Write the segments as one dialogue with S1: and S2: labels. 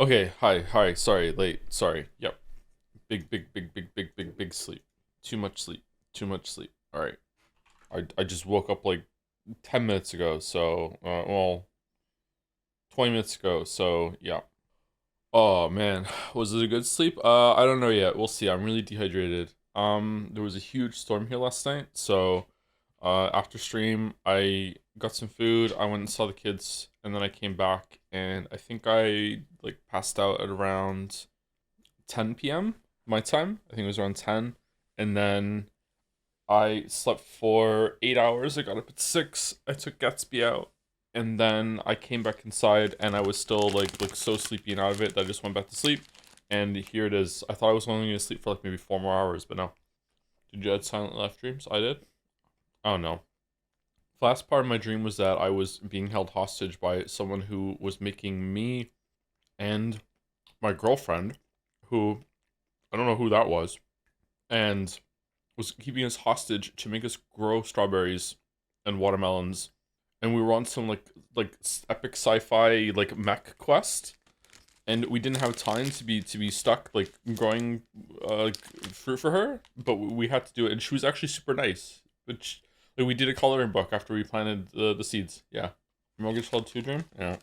S1: Okay, hi, sorry, late, sorry. Yep. Big sleep. Too much sleep. Too much sleep. Alright. I just woke up like 10 minutes ago, so, well, 20 minutes ago, so, yeah. Oh, man. Was it a good sleep? I don't know yet. We'll see. I'm really dehydrated. There was a huge storm here last night, so, after stream, I got some food, I went and saw the kids, and then I came back, and I think I, like, passed out at around 10 p.m. my time. I think it was around 10. And then I slept for 8 hours. I got up at 6. I took Gatsby out. And then I came back inside and I was still like so sleepy and out of it that I just went back to sleep. And here it is. I thought I was only gonna sleep for like maybe 4 more hours, but no. Did you had silent left dreams? I did. Oh no. The last part of my dream was that I was being held hostage by someone who was making me and my girlfriend, who I don't know who that was, and was keeping us hostage to make us grow strawberries and watermelons. And we were on some like epic sci-fi like mech quest, and we didn't have time to be stuck like growing fruit for her, but we had to do it. And she was actually super nice. Which like, we did a coloring book after we planted the seeds. Yeah, Mortgage Flood 2 dream. Yeah.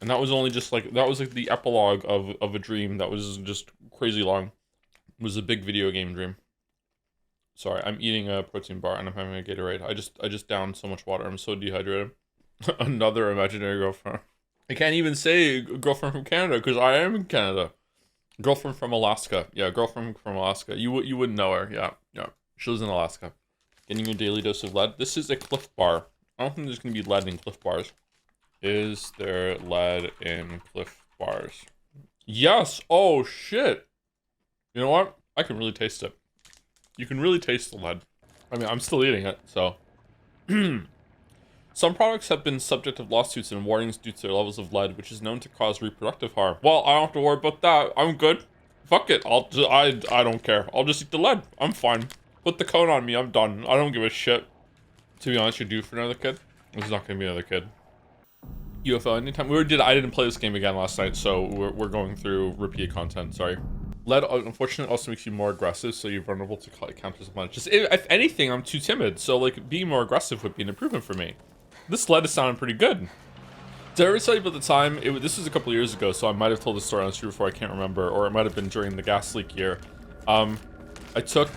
S1: And that was only just like that was like the epilogue of a dream that was just crazy long. It was a big video game dream. Sorry, I'm eating a protein bar and I'm having a Gatorade. I just downed so much water. I'm so dehydrated. Another imaginary girlfriend. I can't even say girlfriend from Canada because I am in Canada. Girlfriend from Alaska. Yeah, girlfriend from Alaska. You wouldn't know her. Yeah, yeah. She lives in Alaska. Getting your daily dose of lead. This is a Cliff Bar. I don't think there's gonna be lead in Cliff Bars. Is there lead in Cliff Bars? Yes. Oh shit. You know what? I can really taste it. You can really taste the lead. I mean, I'm still eating it, so. Some products have been subject of lawsuits and warnings due to their levels of lead, which is known to cause reproductive harm. Well, I don't have to worry about that. I'm good. Fuck it. I don't care. I'll just eat the lead. I'm fine. Put the cone on me. I'm done. I don't give a shit. To be honest, you're due for another kid. There's not gonna be another kid. UFO anytime. I didn't play this game again last night, so we're going through repeat content. Sorry. Lead, unfortunately, also makes you more aggressive, so you're vulnerable to counters of punch. Just if anything, I'm too timid, so like being more aggressive would be an improvement for me. This lead is sounding pretty good. Did I ever tell you about the time? This was a couple years ago, so I might have told the story on the street before. I can't remember, or it might have been during the gas leak year. I took,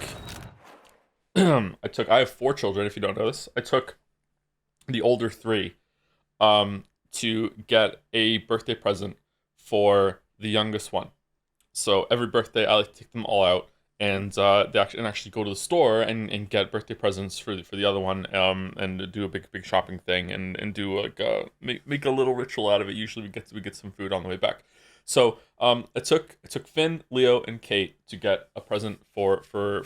S1: I have 4 children. If you don't know this, I took the older 3, to get a birthday present for the youngest one. So every birthday, I like to take them all out and actually go to the store and get birthday presents for the other one, and do a big shopping thing and do like make a little ritual out of it. Usually we get some food on the way back. So I took Finn, Leo, and Kate to get a present for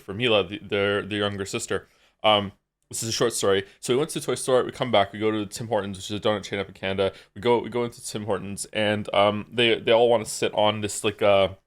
S1: Mila, their younger sister. This is a short story. So we went to the toy store. We come back. We go to Tim Hortons, which is a donut chain up in Canada. We go into Tim Hortons, and they all want to sit on this like a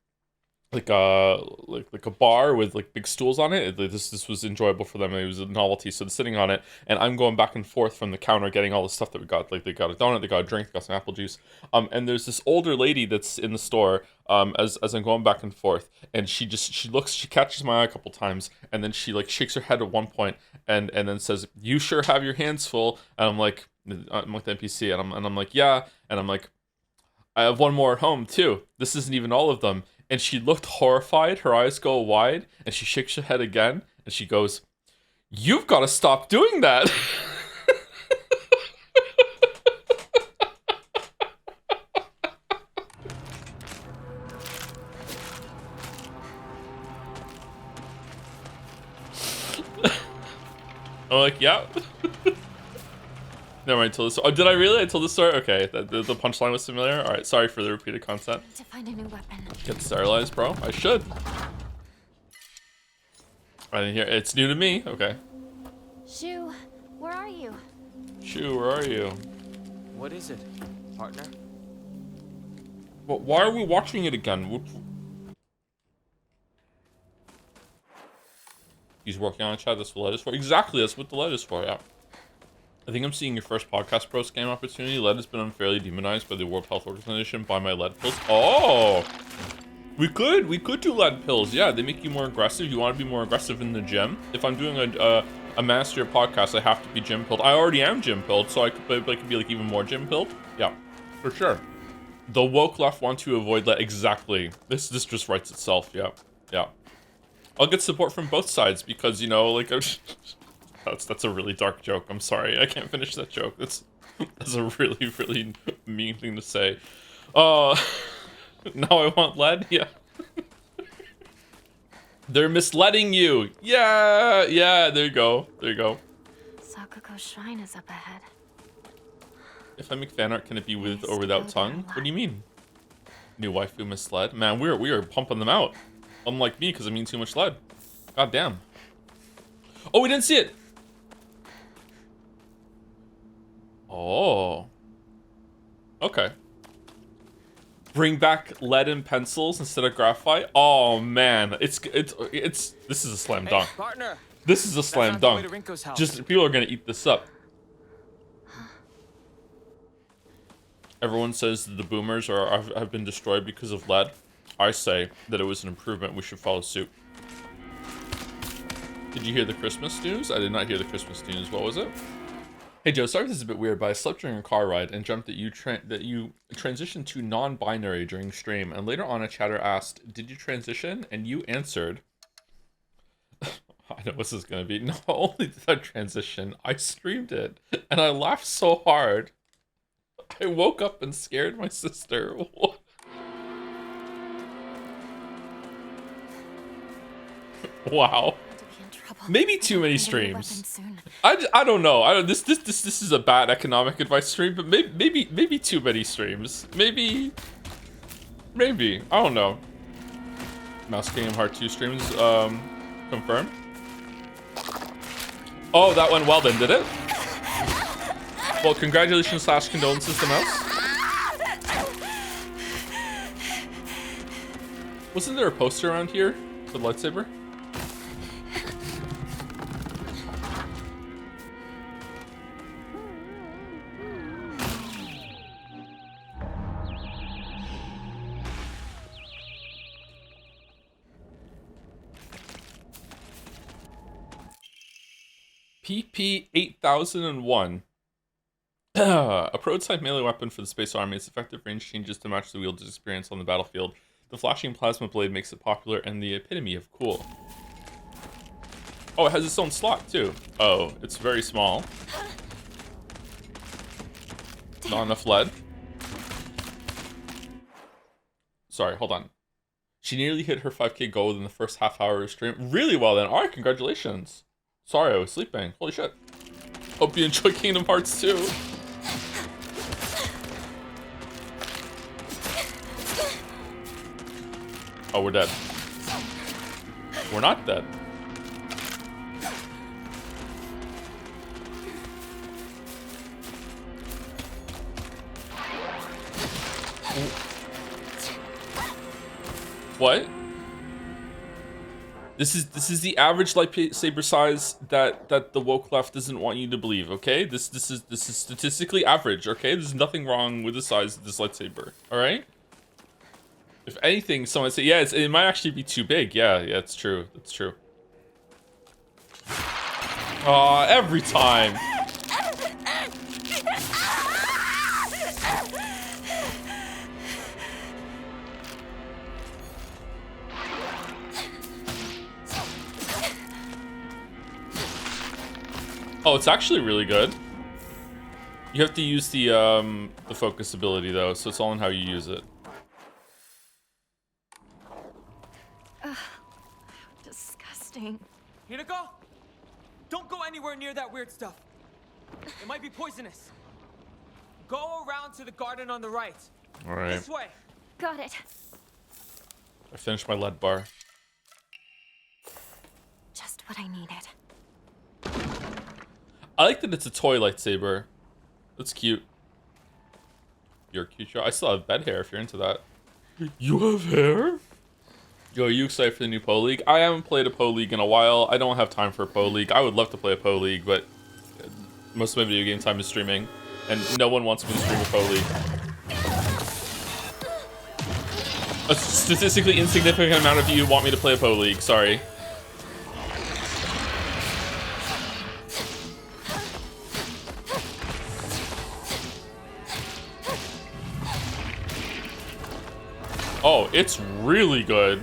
S1: bar with like big stools on it. This was enjoyable for them. It was a novelty, so they're sitting on it, and I'm going back and forth from the counter getting all the stuff that we got. Like they got a donut, they got a drink, they got some apple juice. And there's this older lady that's in the store. As I'm going back and forth, and she catches my eye a couple times, and then she like shakes her head at one point, and then says, "You sure have your hands full." And I'm like the NPC, and I'm like, yeah, and I'm like, I have one more at home too. This isn't even all of them. And she looked horrified. Her eyes go wide, and she shakes her head again, and she goes, "You've got to stop doing that." I'm like, yeah. Never mind. I told this. Oh, did I really? I told this story. Okay, the punchline was familiar. All right, sorry for the repeated content.
S2: Need to find a new weapon.
S1: Get sterilized, bro. I should. I didn't hear. It's new to me. Okay.
S2: Shu, where are you?
S1: Shoo, where are you?
S3: What is it, partner?
S1: Well, why are we watching it again? He's working on a chat. That's what the lead is for. Exactly. That's what the lead is for. Yeah. I think I'm seeing your first podcast pro scam opportunity. Lead has been unfairly demonized by the World Health Organization. Buy my lead pills. Oh, we could do lead pills. Yeah, they make you more aggressive. You want to be more aggressive in the gym. If I'm doing a master podcast, I have to be gym pilled. I already am gym pilled, so I could be like even more gym pilled. Yeah, for sure. The woke left want to avoid lead. Exactly. This just writes itself. Yeah, yeah. I'll get support from both sides because, you know, like, that's a really dark joke. I'm sorry, I can't finish that joke. That's a really, really mean thing to say. Now I want lead? Yeah. They're misleading you. Yeah, there you go. There you go.
S2: Sakuko's shrine is up ahead.
S1: If I make fan art, can it be with or without tongue? What do you mean? New waifu misled? Man, we are pumping them out. Unlike me, because I mean too much lead. God damn. Oh, we didn't see it. Oh. Okay. Bring back lead and pencils instead of graphite. Oh man, it's this is a slam dunk.
S3: Hey, partner.
S1: This is a slam dunk. Just people are gonna eat this up. Everyone says that the boomers have been destroyed because of lead. I say that it was an improvement. We should follow suit. Did you hear the Christmas news? I did not hear the Christmas news. What was it? Hey Joe, sorry if this is a bit weird, but I slept during a car ride and dreamt that you transitioned to non-binary during stream, and later on a chatter asked, "Did you transition?" And you answered, I know what this is gonna be. Not only did I transition, I streamed it, and I laughed so hard. I woke up and scared my sister. What? Wow. Maybe too many streams. I don't know. This is a bad economic advice stream, but maybe too many streams. Maybe I don't know. Mouse Kingdom Heart 2 streams confirmed. Oh, that went well then, did it? Well, congratulations / condolences to Mouse. Wasn't there a poster around here for the lightsaber? PP 8001. A prototype melee weapon for the Space Army. Its effective range changes to match the wielder's experience on the battlefield. The flashing plasma blade makes it popular and the epitome of cool. Oh, it has its own slot too. Oh, it's very small. Not enough lead. Sorry, hold on. She nearly hit her 5K goal within the first half hour of stream. Really well then. Alright, congratulations. Sorry, I was sleeping. Holy shit. Hope you enjoy Kingdom Hearts 2. Oh, we're dead. We're not dead. What? This is the average lightsaber size that the woke left doesn't want you to believe, okay? This is statistically average, okay? There's nothing wrong with the size of this lightsaber, all right? If anything, someone say, yeah, it might actually be too big. Yeah, it's true. It's true. Aw, every time. Oh, it's actually really good. You have to use the focus ability though, so it's all in how you use it.
S2: Disgusting.
S3: Here to go. Don't go anywhere near that weird stuff. It might be poisonous. Go around to the garden on the right.
S1: All right.
S3: This way.
S2: Got it.
S1: I finished my lead bar.
S2: Just what I needed.
S1: I like that it's a toy lightsaber. That's cute. You're cute. I still have bed hair if you're into that. You have hair? Yo, are you excited for the new Poe League? I haven't played a Poe League in a while. I don't have time for a Poe League. I would love to play a Poe League, but Most of my video game time is streaming, and no one wants me to stream a Pro League. A statistically insignificant amount of you want me to play a Pro League, sorry. Oh, it's really good.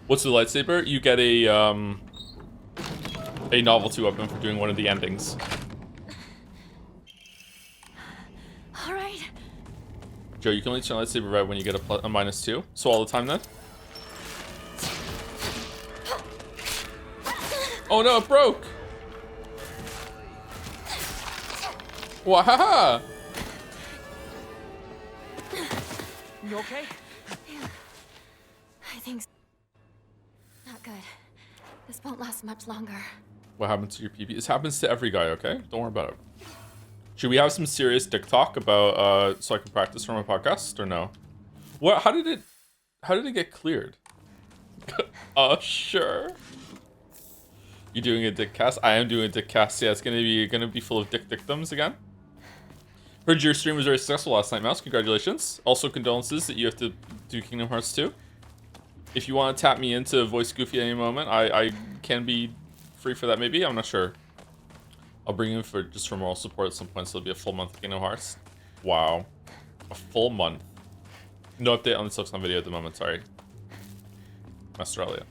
S1: What's the lightsaber? You get a novelty weapon for doing one of the endings.
S2: All right.
S1: Joe, you can only turn lightsaber red when you get a -2. So all the time then? Oh no, it broke! Wahaha!
S3: You okay?
S2: I think so. Not good. This won't last much longer.
S1: What happened to your PP? This happens to every guy, okay? Don't worry about it. Should we have some serious dick talk about so I can practice for my podcast or no? What? How did it get cleared? Sure. You doing a dick cast? I am doing a dick cast. Yeah, it's gonna be full of dick dictums again. Heard your stream was very successful last night, Mouse. Congratulations. Also condolences that you have to do Kingdom Hearts 2. If you want to tap me into Voice Goofy at any moment, I can be free for that maybe. I'm not sure. I'll bring him for moral support at some point, so it'll be a full month of Kingdom Hearts. Wow. A full month. No update on the Silksong video at the moment, sorry. Australia.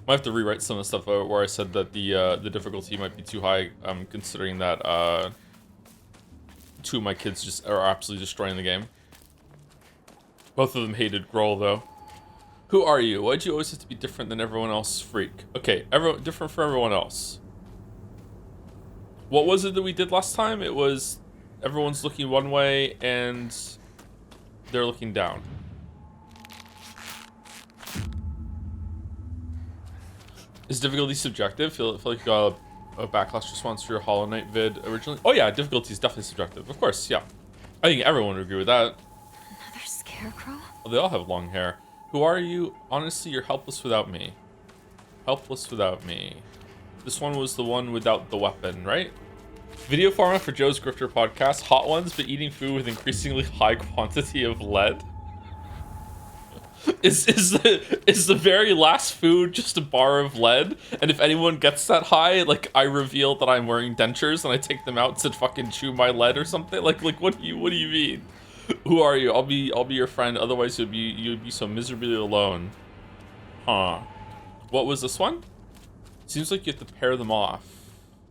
S1: Might have to rewrite some of the stuff where I said that the difficulty might be too high, considering that two of my kids just are absolutely destroying the game. Both of them hated Growl though. Who are you? Why'd you always have to be different than everyone else, freak? Okay, different for everyone else. What was it that we did last time? It was everyone's looking one way and they're looking down. Is difficulty subjective? Feel like you got a backlash response for your Hollow Knight vid originally? Oh yeah, difficulty is definitely subjective. Of course, yeah. I think everyone would agree with that.
S2: Another scarecrow?
S1: Well, they all have long hair. Who are you? Honestly, you're helpless without me. Helpless without me. This one was the one without the weapon, right? Video format for Joe's Grifter podcast. Hot ones, but eating food with increasingly high quantity of lead. Is the very last food just a bar of lead? And if anyone gets that high, like I reveal that I'm wearing dentures and I take them out to fucking chew my lead or something? Like what do you mean? Who are you? I'll be your friend. Otherwise you'd be so miserably alone. Huh. What was this one? Seems like you have to pair them off.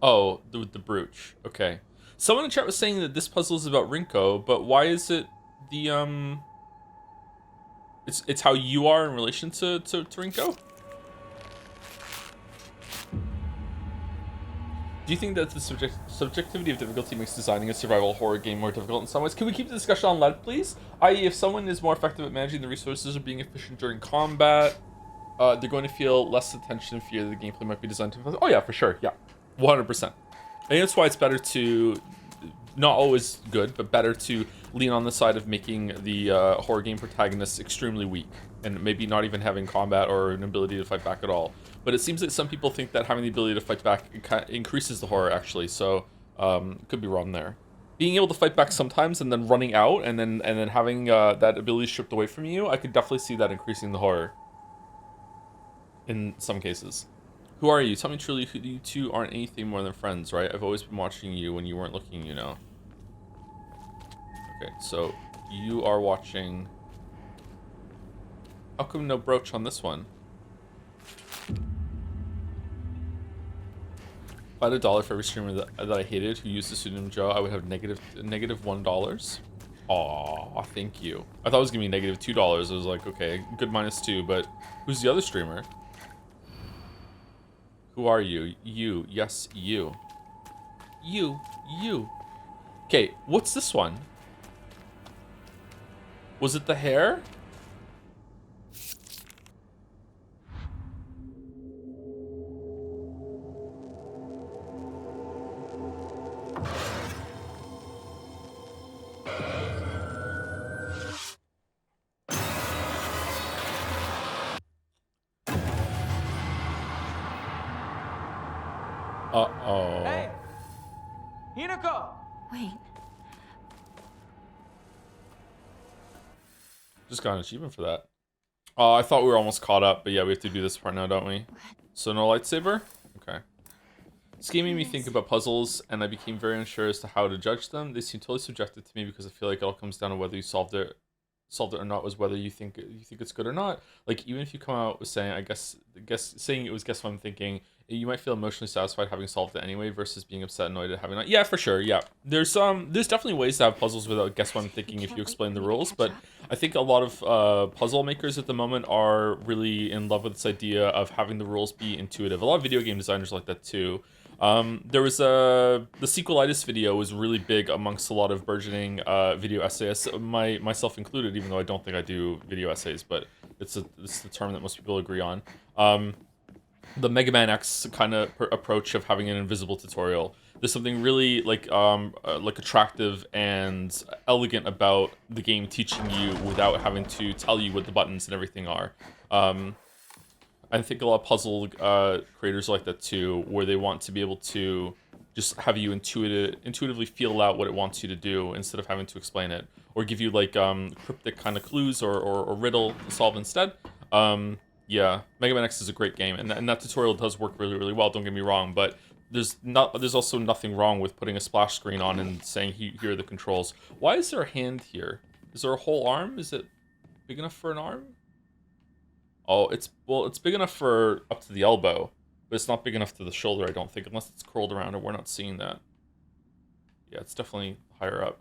S1: Oh, the brooch. Okay. Someone in chat was saying that this puzzle is about Rinko, but why is it the It's how you are in relation to Rinko? Do you think that the subjectivity of difficulty makes designing a survival horror game more difficult in some ways? Can we keep the discussion on lead, please? I.e., if someone is more effective at managing the resources or being efficient during combat, they're going to feel less attention and fear that the gameplay might be designed to... Oh yeah, for sure, yeah. 100%. I think that's why it's better to... Not always good, but better to lean on the side of making the horror game protagonists extremely weak and maybe not even having combat or an ability to fight back at all. But it seems like some people think that having the ability to fight back increases the horror actually, so could be wrong there. Being able to fight back sometimes and then running out and then having that ability stripped away from you, I could definitely see that increasing the horror in some cases. Who are you? Tell me truly, you two aren't anything more than friends, right? I've always been watching you when you weren't looking, you know. Okay, so you are watching... How come no brooch on this one? If I had $1 for every streamer that I hated who used the pseudonym Joe, I would have negative $1. Aw, thank you. I thought it was gonna be negative $2. I was like, okay, good -2, but who's the other streamer? Who are you? You. Yes, you. You. Okay, what's this one? Was it the hair? Uh-oh.
S3: Hey! Hinako!
S2: Wait.
S1: Just got an achievement for that. I thought we were almost caught up, but yeah, we have to do this part now, don't we? So no lightsaber? Okay. This game made me think about puzzles, and I became very unsure as to how to judge them. They seem totally subjective to me because I feel like it all comes down to whether you solved it or not, was whether you think it's good or not. Like, even if you come out with saying, saying it was guess what I'm thinking, you might feel emotionally satisfied having solved it anyway versus being upset, annoyed at having not. Yeah, for sure. Yeah, there's definitely ways to have puzzles without guess what I'm thinking if you explain the rules, but I think a lot of puzzle makers at the moment are really in love with this idea of having the rules be intuitive. A lot of video game designers like that too. There was the sequelitis video was really big amongst a lot of burgeoning video essayists, myself included, even though I don't think I do video essays, but it's the term that most people agree on. The Mega Man X kind of approach of having an invisible tutorial. There's something really like attractive and elegant about the game teaching you without having to tell you what the buttons and everything are. I think a lot of puzzle creators like that too, where they want to be able to just have you intuitively feel out what it wants you to do instead of having to explain it, or give you like cryptic kind of clues or riddle to solve instead. Yeah, Mega Man X is a great game, and that tutorial does work really, really well. Don't get me wrong, but there's also nothing wrong with putting a splash screen on and saying here are the controls. Why is there a hand here? Is there a whole arm? Is it big enough for an arm? Oh, it's big enough for up to the elbow, but it's not big enough to the shoulder, I don't think, unless it's curled around and we're not seeing that. Yeah, it's definitely higher up.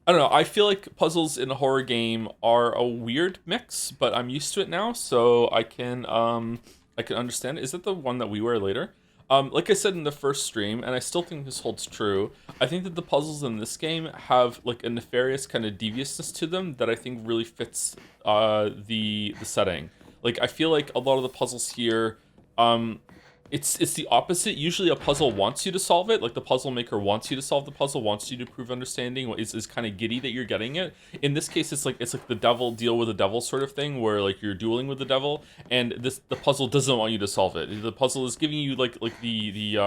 S1: I don't know, I feel like puzzles in a horror game are a weird mix, but I'm used to it now, so I can understand it. Is that the one that we wear later? Like I said in the first stream, and I still think this holds true, I think that the puzzles in this game have like a nefarious kind of deviousness to them that I think really fits the setting. Like, I feel like a lot of the puzzles here, it's the opposite. Usually a puzzle wants you to solve it. Like, the puzzle maker wants you to solve the puzzle, wants you to prove understanding, is kind of giddy that you're getting it. In this case, it's like the devil deal with the devil sort of thing, where like you're dueling with the devil, and the puzzle doesn't want you to solve it. The puzzle is giving you like the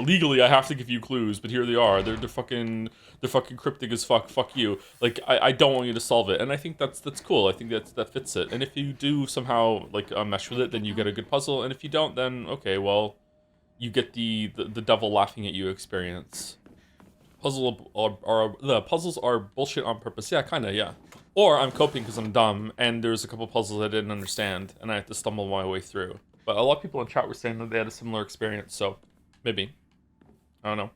S1: legally I have to give you clues, but here they are. They're fucking cryptic as fuck. Fuck you. Like, I don't want you to solve it, and I think that's cool. I think that fits it. And if you do somehow like mesh with it, then you get a good puzzle. And if you don't, then okay, well, you get the devil laughing at you experience. The puzzles are bullshit on purpose. Yeah, kinda, yeah. Or I'm coping because I'm dumb, and there's a couple puzzles I didn't understand, and I have to stumble my way through. But a lot of people in chat were saying that they had a similar experience, so maybe. I don't know.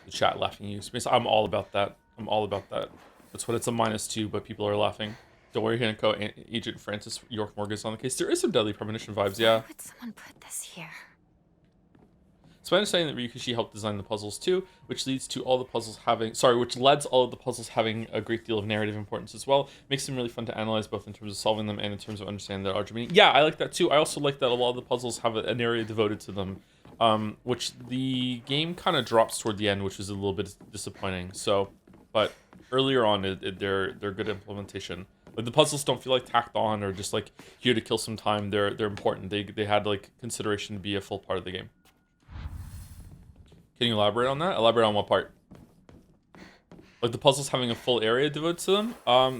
S1: The chat laughing at you. I'm all about that. I'm all about that. That's what it's a -2, but people are laughing. Don't worry, Hinako, Agent Francis York Morgan is on the case. There is some Deadly Premonition vibes, yeah.
S2: Why would someone put this here?
S1: It's my understanding that Ryukishi helped design the puzzles too, which leads to all the puzzles all of the puzzles having a great deal of narrative importance as well. Makes them really fun to analyze, both in terms of solving them and in terms of understanding their larger meaning. Yeah, I like that too. I also like that a lot of the puzzles have an area devoted to them, which the game kind of drops toward the end, which is a little bit disappointing. So, but earlier on, they're good implementation. Like, the puzzles don't feel like tacked on or just like here to kill some time. They're important. They had like consideration to be a full part of the game. Can you elaborate on that? Elaborate on what part? Like the puzzles having a full area devoted to them?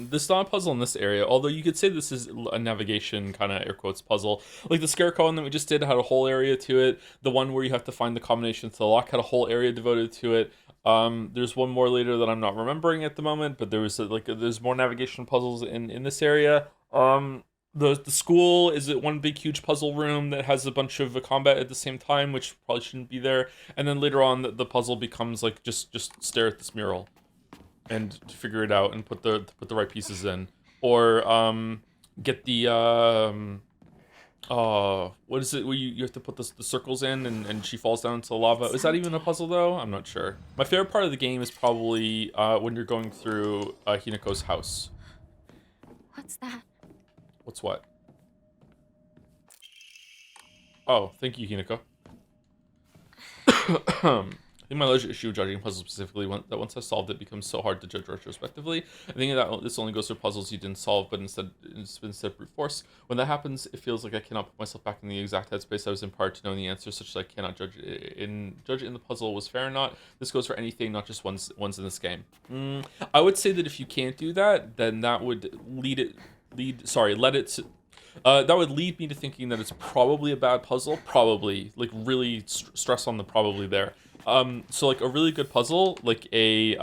S1: There's not a puzzle in this area, although you could say this is a navigation kind of air quotes puzzle. Like the Scarecrow one that we just did had a whole area to it. The one where you have to find the combination to the lock had a whole area devoted to it. There's one more later that I'm not remembering at the moment, but there's more navigation puzzles in this area. The school is one big huge puzzle room that has a bunch of combat at the same time, which probably shouldn't be there. And then later on, the puzzle becomes like just stare at this mural and figure it out and put the right pieces in, or get the what is it where you have to put the circles in and she falls down into the lava. Is that even a puzzle though? I'm not sure. My favorite part of the game is probably when you're going through Hinako's house.
S2: What's that?
S1: What's what? Oh, thank you, Hinako. think my larger issue with judging puzzles specifically, that once I solved it, becomes so hard to judge retrospectively. I think that this only goes for puzzles you didn't solve, but instead brute force. When that happens, it feels like I cannot put myself back in the exact headspace I was in prior to knowing the answer, such that I cannot judge it in the puzzle was fair or not. This goes for anything, not just ones in this game. I would say that if you can't do that, then that would that would lead me to thinking that it's probably a bad puzzle. Probably, like, really stress on the probably there. So like a really good puzzle, like a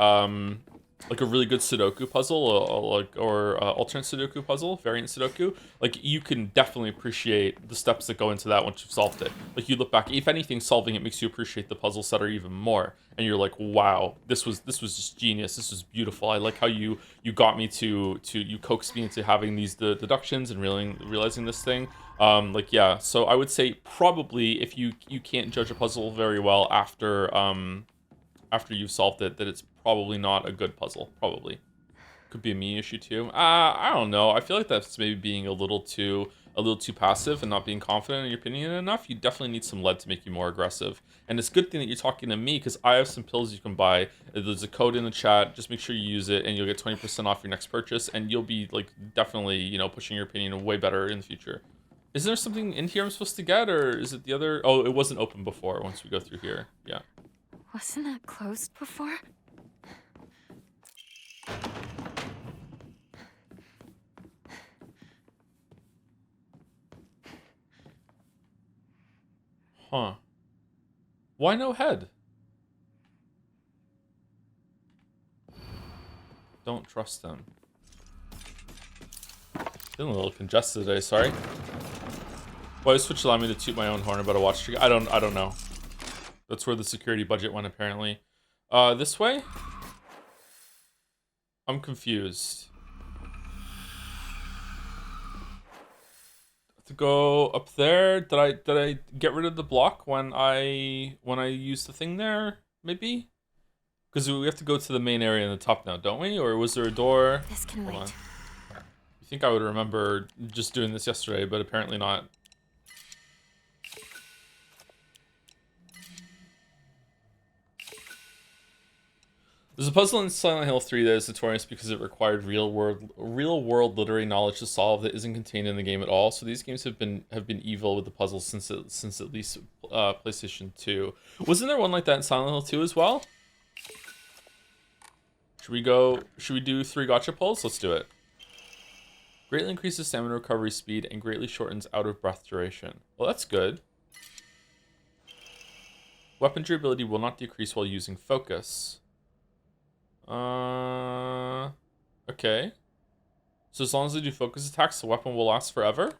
S1: really good Sudoku puzzle, or alternate Sudoku puzzle, variant Sudoku, like you can definitely appreciate the steps that go into that once you've solved it. Like you look back, if anything, solving it makes you appreciate the puzzle setter even more, and you're like, wow, this was just genius. This was beautiful. I like how you got me to you coaxed me into having these deductions and realizing this thing. Like, yeah, so I would say probably if you can't judge a puzzle very well after you've solved it, that it's probably not a good puzzle. Probably could be a me issue too. I don't know. I feel like that's maybe being a little too passive and not being confident in your opinion enough. You definitely need some lead to make you more aggressive. And it's a good thing that you're talking to me, because I have some pills you can buy. There's a code in the chat. Just make sure you use it, and you'll get 20% off your next purchase, and you'll be like definitely, you know, pushing your opinion way better in the future. Is there something in here I'm supposed to get, or is it the other? Oh, it wasn't open before. Once we go through here, yeah.
S2: Wasn't that closed before?
S1: Huh. Why no head? Don't trust them. Feeling a little congested today, sorry. Why does Switch allow me to toot my own horn about a watch trigger? I don't know. That's where the security budget went, apparently. This way? I'm confused. To go up there? Did I get rid of the block when I used the thing there? Maybe? Because we have to go to the main area in the top now, don't we? Or was there a door?
S2: This can
S1: Hold
S2: wait.
S1: on. You think I would remember just doing this yesterday, but apparently not. There's a puzzle in Silent Hill 3 that is notorious because it required real world literary knowledge to solve that isn't contained in the game at all. So these games have been evil with the puzzles since at least PlayStation 2. Wasn't there one like that in Silent Hill 2 as well? Should we do 3 gotcha pulls? Let's do it. Greatly increases stamina recovery speed and greatly shortens out of breath duration. Well, that's good. Weapon durability will not decrease while using focus. Okay. So as long as I do focus attacks, the weapon will last forever?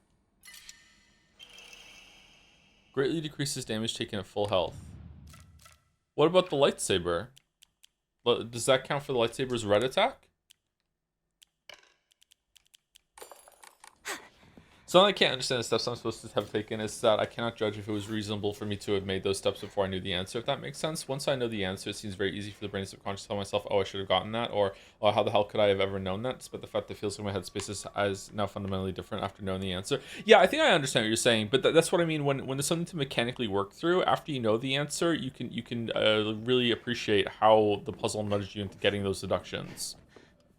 S1: Greatly decreases damage taken at full health. What about the lightsaber? Does that count for the lightsaber's red attack? Something I can't understand the steps I'm supposed to have taken is that I cannot judge if it was reasonable for me to have made those steps before I knew the answer, if that makes sense. Once I know the answer, it seems very easy for the brain to subconsciously tell myself, oh, I should have gotten that, or oh, how the hell could I have ever known that, despite the fact that it feels like my headspace is now fundamentally different after knowing the answer. Yeah, I think I understand what you're saying, but that's what I mean when there's something to mechanically work through. After you know the answer, you can really appreciate how the puzzle nudged you into getting those deductions.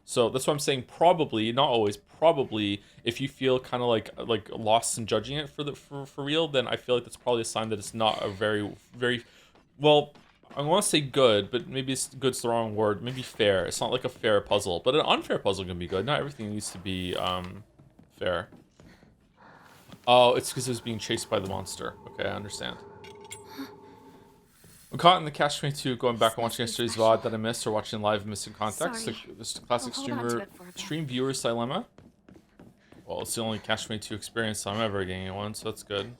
S1: So that's what I'm saying. Probably, not always, probably, if you feel kind of like lost in judging it for real, then I feel like that's probably a sign that it's not a very well. I want to say good, but maybe good's the wrong word. Maybe fair. It's not like a fair puzzle, but an unfair puzzle can be good. Not everything needs to be fair. Oh, it's because it was being chased by the monster. Okay, I understand. I'm caught in the catch-22 going back and watching yesterday's VOD that I missed or watching live missing context. This classic stream viewer's dilemma. Well, it's the only catch-22 experience I'm ever getting one, so that's good.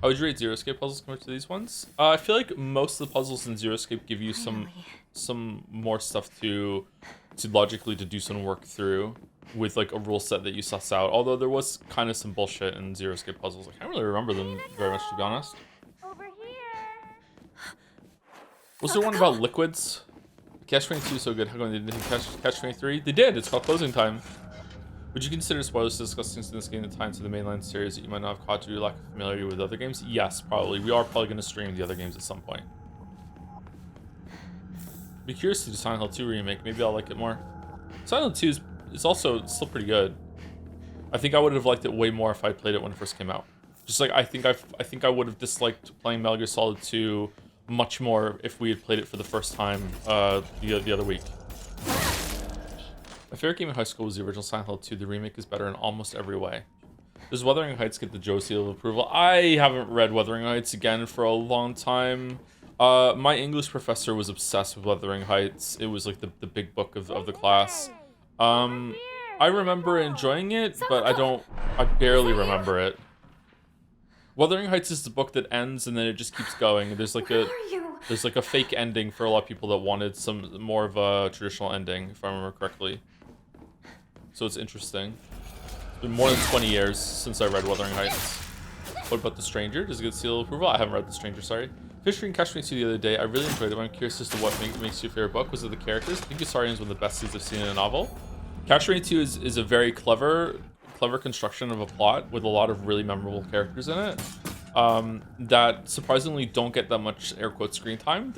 S1: How would you rate Zero Escape puzzles compared to these ones? I feel like most of the puzzles in Zero Escape give you some more stuff to logically to do some work through with like a rule set that you suss out. Although there was kind of some bullshit in Zero Escape puzzles. I can't really remember them very much, to be honest. Was there one about liquids? Catch-22 is so good. How come they didn't Catch-23? They did. It's called Closing Time. Would you consider spoilers to discuss things in this game that tie into the mainline series that you might not have caught due to lack of familiarity with other games? Yes, probably. We are probably going to stream the other games at some point. Be curious to do Silent Hill 2 remake. Maybe I'll like it more. Silent Hill 2 is also still pretty good. I think I would have liked it way more if I played it when it first came out. Just like I think I would have disliked playing Metal Gear Solid 2 much more if we had played it for the first time the other week. My favorite game in high school was the original Silent Hill 2. The remake is better in almost every way. Does Wuthering Heights get the Joe seal of approval? I haven't read Wuthering Heights again for a long time. My English professor was obsessed with Wuthering Heights. It was like the big book of the class. I remember enjoying it, but I barely remember it. Wuthering Heights is the book that ends and then it just keeps going. There's like a fake ending for a lot of people that wanted some more of a traditional ending, if I remember correctly. So it's interesting. It's been more than 20 years since I read Wuthering Heights. What about The Stranger? Does it get seal of approval? I haven't read The Stranger, sorry. Fish reading Catch 22 the other day. I really enjoyed it, but I'm curious as to what makes you favorite book. Was it the characters? I think Usarian is one of the best scenes I've seen in a novel. Catch 22 is a very clever construction of a plot with a lot of really memorable characters in it that surprisingly don't get that much air quote screen time,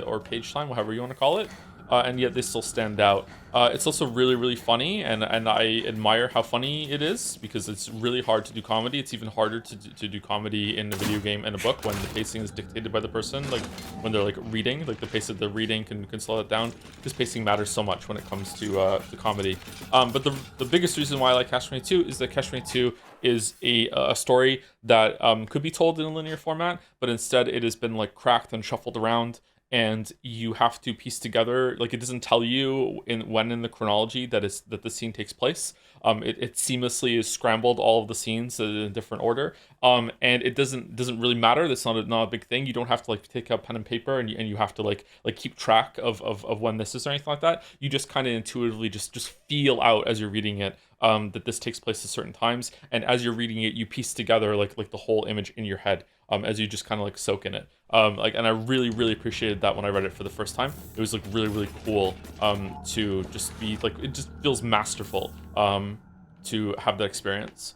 S1: or page time, whatever you want to call it, and yet they still stand out. It's also really funny, and I admire how funny it is because it's really hard to do comedy. It's even harder to do comedy in a video game and a book when the pacing is dictated by the person, like when they're like reading, like the pace of the reading can slow it down because pacing matters so much when it comes to comedy. But the biggest reason why I like Catch 22 is that Catch 22 is a story that could be told in a linear format, but instead it has been like cracked and shuffled around, and you have to piece together, like it doesn't tell you when in the chronology that the scene takes place. It seamlessly is scrambled all of the scenes in a different order, and it doesn't really matter. That's not a big thing. You don't have to like take out pen and paper and you have to like keep track of when this is or anything like that. You just kind of intuitively just feel out as you're reading it that this takes place at certain times, and as you're reading it, you piece together like the whole image in your head as you just kind of like soak in it. And I really appreciated that when I read it for the first time. It was like really cool to just be like, it just feels masterful to have that experience.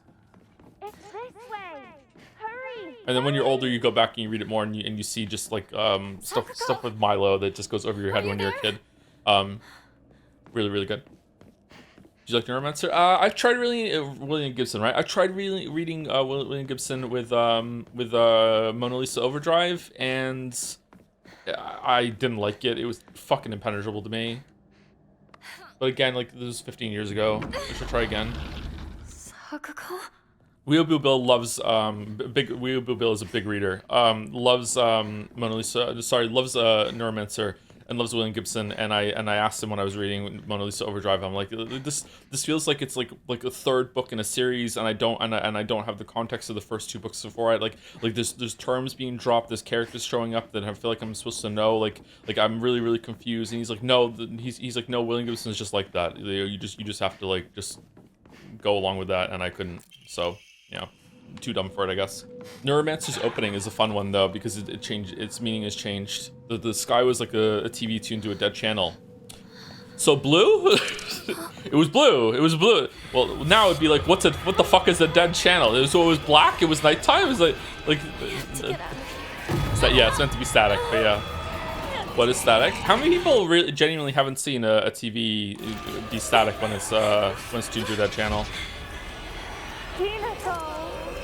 S4: It's this way. Hurry.
S1: And then when you're older, you go back and you read it more, and you see just like stuff with Milo that just goes over your head when you're a kid. Really good. Do you like Neuromancer? I've tried reading William Gibson, right? I tried reading William Gibson with Mona Lisa Overdrive, and I didn't like it. It was fucking impenetrable to me. But again, like this was 15 years ago. I should try again.
S2: Sakuko?
S1: Weeaboo Bill loves Weeaboo Bill is a big reader. Loves Mona Lisa. Sorry, loves Neuromancer. And loves William Gibson, and I asked him when I was reading Mona Lisa Overdrive, I'm like, this feels like it's like a third book in a series, and I don't have the context of the first two books before. Like there's terms being dropped, there's characters showing up that I feel like I'm supposed to know. Like I'm really confused. And he's like, no, he's like, no, William Gibson is just like that. You just have to like just go along with that, and I couldn't. So yeah. Too dumb for it, I guess. Neuromancer's opening is a fun one though because it changed. Its meaning has changed. The sky was like a TV tuned to a dead channel. So blue? It was blue. It was blue. Well, now it'd be like, what the fuck is a dead channel? It was black. It was nighttime. It was like yeah, it's meant to be static, but yeah. What is static? How many people really genuinely haven't seen a TV be static when it's tuned to a dead channel?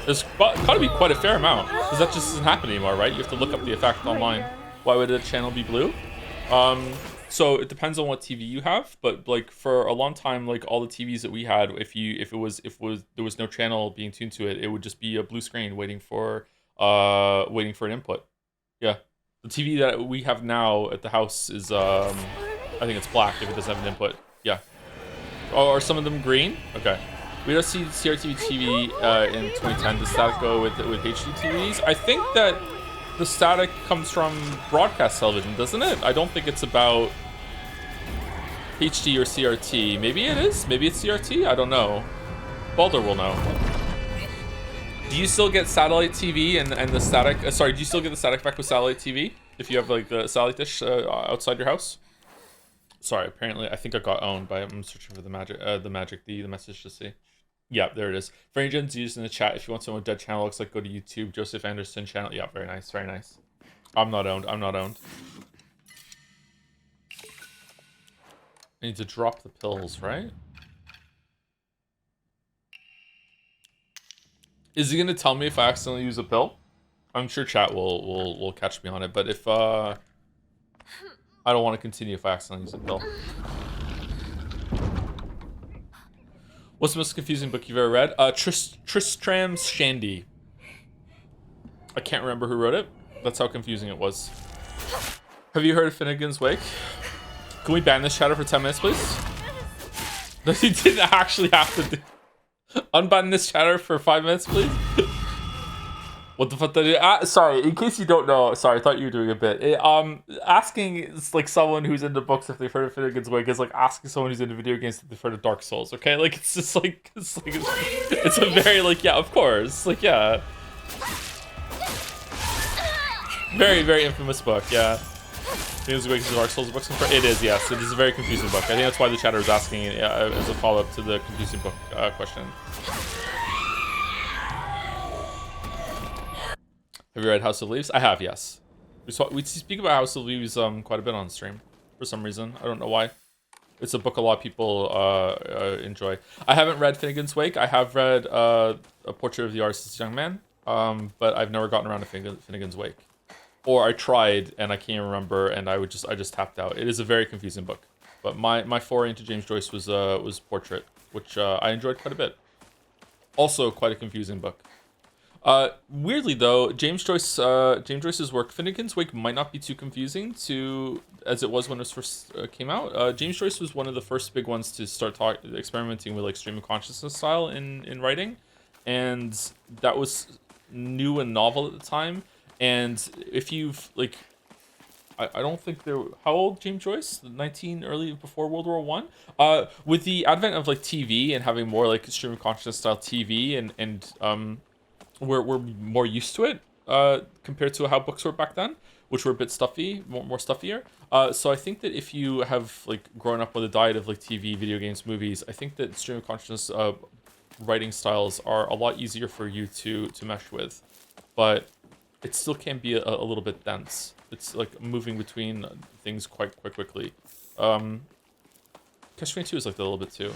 S1: There's gotta be quite a fair amount, because that just doesn't happen anymore, right? You have to look up the effect online. Why would a channel be blue? So it depends on what TV you have, but like for a long time, like all the TVs that we had, if there was no channel being tuned to it, it would just be a blue screen waiting for an input. Yeah, the TV that we have now at the house is I think it's black if it doesn't have an input. Yeah. Oh, are some of them green? Okay. We don't see CRTV TV in 2010. Does static go with HD TVs? I think that the static comes from broadcast television, doesn't it? I don't think it's about HD or CRT. Maybe it is. Maybe it's CRT. I don't know. Balder will know. Do you still get satellite TV and the static? Sorry, do you still get the static effect with satellite TV if you have like the satellite dish outside your house? Sorry, apparently I think I got owned by. I'm searching for the message to see. Yeah, there it is. Frangen's used in the chat. If you want to know what dead channel looks like, go to YouTube. Joseph Anderson channel. Yeah, very nice. I'm not owned. I need to drop the pills, right? Is he gonna tell me if I accidentally use a pill? I'm sure chat will catch me on it, but if I don't want to continue if I accidentally use a pill. What's the most confusing book you've ever read? Tristram's Shandy. I can't remember who wrote it. That's how confusing it was. Have you heard of Finnegan's Wake? Can we ban this chatter for 10 minutes, please? No, you didn't actually have to do. Unban this chatter for 5 minutes, please. What the fuck did I do? Sorry, in case you don't know, sorry, I thought you were doing a bit. Asking like someone who's into books if they've heard of Finnegan's Wake is like asking someone who's into video games if they've heard of Dark Souls. Okay, like it's just like it's a very like yeah, of course, like yeah, very very infamous book. Yeah, Finnegan's Wake is Dark Souls books. It is, yes, it is a very confusing book. I think that's why the chatter is asking it as a follow up to the confusing book question. Have you read House of Leaves? I have, yes. We speak about House of Leaves quite a bit on stream for some reason. I don't know why. It's a book a lot of people enjoy. I haven't read Finnegan's Wake. I have read A Portrait of the Artist's Young Man, but I've never gotten around to Finnegan's Wake. Or I tried and I can't remember, and I just tapped out. It is a very confusing book. But my foray into James Joyce was Portrait, which I enjoyed quite a bit. Also quite a confusing book. Weirdly though, James Joyce's work, Finnegan's Wake might not be too confusing as it was when it first came out. James Joyce was one of the first big ones to start experimenting with like stream of consciousness style in writing, and that was new and novel at the time. And if you've like, I don't think how old James Joyce? 19, early before World War One. With the advent of like TV and having more like stream of consciousness style TV and we're more used to it compared to how books were back then, which were a bit stuffy, more stuffier. So I think that if you have like grown up with a diet of like TV, video games, movies, I think that stream of consciousness writing styles are a lot easier for you to mesh with, but it still can be a little bit dense. It's like moving between things quite quickly. Catch-22 is like that a little bit too.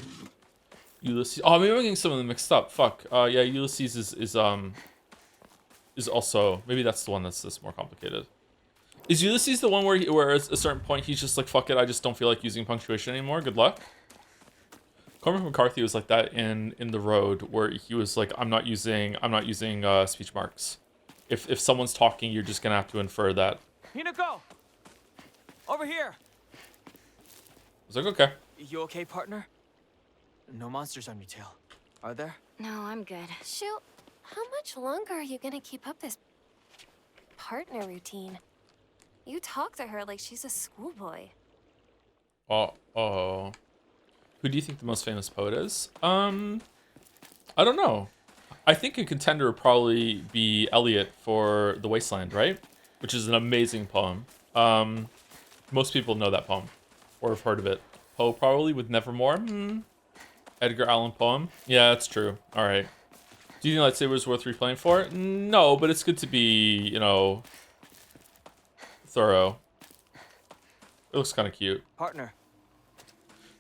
S1: Ulysses. Oh, maybe I'm getting some of them mixed up. Fuck. Yeah, Ulysses is also, maybe that's the one that's more complicated. Is Ulysses the one where at a certain point he's just like, fuck it, I just don't feel like using punctuation anymore. Good luck. Cormac McCarthy was like that in The Road, where he was like, I'm not using speech marks. If someone's talking, you're just gonna have to infer that.
S3: Hina, go! Over here!
S1: I was like, okay.
S3: You okay, partner? No monsters on your tail, are there?
S2: No, I'm good.
S4: Shoot, how much longer are you gonna keep up this partner routine? You talk to her like she's a schoolboy.
S1: Oh. Who do you think the most famous poet is? I don't know. I think a contender would probably be Eliot for The Wasteland, right? Which is an amazing poem. Most people know that poem, or have heard of it. Poe probably with Nevermore. Edgar Allan poem. Yeah, that's true. All right. Do you think Lightsaber is worth replaying for? No, but it's good to be, thorough. It looks kind of cute.
S3: Partner.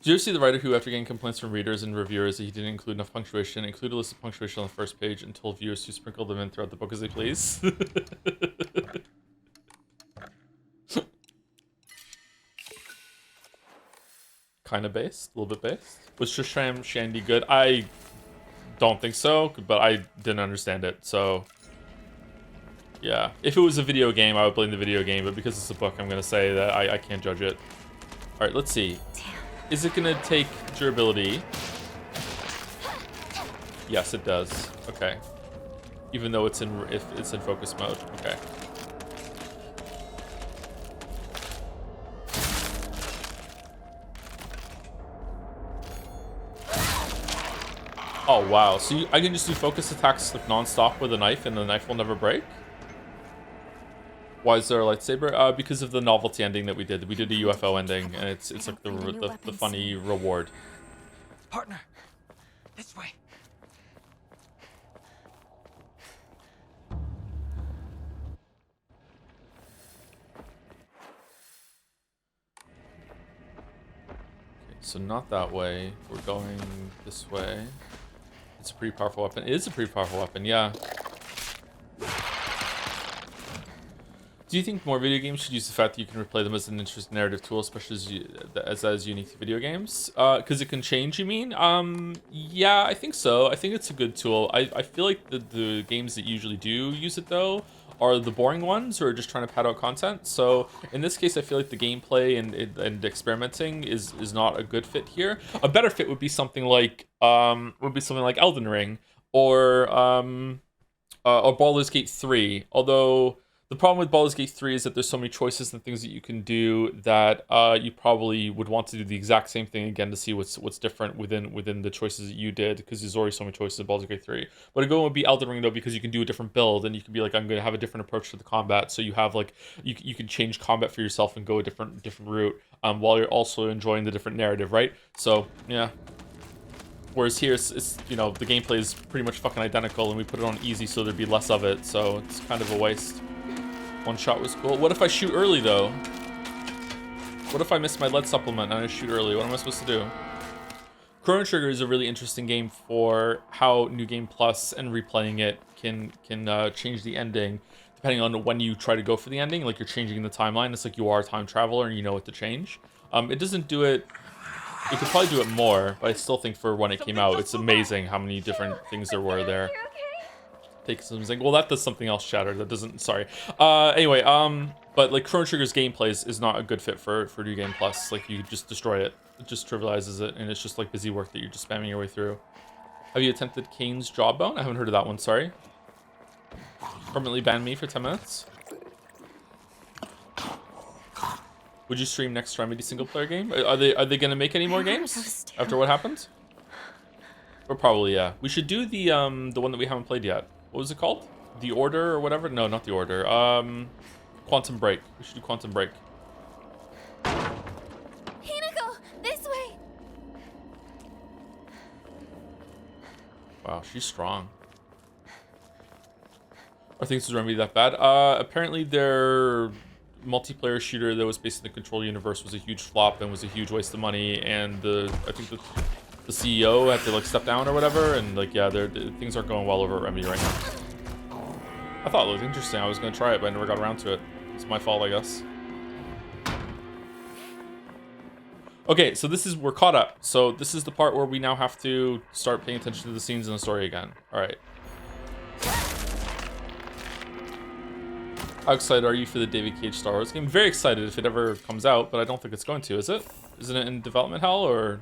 S1: Did you ever see the writer who, after getting complaints from readers and reviewers that he didn't include enough punctuation, include a list of punctuation on the first page and told viewers to sprinkle them in throughout the book as they please? Kind of based, a little bit based. Was Tristram Shandy good? I don't think so, but I didn't understand it, so yeah. If it was a video game, I would blame the video game, but because it's a book, I'm gonna say that I can't judge it. All right, let's see. Is it gonna take durability? Yes, it does. Okay. Even though it's in focus mode. Okay. Oh wow! So I can just do focus attacks like non-stop with a knife, and the knife will never break. Why is there a lightsaber? Because of the novelty ending that we did. We did a UFO ending, and it's like the funny reward.
S3: Partner, this way.
S1: So not that way. We're going this way. It's a pretty powerful weapon. It is a pretty powerful weapon, yeah. Do you think more video games should use the fact that you can replay them as an interesting narrative tool, especially as that is unique to video games? Because it can change, you mean? Yeah, I think so. I think it's a good tool. I feel like the games that usually do use it, though, are the boring ones who are just trying to pad out content. So in this case, I feel like the gameplay and experimenting is not a good fit here. A better fit would be something like Elden Ring or Baldur's Gate 3. Although the problem with Baldur's Gate 3 is that there's so many choices and things that you can do that you probably would want to do the exact same thing again to see what's different within the choices that you did, because there's already so many choices in Baldur's Gate 3. But a good one would be Elden Ring, though, because you can do a different build and you can be like, I'm going to have a different approach to the combat. So you have like you can change combat for yourself and go a different route while you're also enjoying the different narrative, right? So yeah. Whereas here, it's the gameplay is pretty much fucking identical, and we put it on easy so there'd be less of it. So it's kind of a waste. One shot was cool. What if I shoot early, though? What if I miss my lead supplement and I shoot early? What am I supposed to do? Chrono Trigger is a really interesting game for how New Game Plus and replaying it can change the ending, depending on when you try to go for the ending. Like, you're changing the timeline. It's like you are a time traveler and you know what to change. It doesn't do it... It could probably do it more, but I still think for when it came out, it's amazing how many different things there were there. Take something. Well, that does something else, Shattered. That doesn't. Sorry. Anyway, but like Chrono Trigger's gameplay is not a good fit for New Game Plus. Like, you just destroy it. It just trivializes it, and it's just like busy work that you're just spamming your way through. Have you attempted Kane's Jawbone? I haven't heard of that one. Sorry. Permanently ban me for 10 minutes. Would you stream next Remedy single player game? Are they gonna make any more games after what happened? Or probably, yeah. We should do the one that we haven't played yet. What was it called? The Order or whatever? No, not The Order. Quantum Break. We should do Quantum Break.
S4: Hinako, this way.
S1: Wow, she's strong. Are things with Remedy that bad? Apparently their multiplayer shooter that was based in the Control universe was a huge flop and was a huge waste of money, and I think the CEO had to like step down or whatever, and like, yeah, things aren't going well over at Remedy right now. I thought it looked interesting. I was gonna try it, but I never got around to it. It's my fault, I guess. Okay, so we're caught up. So this is the part where we now have to start paying attention to the scenes in the story again. All right. How excited are you for the David Cage Star Wars game? Very excited if it ever comes out, but I don't think it's going to, is it? Isn't it in development hell, or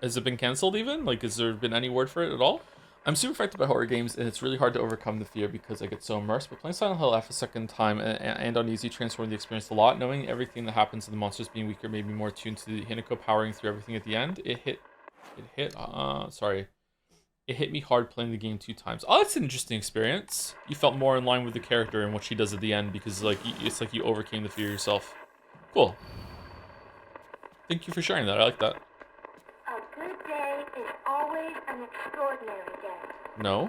S1: has it been canceled even? Like, has there been any word for it at all? I'm super affected by horror games, and it's really hard to overcome the fear because I get so immersed, but playing Silent Hill F a second time and on easy transformed the experience a lot. Knowing everything that happens and the monsters being weaker made me more attuned to the Hinako powering through everything at the end. It hit me hard playing the game 2 times. Oh, that's an interesting experience. You felt more in line with the character and what she does at the end because like it's like you overcame the fear yourself. Cool. Thank you for sharing that. I like that.
S5: A good day is always an extraordinary day.
S1: No?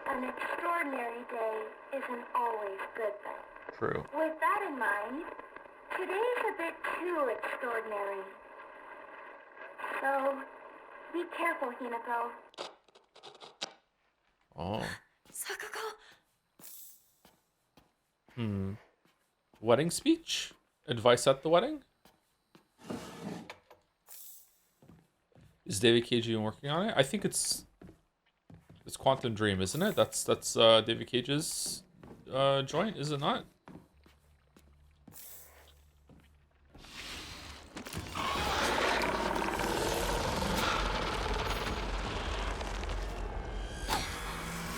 S5: An extraordinary day isn't always good, though.
S1: True.
S5: With that in mind, today's a bit too extraordinary. So, be careful, Hinako.
S1: Oh.
S2: Sakuko.
S1: Wedding speech? Advice at the wedding? Is David Cage even working on it? I think it's Quantum Dream, isn't it? That's David Cage's joint, is it not?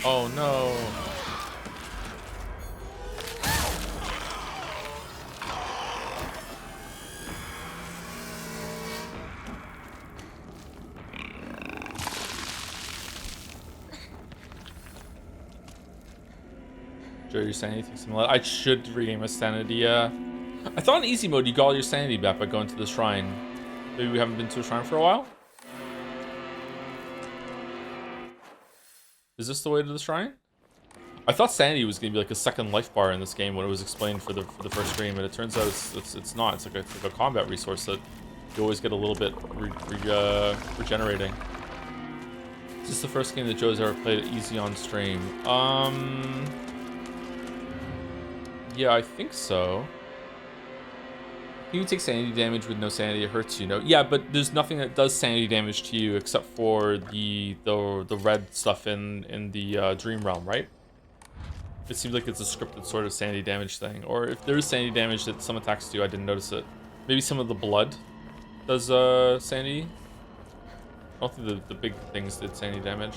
S1: Oh no. Joe, your sanity takes some I should regain my sanity, yeah. I thought in easy mode you got all your sanity back by going to the shrine. Maybe we haven't been to a shrine for a while? Is this the way to the shrine? I thought sanity was gonna be like a second life bar in this game when it was explained for the first stream, and it turns out it's not. It's like a combat resource that You always get a little bit regenerating. Is this the first game that Joe's ever played easy on stream? Yeah, I think so. You take sanity damage with no sanity, it hurts you, no? Yeah, but there's nothing that does sanity damage to you except for the red stuff in the dream realm, right? It seems like it's a scripted sort of sanity damage thing. Or if there's sanity damage that some attacks do, I didn't notice it. Maybe some of the blood does sanity. I don't think the big things did sanity damage.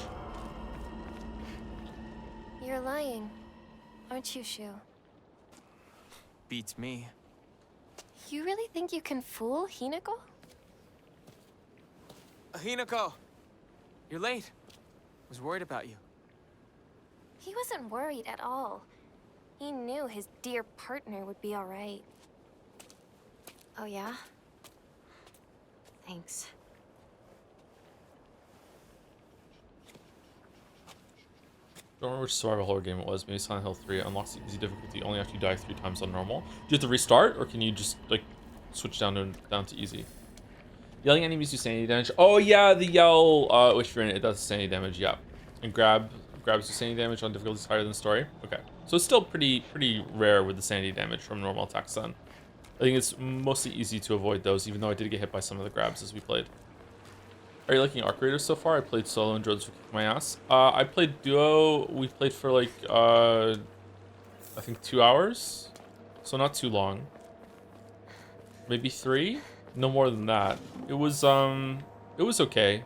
S4: You're lying, aren't you, Shu?
S3: Beats me.
S4: You really think you can fool Hinako?
S3: Hinako! You're late. I was worried about you.
S4: He wasn't worried at all. He knew his dear partner would be alright.
S2: Oh, yeah? Thanks.
S1: Don't remember which survival horror game it was. Maybe Silent Hill 3 unlocks the easy difficulty only after you die 3 times on normal. Do you have to restart, or can you just like switch down to easy? Yelling enemies do sanity damage. Oh yeah, the yell. Which you're in it does sanity damage. Yeah, and grabs do sanity damage on difficulties higher than story. Okay, so it's still pretty rare with the sanity damage from normal attacks. Then I think it's mostly easy to avoid those, even though I did get hit by some of the grabs as we played. Are you liking Arc Raiders so far? I played solo and Drones for kicking my ass. I played duo. We played for like, I think 2 hours. So not too long. Maybe 3? No more than that. It was okay.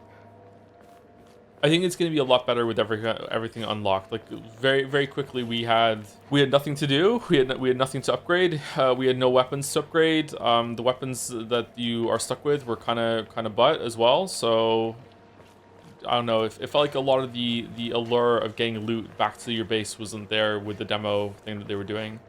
S1: I think it's going to be a lot better with everything unlocked. Like very quickly, we had nothing to do. We had nothing to upgrade. We had no weapons to upgrade. The weapons that you are stuck with were kind of butt as well. So I don't know. It felt like a lot of the allure of getting loot back to your base wasn't there with the demo thing that they were doing.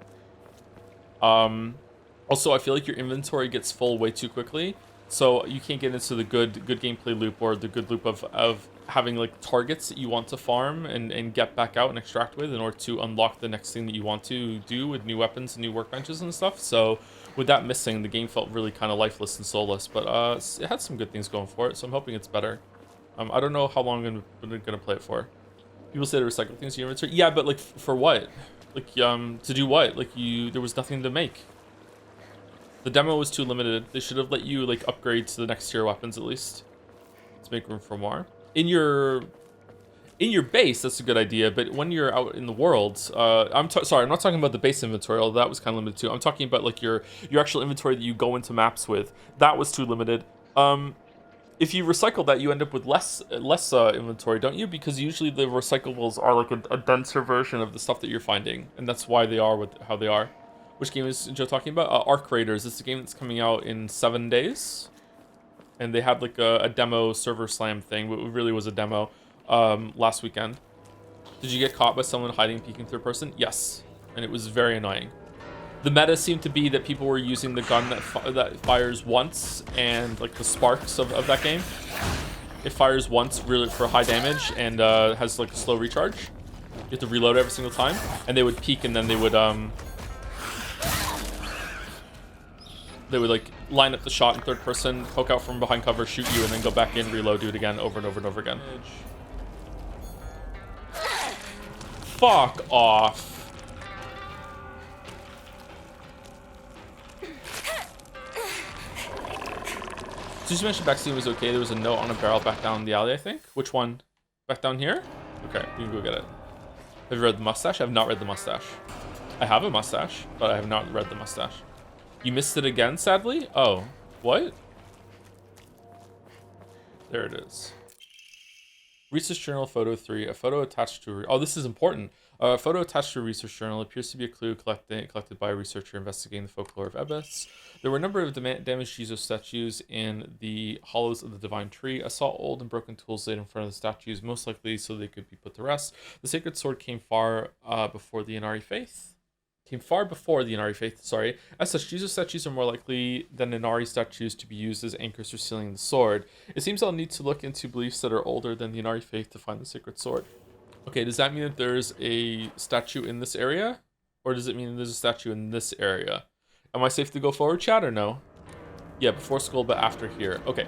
S1: Also, I feel like your inventory gets full way too quickly. So you can't get into the good gameplay loop or the good loop of having like targets that you want to farm and get back out and extract with in order to unlock the next thing that you want to do with new weapons and new workbenches and stuff. So with that missing, the game felt really kind of lifeless and soulless, but it had some good things going for it, so I'm hoping it's better. I don't know how long I'm gonna play it for. People say to recycle things in your inventory. Yeah, but like for what? Like to do what? Like there was nothing to make. The demo was too limited. They should have let you like upgrade to the next tier weapons at least to make room for more. In your base, that's a good idea. But when you're out in the world, sorry, I'm not talking about the base inventory. Although that was kind of limited too. I'm talking about like your actual inventory that you go into maps with. That was too limited. If you recycle that, you end up with less inventory, don't you? Because usually the recyclables are like a denser version of the stuff that you're finding, and that's why they are how they are. Which game is Joe talking about? Arc Raiders. It's a game that's coming out in 7 days. And they had like a demo server slam thing, but it really was a demo last weekend. Did you get caught by someone hiding, peeking third person? Yes. And it was very annoying. The meta seemed to be that people were using the gun that fires once, and like the sparks of that game. It fires once really for high damage and has like a slow recharge. You have to reload every single time. And they would peek and then they would like line up the shot in third person, poke out from behind cover, shoot you, and then go back in, reload, do it again, over and over and over again. Fuck off. Did you mention backseat was okay? There was a note on a barrel back down the alley, I think. Which one? Back down here? Okay, we can go get it. Have you read the mustache? I have not read the mustache. I have a mustache, but I have not read the mustache. You missed it again, sadly? Oh, what? There it is. Research journal photo 3. A photo attached to... Oh, this is important. A photo attached to a research journal appears to be a clue collected by a researcher investigating the folklore of Ebis. There were a number of damaged Jesus statues in the hollows of the divine tree. I saw old and broken tools laid in front of the statues, most likely so they could be put to rest. The sacred sword came far before the Inari faith. Sorry. As such, Jesus statues are more likely than Inari statues to be used as anchors for sealing the sword. It seems I'll need to look into beliefs that are older than the Inari faith to find the sacred sword. Okay, does that mean that there's a statue in this area? Or does it mean there's a statue in this area? Am I safe to go forward, chat, or no? Yeah, before school, but after here. Okay.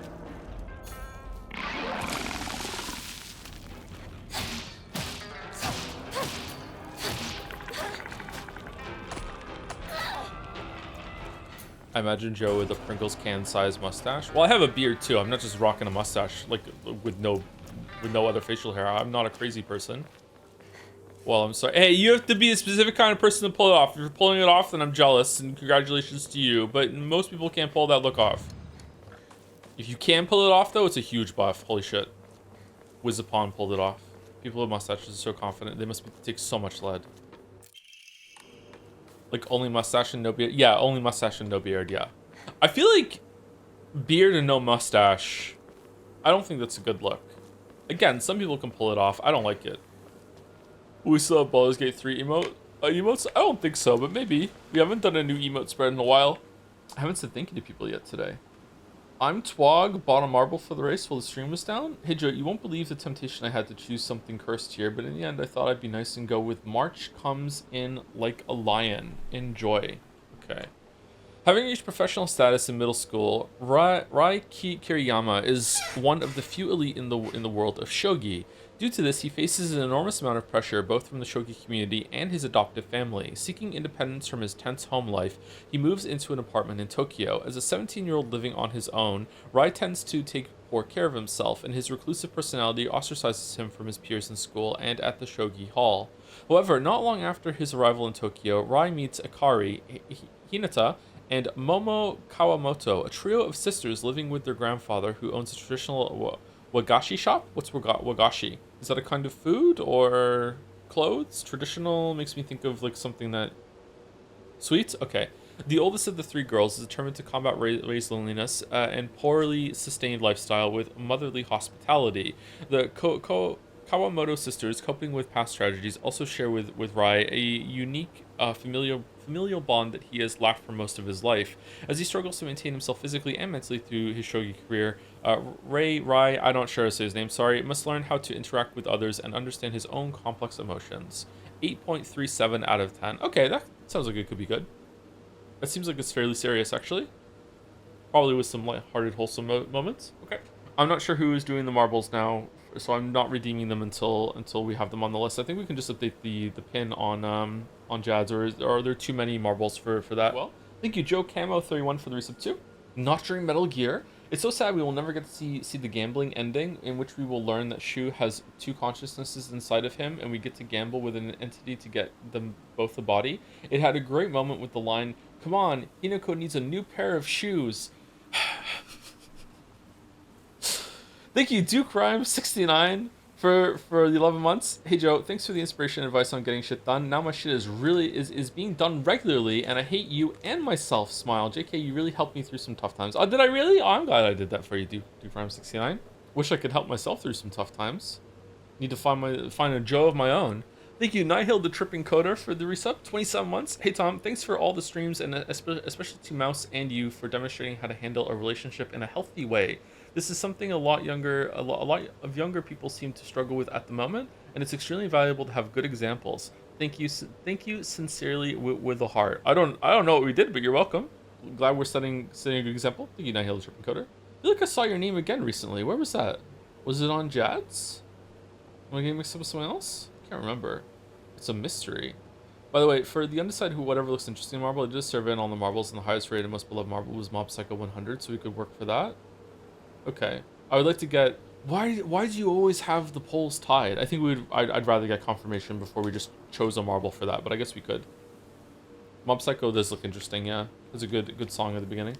S1: I imagine Joe with a Pringles can size mustache. Well, I have a beard too. I'm not just rocking a mustache like with no other facial hair. I'm not a crazy person. Well, I'm sorry. Hey, you have to be a specific kind of person to pull it off. If you're pulling it off, then I'm jealous, and congratulations to you. But most people can't pull that look off. If you can pull it off, though, it's a huge buff. Holy shit. Wizapon pulled it off. People with mustaches are so confident. They must take so much lead. Like, only mustache and no beard? Yeah, only mustache and no beard, yeah. I feel like beard and no mustache, I don't think that's a good look. Again, some people can pull it off. I don't like it. We still have Baldur's Gate 3 emotes? I don't think so, but maybe. We haven't done a new emote spread in a while. I haven't said thank you to people yet today. I'm Twog, bought a marble for the race while the stream was down. Hey Joe, you won't believe the temptation I had to choose something cursed here, but in the end I thought I'd be nice and go with March Comes In Like a Lion. Enjoy. Okay. Having reached professional status in middle school, Rai Kiriyama is one of the few elite in the world of shogi. Due to this, he faces an enormous amount of pressure both from the shogi community and his adoptive family. Seeking independence from his tense home life, he moves into an apartment in Tokyo. As a 17-year-old living on his own, Rai tends to take poor care of himself, and his reclusive personality ostracizes him from his peers in school and at the shogi hall. However, not long after his arrival in Tokyo, Rai meets Akari, Hinata, and Momo Kawamoto, a trio of sisters living with their grandfather who owns a traditional wagashi shop? What's wagashi? Is that a kind of food or clothes? Traditional makes me think of like something that... Sweet? Okay. The oldest of the three girls is determined to combat Rei's loneliness and poorly sustained lifestyle with motherly hospitality. The Kawamoto sisters, coping with past tragedies, also share with Rai a unique familial bond that he has lacked for most of his life. As he struggles to maintain himself physically and mentally through his shogi career, Rai, I don't sure to say his name, sorry, must learn how to interact with others and understand his own complex emotions. 8.37 out of 10. Okay, that sounds like it could be good. It seems like it's fairly serious, actually. Probably with some light-hearted, wholesome moments. Okay. I'm not sure who is doing the marbles now, so I'm not redeeming them until we have them on the list. I think we can just update the pin on Jads, or are there too many marbles for that? Well, thank you, Joe Camo 31 for the resub too. Not during Metal Gear. It's so sad we will never get to see the gambling ending, in which we will learn that Shu has two consciousnesses inside of him, and we get to gamble with an entity to get them both a body. It had a great moment with the line, "Come on, Hinako needs a new pair of shoes." Thank you, Duke Rhyme 69 for the 11 months. Hey Joe, thanks for the inspiration and advice on getting shit done. Now my shit is being done regularly, and I hate you and myself. Smile. JK, you really helped me through some tough times. Oh, did I really? Oh, I'm glad I did that for you, Duke Rhyme 69. Wish I could help myself through some tough times. Need to find a Joe of my own. Thank you, Nihil the Tripping Coder for the resub, 27 months. Hey Tom, thanks for all the streams, and especially to Mouse and you for demonstrating how to handle a relationship in a healthy way. This is something a lot of younger people seem to struggle with at the moment, and it's extremely valuable to have good examples. Thank you sincerely with a heart. I don't know what we did, but you're welcome. Glad we're setting a good example. Thank you, Nihil the Tripping Coder. I feel like I saw your name again recently. Where was that? Was it on Jads? Am I getting mixed up with someone else? I can't remember. It's a mystery. By the way, for the undecided who whatever looks interesting marble, I did a survey on all the marbles, and the highest rated most beloved marble was Mob Psycho 100, so we could work for that. Okay. I would like to get... Why do you always have the polls tied? I think I'd rather get confirmation before we just chose a marble for that, but I guess we could. Mob Psycho does look interesting, yeah. It's a good song at the beginning.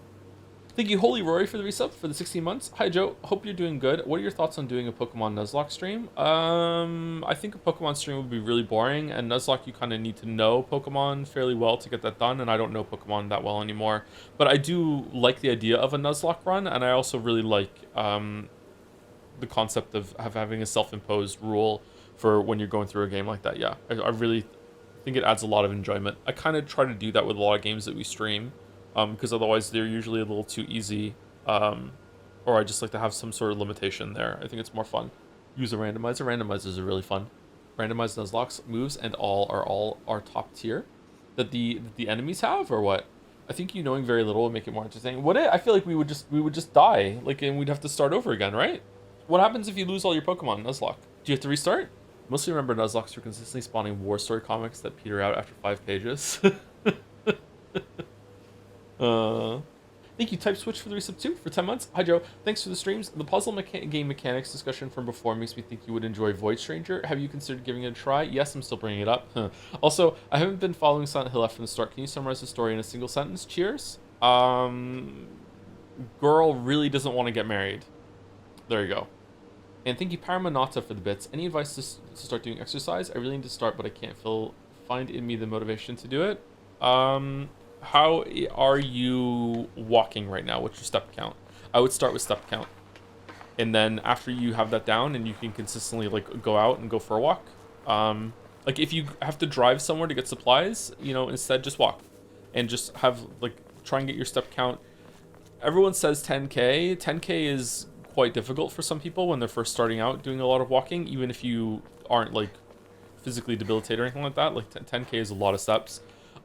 S1: Thank you, Holy Rory, for the resub for the 16 months. Hi, Joe. Hope you're doing good. What are your thoughts on doing a Pokemon Nuzlocke stream? I think a Pokemon stream would be really boring, and Nuzlocke, you kind of need to know Pokemon fairly well to get that done, and I don't know Pokemon that well anymore. But I do like the idea of a Nuzlocke run, and I also really like the concept of having a self-imposed rule for when you're going through a game like that. Yeah, I really think it adds a lot of enjoyment. I kind of try to do that with a lot of games that we stream. Because otherwise they're usually a little too easy, or I just like to have some sort of limitation there. I think it's more fun. Use a randomizer. Randomizers are really fun. Randomized Nuzlocke's moves and all are top tier that the enemies have, or what? I think you knowing very little would make it more interesting. Would it? I feel like we would just die, like, and we'd have to start over again, right? What happens if you lose all your Pokemon, Nuzlocke? Do you have to restart? Mostly remember Nuzlockes for consistently spawning war story comics that peter out after 5 pages. Thank you, Type Switch, for the resub 2 for 10 months. Hi, Joe. Thanks for the streams. The puzzle game mechanics discussion from before makes me think you would enjoy Void Stranger. Have you considered giving it a try? Yes, I'm still bringing it up. Also, I haven't been following Silent Hill from the start. Can you summarize the story in a single sentence? Cheers. Girl really doesn't want to get married. There you go. And thank you, Paramanata, for the bits. Any advice to start doing exercise? I really need to start, but I can't find in me the motivation to do it. How are you walking right now? What's your step count? I would start with step count. And then after you have that down and you can consistently like go out and go for a walk. Like if you have to drive somewhere to get supplies, you know, instead just walk. And just have like try and get your step count. Everyone says 10K. 10K is quite difficult for some people when they're first starting out doing a lot of walking, even if you aren't like physically debilitated or anything like that. Like 10K is a lot of steps.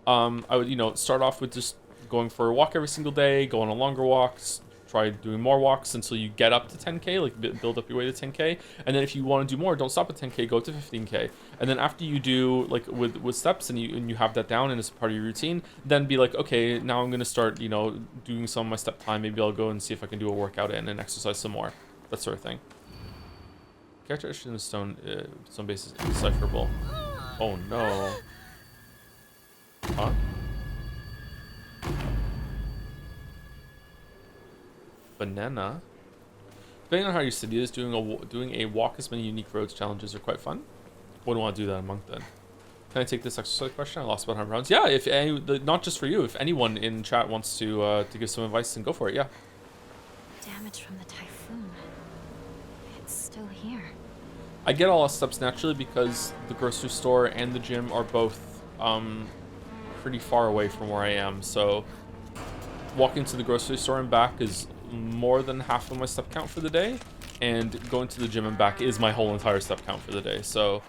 S1: I would, you know, start off with just going for a walk every single day, go on a longer walks, try doing more walks until you get up to 10K, like build up your way to 10K. And then if you want to do more, don't stop at 10K, go to 15K. And then after you do like with steps and you have that down and it's part of your routine, then be like, okay, now I'm going to start, you know, doing some of my step time. Maybe I'll go and see if I can do a workout and then exercise some more. That sort of thing. Characterization in the stone base is indecipherable. Oh no. Huh? Banana. Depending on how your city is, doing a walk as many unique roads challenges are quite fun. Wouldn't want to do that a month then. Can I take this exercise question? I lost about 100 rounds. Yeah, if any, not just for you. If anyone in chat wants to give some advice, then go for it. Yeah.
S2: Damage from the typhoon. It's still here.
S1: I get all our steps naturally because the grocery store and the gym are both pretty far away from where I am. So walking to the grocery store and back is more than half of my step count for the day, and going to the gym and back is my whole entire step count for the day. So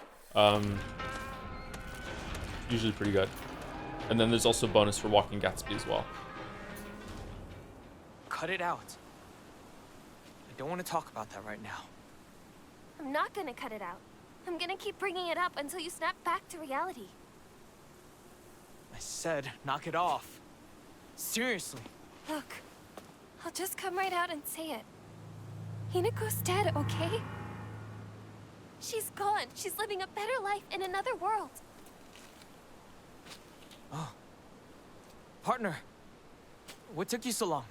S1: usually pretty good. And then there's also bonus for walking Gatsby as well.
S3: Cut it out. I don't want to talk about that right now.
S4: I'm not gonna cut it out. I'm gonna keep bringing it up until you snap back to reality.
S3: I said, knock it off. Seriously.
S4: Look, I'll just come right out and say it. Hinako's dead, okay? She's gone. She's living a better life in another world.
S3: Oh. Partner, what took you so long?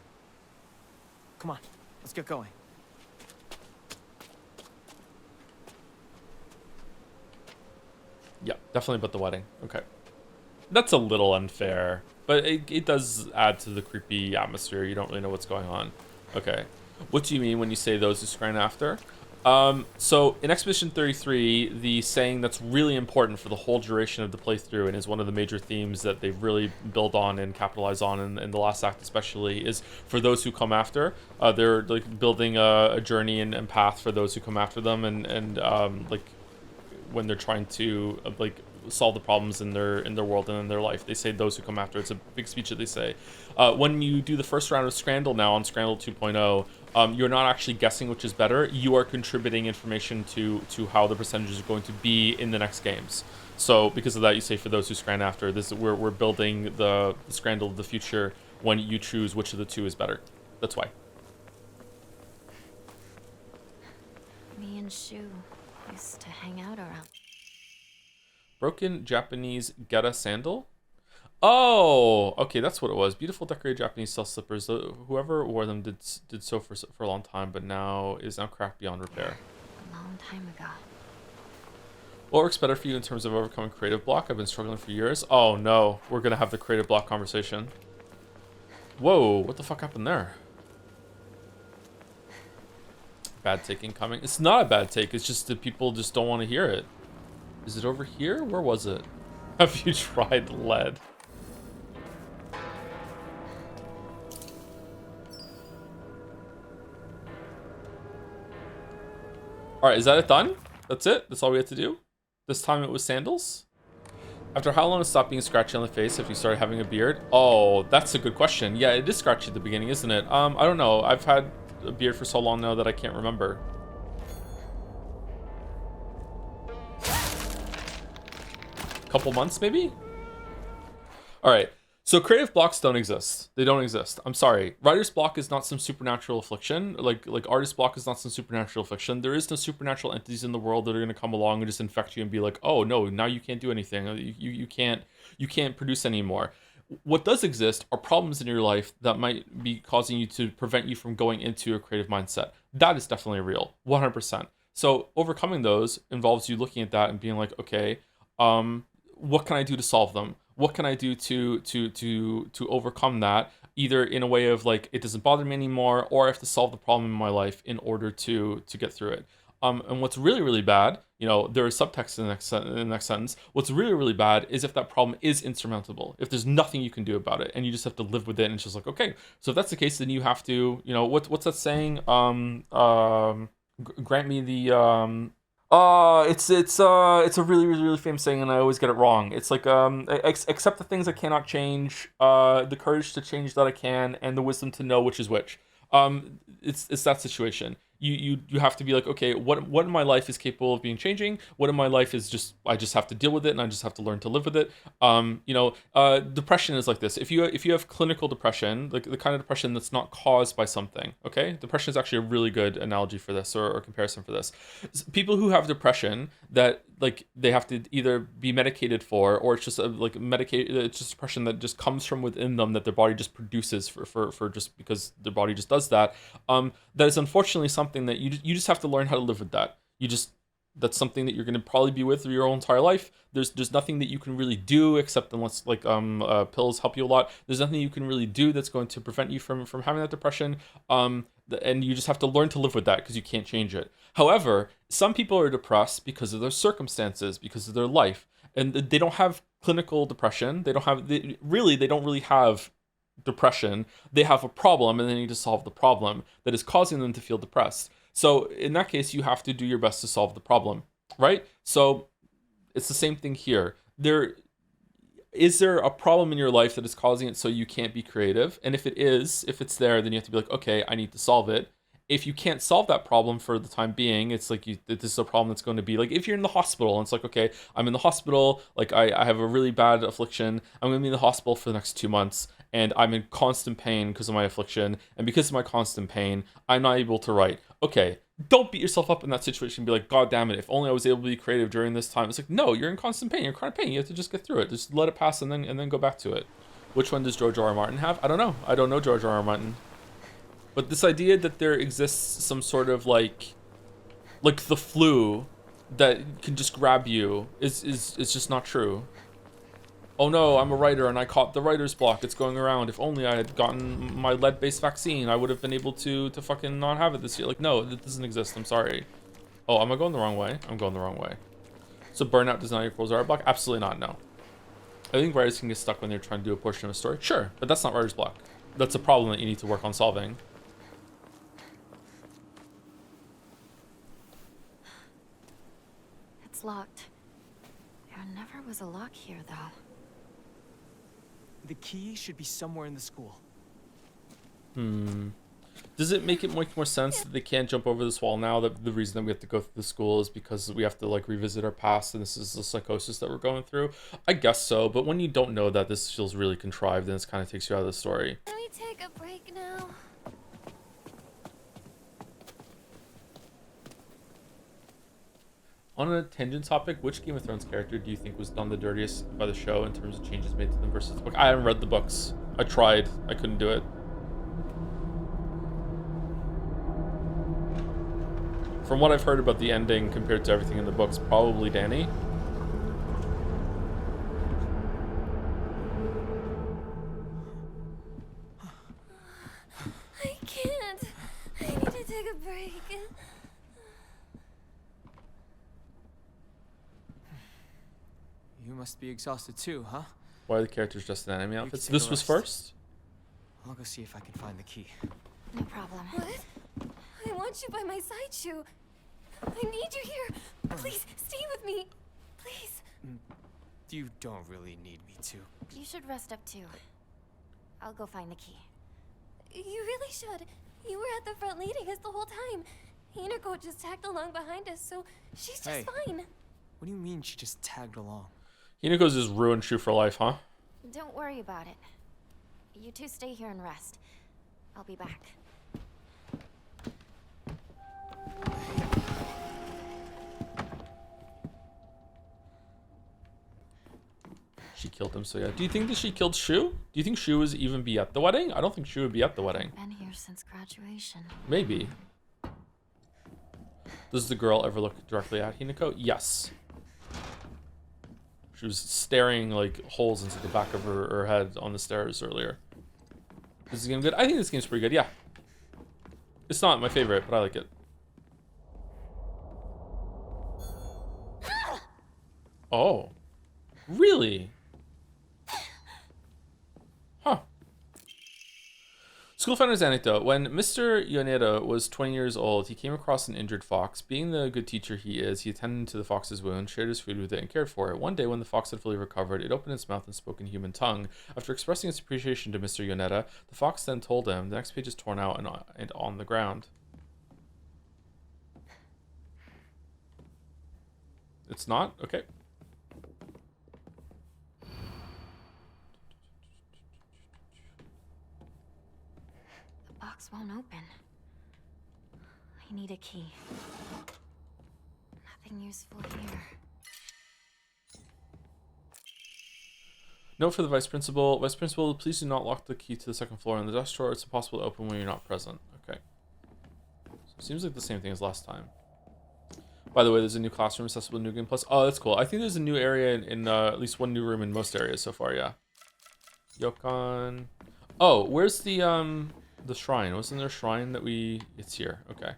S3: Come on, let's get going.
S1: Yeah, definitely about the wedding. Okay. That's a little unfair, but it does add to the creepy atmosphere. You don't really know what's going on. Okay. What do you mean when you say those who scran after? So in Expedition 33, the saying that's really important for the whole duration of the playthrough and is one of the major themes that they've really built on and capitalized on in the last act especially is for those who come after. They're like building a journey and path for those who come after them and like when they're trying to like solve the problems in their world and in their life. They say those who come after. It's a big speech that they say. When you do the first round of Scrandle now on Scrandle 2.0, you're not actually guessing which is better. You are contributing information to how the percentages are going to be in the next games. So because of that, you say for those who scran after, this we're building the Scrandle of the future when you choose which of the two is better. That's why.
S2: Me and Shu used to hang out around.
S1: Broken Japanese Geta sandal? Oh, okay, that's what it was. Beautiful decorated Japanese style slippers. Whoever wore them did so for a long time, but now is now cracked beyond repair.
S2: A long time ago.
S1: What works better for you in terms of overcoming creative block? I've been struggling for years. Oh no, we're gonna have the creative block conversation. Whoa, what the fuck happened there? Bad take incoming. It's not a bad take, it's just that people just don't want to hear it. Is it over here? Where was it? Have you tried lead? Alright, is that it done? That's it? That's all we had to do? This time it was sandals? After how long stop being scratchy on the face if you started having a beard? Oh, that's a good question. Yeah, it is scratchy at the beginning, isn't it? I don't know. I've had a beard for so long now that I can't remember. Couple months, maybe? All right. So creative blocks don't exist. They don't exist. I'm sorry. Writer's block is not some supernatural affliction. Like artist block is not some supernatural affliction. There is no supernatural entities in the world that are going to come along and just infect you and be like, oh no, now you can't do anything. You can't produce anymore. What does exist are problems in your life that might be causing you to prevent you from going into a creative mindset. That is definitely real, 100%. So overcoming those involves you looking at that and being like, okay, what can I do to solve them? What can I do to overcome that? Either in a way of like it doesn't bother me anymore, or I have to solve the problem in my life in order to get through it. And what's really, really bad, you know, there is subtext in the next sentence. What's really, really bad is if that problem is insurmountable. If there's nothing you can do about it, and you just have to live with it, and it's just like, okay. So if that's the case, then you have to, you know, what's that saying? Grant me the it's a really, really, really famous saying, and I always get it wrong. It's like accept the things I cannot change, the courage to change that I can, and the wisdom to know which is which. It's that situation. You have to be like, okay, what in my life is capable of being changing? What in my life is just I just have to deal with it, and I just have to learn to live with it. Depression is like this. If you have clinical depression, like the kind of depression that's not caused by something, okay? Depression is actually a really good analogy for this or comparison for this. People who have depression that like they have to either be medicated for, or it's just it's just depression that just comes from within them that their body just produces for just because their body just does that. That is unfortunately something that you just have to learn how to live with that. That's something that you're going to probably be with your whole entire life. There's nothing that you can really do except unless like pills help you a lot. There's nothing you can really do that's going to prevent you from having that depression. And you just have to learn to live with that because you can't change it. However, some people are depressed because of their circumstances, because of their life, and they don't have clinical depression. They don't really have depression. They have a problem, and they need to solve the problem that is causing them to feel depressed. So in that case, you have to do your best to solve the problem, right? So it's the same thing here. Is there a problem in your life that is causing it so you can't be creative? And if it's there, then you have to be like, okay, I need to solve it. If you can't solve that problem for the time being, it's like this is a problem that's going to be like if you're in the hospital and it's like, okay, I'm in the hospital, like I have a really bad affliction, I'm going to be in the hospital for the next 2 months, and I'm in constant pain because of my affliction, and because of my constant pain, I'm not able to write. Okay, don't beat yourself up in that situation and be like, God damn it, if only I was able to be creative during this time. It's like, no, you're in constant pain, you're in chronic pain, you have to just get through it. Just let it pass and then go back to it. Which one does George R. R. Martin have? I don't know George R. R. Martin. But this idea that there exists some sort of like the flu that can just grab you is just not true. Oh no, I'm a writer and I caught the writer's block. It's going around. If only I had gotten my lead-based vaccine, I would have been able to fucking not have it this year. Like, no, it doesn't exist. I'm sorry. Oh, am I going the wrong way? I'm going the wrong way. So burnout does not equal writer's block? Absolutely not, no. I think writers can get stuck when they're trying to do a portion of a story. Sure, but that's not writer's block. That's a problem that you need to work on solving.
S2: It's locked. There never was a lock here, though.
S3: The key should be somewhere in the school.
S1: Does it make more sense that they can't jump over this wall now? That the reason that we have to go through the school is because we have to like revisit our past, and this is the psychosis that we're going through? I guess so, but when you don't know that, this feels really contrived, and this kind of takes you out of the story.
S4: Can we take a break now?
S1: On a tangent topic, which Game of Thrones character do you think was done the dirtiest by the show in terms of changes made to them versus the book? I haven't read the books. I tried. I couldn't do it. From what I've heard about the ending compared to everything in the books, probably Dany.
S4: I can't. I need to take a break.
S3: You must be exhausted too, huh?
S1: Why are the characters dressed in anime outfits?
S3: take a
S1: This was
S3: rest.
S1: first?
S3: I'll go see if I can find the key.
S2: No problem.
S4: What? I want you by my side, Shu. I need you here. Please, stay with me. Please.
S3: You don't really need me to.
S2: You should rest up too. I'll go find the key.
S4: You really should. You were at the front leading us the whole time. Hinako just tagged along behind us, so she's just
S3: Hey.
S4: fine.
S3: What do you mean she just tagged along?
S1: Hinako's just ruined Shu for life, huh?
S2: Don't worry about it. You two stay here and rest. I'll be back.
S1: She killed him, so yeah. Do you think that she killed Shu? Do you think Shu would even be at the wedding? I don't think Shu would be at the wedding.
S2: Been here since graduation.
S1: Maybe. Does the girl ever look directly at Hinako? Yes. She was staring like holes into the back of her head on the stairs earlier. Is this game good? I think this game's pretty good, yeah. It's not my favorite, but I like it. Oh. Really? Huh. School Founder's anecdote. When Mr. Yoneda was 20 years old, he came across an injured fox. Being the good teacher he is, he attended to the fox's wound, shared his food with it, and cared for it. One day, when the fox had fully recovered, it opened its mouth and spoke in human tongue. After expressing its appreciation to Mr. Yoneda, the fox then told him, the next page is torn out and on the ground. It's not? Okay.
S2: The box won't open. I need a key. Nothing useful here.
S1: Note for the Vice Principal. Vice Principal, please do not lock the key to the second floor in the desk drawer. It's impossible to open when you're not present. Okay. So seems like the same thing as last time. By the way, there's a new classroom accessible in New Game Plus. Oh, that's cool. I think there's a new area in at least one new room in most areas so far, yeah. Yokon. Oh, where's the shrine? Wasn't there a shrine that we... It's here. Okay.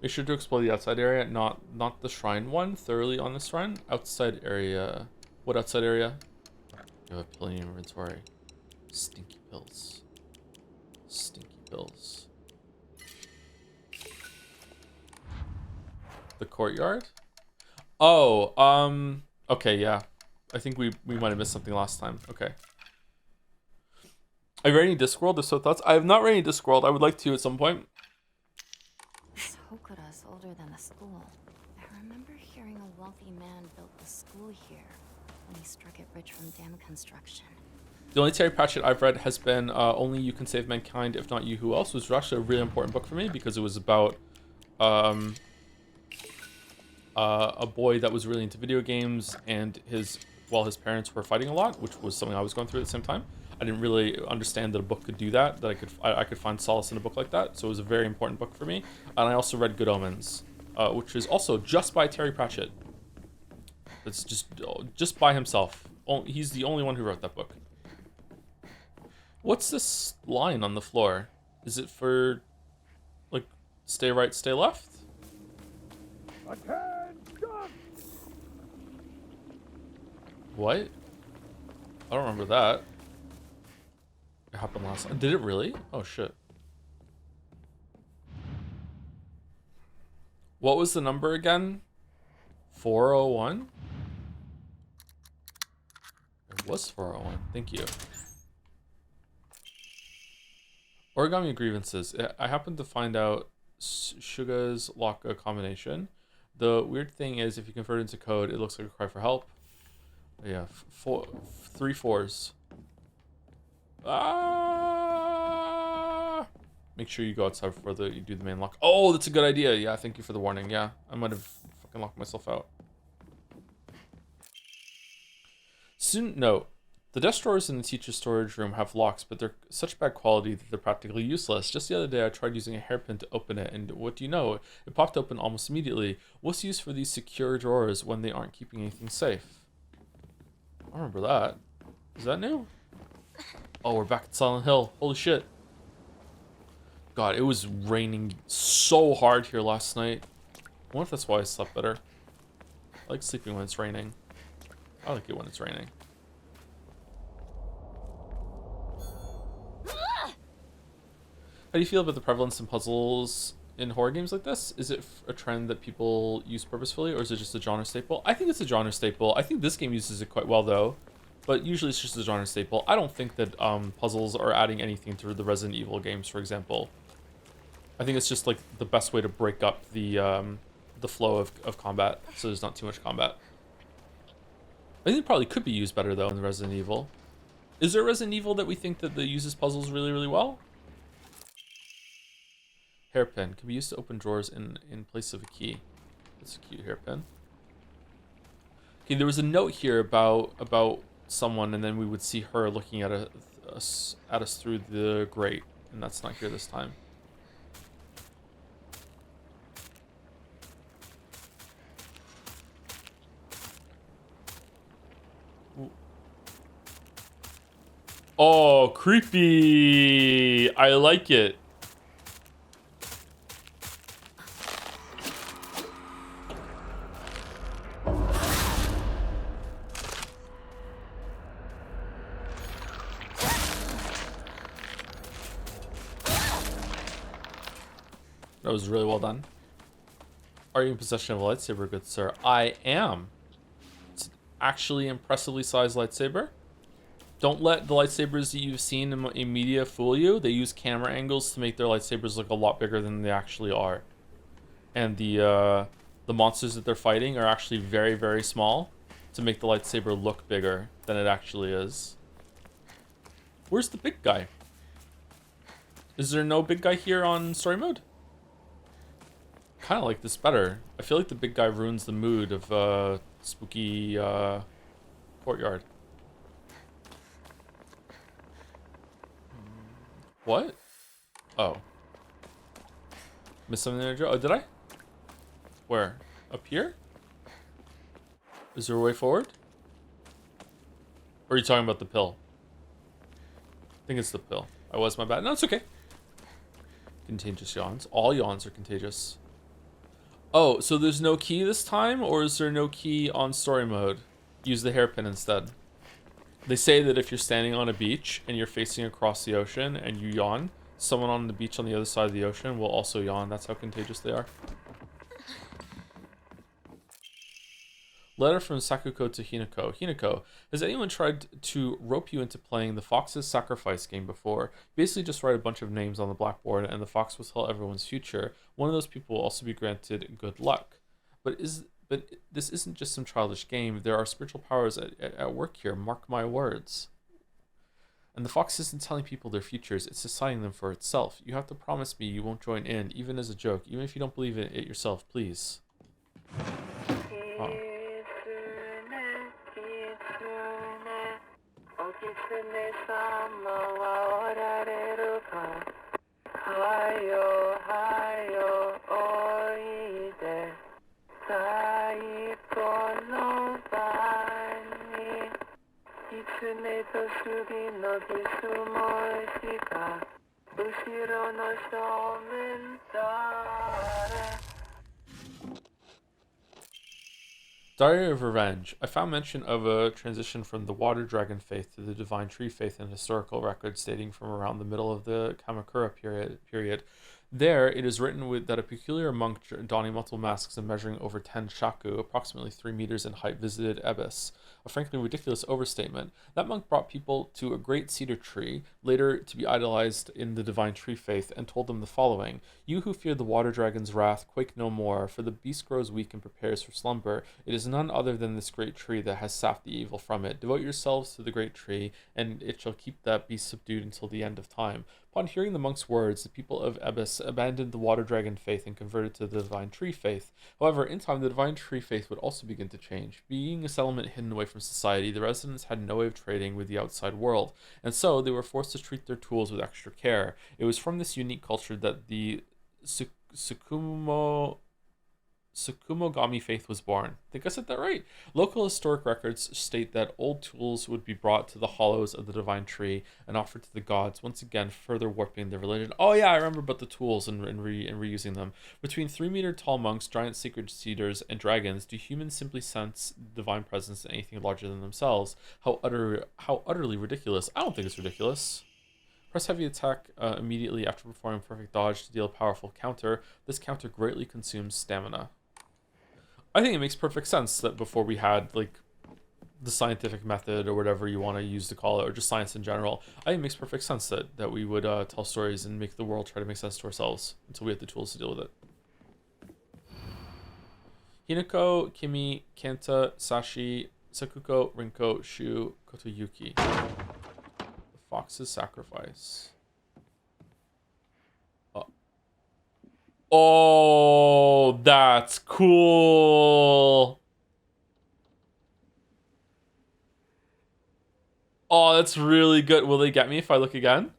S1: Make sure to explore the outside area, not the shrine one, thoroughly on this shrine. Outside area. What outside area? You have plenty of inventory. Stinky pills. Stinky pills. The courtyard? Oh, okay, yeah. I think we might have missed something last time. Okay. Are you ready in Discworld? If so, thoughts? I have not read in Discworld. I would like to at some point.
S2: This Hokura's older than the school. I remember hearing a wealthy man built the school here when he struck it rich from dam construction.
S1: The only Terry Pratchett I've read has been Only You Can Save Mankind, If Not You, Who Else? Which was actually a really important book for me because it was about a boy that was really into video games and his parents were fighting a lot, which was something I was going through at the same time. I didn't really understand that a book could do that, I could find solace in a book like that. So it was a very important book for me. And I also read Good Omens, which is also just by Terry Pratchett. It's just by himself. He's the only one who wrote that book. What's this line on the floor? Is it for, like, stay right, stay left? What? I don't remember that. It happened last time. Did it really? Oh shit. What was the number again? 401? It was 401. Thank you. Origami grievances. I happened to find out Suga's lock combination. The weird thing is, if you convert it into code, it looks like a cry for help. Yeah, 3 4s. Ah! Make sure you go outside before you do the main lock. Oh, that's a good idea. Yeah, thank you for the warning. Yeah, I might have fucking locked myself out. Student note. The desk drawers in the teacher's storage room have locks, but they're such bad quality that they're practically useless. Just the other day, I tried using a hairpin to open it, and what do you know? It popped open almost immediately. What's the use for these secure drawers when they aren't keeping anything safe? I remember that. Is that new? Oh, we're back at Silent Hill. Holy shit. God, it was raining so hard here last night. I wonder if that's why I slept better. I like sleeping when it's raining. I like it when it's raining. How do you feel about the prevalence in puzzles in horror games like this? Is it a trend that people use purposefully, or is it just a genre staple? I think it's a genre staple. I think this game uses it quite well, though. But usually it's just a genre staple. I don't think that puzzles are adding anything to the Resident Evil games, for example. I think it's just like the best way to break up the flow of combat, so there's not too much combat. I think it probably could be used better, though, in the Resident Evil. Is there a Resident Evil that we think that uses puzzles really, really well? Hairpin can be used to open drawers in place of a key. That's a cute hairpin. Okay, there was a note here about someone, and then we would see her looking at us through the grate, and that's not here this time. Oh, creepy! I like it. That was really well done. Are you in possession of a lightsaber, good sir? I am. It's actually impressively sized lightsaber. Don't let the lightsabers that you've seen in media fool you. They use camera angles to make their lightsabers look a lot bigger than they actually are. And the monsters that they're fighting are actually very, very small to make the lightsaber look bigger than it actually is. Where's the big guy? Is there no big guy here on story mode? Kind of like this better. I feel like the big guy ruins the mood of spooky courtyard. What? Oh. Missed something there, Joe? Oh, did I? Where? Up here? Is there a way forward? Or are you talking about the pill? I think it's the pill. I was my bad. No, it's okay. Contagious yawns. All yawns are contagious. Oh, so there's no key this time? Or is there no key on story mode? Use the hairpin instead. They say that if you're standing on a beach and you're facing across the ocean and you yawn, someone on the beach on the other side of the ocean will also yawn. That's how contagious they are. Letter from Sakuko to Hinako. Hinako, has anyone tried to rope you into playing the Fox's Sacrifice game before? Basically just write a bunch of names on the blackboard and the fox will tell everyone's future. One of those people will also be granted good luck. But this isn't just some childish game. There are spiritual powers at work here. Mark my words. And the fox isn't telling people their futures. It's deciding them for itself. You have to promise me you won't join in, even as a joke. Even if you don't believe in it yourself, please. Oh. Diary of Revenge. I found mention of a transition from the Water Dragon faith to the Divine Tree faith in historical records dating from around the middle of the Kamakura period. There, it is written that a peculiar monk donning multiple masks and measuring over 10 shaku, approximately 3 meters in height, visited Ebis. A frankly ridiculous overstatement. That monk brought people to a great cedar tree, later to be idolized in the Divine Tree faith, and told them the following: "You who fear the water dragon's wrath, quake no more, for the beast grows weak and prepares for slumber. It is none other than this great tree that has sapped the evil from it. Devote yourselves to the great tree, and it shall keep that beast subdued until the end of time." Upon hearing the monk's words, the people of Ebis abandoned the water dragon faith and converted to the Divine Tree faith. However, in time, the Divine Tree faith would also begin to change. Being a settlement hidden away from society, the residents had no way of trading with the outside world, and so they were forced to treat their tools with extra care. It was from this unique culture that the Sakumogami faith was born. I think I said that right. Local historic records state that old tools would be brought to the hollows of the Divine Tree and offered to the gods, once again further warping their religion. Oh yeah, I remember about the tools and reusing them. Between 3-meter tall monks, giant sacred cedars, and dragons, do humans simply sense divine presence in anything larger than themselves? How utterly ridiculous. I don't think it's ridiculous. Press heavy attack immediately after performing perfect dodge to deal a powerful counter. This counter greatly consumes stamina. I think it makes perfect sense that before we had like the scientific method or whatever you want to use to call it, or just science in general, I think it makes perfect sense that we would tell stories and make the world try to make sense to ourselves until we had the tools to deal with it. Hinako, Kimi, Kanta, Sashi, Sakuko, Rinko, Shu, Kotoyuki. The Fox's Sacrifice. Oh, that's cool. Oh, that's really good. Will they get me if I look again?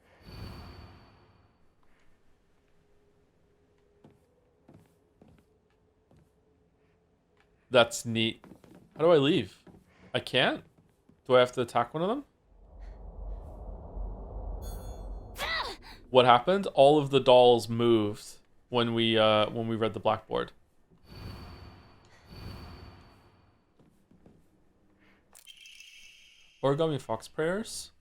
S1: That's neat. How do I leave? I can't? Do I have to attack one of them? What happened? All of the dolls moved when we read the blackboard. Origami Fox prayers.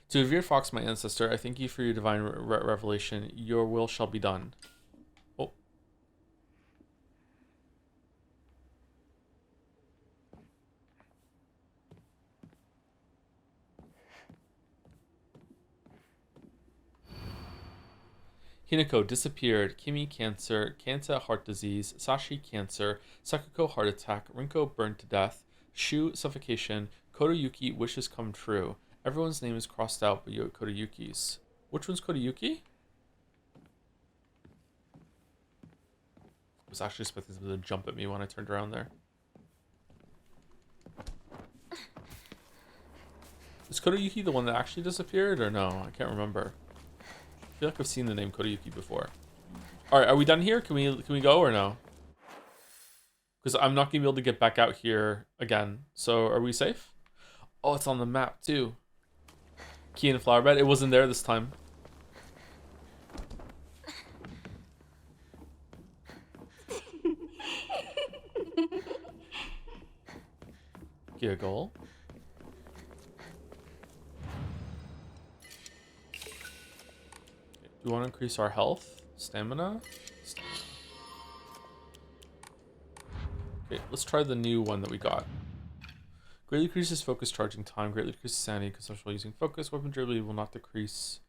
S1: To revered Fox, my ancestor, I thank you for your divine revelation. Your will shall be done. Oh. Hinako disappeared. Kimi cancer. Kanta heart disease. Sashi cancer. Sakuko heart attack. Rinko burned to death. Shu suffocation. Kotoyuki wishes come true. Everyone's name is crossed out but Kotoyuki's. Which one's Kotoyuki? I was actually expecting them to jump at me when I turned around there. Is Kotoyuki the one that actually disappeared or no? I can't remember. I feel like I've seen the name Kotoyuki before. Alright, are we done here? Can we go or no? Because I'm not going to be able to get back out here again. So are we safe? Oh, it's on the map too. Key and flower bed. It wasn't there this time. Giggle. Do we want to increase our health? Stamina? Okay, let's try the new one that we got. Greatly decreases focus charging time. Greatly decreases sanity consumption while using focus. Weapon durability will not decrease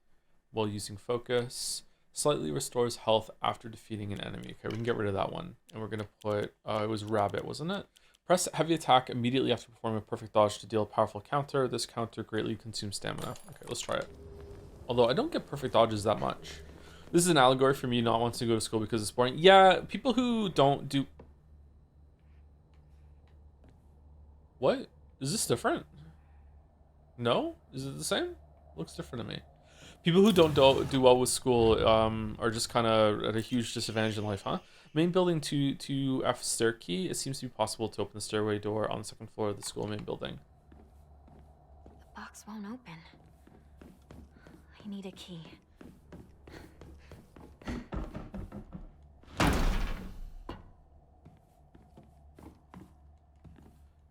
S1: while using focus. Slightly restores health after defeating an enemy. Okay, we can get rid of that one. And we're going to put... it was rabbit, wasn't it? Press heavy attack immediately after performing a perfect dodge to deal a powerful counter. This counter greatly consumes stamina. Okay, let's try it. Although I don't get perfect dodges that much. This is an allegory for me not wanting to go to school because it's boring. Yeah, people who don't do... What? Is this different? No? Is it the same? Looks different to me. People who don't do well with school are just kind of at a huge disadvantage in life, huh? Main building 2F stair key. It seems to be possible to open the stairway door on the second floor of the school main building.
S2: The box won't open. I need a key.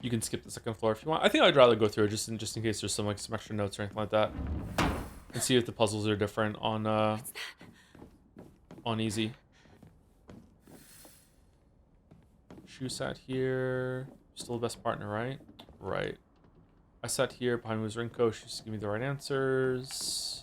S1: You can skip the second floor if you want. I think I'd rather go through it just in case there's some extra notes or anything like that, and see if the puzzles are different on easy. Shu sat here. Still the best partner, right? Right. I sat here. Behind me was Rinko. She's giving me the right answers.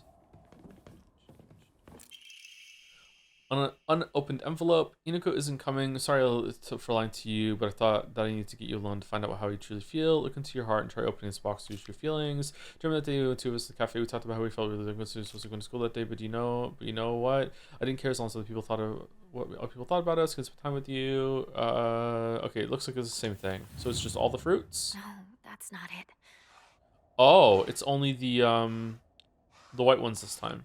S1: On an unopened envelope. Inako isn't coming. Sorry for lying to you, but I thought that I needed to get you alone to find out how you truly feel. Look into your heart and try opening this box to use your feelings. Do you remember that day we went to the cafe? We talked about how we felt we were supposed to go to school that day, but you know what? I didn't care as long as other people thought of what other people thought about us. Could spend time with you. Okay, it looks like it's the same thing. So it's just all the fruits?
S2: No, that's not it.
S1: Oh, it's only the white ones this time.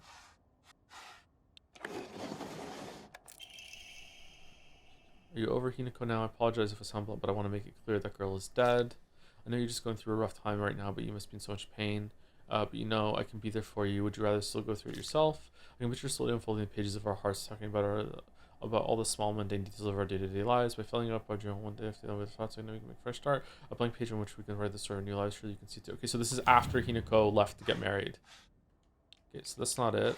S1: Are you over Hinako now? I apologize if I sound blunt, but I want to make it clear that girl is dead. I know you're just going through a rough time right now, but you must be in so much pain. But you know, I can be there for you. Would you rather still go through it yourself? I can picture slowly unfolding the pages of our hearts, talking about all the small mundane details of our day-to-day lives. By filling it up by journal one day, if they know with thoughts, I know we can make a fresh start. A blank page on which we can write the story of new lives. Surely you can see too. Okay, so this is after Hinako left to get married. Okay, so that's not it.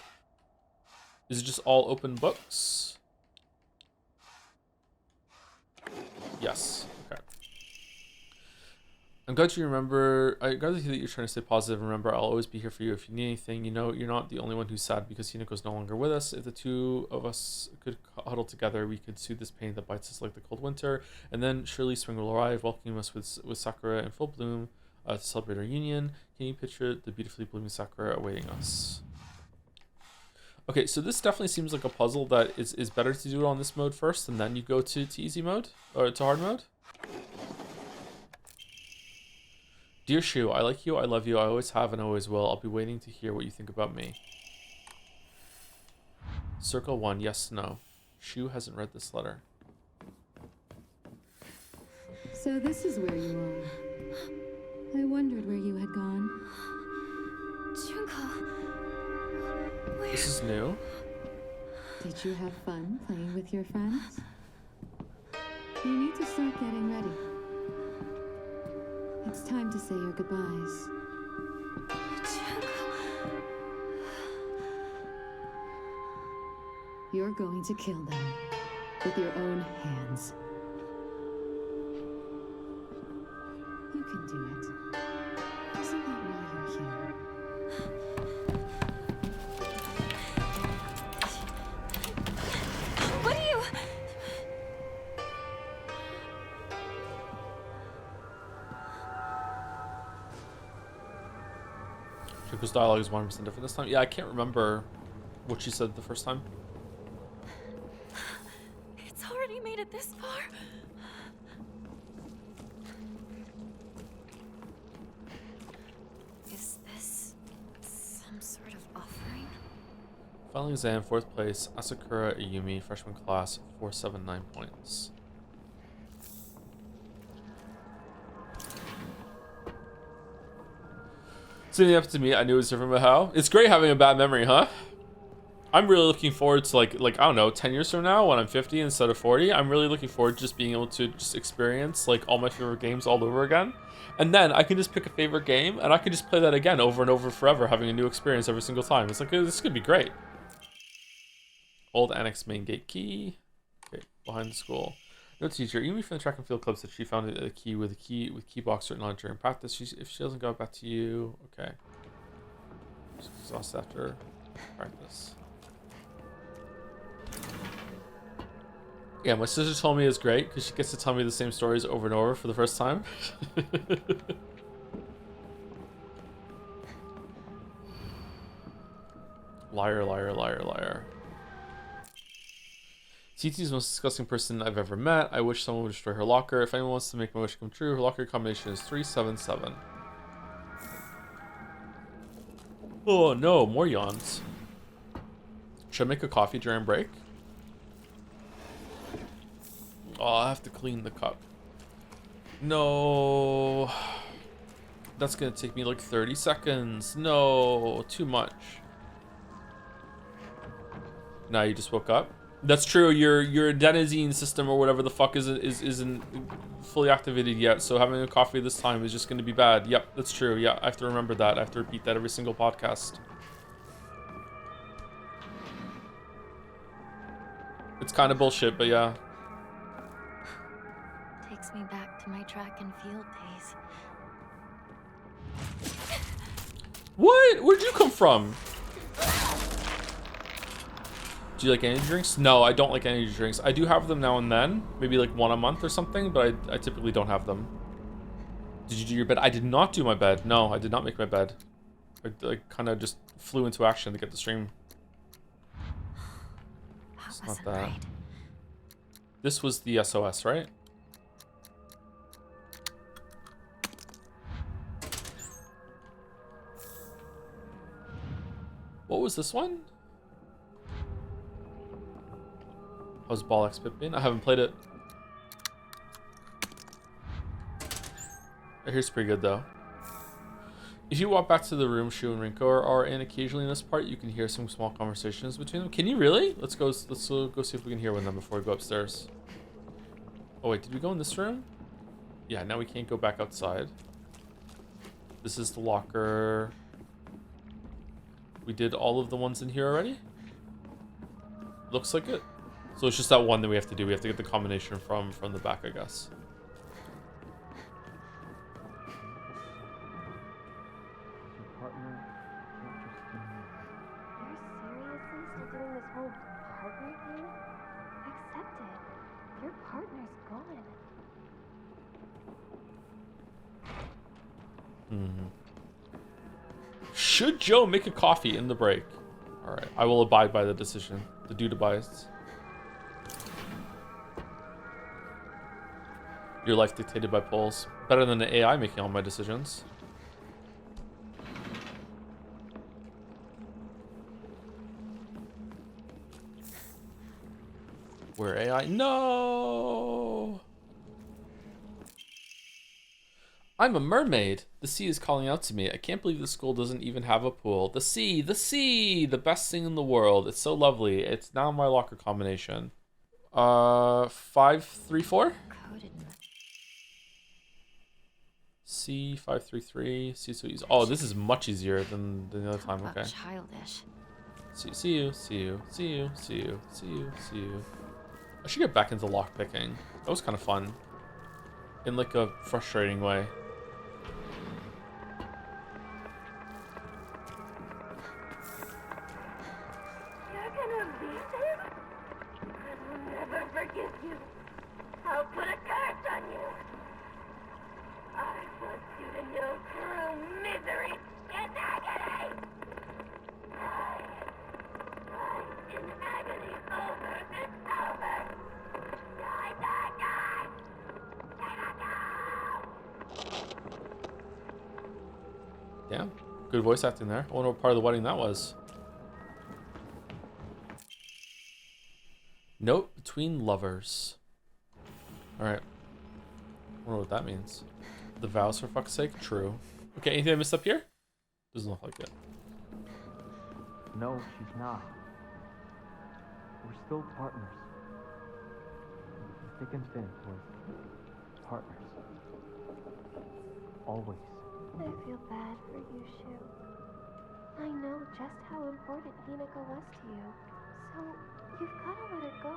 S1: Is it just all open books? Yes. Okay. I'm glad you remember. I'm glad to hear that you're trying to stay positive. Remember, I'll always be here for you if you need anything. You know, you're not the only one who's sad because Hinako's no longer with us. If the two of us could huddle together, we could soothe this pain that bites us like the cold winter. And then surely spring will arrive, welcoming us with sakura in full bloom to celebrate our union. Can you picture the beautifully blooming sakura awaiting us? Okay, so this definitely seems like a puzzle that is better to do it on this mode first, and then you go to easy mode or to hard mode. Dear Shu, I like you, I love you, I always have and always will. I'll be waiting to hear what you think about me. Circle 1, yes, no. Shu hasn't read this letter.
S6: So this is where you are. I wondered where you had gone.
S4: Junko. Where?
S1: This is new.
S6: Did you have fun playing with your friends? You need to start getting ready. It's time to say your goodbyes. You're going to kill them with your own hands. You can do it. Isn't that why you're here?
S4: What are you?
S1: Junko's dialogue is 100% different this time. Yeah, I can't remember what she said the first time.
S4: It's already made it this far.
S2: Is this some sort of offering?
S1: Final exam, 4th place. Asakura Ayumi, freshman class, 479 points. Sitting up to me, I knew it was different, but how? It's great having a bad memory, huh? I'm really looking forward to like I don't know, 10 years from now when I'm 50 instead of 40. I'm really looking forward to just being able to just experience like all my favorite games all over again. And then I can just pick a favorite game and I can just play that again over and over forever, having a new experience every single time. It's like, this could be great. Old annex main gate key. Okay, behind the school. No teacher. Yumi from the track and field club said she found a key with key box written on it during practice. If she doesn't go back to you, okay. She's exhausted after practice. Yeah, my sister told me it's great because she gets to tell me the same stories over and over for the first time. Liar, liar, liar, liar. CT's the most disgusting person I've ever met. I wish someone would destroy her locker. If anyone wants to make my wish come true, her locker combination is 377. Oh no, more yawns. Should I make a coffee during break? Oh, I have to clean the cup. No. That's gonna take me like 30 seconds. No, too much. Now you just woke up? That's true. Your adenosine system or whatever the fuck isn't fully activated yet. So having a coffee this time is just going to be bad. Yep, that's true. Yeah, I have to remember that. I have to repeat that every single podcast. It's kind of bullshit, but yeah.
S2: Takes me back to my track and field days.
S1: What? Where'd you come from? Do you like energy drinks? No, I don't like energy drinks. I do have them now and then, maybe like one a month or something, but I typically don't have them. Did you do your bed? I did not do my bed. No, I did not make my bed. I kind of just flew into action to get the stream. It's not that.
S2: Right.
S1: This was the SOS, right? What was this one? How's Ball X Pip been? I haven't played it. I hear it's pretty good though. If you walk back to the room Shu and Rinko are in occasionally in this part, you can hear some small conversations between them. Can you really? Let's go see if we can hear one of them before we go upstairs. Oh wait, did we go in this room? Yeah, now we can't go back outside. This is the locker. We did all of the ones in here already? Looks like it. So it's just that one that we have to do. We have to get the combination from the back, I guess.
S4: You're seriously still doing this whole partner thing? Accept it. Your partner's gone.
S1: Should Joe make a coffee in the break? Alright, I will abide by the decision. The dude abides. Your life dictated by polls. Better than the AI making all my decisions. Where AI? No! I'm a mermaid. The sea is calling out to me. I can't believe the school doesn't even have a pool. The sea, the sea, the best thing in the world. It's so lovely. It's now my locker combination. 534?
S2: Coded.
S1: C 533. C so easy. Oh, this is much easier than the other time.
S2: Talk
S1: Okay.
S2: about childish.
S1: See you. I should get back into lock picking. That was kind of fun. In like a frustrating way.
S5: You're gonna leave this? I will never forgive you. I'll put a curse on you. I want you to know true misery and agony. Die in agony over and over. Die, die, die.
S1: Damn. Good voice acting there. I wonder what part of the wedding that was. Note between lovers. Alright. Wonder what that means. The vows, for fuck's sake? True. Okay, anything I missed up here? Doesn't look like it.
S7: No, she's not. We're still partners. Thick and thin, we're partners. Always.
S4: I feel bad for you, Shu. I know just how important Hinako was to you. So, you've gotta let her go.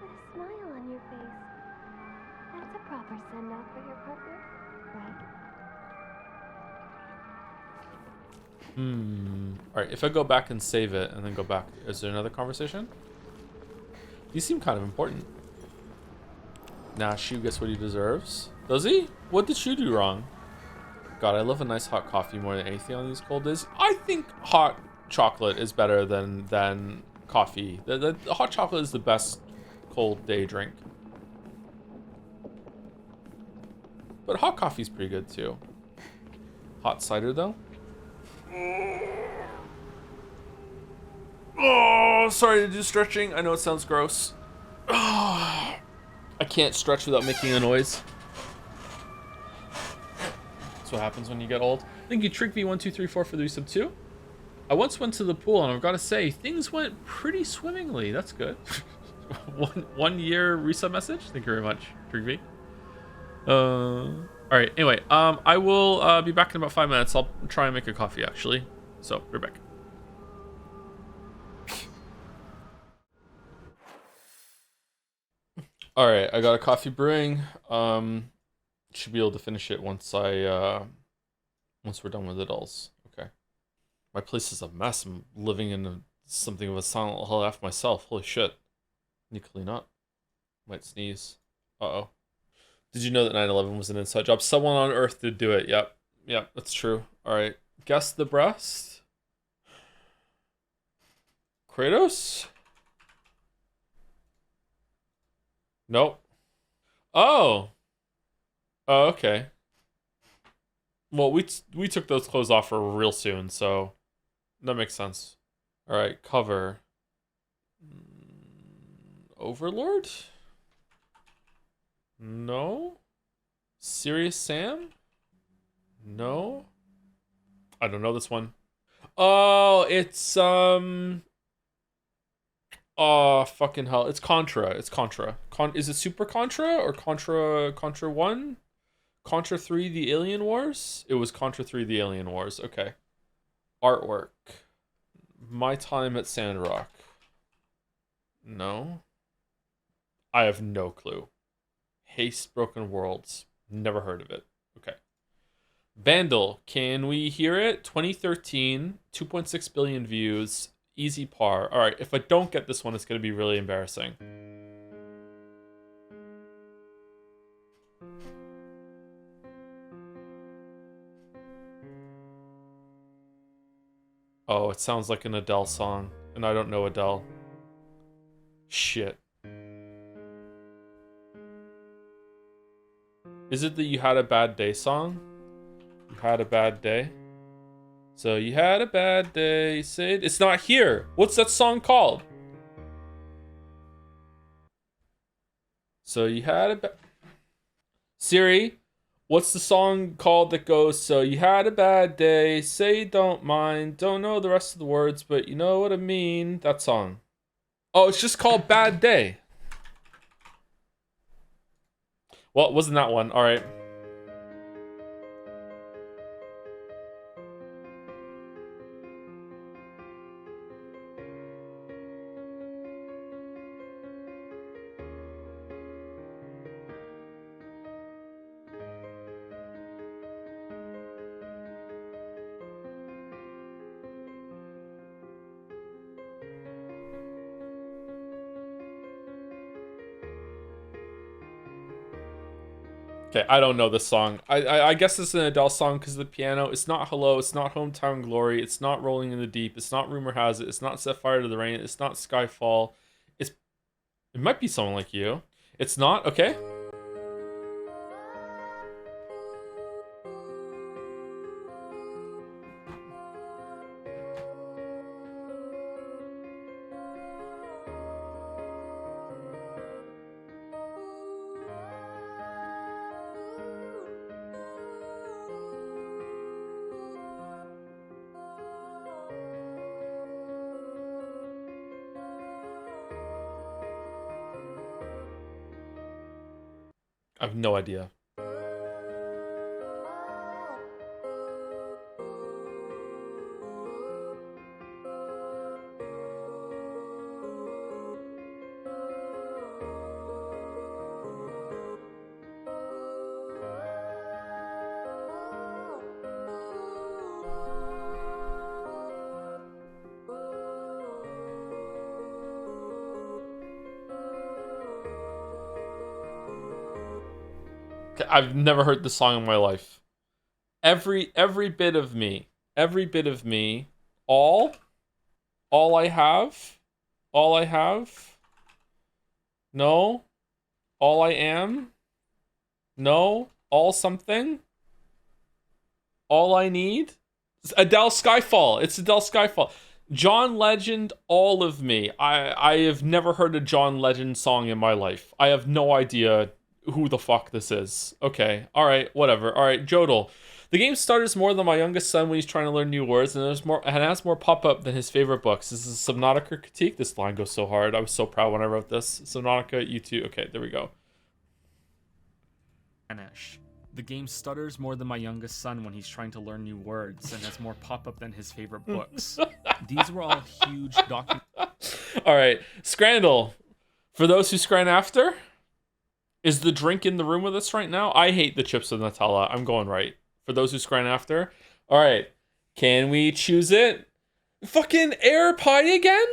S4: With a smile on your face. That's a proper send-off for your partner, right?
S1: Alright, if I go back and save it and then go back, is there another conversation? These seem kind of important. Nah, Shu gets what he deserves. Does he? What did Shu do wrong? God, I love a nice hot coffee more than anything on these cold days. I think hot chocolate is better than coffee. The hot chocolate is the best cold day drink. But hot coffee's pretty good too. Hot cider though? Oh, sorry to do stretching. I know it sounds gross. I can't stretch without making a noise. That's what happens when you get old. Thank you, Trickv1234 for the resub too. I once went to the pool and I've got to say, things went pretty swimmingly. That's good. one year resub message. Thank you very much, Trickv. All right. Anyway, I will be back in about 5 minutes. I'll try and make a coffee actually. So, we're back. All right, I got a coffee brewing. Should be able to finish it once once we're done with it all. Okay. My place is a mess. I'm living in something of a silent hell after myself. Holy shit. Need to clean up. Might sneeze. Uh-oh. Did you know that 9/11 was an inside job? Someone on Earth did do it. Yep. Yep, that's true. All right. Guess the breast. Kratos? Nope. Oh. Oh, okay. Well, we took those clothes off for real soon, so that makes sense. All right, cover. Overlord? No. Serious Sam? No. I don't know this one. Oh, it's oh, fucking hell. It's Contra. It's Contra. Is it Super Contra or Contra 1? Contra 3 The Alien Wars? It was Contra 3 The Alien Wars. Okay. Artwork. My Time at Sandrock. No. I have no clue. Haste Broken Worlds. Never heard of it. Okay. Vandal. Can we hear it? 2013. 2.6 billion views. Easy par. Alright, if I don't get this one, it's going to be really embarrassing. Oh, it sounds like an Adele song, and I don't know Adele. Shit. Is it the You Had a Bad Day song? You had a bad day? So you had a bad day, Sid. It's not here. What's that song called? So you had a bad... Siri, what's the song called that goes, so you had a bad day, say you don't mind, don't know the rest of the words, but you know what I mean? That song. Oh, it's just called Bad Day. Well, it wasn't that one. All right. Okay, I don't know this song. I guess it's an Adele song because of the piano. It's not Hello. It's not Hometown Glory. It's not Rolling in the Deep. It's not Rumor Has It. It's not Set Fire to the Rain. It's not Skyfall. It might be Someone Like You. It's not. Okay. I have no idea. I've never heard this song in my life. Every bit of me, all I have, no, all I am, no, all something, all I need. It's Adele Skyfall. It's Adele Skyfall. John Legend, all of me. I have never heard a John Legend song in my life. I have no idea who the fuck this is. Okay, alright, whatever. Alright, Jodel. The game stutters more than my youngest son when he's trying to learn new words, and has more pop-up than his favorite books. This is a Subnautica critique. This line goes so hard. I was so proud when I wrote this. Subnautica, you too. Okay, there we go.
S8: Spanish. The game stutters more than my youngest son when he's trying to learn new words, and has more pop-up than his favorite books. These were all huge documents.
S1: Alright, Scrandle. For those who scran after... Is the drink in the room with us right now? I hate the chips with Nutella. I'm going right. For those who scran after. All right. Can we choose it? Fucking air pie again?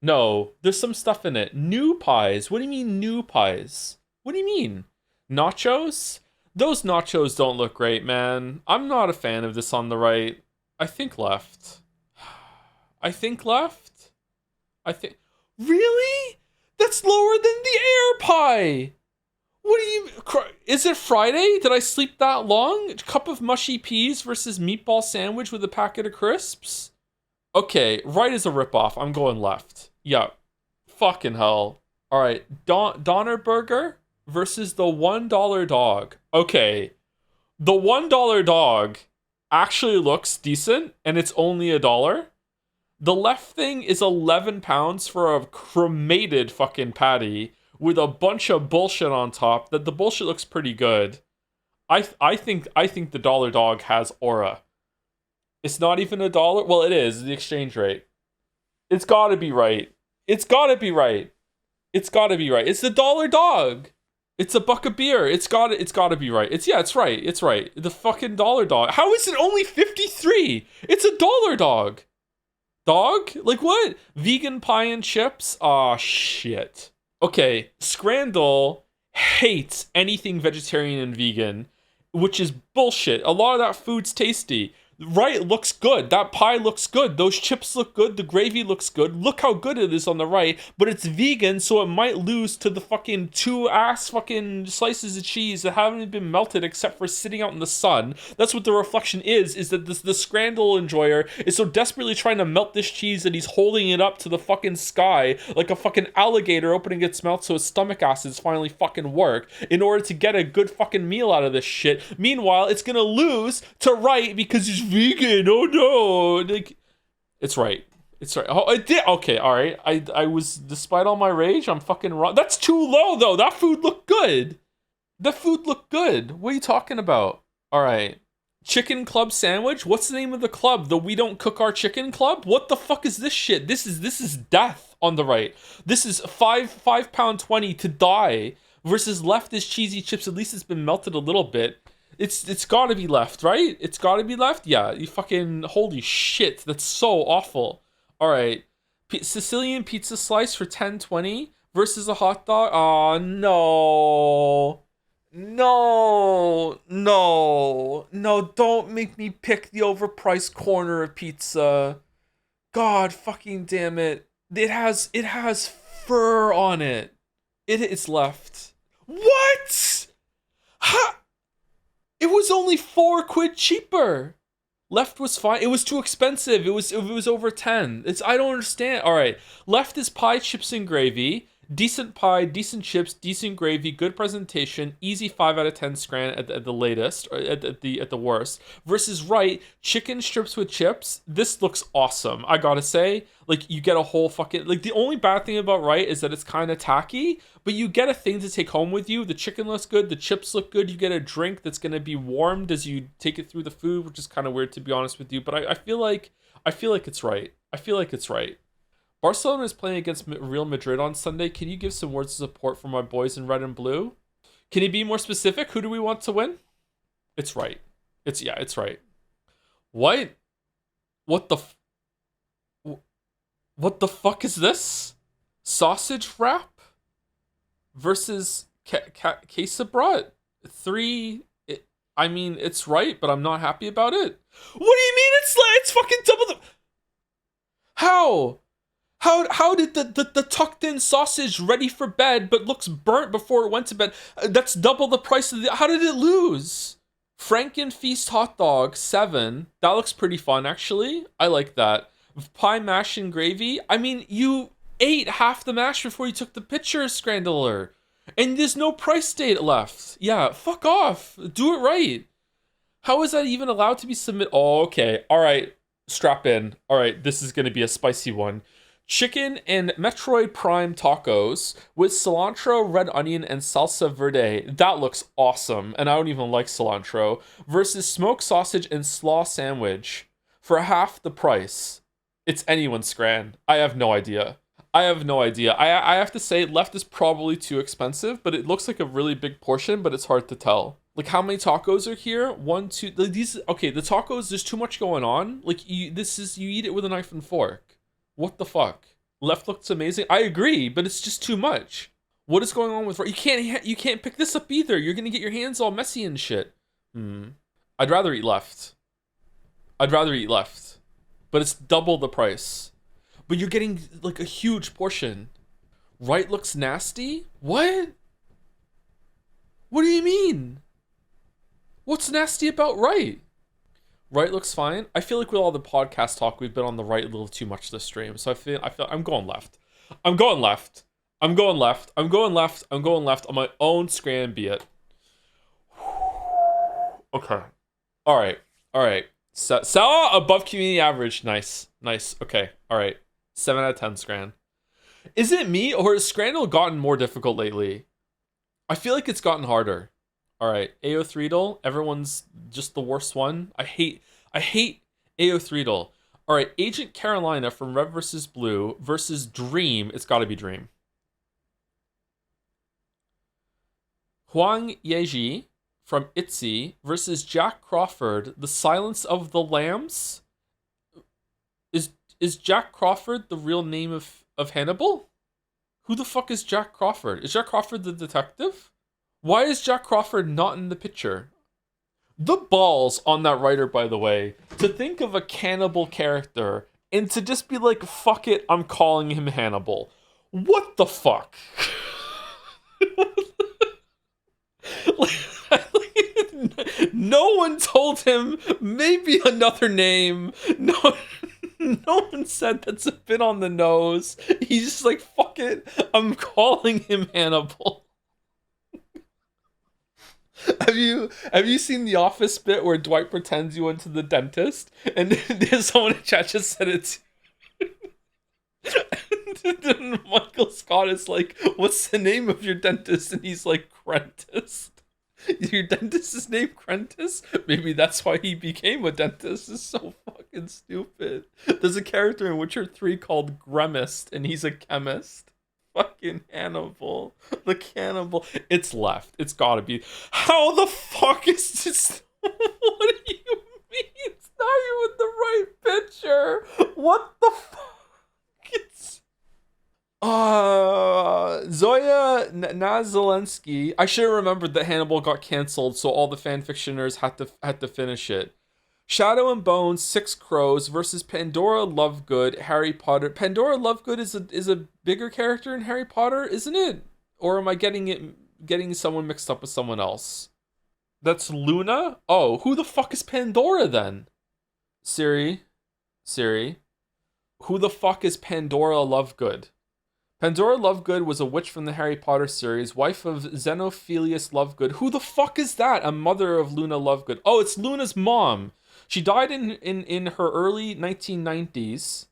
S1: No. There's some stuff in it. New pies. What do you mean new pies? What do you mean? Nachos? Those nachos don't look great, man. I'm not a fan of this on the right. I think left. I think left? Really? That's lower than the air pie! What do you... Is it Friday? Did I sleep that long? A cup of mushy peas versus meatball sandwich with a packet of crisps? Okay, right is a ripoff. I'm going left. Yeah. Fucking hell. Alright, Donner Burger versus the $1 dog. Okay. The $1 dog actually looks decent, and it's only $1. The left thing is 11 pounds for a cremated fucking patty with a bunch of bullshit on top. That the bullshit looks pretty good. I think the dollar dog has aura. It's not even $1. Well, it is the exchange rate. It's gotta be right. It's gotta be right. It's gotta be right. It's the dollar dog. It's a buck of beer. It's gotta be right. It's right. It's right. The fucking dollar dog. How is it only 53? It's a dollar dog. Dog? Like what? Vegan pie and chips? Aw, shit. Okay, Scrandle hates anything vegetarian and vegan, which is bullshit. A lot of that food's tasty. Right, it looks good. That pie looks good. Those chips look good. The gravy looks good. Look how good it is on the right. But it's vegan, so it might lose to the fucking 2-ass fucking slices of cheese that haven't been melted except for sitting out in the sun. That's what the reflection is that the Scrandle enjoyer is so desperately trying to melt this cheese that he's holding it up to the fucking sky like a fucking alligator opening its mouth so his stomach acids finally fucking work in order to get a good fucking meal out of this shit. Meanwhile, it's gonna lose to right because he's vegan. Oh no. Like, it's right. It's right. Oh, I did. Okay, all right. I was, despite all my rage, I'm fucking wrong. That's too low though. That food looked good. That food looked good. What are you talking about? All right. Chicken club sandwich. What's the name of the club? The We Don't Cook Our Chicken Club? What the fuck is this shit? This is death on the right. This is £5.20 to die versus left is cheesy chips. At least it's been melted a little bit. It's gotta be left, right? It's gotta be left? Yeah, you fucking, holy shit, that's so awful. All right, Sicilian pizza slice for $10.20 versus a hot dog. Oh, no. No, don't make me pick the overpriced corner of pizza. God fucking damn it. It has fur on it. It's left. What? Ha! It was only £4 cheaper. Left was fine. It was too expensive. It was over 10. I don't understand. All right. Left is pie, chips, and gravy. Decent pie, decent chips, decent gravy, good presentation, easy 5 out of 10 scran at the latest, or at the worst. Versus right, chicken strips with chips. This looks awesome. I gotta say, like, you get a whole fucking, like, the only bad thing about right is that it's kind of tacky, but you get a thing to take home with you. The chicken looks good, the chips look good. You get a drink that's gonna be warmed as you take it through the food, which is kind of weird to be honest with you. But I feel like it's right. I feel like it's right. Barcelona is playing against Real Madrid on Sunday. Can you give some words of support for my boys in red and blue? Can you be more specific? Who do we want to win? It's right. It's right. What? What the fuck is this? Sausage wrap versus quesabrat? 3. I mean, it's right, but I'm not happy about it. What do you mean it's fucking double the... How? How did the tucked in sausage ready for bed but looks burnt before it went to bed? That's double the price of the... How did it lose? Frankenfeast hot dog, 7. That looks pretty fun, actually. I like that. Pie, mash, and gravy. I mean, you ate half the mash before you took the picture, Scrandler. And there's no price date left. Yeah, fuck off. Do it right. How is that even allowed to be submitted? Oh, okay. All right. Strap in. All right, this is going to be a spicy one. Chicken and Metroid Prime tacos with cilantro, red onion, and salsa verde. That looks awesome, and I don't even like cilantro. Versus smoked sausage and slaw sandwich for half the price. It's anyone's scran. I have no idea. I have to say, left is probably too expensive, but it looks like a really big portion, but it's hard to tell. Like, how many tacos are here? 1, 2... Like, these... Okay, the tacos, there's too much going on. Like, you eat it with a knife and fork. What the fuck? Left looks amazing. I agree, but it's just too much. What is going on with right? You can't pick this up either. You're gonna get your hands all messy and shit. I'd rather eat left. But it's double the price. But you're getting like a huge portion. Right looks nasty? What? What do you mean? What's nasty about right? Right looks fine. I feel like with all the podcast talk, we've been on the right a little too much this stream. So I feel I'm going left. I'm going left on my own scram, be it. Okay. All right. Sell above community average. Nice. Okay. All right. 7 out of 10 scran. Is it me or has Scrandle gotten more difficult lately? I feel like it's gotten harder. All right, AO3dle, everyone's just the worst one. I hate AO3 All right, Agent Carolina from Red vs. Blue versus Dream. It's got to be Dream. Huang Yeji from ITZY versus Jack Crawford, The Silence of the Lambs. Is Jack Crawford the real name of Hannibal? Who the fuck is Jack Crawford? Is Jack Crawford the detective? Why is Jack Crawford not in the picture? The balls on that writer, by the way, to think of a cannibal character and to just be like, fuck it, I'm calling him Hannibal. What the fuck? No one told him maybe another name. No one said that's a bit on the nose. He's just like, fuck it, I'm calling him Hannibal. Have you seen the Office bit where Dwight pretends you went to the dentist and someone in chat just said it? And Michael Scott is like, what's the name of your dentist? And he's like, Crentis. Your dentist is named Crentis? Maybe that's why he became a dentist. It's so fucking stupid. There's a character in Witcher 3 called Gremist, and he's a chemist. Fucking Hannibal. The cannibal. It's left. It's gotta be. How the fuck is this? What do you mean? It's not even the right picture. What the fuck? It's... Zoya Nazalensky. I should have remembered that Hannibal got canceled, so all the fanfictioners had to finish it. Shadow and Bone, Six Crows versus Pandora Lovegood, Harry Potter. Pandora Lovegood is a bigger character in Harry Potter, isn't it? Or am I getting someone mixed up with someone else? That's Luna? Oh, who the fuck is Pandora then? Siri. Who the fuck is Pandora Lovegood? Pandora Lovegood was a witch from the Harry Potter series, wife of Xenophilius Lovegood. Who the fuck is that? A mother of Luna Lovegood. Oh, it's Luna's mom. She died in her early 1990s.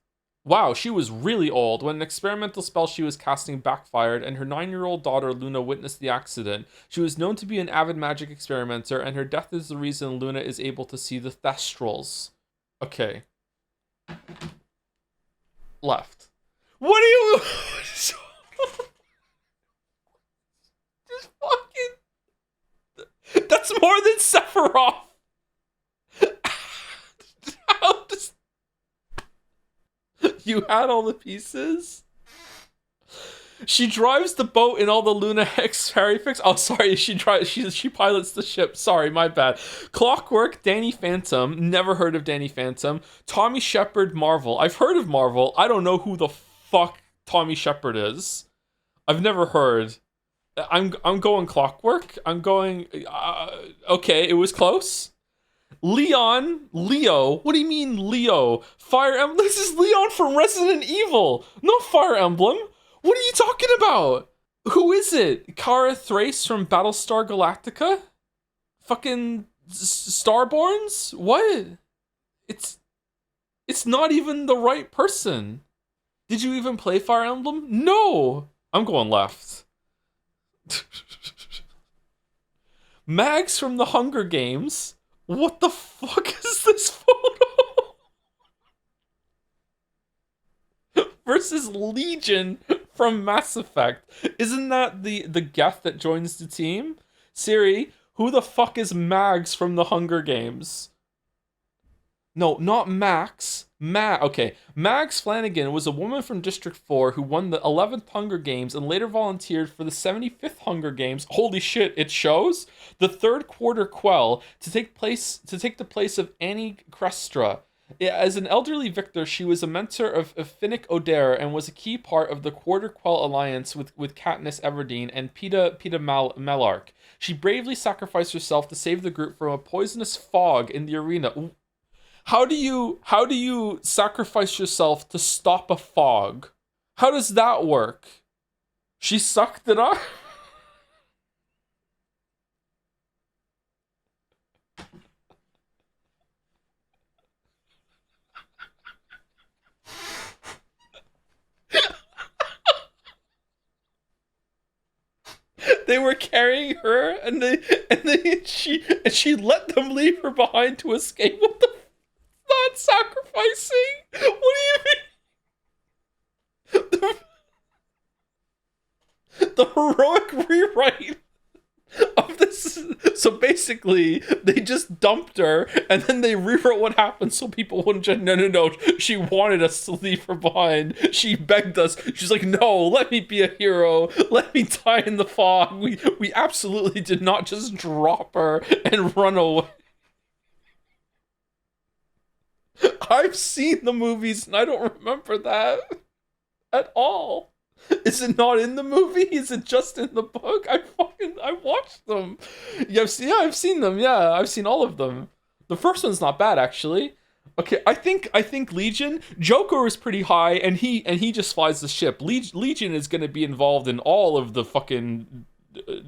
S1: Wow, she was really old when an experimental spell she was casting backfired and her 9-year-old daughter Luna witnessed the accident. She was known to be an avid magic experimenter, and her death is the reason Luna is able to see the Thestrals. Okay. Left. What are you... Just fucking... That's more than Sephiroth! How does... You had all the pieces? She drives the boat in all the Luna X Harry fix. Oh, sorry, she pilots the ship. Sorry, my bad. Clockwork, Danny Phantom. Never heard of Danny Phantom. Tommy Shepard, Marvel. I've heard of Marvel. I don't know who the fuck Tommy Shepard is. I've never heard. I'm going Clockwork. I'm going. Okay, it was close. Leo. What do you mean Leo? Fire Emblem. This is Leon from Resident Evil, not Fire Emblem. What are you talking about? Who is it? Kara Thrace from Battlestar Galactica? Fucking Starborns? What? It's not even the right person. Did you even play Fire Emblem? No. I'm going left. Mags from the Hunger Games. What the fuck is this photo? Versus Legion from Mass Effect. Isn't that the Geth that joins the team? Siri, who the fuck is Mags from the Hunger Games? No, not Max. Okay. Mags Flanagan was a woman from District 4 who won the 11th Hunger Games and later volunteered for the 75th Hunger Games. Holy shit, it shows? The third quarter quell to take the place of Annie Crestra. As an elderly victor, she was a mentor of Finnick O'Dare and was a key part of the Quarter Quell alliance with Katniss Everdeen and Peeta Mellark. She bravely sacrificed herself to save the group from a poisonous fog in the arena. How do you sacrifice yourself to stop a fog? How does that work? She sucked it up? They were carrying her and she let them leave her behind to escape. What the... Not not sacrificing? What do you mean? The heroic rewrite of this. So basically, they just dumped her, and then they rewrote what happened so people wouldn't just, no. She wanted us to leave her behind. She begged us. She's like, no, let me be a hero. Let me die in the fog. We absolutely did not just drop her and run away. I've seen the movies, and I don't remember that at all. Is it not in the movie? Is it just in the book? I watched them. Yeah, I've seen them. Yeah, I've seen all of them. The first one's not bad, actually. Okay, I think Legion, Joker is pretty high, and he just flies the ship. Legion is going to be involved in all of the fucking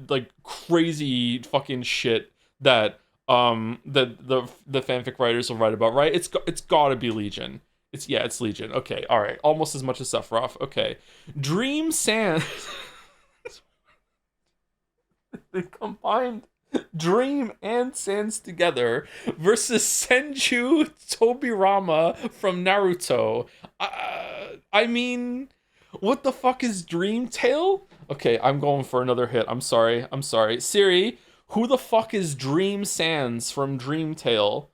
S1: like crazy fucking shit that the fanfic writers will write about, right? It's got to be Legion. It's Legion. Okay, all right. Almost as much as Sephiroth. Okay. Dream Sans. They combined Dream and Sans together versus Senju Tobirama from Naruto. I mean, what the fuck is Dream Tail? Okay, I'm going for another hit. I'm sorry. Siri, who the fuck is Dream Sans from Dream Tail?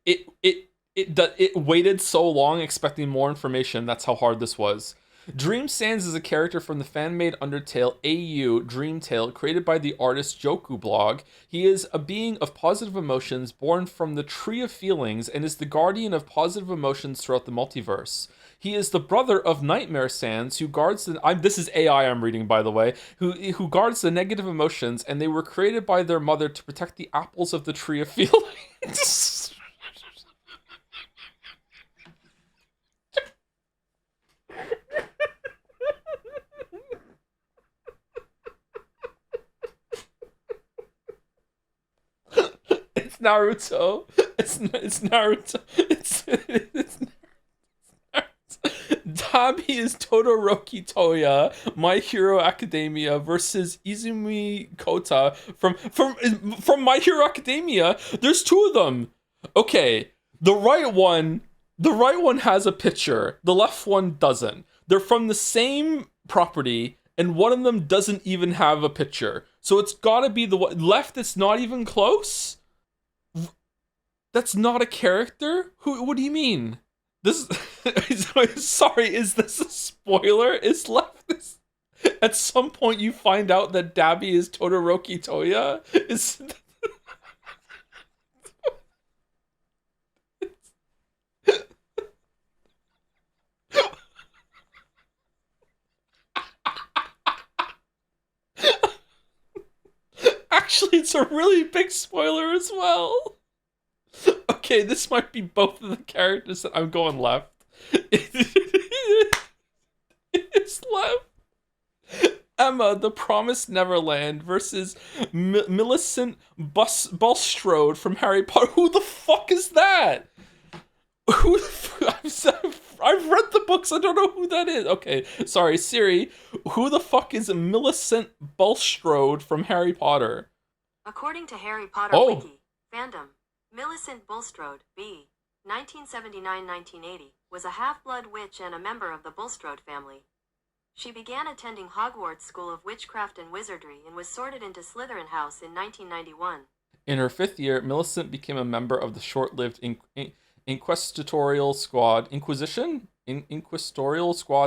S1: It waited so long expecting more information. That's how hard this was. Dream Sans is a character from the fan-made Undertale AU Dream Tale created by the artist Joku Blog. He is a being of positive emotions born from the Tree of Feelings and is the guardian of positive emotions throughout the multiverse. He is the brother of Nightmare Sans, who guards the... this is AI I'm reading, by the way. Who guards the negative emotions, and they were created by their mother to protect the apples of the Tree of Feelings. It's Naruto. It's Naruto. It's Naruto. Dabi is Todoroki Toya, My Hero Academia versus Izumi Kota from My Hero Academia. There's two of them. Okay, the right one has a picture. The left one doesn't. They're from the same property, and one of them doesn't even have a picture. So it's gotta be the one left that's not even close? That's not a character? What do you mean? This sorry, is this a spoiler? Is left this at some point you find out that Dabi is Todoroki Toya? Is actually, it's a really big spoiler as well. Okay, this might be both of the characters that I'm going left. It's left. Emma, the Promised Neverland versus Millicent Bulstrode from Harry Potter. Who the fuck is that? I've read the books. I don't know who that is. Okay, sorry, Siri. Who the fuck is Millicent Bulstrode from Harry Potter?
S9: According to Harry Potter Wiki, fandom, Millicent Bulstrode, B. 1979-1980, was a half-blood witch and a member of the Bulstrode family. She began attending Hogwarts School of Witchcraft and Wizardry and was sorted into Slytherin House in 1991.
S1: In her 5th year, Millicent became a member of the short-lived Inquisitorial Squad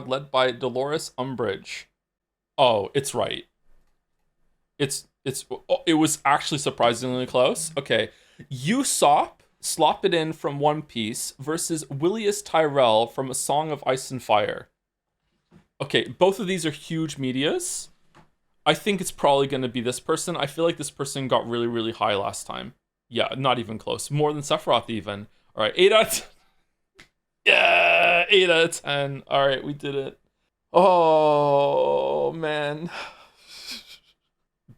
S1: led by Dolores Umbridge. Oh, it's right. It was actually surprisingly close. Okay. Usopp, Slop It In from One Piece versus Willius Tyrell from A Song of Ice and Fire. Okay, both of these are huge medias. I think it's probably going to be this person. I feel like this person got really, really high last time. Yeah, not even close. More than Sephiroth even. All right, 8 out of 10. Yeah, 8 out of 10. All right, we did it. Oh, man.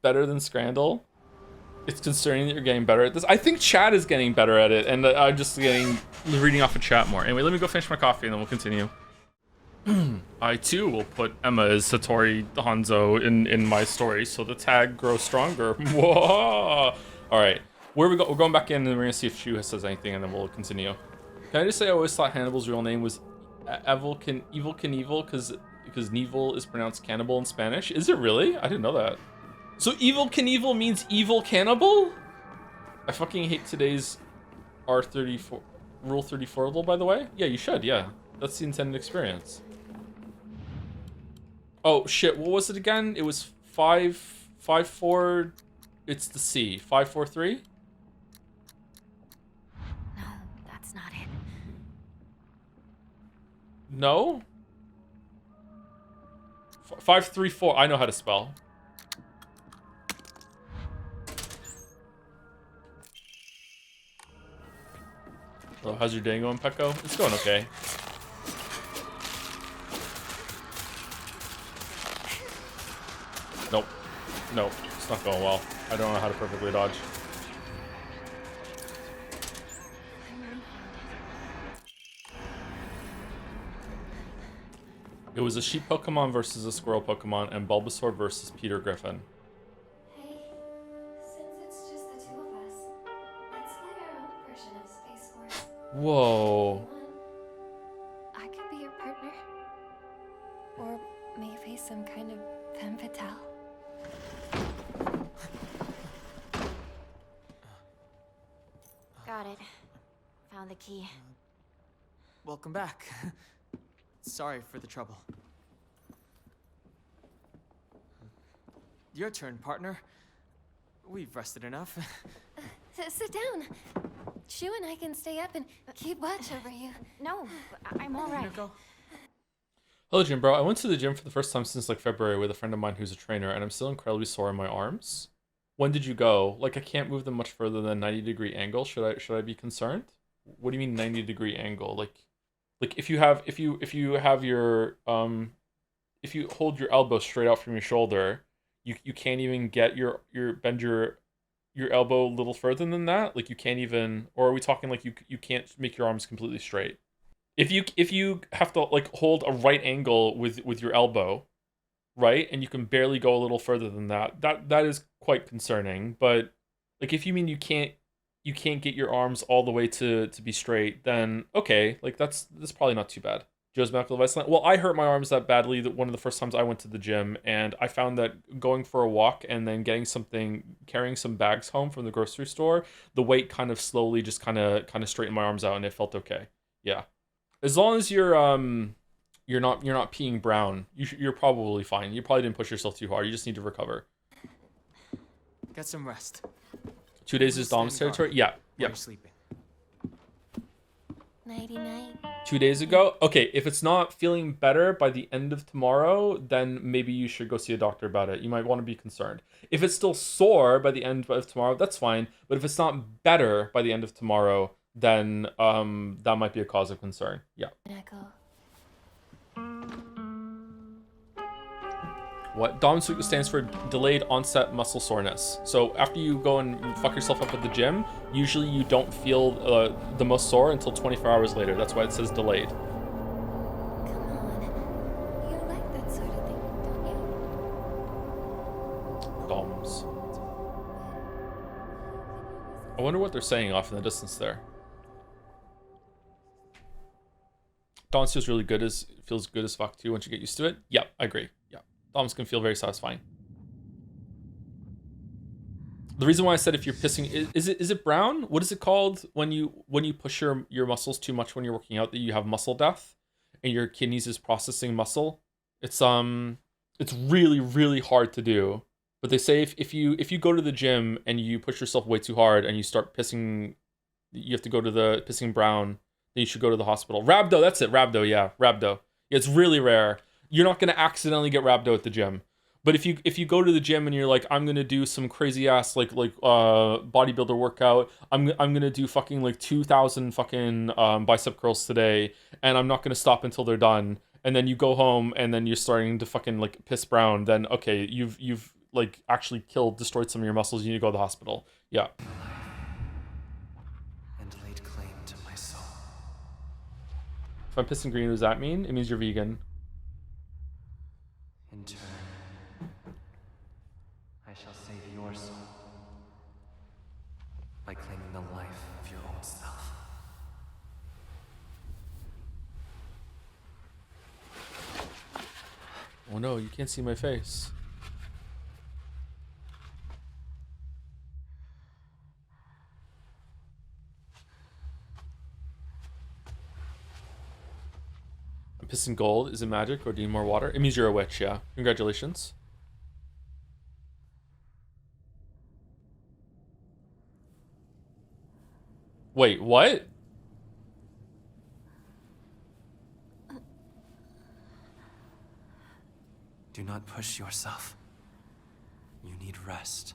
S1: Better than Scrandal? It's concerning that you're getting better at this. I think chat is getting better at it, and I'm just reading off of chat more. Anyway, let me go finish my coffee, and then we'll continue. I, too, will put Emma as Satori Hanzo in my story, so the tag grows stronger. Whoa! Alright, Where we go? We're going back in, and we're gonna see if Shu says anything, and then we'll continue. Can I just say I always thought Hannibal's real name was Evil Knievel, because Knievel is pronounced cannibal in Spanish. Is it really? I didn't know that. So Evil Knievel means evil cannibal? I fucking hate today's R34 Rule 34 rule, by the way. Yeah, you should. Yeah, that's the intended experience. Oh shit! What was it again? It was 5-4. It's the C. 5-4-3.
S2: No, that's not it.
S1: No. 5-3-4. I know how to spell. Oh, how's your day going, Pecco? It's going okay. Nope. Nope. It's not going well. I don't know how to perfectly dodge. It was a sheep Pokemon versus a squirrel Pokemon, and Bulbasaur versus Peter Griffin.
S4: Hey, since it's just the two of us, let's play our own version of Space Force.
S1: Whoa.
S2: I could be your partner. Or maybe some kind of femme fatale. Got it. Found the key.
S3: Welcome back. Sorry for the trouble. Your turn, partner. We've rested enough.
S4: Sit down. Shu and I can stay up and keep watch over you.
S2: No, I'm all right.
S3: Go.
S1: Hello, gym bro. I went to the gym for the first time since like February with a friend of mine who's a trainer, and I'm still incredibly sore in my arms. When did you go? Like, I can't move them much further than 90-degree angle. Should I be concerned? What do you mean 90-degree angle? Like if you have your if you hold your elbow straight out from your shoulder, you can't even get your bend your elbow a little further than that. Like, you can't even, or are we talking like you can't make your arms completely straight? If you have to like hold a right angle with your elbow, right, and you can barely go a little further than that, that is quite concerning. But like, if you mean you can't get your arms all the way to be straight, then okay, like that's probably not too bad. Joe's medical advice line. Well, I hurt my arms that badly that one of the first times I went to the gym, and I found that going for a walk and then carrying some bags home from the grocery store, the weight kind of slowly just kind of straightened my arms out, and it felt okay. Yeah, as long as you're not peeing brown, you're probably fine. You probably didn't push yourself too hard. You just need to recover.
S3: Get some rest.
S1: 2 days is Dom's territory. Yeah.
S3: While you're sleeping.
S4: Nighty-night.
S1: 2 days ago. Okay, if it's not feeling better by the end of tomorrow, then maybe you should go see a doctor about it. You might want to be concerned. If it's still sore by the end of tomorrow, that's fine. But if it's not better by the end of tomorrow, then that might be a cause of concern. Yeah.
S4: Echo.
S1: What? DOM stands for delayed onset muscle soreness. So after you go and fuck yourself up at the gym, usually you don't feel the most sore until 24 hours later. That's why it says delayed.
S4: Come on. You like that sort of thing, don't you?
S1: DOMs. I wonder what they're saying off in the distance there. DOMs feels really good feels good as fuck too once you get used to it. Yep, I agree. Yeah. DOMs can feel very satisfying. The reason why I said if you're pissing is it brown? What is it called when you push your muscles too much when you're working out, that you have muscle death and your kidneys is processing muscle? It's really, really hard to do. But they say if you go to the gym and you push yourself way too hard and you start pissing, you have to go to the pissing brown, then you should go to the hospital. Rhabdo, that's it. Rhabdo, yeah, rhabdo. Yeah, it's really rare. You're not gonna accidentally get rhabdo at the gym. But if you go to the gym and you're like, I'm gonna do some crazy ass like bodybuilder workout, I'm gonna do fucking like 2,000 fucking bicep curls today, and I'm not gonna stop until they're done. And then you go home and then you're starting to fucking like piss brown. Then okay, you've like actually destroyed some of your muscles. You need to go to the hospital. Yeah.
S10: And laid claim to my soul.
S1: If I'm pissing green, what does that mean? It means you're vegan.
S10: In turn, I shall save your soul. by claiming the life of your old self.
S1: Oh no, you can't see my face. I'm pissing gold. Is it magic or do you need more water? It means you're a witch, yeah. Congratulations. Wait, what?
S10: Do not push yourself. You need rest.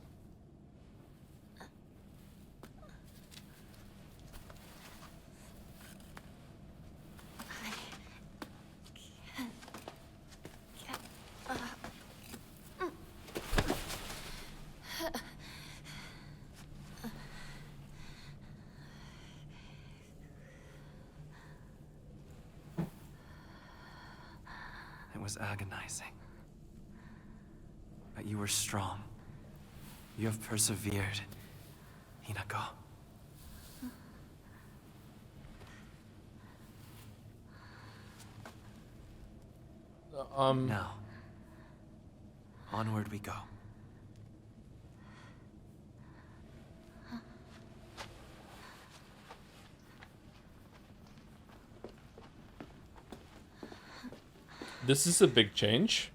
S10: It was agonizing. But you were strong. You have persevered, Hinako. Now, onward we go.
S1: This is a big change.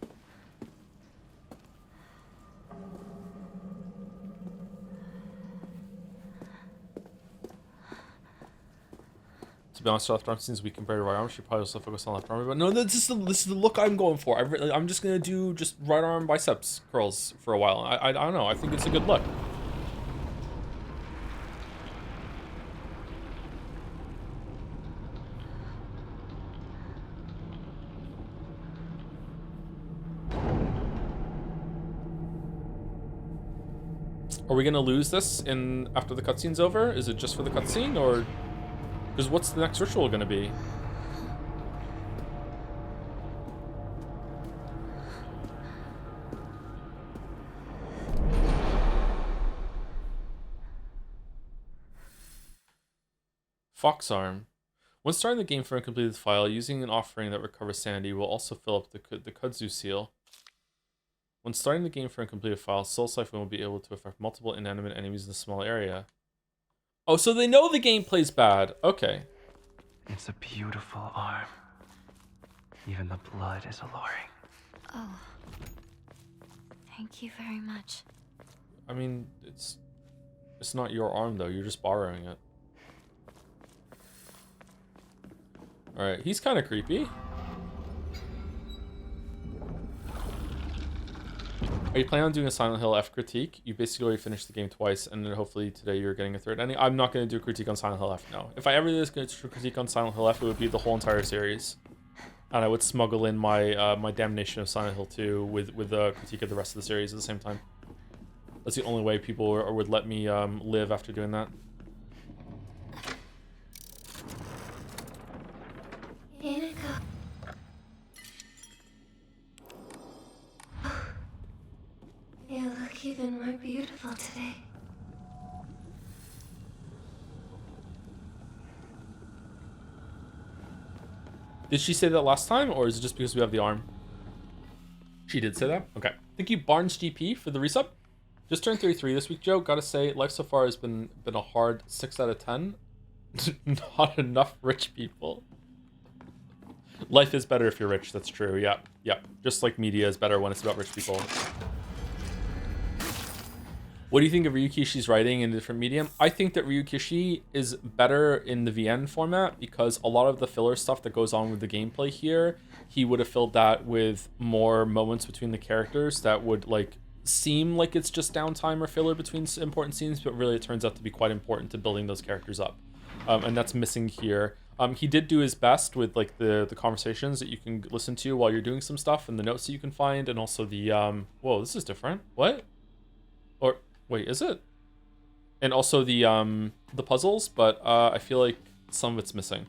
S1: To be honest, left arm seems weak compared to right arm. Should probably also focus on left arm. But no, this is the look I'm going for. I'm just gonna do just right arm biceps curls for a while. I don't know. I think it's a good look. Are we gonna lose this in after the cutscene's over? Is it just for the cutscene, or because what's the next ritual gonna be? Fox arm. When starting the game for a completed file, using an offering that recovers sanity will also fill up the kudzu seal. When starting the game for a completed file, Soul Siphon will be able to affect multiple inanimate enemies in a small area. Oh, so they know the gameplay's bad. Okay.
S10: It's a beautiful arm. Even the blood is alluring.
S2: Oh. Thank you very much.
S1: I mean, it's not your arm though. You're just borrowing it. All right, he's kind of creepy. Are you planning on doing a Silent Hill F critique? You basically already finished the game twice, and then hopefully today you're getting a third ending. I'm not going to do a critique on Silent Hill F, no. If I ever did a critique on Silent Hill F, it would be the whole entire series. And I would smuggle in my my damnation of Silent Hill 2 with a critique of the rest of the series at the same time. That's the only way people would let me live after doing that.
S4: Hinako. You look even more beautiful today.
S1: Did she say that last time, or is it just because we have the arm? She did say that? Okay. Thank you, Barnes GP, for the resub. Just turned 33 this week, Joe. Gotta say, life so far has been a hard 6 out of 10. Not enough rich people. Life is better if you're rich, that's true. Yeah, yeah. Just like media is better when it's about rich people. What do you think of Ryukishi's writing in a different medium? I think that Ryukishi is better in the VN format because a lot of the filler stuff that goes on with the gameplay here, he would have filled that with more moments between the characters that would like seem like it's just downtime or filler between important scenes, but really it turns out to be quite important to building those characters up. And that's missing here. He did do his best with like the conversations that you can listen to while you're doing some stuff and the notes that you can find, and also the whoa, this is different. What? Or wait, is it? And also the puzzles, but I feel like some of it's missing.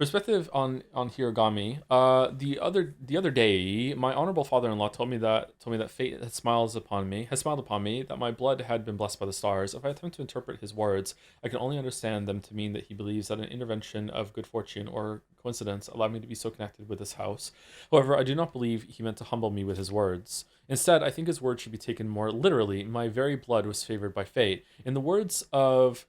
S1: Perspective on Hiragami. The other day, my honorable father-in-law told me that fate has smiled upon me, that my blood had been blessed by the stars. If I attempt to interpret his words, I can only understand them to mean that he believes that an intervention of good fortune or coincidence allowed me to be so connected with this house. However, I do not believe he meant to humble me with his words. Instead, I think his words should be taken more literally. My very blood was favored by fate. In the world of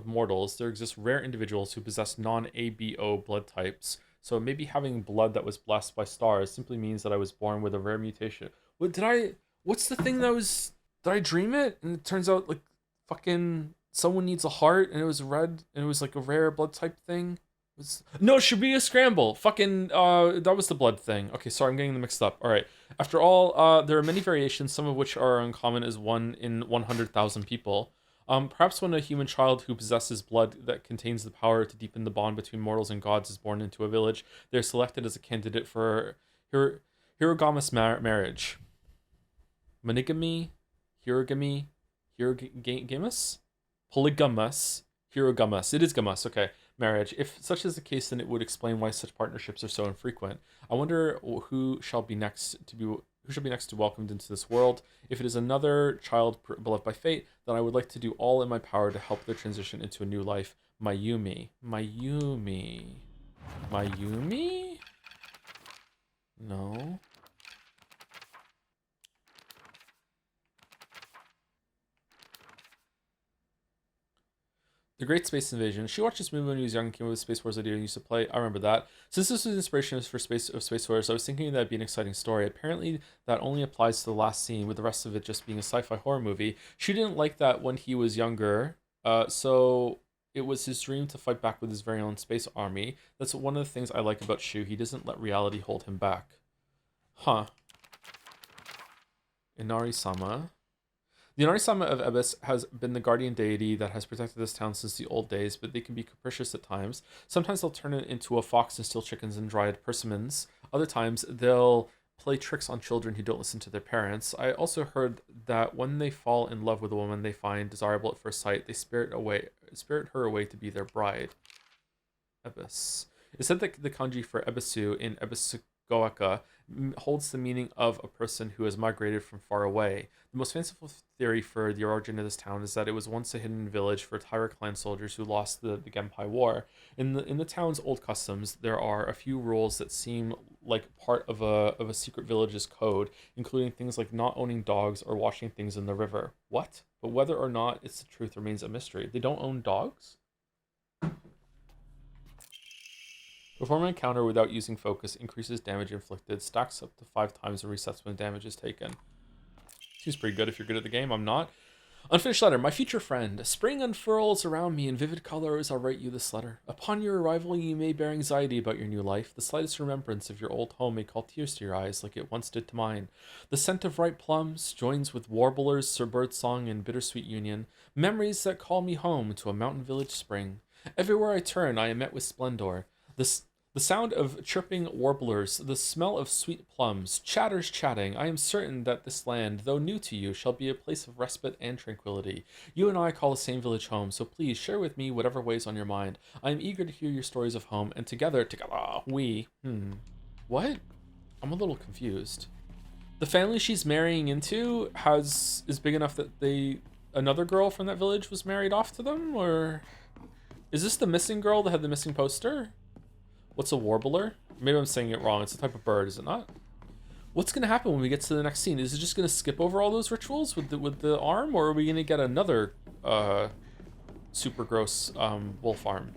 S1: mortals, there exist rare individuals who possess non-ABO blood types. So maybe having blood that was blessed by stars simply means that I was born with a rare mutation. What's the thing that was? Did I dream it? And it turns out like fucking someone needs a heart, and it was red, and it was like a rare blood type thing. No, it should be a scramble. Fucking, that was the blood thing. Okay, sorry, I'm getting them mixed up. All right. After all, there are many variations, some of which are uncommon as 1 in 100,000 people. Perhaps when a human child who possesses blood that contains the power to deepen the bond between mortals and gods is born into a village, they are selected as a candidate for Hirogamus marriage. Monogamy? Hirogamus? Polygamous? Hirogamus. It is gamus, okay. Marriage. If such is the case, then it would explain why such partnerships are so infrequent. I wonder who shall be next to welcomed into this world. If it is another child beloved by fate, then I would like to do all in my power to help their transition into a new life. Mayumi. No. The Great Space Invasion. She watched this movie when he was young and came up with Space Wars idea and used to play. I remember that. Since this was inspiration for Space Wars, I was thinking that'd be an exciting story. Apparently, that only applies to the last scene, with the rest of it just being a sci-fi horror movie. She didn't like that when he was younger, so it was his dream to fight back with his very own space army. That's one of the things I like about Shu. He doesn't let reality hold him back. Huh. Inari-sama. The Inari-sama of Ebis has been the guardian deity that has protected this town since the old days, but they can be capricious at times. Sometimes they'll turn it into a fox and steal chickens and dried persimmons. Other times they'll play tricks on children who don't listen to their parents. I also heard that when they fall in love with a woman they find desirable at first sight, they spirit her away to be their bride. Ebis. It's said that the kanji for Ebisu in Ebisugoaka holds the meaning of a person who has migrated from far away. The most fanciful theory for the origin of this town is that it was once a hidden village for Taira clan soldiers who lost the Genpai War. In the town's old customs, there are a few rules that seem like part of a secret village's code, including things like not owning dogs or washing things in the river. What? But whether or not it's the truth remains a mystery. They don't own dogs? Perform an encounter without using focus increases damage inflicted, stacks up to 5 times, and resets when damage is taken. Seems pretty good if you're good at the game. I'm not. Unfinished letter. My future friend. Spring unfurls around me in vivid colors. I'll write you this letter. Upon your arrival, you may bear anxiety about your new life. The slightest remembrance of your old home may call tears to your eyes like it once did to mine. The scent of ripe plums joins with warblers, bird song, and bittersweet union. Memories that call me home to a mountain village spring. Everywhere I turn, I am met with splendor. The sound of chirping warblers, the smell of sweet plums, chatters chatting. I am certain that this land, though new to you, shall be a place of respite and tranquility. You and I call the same village home, so please share with me whatever weighs on your mind. I am eager to hear your stories of home, and together, we... What? I'm a little confused. The family she's marrying into is big enough that another girl from that village was married off to them, or... Is this the missing girl that had the missing poster? What's a warbler? Maybe I'm saying it wrong. It's a type of bird, is it not? What's gonna happen when we get to the next scene? Is it just gonna skip over all those rituals with the arm, or are we gonna get another super gross wolf arm?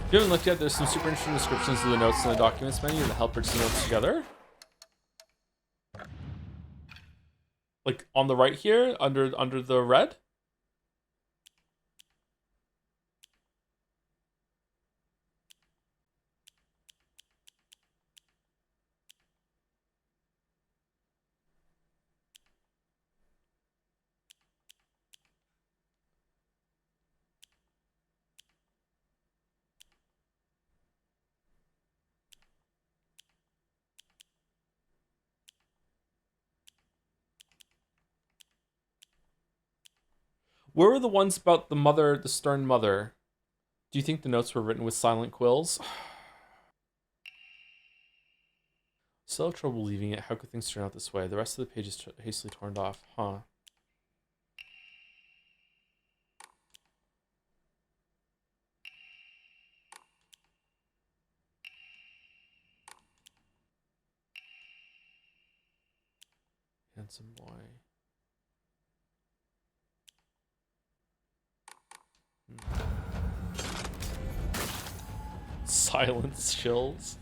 S1: If you haven't looked yet, there's some super interesting descriptions of the notes in the documents menu that help bridge the notes together. Like on the right here, under the red. Where were the ones about the mother, the stern mother? Do you think the notes were written with silent quills? Still have trouble believing it. How could things turn out this way? The rest of the page is hastily torn off. Huh. Handsome boy. Silence chills.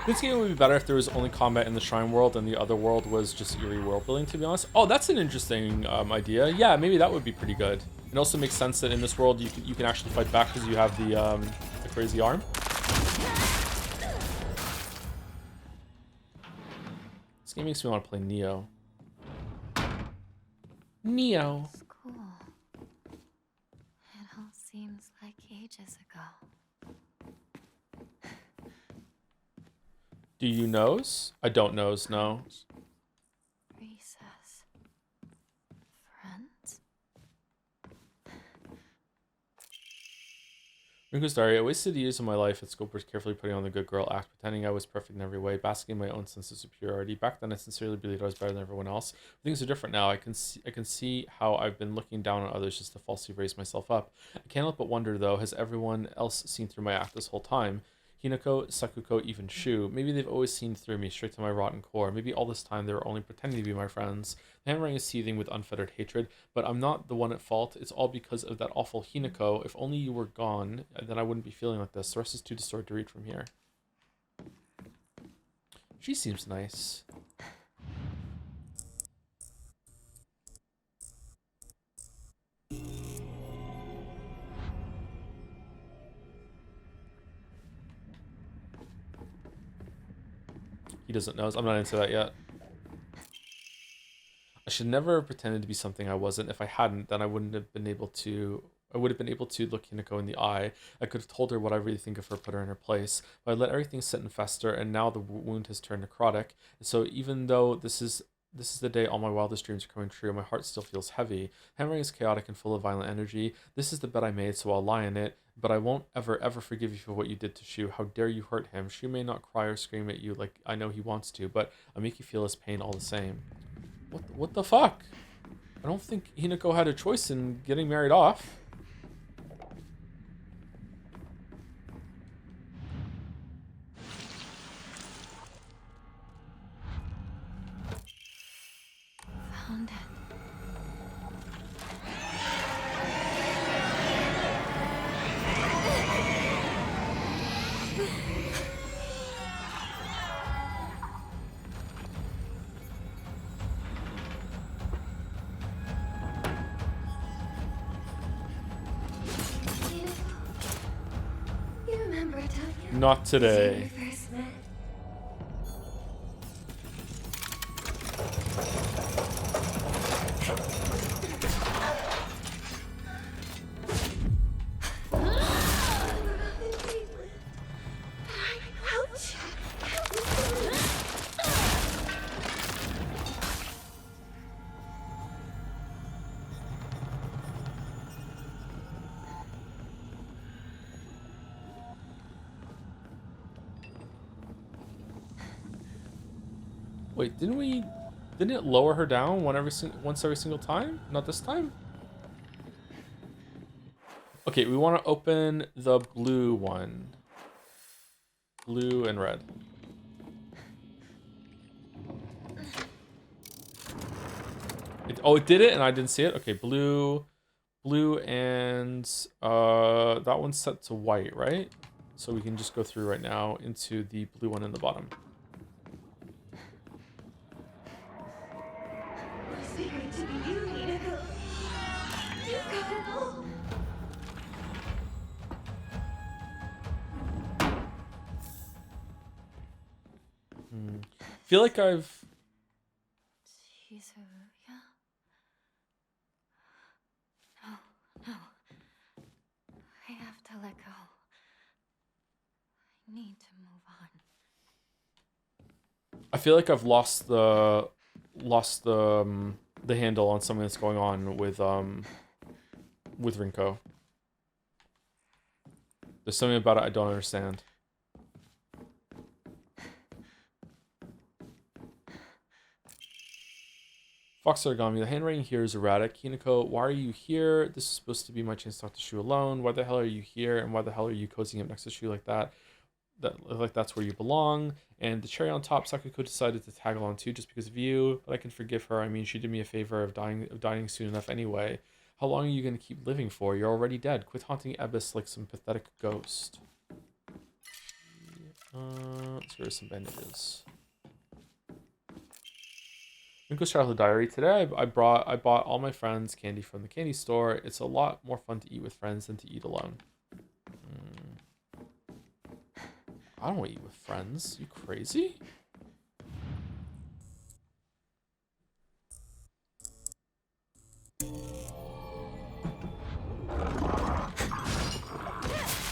S1: This game would be better if there was only combat in the shrine world and the other world was just eerie world building, to be honest. Oh, that's an interesting idea. Yeah, maybe that would be pretty good. It also makes sense that in this world you can actually fight back because you have the crazy arm. This game makes me want to play Neo. Neo.
S2: School. It all seems like ages ago.
S1: Do you knows? I don't knows, no.
S2: Recess. Friends?
S1: Ringo's Diary. I wasted years of my life at school carefully putting on the good girl act, pretending I was perfect in every way, basking in my own sense of superiority. Back then, I sincerely believed I was better than everyone else. Things are different now. I can see how I've been looking down on others just to falsely raise myself up. I can't help but wonder, though, has everyone else seen through my act this whole time? Hinako, Sakuko, even Shu. Maybe they've always seen through me, straight to my rotten core. Maybe all this time they were only pretending to be my friends. The handwriting is seething with unfettered hatred, but I'm not the one at fault. It's all because of that awful Hinako. If only you were gone, then I wouldn't be feeling like this. The rest is too distorted to read from here. She seems nice. He doesn't know. I'm not into that yet. I should never have pretended to be something I wasn't. If I hadn't, then I wouldn't have been able to. I would have been able to look Hinako in the eye. I could have told her what I really think of her, put her in her place. But I let everything sit and fester, and now the wound has turned necrotic. And so even though this is the day all my wildest dreams are coming true, my heart still feels heavy. Hammering is chaotic and full of violent energy. This is the bed I made, so I'll lie in it. But I won't ever forgive you for what you did to Shu. How dare you hurt him? Shu may not cry or scream at you like I know he wants to, but I'll make you feel his pain all the same. What the fuck? I don't think Hinako had a choice in getting married off.
S2: Found it.
S4: You remember, don't you?
S1: Not today.
S4: When we first met. Ouch!
S1: Wait, didn't it lower her down once every single time? Not this time? Okay, we want to open the blue one. Blue and red. It did it and I didn't see it? Okay, blue and that one's set to white, right? So we can just go through right now into the blue one in the bottom.
S4: Secret to be you, Hinako. You've got it all.
S1: Feel like I've...
S2: Shizuya? No. I have to let go. I need need to move on.
S1: I feel like I've lost the handle on something that's going on with Rinko. There's something about it I don't understand. Fox Ingame, the handwriting here is erratic. Hinako, why are you here? This is supposed to be my chance to talk to Shu alone. Why the hell are you here? And why the hell are you cozying up next to Shu like that? Like that's where you belong. And the cherry on top, Sakuko decided to tag along too just because of you. But I can forgive her. I mean, she did me a favor of dying soon enough anyway. How long are you going to keep living for? You're already dead. Quit haunting Ebis like some pathetic ghost. Let's get rid of some bandages. Rinko's childhood diary. Today I bought all my friends candy from the candy store. It's a lot more fun to eat with friends than to eat alone. I don't want to eat with friends. You crazy?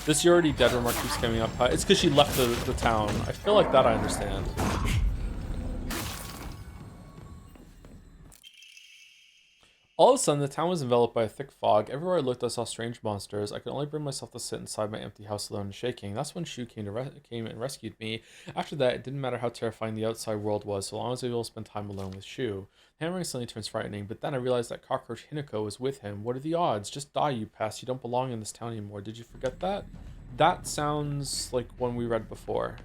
S1: This "you're already dead" remark keeps coming up. It's because she left the town. I feel like that I understand. All of a sudden, the town was enveloped by a thick fog. Everywhere I looked, I saw strange monsters. I could only bring myself to sit inside my empty house alone and shaking. That's when Shu came and rescued me. After that, it didn't matter how terrifying the outside world was, so long as I was able to spend time alone with Shu. Hammering suddenly turns frightening, but then I realized that cockroach Hinako was with him. What are the odds? Just die, you pest. You don't belong in this town anymore. Did you forget that? That sounds like one we read before.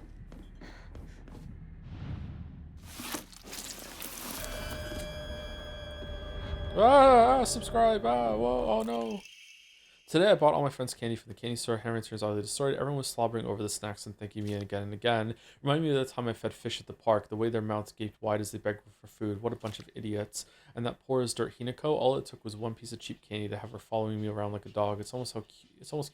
S1: Subscribe. Whoa, oh no. Today I bought all my friends candy from the candy store. Henry turns out destroyed. Everyone was slobbering over the snacks and thanking me again and again. Reminding me of the time I fed fish at the park, the way their mouths gaped wide as they begged for food. What a bunch of idiots. And that poor as dirt Hinako, all it took was one piece of cheap candy to have her following me around like a dog. It's almost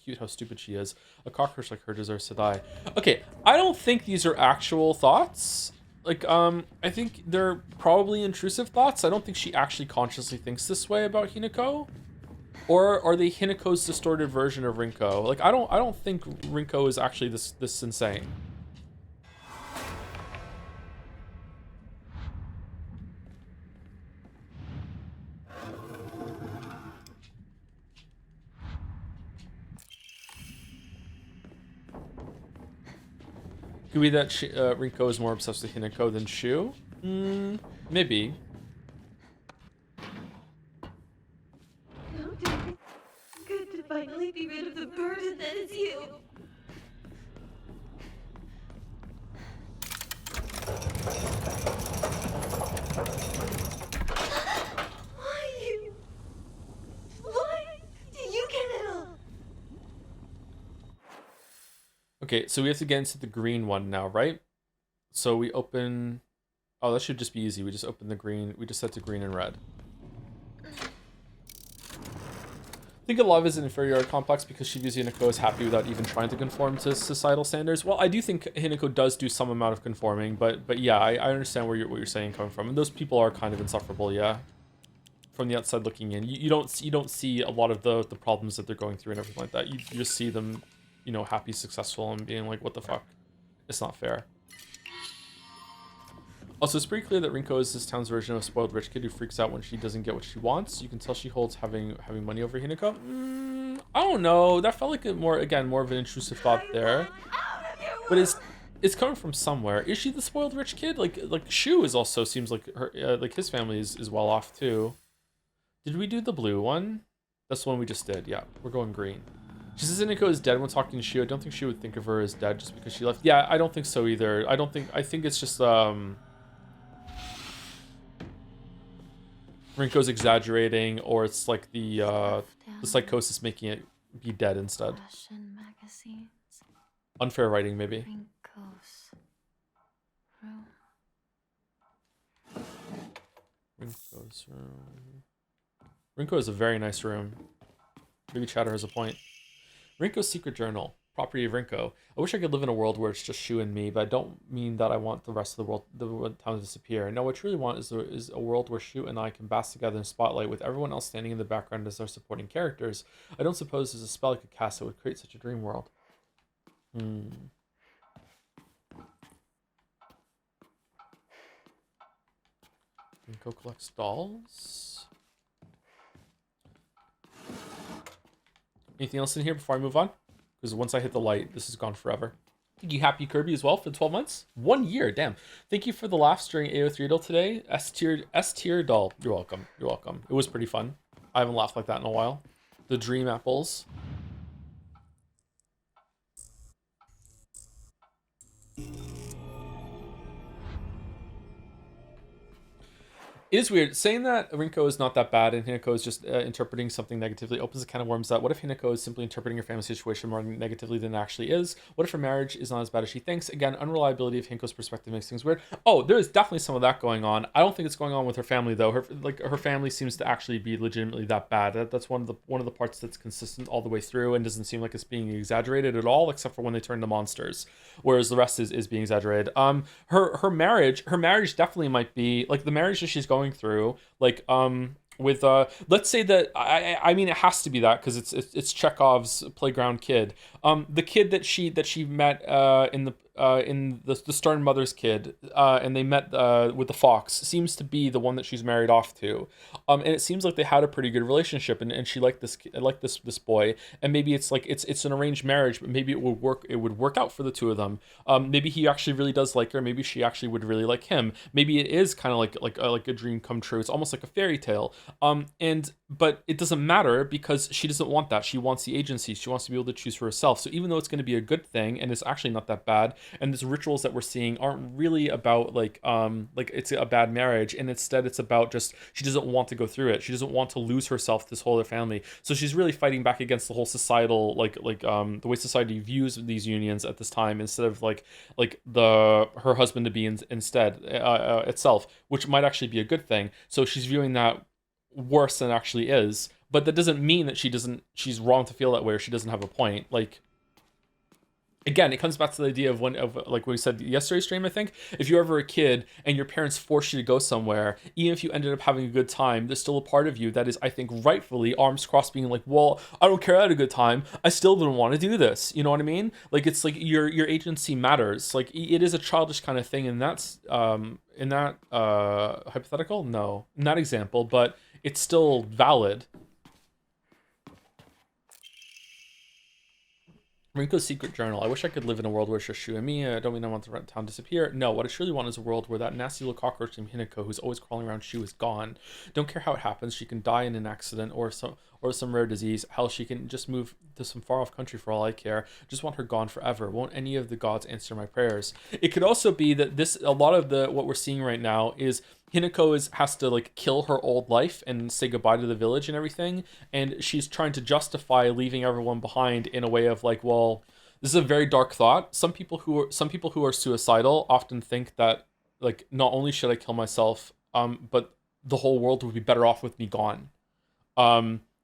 S1: cute how stupid she is. A cockroach like her deserves to die. Okay, I don't think these are actual thoughts. Like, I think they're probably intrusive thoughts. I don't think she actually consciously thinks this way about Hinako. Or are they Hinako's distorted version of Rinko? Like, I don't think Rinko is actually this insane. Could be that Rinko is more obsessed with Hinako than Shu? Maybe.
S5: Good to finally be rid of the burden that is you. Why do you get it all?
S1: Okay, so we have to get into the green one now, right? So we open... Oh, that should just be easy. We just open the green. We just set to green and red. I think a lot of it is an inferiority complex because she views Hinako as happy without even trying to conform to societal standards. Well, I do think Hinako does do some amount of conforming, but yeah, I understand what you're saying coming from. And those people are kind of insufferable, yeah. From the outside looking in, you don't see a lot of the problems that they're going through and everything like that. You just see them, you know, happy, successful, and being like, what the fuck? It's not fair. Also, it's pretty clear that Rinko is this town's version of a spoiled rich kid who freaks out when she doesn't get what she wants. You can tell she holds having money over Hinako. I don't know. That felt like more of an intrusive thought there. But it's coming from somewhere. Is she the spoiled rich kid? Like Shu is also seems like her like his family is well off too. Did we do the blue one? That's the one we just did. Yeah, we're going green. She says Hinako is dead when talking to Shu. I don't think she would think of her as dead just because she left. Yeah, I don't think so either. I think it's just Rinko's exaggerating, or it's like the psychosis making it be dead instead.
S2: Russian magazines.
S1: Unfair writing, maybe.
S2: Rinko's room.
S1: Rinko's room. Rinko is a very nice room. Maybe Chatter has a point. Rinko's secret journal. Property of Rinko. I wish I could live in a world where it's just Shu and me, but I don't mean that I want the rest of the town to disappear. No, what I truly want is a world where Shu and I can bask together in spotlight with everyone else standing in the background as our supporting characters. I don't suppose there's a spell I could cast that would create such a dream world. Rinko collects dolls. Anything else in here before I move on? Because once I hit the light, this is gone forever. Thank you, Happy Kirby, as well for the 12 months. 1 year, damn. Thank you for the laughs during AO3 doll today. S-tier doll. You're welcome. You're welcome. It was pretty fun. I haven't laughed like that in a while. The dream apples. It is weird. Saying that Rinko is not that bad and Hinako is just interpreting something negatively opens a can of worms that what if Hinako is simply interpreting her family situation more negatively than it actually is? What if her marriage is not as bad as she thinks? Again, unreliability of Hinako's perspective makes things weird. Oh, there is definitely some of that going on. I don't think it's going on with her family though. Her family seems to actually be legitimately that bad. That's one of the parts that's consistent all the way through and doesn't seem like it's being exaggerated at all, except for when they turn to monsters. Whereas the rest is being exaggerated. Her marriage definitely might be like the marriage that she's going through, like with let's say that I mean it has to be that because it's Chekhov's playground kid, the kid that she met in the Stern Mother's kid, and they met with the fox, seems to be the one that she's married off to, and it seems like they had a pretty good relationship, and she liked this boy, and maybe it's like it's an arranged marriage, but maybe it would work out for the two of them. Maybe he actually really does like her, maybe she actually would really like him, maybe it is kind of like a dream come true. It's almost like a fairy tale, but it doesn't matter because she doesn't want that. She wants the agency. She wants to be able to choose for herself. So even though it's going to be a good thing and it's actually not that bad, and these rituals that we're seeing aren't really about like it's a bad marriage, and instead it's about just she doesn't want to go through it. She doesn't want to lose herself, this whole other family. So she's really fighting back against the whole societal the way society views these unions at this time, instead of her husband to be instead itself, which might actually be a good thing. So she's viewing that worse than it actually is, but that doesn't mean that she's wrong to feel that way, or she doesn't have a point. Like, again, it comes back to the idea of like we said yesterday's stream, I think, if you're ever a kid and your parents force you to go somewhere, even if you ended up having a good time, there's still a part of you that is, I think, rightfully arms crossed, being like, well, I don't care, I had a good time, I still didn't want to do this. You know what I mean? Like, it's like your agency matters. Like, it is a childish kind of thing, and that's in that hypothetical, no, in that example, but it's still valid. Rinko's secret journal. I wish I could live in a world where it's just Shu and me. I don't mean I want the town to disappear. No, what I truly want is a world where that nasty little cockroach named Hinako, who's always crawling around Shu, is gone. Don't care how it happens. She can die in an accident or some rare disease. Hell, she can just move to some far off country for all I care. Just want her gone forever. Won't any of the gods answer my prayers? It could also be that a lot of what we're seeing right now is Hinako has to like kill her old life and say goodbye to the village and everything, and she's trying to justify leaving everyone behind in a way of like, well, this is a very dark thought. Some people who are suicidal often think that like, not only should I kill myself, but the whole world would be better off with me gone.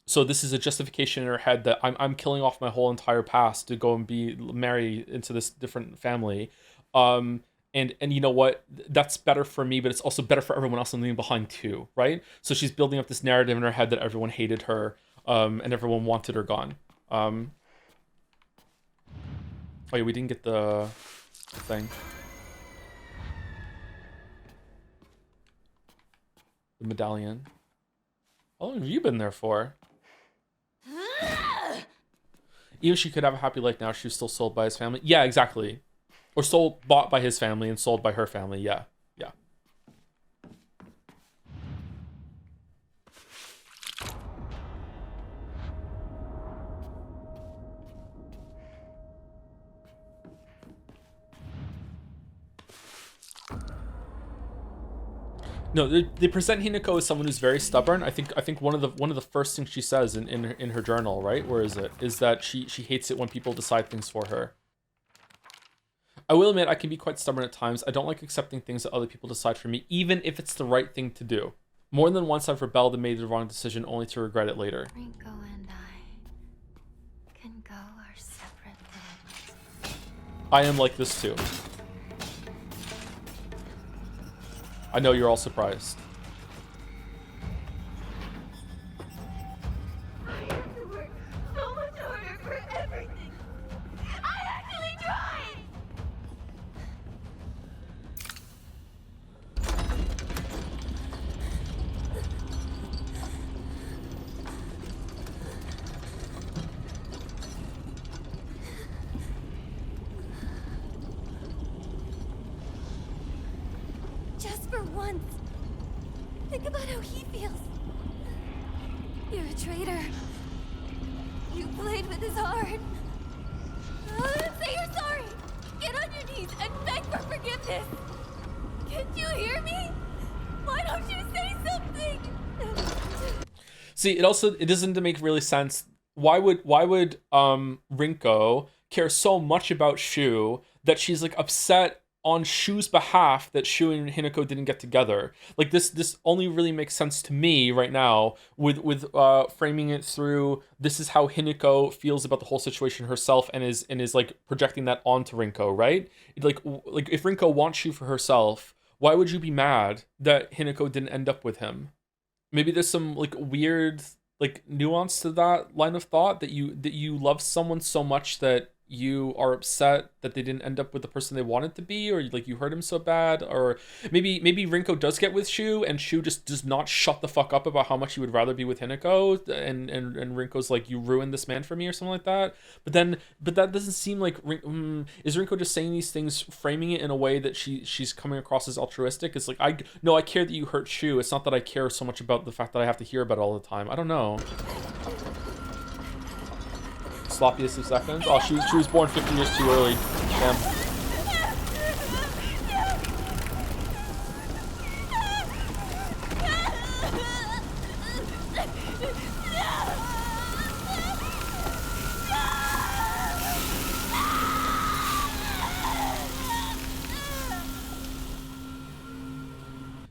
S1: So this is a justification in her head that I'm killing off my whole entire past to go and be married into this different family. And you know what? That's better for me, but it's also better for everyone else I'm leaving behind too, right? So she's building up this narrative in her head that everyone hated her, and everyone wanted her gone. Oh yeah, we didn't get the thing. The medallion. How long have you been there for? Even if she could have a happy life now, she was still sold by his family. Yeah, exactly. Or bought by his family and sold by her family. Yeah, yeah. No, they present Hinako as someone who's very stubborn. I think one of the first things she says in her journal, right? Where is it? Is that she hates it when people decide things for her. I will admit I can be quite stubborn at times. I don't like accepting things that other people decide for me, even if it's the right thing to do. More than once I've rebelled and made the wrong decision only to regret it later.
S2: Rinko and I can go our separate ways.
S1: I am like this too. I know you're all surprised.
S5: I have to work so much harder for everything. I actually tried!
S4: Just for once. Think about how he feels. You're a traitor. You played with his heart. Say you're sorry. Get on your knees and beg for forgiveness. Can't you hear me? Why don't you say something?
S1: See, it doesn't make really sense. Why would Rinko care so much about Shu that she's like upset on Shu's behalf that Shu and Hinako didn't get together? Like this only really makes sense to me right now with framing it through this is how Hinako feels about the whole situation herself and is like projecting that onto Rinko, right? Like if Rinko wants Shu for herself, why would you be mad that Hinako didn't end up with him? Maybe there's some like weird like nuance to that line of thought that you love someone so much that you are upset that they didn't end up with the person they wanted to be, or like you hurt him so bad, or maybe Rinko does get with Shu and Shu just does not shut the fuck up about how much he would rather be with Hinako, and Rinko's like, you ruined this man for me or something like that. But that doesn't seem like is Rinko just saying these things, framing it in a way that she's coming across as altruistic? It's like, I care that you hurt Shu. It's not that I care so much about the fact that I have to hear about it all the time. I don't know. Sloppiest of seconds. Oh, she was born 50 years too early. Damn.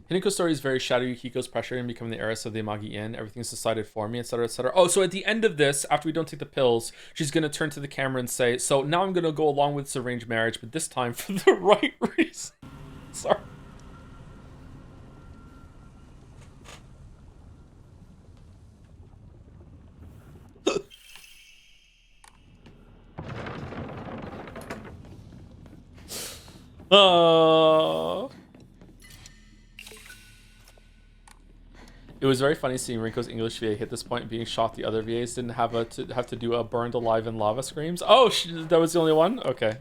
S1: Hinako's story is very shadowy. Yukiko's pressure and becoming the heiress of the Amagi Inn. Everything's decided for me, etc., etc. Oh, so at the end of this, after we don't take the pills, she's going to turn to the camera and say, so now I'm going to go along with this arranged marriage, but this time for the right reason. Sorry. It was very funny seeing Rinko's English VA hit this point and being shot. The other VAs didn't have to do a burned alive in lava screams. Oh, that was the only one? Okay.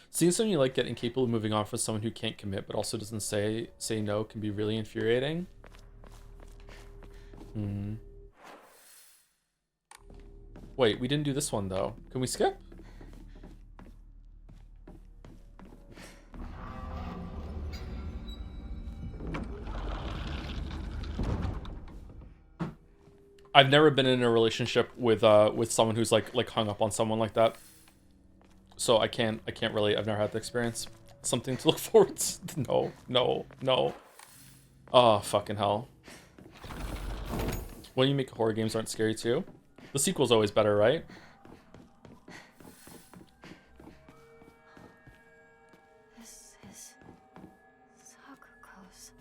S1: Seeing someone you like get incapable of moving on from someone who can't commit but also doesn't say no can be really infuriating. Wait, we didn't do this one though. Can we skip? I've never been in a relationship with someone who's like hung up on someone like that. So I can't really, I've never had the experience. Something to look forward to. No. Oh, fucking hell. When you make horror games aren't scary too? The sequel's always better, right?
S2: This is Sakuko's.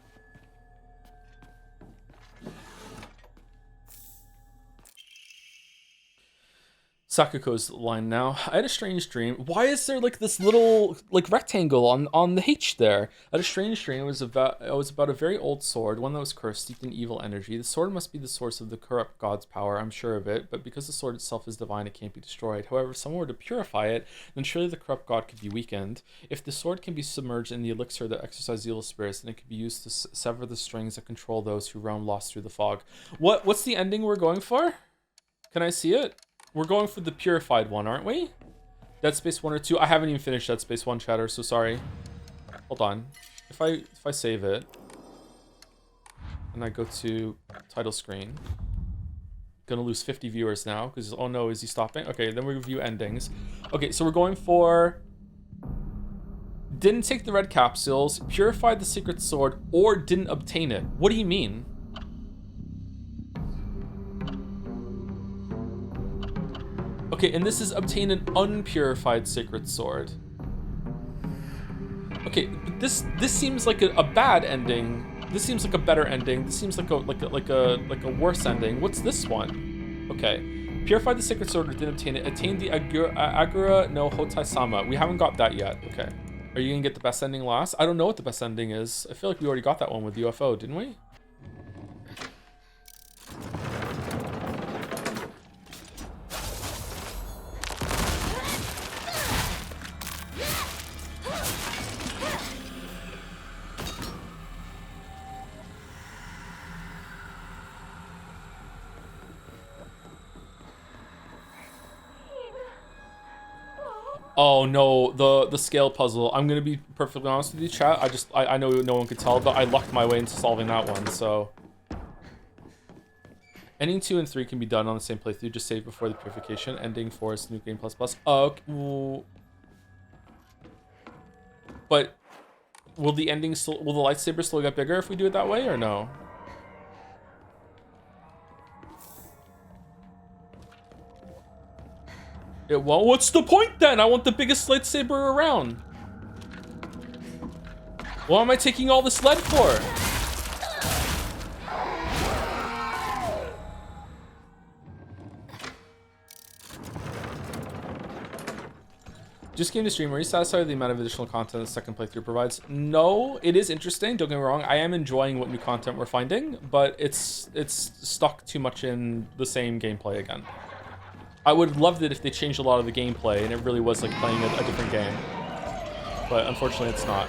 S1: Sakuko's line now. I had a strange dream. Why is there like this little like rectangle on the H there? I had a strange dream. It was about a very old sword, one that was cursed, steeped in evil energy. The sword must be the source of the corrupt god's power, I'm sure of it, but because the sword itself is divine, it can't be destroyed. However, if someone were to purify it, then surely the corrupt god could be weakened. If the sword can be submerged in the elixir that exorcises evil spirits, then it could be used to sever the strings that control those who roam lost through the fog. What's the ending we're going for? Can I see it? We're going for the purified one, aren't we? Dead Space 1 or 2. I haven't even finished Dead Space 1, chatter, so sorry. Hold on. If I save it and I go to title screen, gonna lose 50 viewers now because, oh no, is he stopping? Okay, then we review endings. Okay, so we're going for didn't take the red capsules, purified the secret sword, or didn't obtain it. What do you mean? Okay, and this is obtain an unpurified sacred sword. Okay, but this seems like a bad ending. This seems like a better ending. This seems like a worse ending. What's this one? Okay, purified the sacred sword or didn't obtain it. Attained the Agura no Hotai-sama. We haven't got that yet. Okay, are you gonna get the best ending last? I don't know what the best ending is. I feel like we already got that one with UFO, didn't we? Oh no, the scale puzzle. I'm gonna be perfectly honest with you, chat. I know no one could tell, but I lucked my way into solving that one, so. Ending 2 and 3 can be done on the same playthrough, just save before the purification. Ending 4 is New Game Plus Plus. Oh, okay. Ooh. But will the ending still, will the lightsaber still get bigger if we do it that way or no? It won't. What's the point then? I want the biggest lightsaber around. What am I taking all this lead for? Just came to stream. Are you satisfied with the amount of additional content the second playthrough provides? No, it is interesting. Don't get me wrong. I am enjoying what new content we're finding, but it's stuck too much in the same gameplay again. I would have loved it if they changed a lot of the gameplay and it really was like playing a different game. But unfortunately, it's not.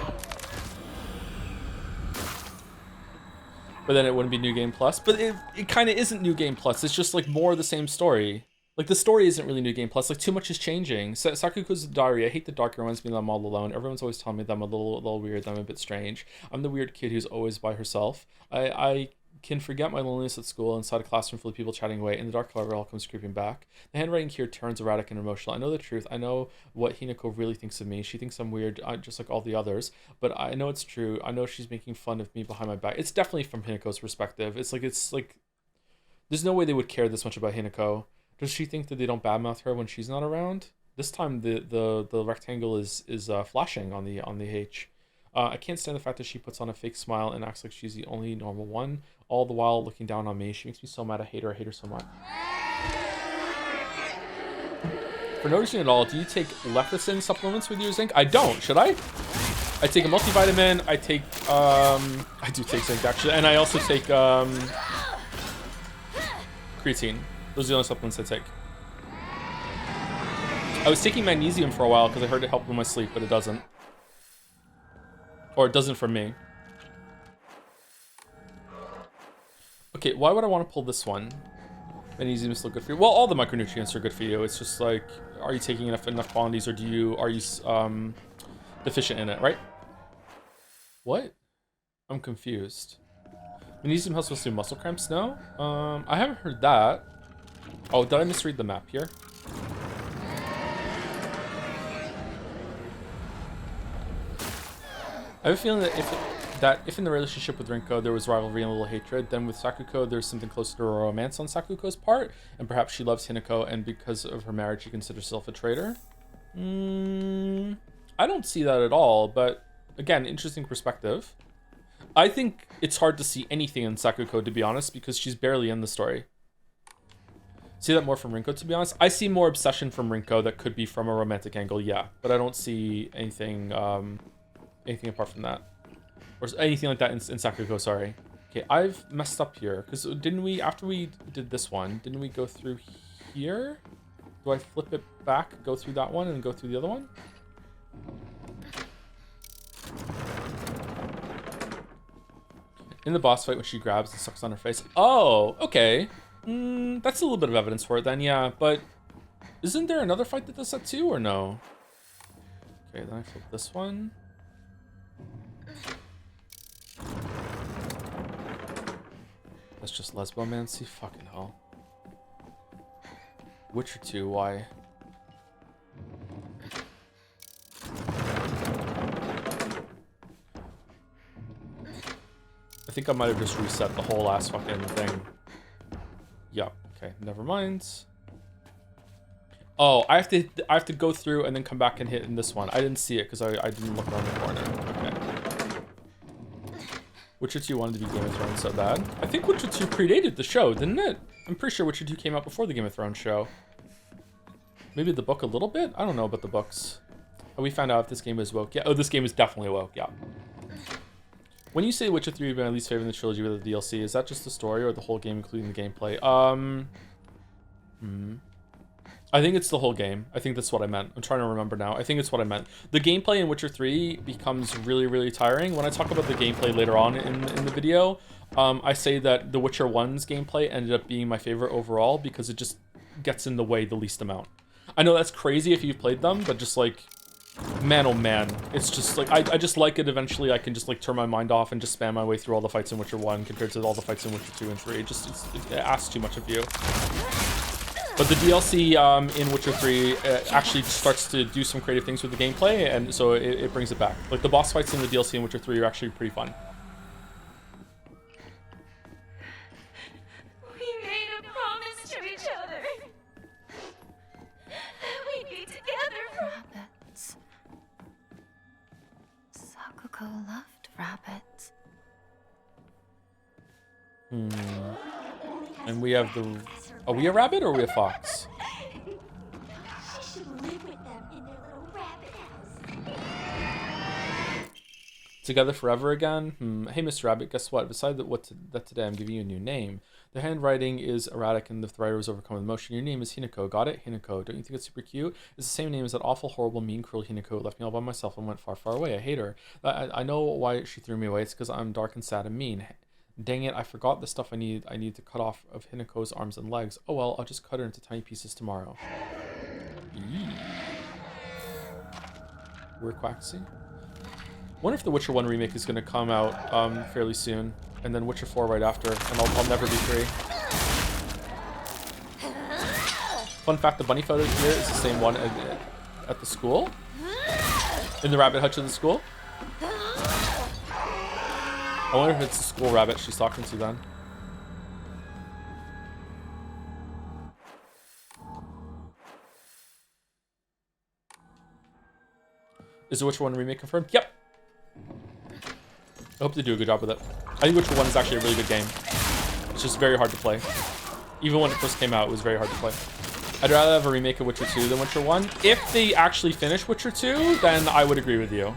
S1: But then it wouldn't be New Game Plus. But it kind of isn't New Game Plus. It's just like more of the same story. Like the story isn't really New Game Plus. Like too much is changing. Sakuko's diary. I hate the dark reminds me that I'm all alone. Everyone's always telling me that I'm a little weird. That I'm a bit strange. I'm the weird kid who's always by herself. I can forget my loneliness at school inside a classroom full of people chatting away. In the dark, however, all comes creeping back. The handwriting here turns erratic and emotional. I know the truth. I know what Hinako really thinks of me. She thinks I'm weird, just like all the others. But I know it's true. I know she's making fun of me behind my back. It's definitely from Hinako's perspective. It's like, there's no way they would care this much about Hinako. Does she think that they don't badmouth her when she's not around? This time the rectangle is flashing on the H. I can't stand the fact that she puts on a fake smile and acts like she's the only normal one, all the while looking down on me. She makes me so mad. I hate her so much. For noticing it all, do you take lecithin supplements with your zinc? I don't. Should I? I take a multivitamin. I take I do take zinc actually, and I also take creatine. Those are the only supplements I take. I was taking magnesium for a while because I heard it helped with my sleep, but it doesn't. Or it doesn't for me. Okay, why would I want to pull this one? Magnesium is still good for you. Well, all the micronutrients are good for you. It's just like, are you taking enough quantities, or are you deficient in it, right? What? I'm confused. Magnesium helps with muscle cramps? No? I haven't heard that. Oh, did I misread the map here? I have a feeling that if in the relationship with Rinko there was rivalry and a little hatred, then with Sakuko there's something closer to a romance on Sakuko's part, and perhaps she loves Hinako, and because of her marriage she considers herself a traitor. I don't see that at all, but again, interesting perspective. I think it's hard to see anything in Sakuko, to be honest, because she's barely in the story. See that more from Rinko, to be honest. I see more obsession from Rinko that could be from a romantic angle, yeah, but I don't see anything anything apart from that, or anything like that in Sakuko. Sorry. Okay, I've messed up here because didn't we, after we did this one, didn't we go through here? Do I flip it back, go through that one, and go through the other one? In the boss fight when she grabs and sucks on her face. Oh, okay. That's a little bit of evidence for it then, yeah, but isn't there another fight that does that too, or no? Okay, then I flip this one. That's just lesbomancy? Fucking hell. Witcher 2, why? I think I might have just reset the whole ass fucking thing. Yeah, okay, never mind. Oh, I have to go through and then come back and hit in this one. I didn't see it because I didn't look around the corner. Okay. Witcher 2 wanted to be Game of Thrones so bad. I think Witcher 2 predated the show, didn't it? I'm pretty sure Witcher 2 came out before the Game of Thrones show. Maybe the book a little bit? I don't know about the books. Oh, we found out if this game is woke. Yeah, oh, this game is definitely woke, yeah. When you say Witcher 3 would be my least favorite in the trilogy with the DLC, is that just the story or the whole game including the gameplay? I think it's the whole game. I think that's what I meant. I'm trying to remember now. I think it's what I meant. The gameplay in Witcher 3 becomes really, really tiring. When I talk about the gameplay later on in the video, I say that the Witcher 1's gameplay ended up being my favorite overall because it just gets in the way the least amount. I know that's crazy if you've played them, but just like, man, oh man, it's just like, I just like it. Eventually I can just like turn my mind off and just spam my way through all the fights in Witcher 1 compared to all the fights in Witcher 2 and 3. It asks too much of you. But the DLC in Witcher 3 actually starts to do some creative things with the gameplay, and so it brings it back. Like the boss fights in the DLC in Witcher 3 are actually pretty fun.
S5: We made a promise to each other. We'd be together for...
S2: Rabbits. Sakuko loved rabbits.
S1: And we have the... Are we a rabbit or are we a fox?
S5: She should live with them in their little rabbit house.
S1: Together forever again? Hey, Mr. Rabbit, guess what? Besides that today I'm giving you a new name. The handwriting is erratic and the writer was overcome with emotion. Your name is Hinako. Got it? Hinako. Don't you think it's super cute? It's the same name as that awful, horrible, mean, cruel Hinako who left me all by myself and went far, far away. I hate her. I know why she threw me away. It's because I'm dark and sad and mean. Dang it, I forgot the stuff I need to cut off of Hinako's arms and legs. Oh well, I'll just cut her into tiny pieces tomorrow. Eee. We're Quaxy. Wonder if the Witcher 1 remake is going to come out fairly soon, and then Witcher 4 right after, and I'll never be free. Fun fact, the bunny photo here is the same one at the school? In the rabbit hutch of the school? I wonder if it's the school rabbit she's talking to then. Is the Witcher 1 remake confirmed? Yep. I hope they do a good job with it. I think Witcher 1 is actually a really good game. It's just very hard to play. Even when it first came out, it was very hard to play. I'd rather have a remake of Witcher 2 than Witcher 1. If they actually finish Witcher 2, then I would agree with you.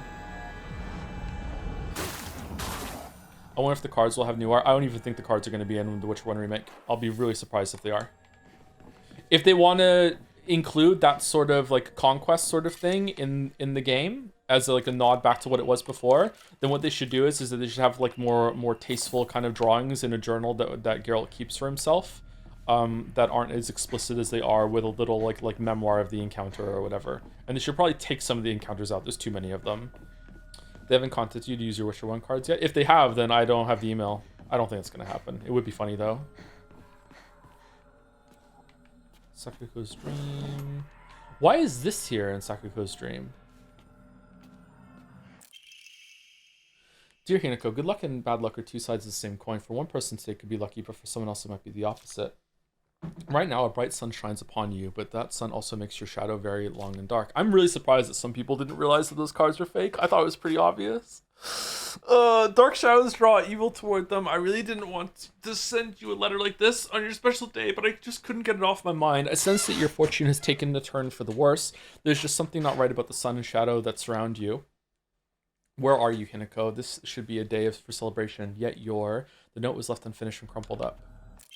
S1: I wonder if the cards will have new art. I don't even think the cards are going to be in the Witcher 1 remake. I'll be really surprised if they are. If they want to include that sort of like conquest sort of thing in the game as like a nod back to what it was before, then what they should do is that they should have like more tasteful kind of drawings in a journal that Geralt keeps for himself, that aren't as explicit as they are with a little like memoir of the encounter or whatever. And they should probably take some of the encounters out. There's too many of them. They haven't contacted you to use your Witcher 1 cards yet. If they have, then I don't have the email. I don't think it's going to happen. It would be funny, though. Sakuko's Dream. Why is this here in Sakuko's Dream? Dear Hinako, good luck and bad luck are two sides of the same coin. For one person's sake, it could be lucky, but for someone else, it might be the opposite. Right now, a bright sun shines upon you, but that sun also makes your shadow very long and dark. I'm really surprised that some people didn't realize that those cards were fake. I thought it was pretty obvious. Dark shadows draw evil toward them. I really didn't want to send you a letter like this on your special day, but I just couldn't get it off my mind. I sense that your fortune has taken a turn for the worse. There's just something not right about the sun and shadow that surround you. Where are you, Hinako? This should be a day for celebration, yet you're... The note was left unfinished and crumpled up.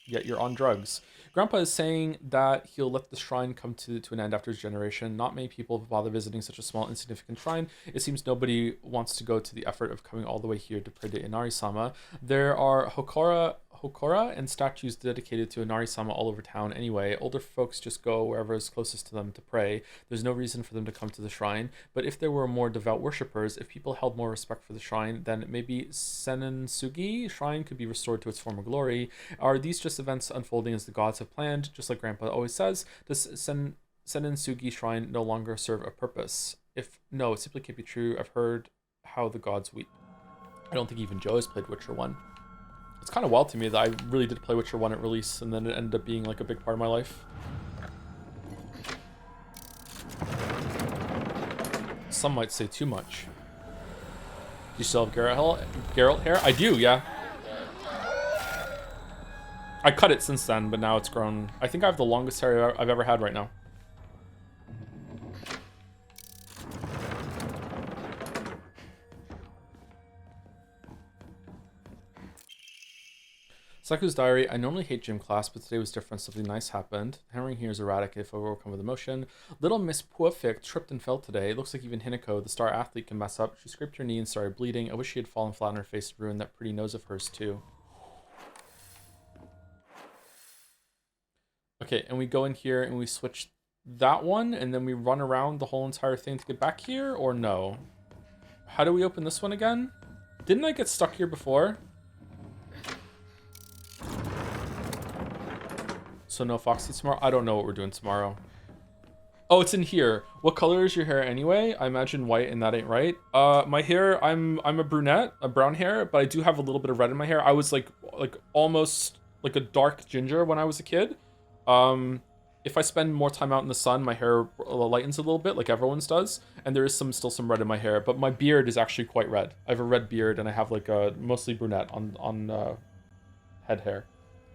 S1: Yet you're on drugs. Grandpa is saying that he'll let the shrine come to an end after his generation. Not many people bother visiting such a small, insignificant shrine. It seems nobody wants to go to the effort of coming all the way here to pray to Inari-sama. There are Hokora and statues dedicated to Inari-sama all over town anyway. Older folks just go wherever is closest to them to pray. There's no reason for them to come to the shrine. But if there were more devout worshippers, if people held more respect for the shrine, then maybe Senensugi shrine could be restored to its former glory. Are these just events unfolding as the gods have planned? Just like Grandpa always says, does Senensugi shrine no longer serve a purpose? If no, it simply can't be true. I've heard how the gods weep. I don't think even Joe has played Witcher 1. It's kind of wild to me that I really did play Witcher 1 at release, and then it ended up being like a big part of my life. Some might say too much. Do you still have Geralt hair? I do, yeah. I cut it since then, but now it's grown. I think I have the longest hair I've ever had right now. Saku's diary. I normally hate gym class, but today was different. Something nice happened. Hammering here is erratic if overcome with emotion. Little Miss Puafik tripped and fell today. It looks like even Hinako, the star athlete, can mess up. She scraped her knee and started bleeding. I wish she had fallen flat on her face and ruined that pretty nose of hers too. Okay, and we go in here and we switch that one, and then we run around the whole entire thing to get back here, or no? How do we open this one again? Didn't I get stuck here before? So no Foxy tomorrow? I don't know what we're doing tomorrow. Oh, it's in here. What color is your hair anyway? I imagine white, and that ain't right. My hair, I'm a brunette, a brown hair, but I do have a little bit of red in my hair. I was like almost like a dark ginger when I was a kid. If I spend more time out in the sun, my hair lightens a little bit, like everyone's does, and there is still some red in my hair. But my beard is actually quite red. I have a red beard, and I have like a mostly brunette on head hair.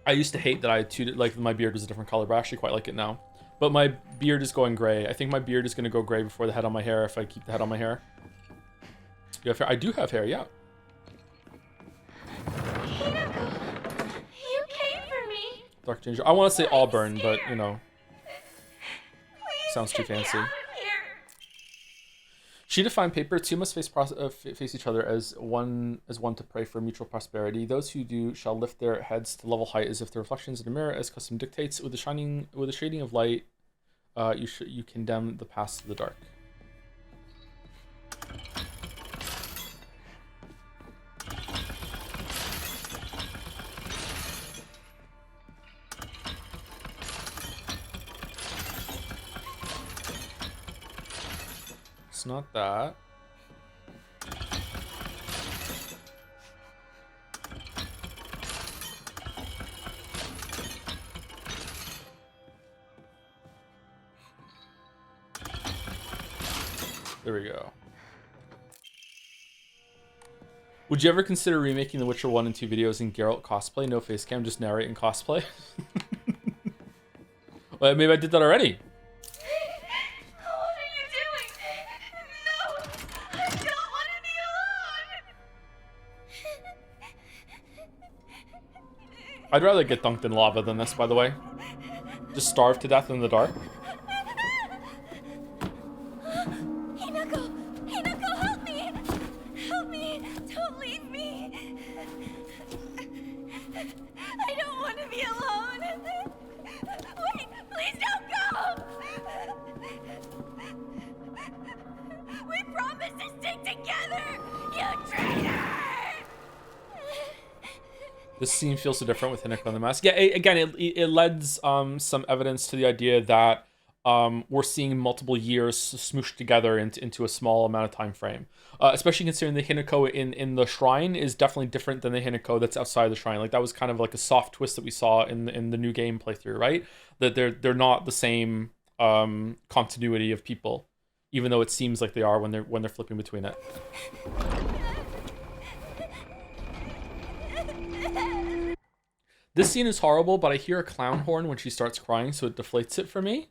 S1: I used to hate that I tuned it, like my beard was a different color, but I actually quite like it now. But my beard is going gray. I think my beard is going to go gray before the head on my hair if I keep the head on my hair. You have hair? I do have hair, yeah.
S5: Hinako, you came for me.
S1: Dark ginger. I want to say auburn, but you know,
S5: Please
S1: sounds too
S5: get me
S1: fancy.
S5: out of here.
S1: She defined paper. Two must face each other as one to pray for mutual prosperity. Those who do shall lift their heads to level height as if the reflections in a mirror, as custom dictates. With the shading of light, you condemn the past to the dark. It's not that. There we go. Would you ever consider remaking the Witcher 1 and 2 videos in Geralt cosplay? No face cam, just narrate in cosplay? Well, maybe I did that already.
S5: What are you doing? No, I don't want to be alone.
S1: I'd rather get dunked in lava than this, by the way. Just starve to death in the dark.
S5: Hinako, help me! Help me! Don't leave me! I don't want to be alone. Wait, please don't go! We promised to stick together, you traitor!
S1: This scene feels so different with Hinako on the mask. Yeah, again, it lends some evidence to the idea that we're seeing multiple years smooshed together into a small amount of time frame. Especially considering the Hinako in the shrine is definitely different than the Hinako that's outside the shrine. Like that was kind of like a soft twist that we saw in the new game playthrough, right? That they're not the same continuity of people, even though it seems like they are when they're flipping between it. This scene is horrible, but I hear a clown horn when she starts crying, so it deflates it for me.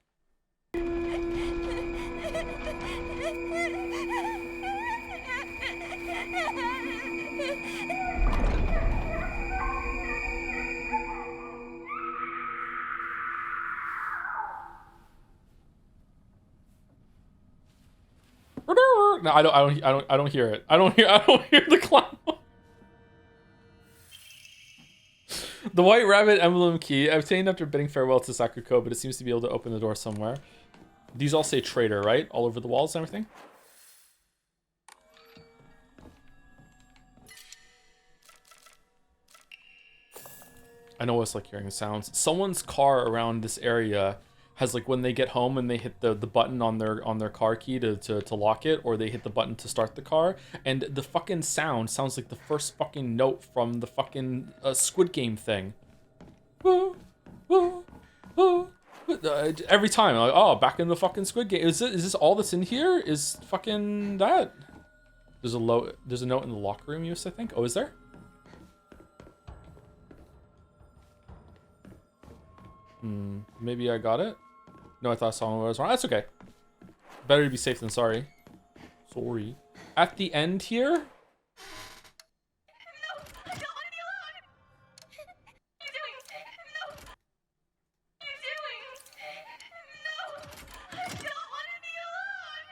S1: No, I don't hear it. I don't hear the clown. The white rabbit emblem key obtained after bidding farewell to Sakuko, but it seems to be able to open the door somewhere. These all say traitor, right? All over the walls and everything. I know what it's like hearing the sounds. Someone's car around this area has, like, when they get home and they hit the button on their car key to lock it, or they hit the button to start the car, and the fucking sound sounds like the first fucking note from the fucking Squid Game thing. Every time, I'm like, oh, back in the fucking Squid Game. Is this all that's in here? Is fucking that? There's a note in the locker room use, I think. Oh, is there? Maybe I got it. No, I thought someone was wrong. That's okay. Better to be safe than sorry. Sorry. At the end here.
S5: No, I don't want to be alone. What are you doing? No. What are you doing? No, I don't want to be alone.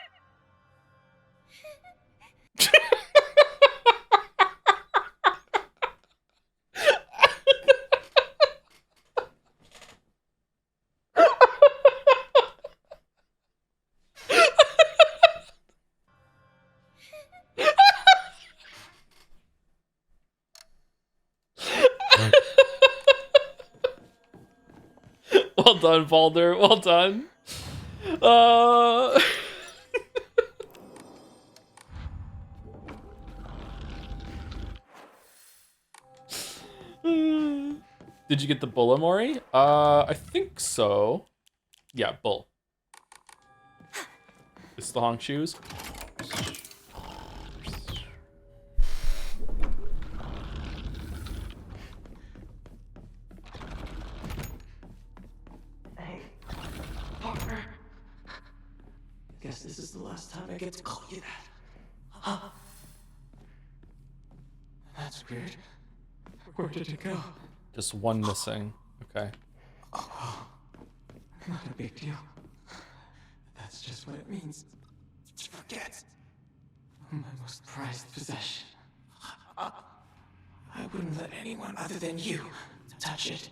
S1: done, Balder. Well done. Uh... Did you get the bull, Amori? I think so. Yeah, bull. It's the honk shoes.
S10: Hey, partner. Guess this is the last time I get to call you that. Huh? That's weird. Where did it go?
S1: Just one missing. Okay.
S10: Not a big deal. That's just what it means to forget. My most prized possession. I wouldn't let anyone other than you touch it.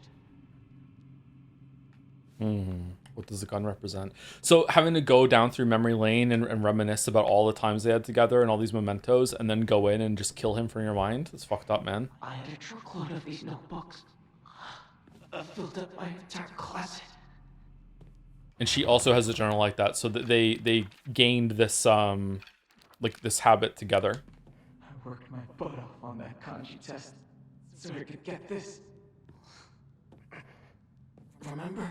S1: What does the gun represent? So having to go down through memory lane and reminisce about all the times they had together and all these mementos and then go in and just kill him from your mind? That's fucked up, man.
S10: I had a truckload of these notebooks. Filled up my entire closet.
S1: And she also has a journal like that, so that they gained this like this habit together.
S10: I worked my butt off on that kanji test so I could get this. Remember?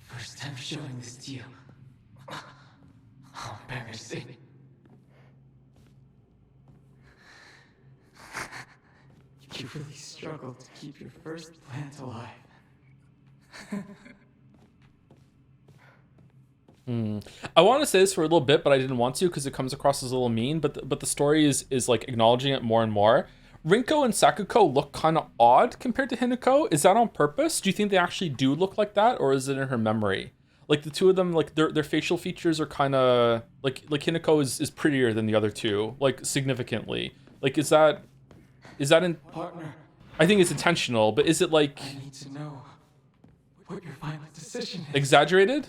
S10: First time showing this to you. How embarrassing. You really struggled to keep your first plant alive.
S1: I want to say this for a little bit, but I didn't want to because it comes across as a little mean. But the story is like acknowledging it more and more. Rinko and Sakuko look kind of odd compared to Hinako. Is that on purpose? Do you think they actually do look like that, or is it in her memory? Like the two of them, like their facial features are kind of like Hinako is prettier than the other two, like significantly. Like is that in?
S10: Partner,
S1: I think it's intentional, but is it like?
S10: I need to know what your final decision is.
S1: Exaggerated?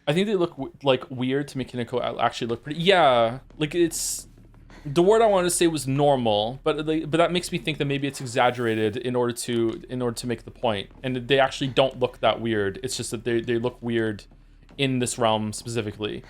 S1: I think they look like weird to make Hinako actually look pretty. Yeah, like it's the word I wanted to say was normal, but that makes me think that maybe it's exaggerated in order to make the point, and they actually don't look that weird. It's just that they look weird in this realm specifically.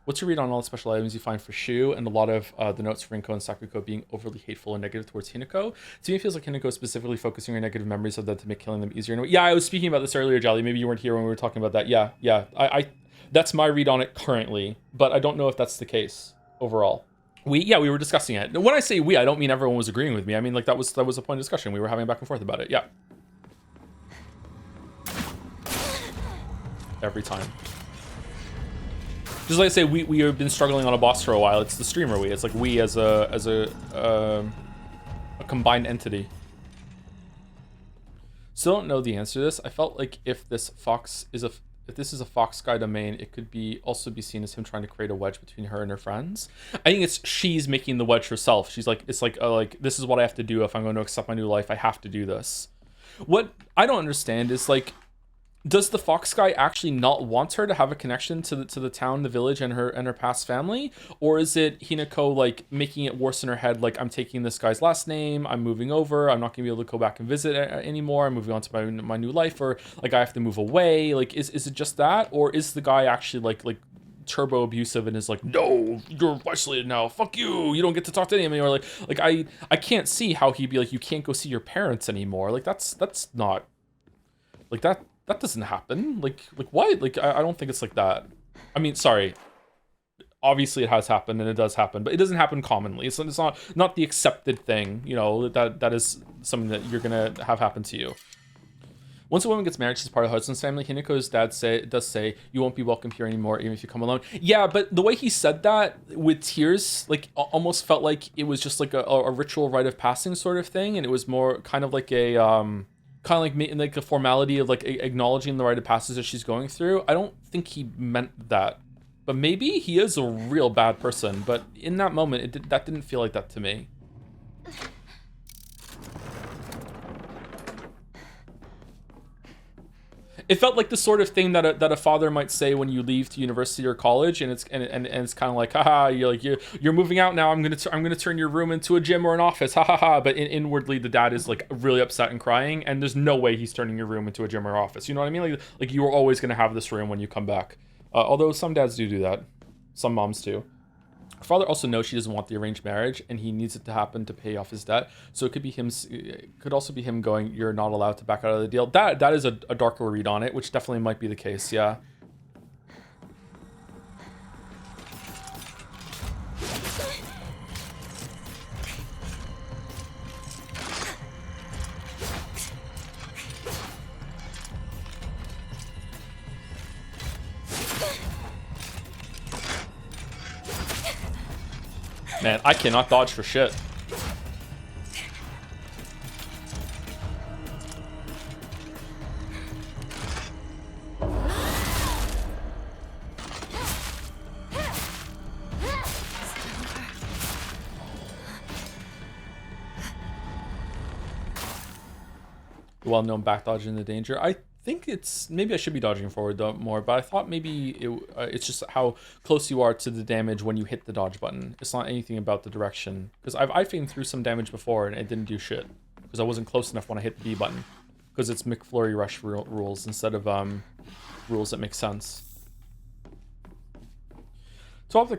S1: What's your read on all the special items you find for Shu and a lot of the notes for Rinko and Sakuko being overly hateful and negative towards Hinako? To me, it feels like Hinako is specifically focusing on negative memories of that to make killing them easier. Yeah, I was speaking about this earlier, Jolly. Maybe you weren't here when we were talking about that. Yeah. I that's my read on it currently, but I don't know if that's the case overall. We were discussing it. When I say we, I don't mean everyone was agreeing with me. I mean like that was a point of discussion. We were having back and forth about it. Yeah. Every time. Just like I say, we have been struggling on a boss for a while. It's the streamer we. It's like we as a combined entity. Still don't know the answer to this. I felt like if this is a Fox Guy domain, it could also be seen as him trying to create a wedge between her and her friends. I think she's making the wedge herself. She's like, it's like this is what I have to do if I'm going to accept my new life. I have to do this. What I don't understand is like, does the Fox guy actually not want her to have a connection to the town, the village, and her past family, or is it Hinako like making it worse in her head? Like, I'm taking this guy's last name, I'm moving over, I'm not gonna be able to go back and visit anymore, I'm moving on to my new life, or like I have to move away. Like, is it just that, or is the guy actually like turbo abusive and is like, no, you're isolated now, fuck you don't get to talk to anyone, or like I can't see how he'd be like, you can't go see your parents anymore. Like that's not like that. That doesn't happen. Like what? Like I don't think it's like that. I mean, sorry. Obviously it has happened and it does happen, but it doesn't happen commonly. It's not the accepted thing, you know, that is something that you're gonna have happen to you. Once a woman gets married, she's part of Hudson's family. Hinako's dad does say, you won't be welcome here anymore, even if you come alone. Yeah, but the way he said that with tears, like almost felt like it was just like a ritual rite of passing sort of thing, and it was more kind of like a like a formality of like acknowledging the rite of passage that she's going through. I don't think he meant that, but maybe he is a real bad person. But in that moment, that didn't feel like that to me.
S11: It felt like the sort of thing that a father might say when you leave to university or college, and it's kind of like, haha, you're moving out now. I'm gonna turn your room into a gym or an office, ha ha ha. But inwardly, the dad is like really upset and crying, and there's no way he's turning your room into a gym or office. You know what I mean? Like you are always gonna have this room when you come back. Although some dads do that, some moms do. Her father also knows she doesn't want the arranged marriage, and he needs it to happen to pay off his debt. So it could be him. It could also be him going, "You're not allowed to back out of the deal." That is a darker read on it, which definitely might be the case. Yeah. Man, I cannot dodge for shit. Well-known back dodging the danger. I think it's maybe I should be dodging forward though more, but I thought maybe it's just how close you are to the damage when you hit the dodge button. It's not anything about the direction, because I've aimed through some damage before and it didn't do shit because I wasn't close enough when I hit the B button, because it's McFlurry Rush rules instead of rules that make sense. To off the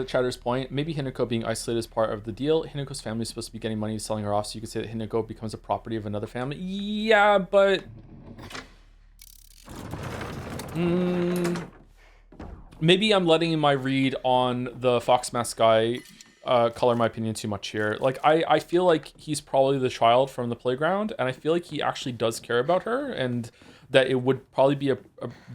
S11: chatter's point, maybe Hinako being isolated is part of the deal. Hinako's family is supposed to be getting money selling her off, so you could say that Hinako becomes a property of another family. Yeah, but maybe I'm letting my read on the Fox Mask guy color my opinion too much here. Like, I feel like he's probably the child from the playground, and I feel like he actually does care about her, and that it would probably be a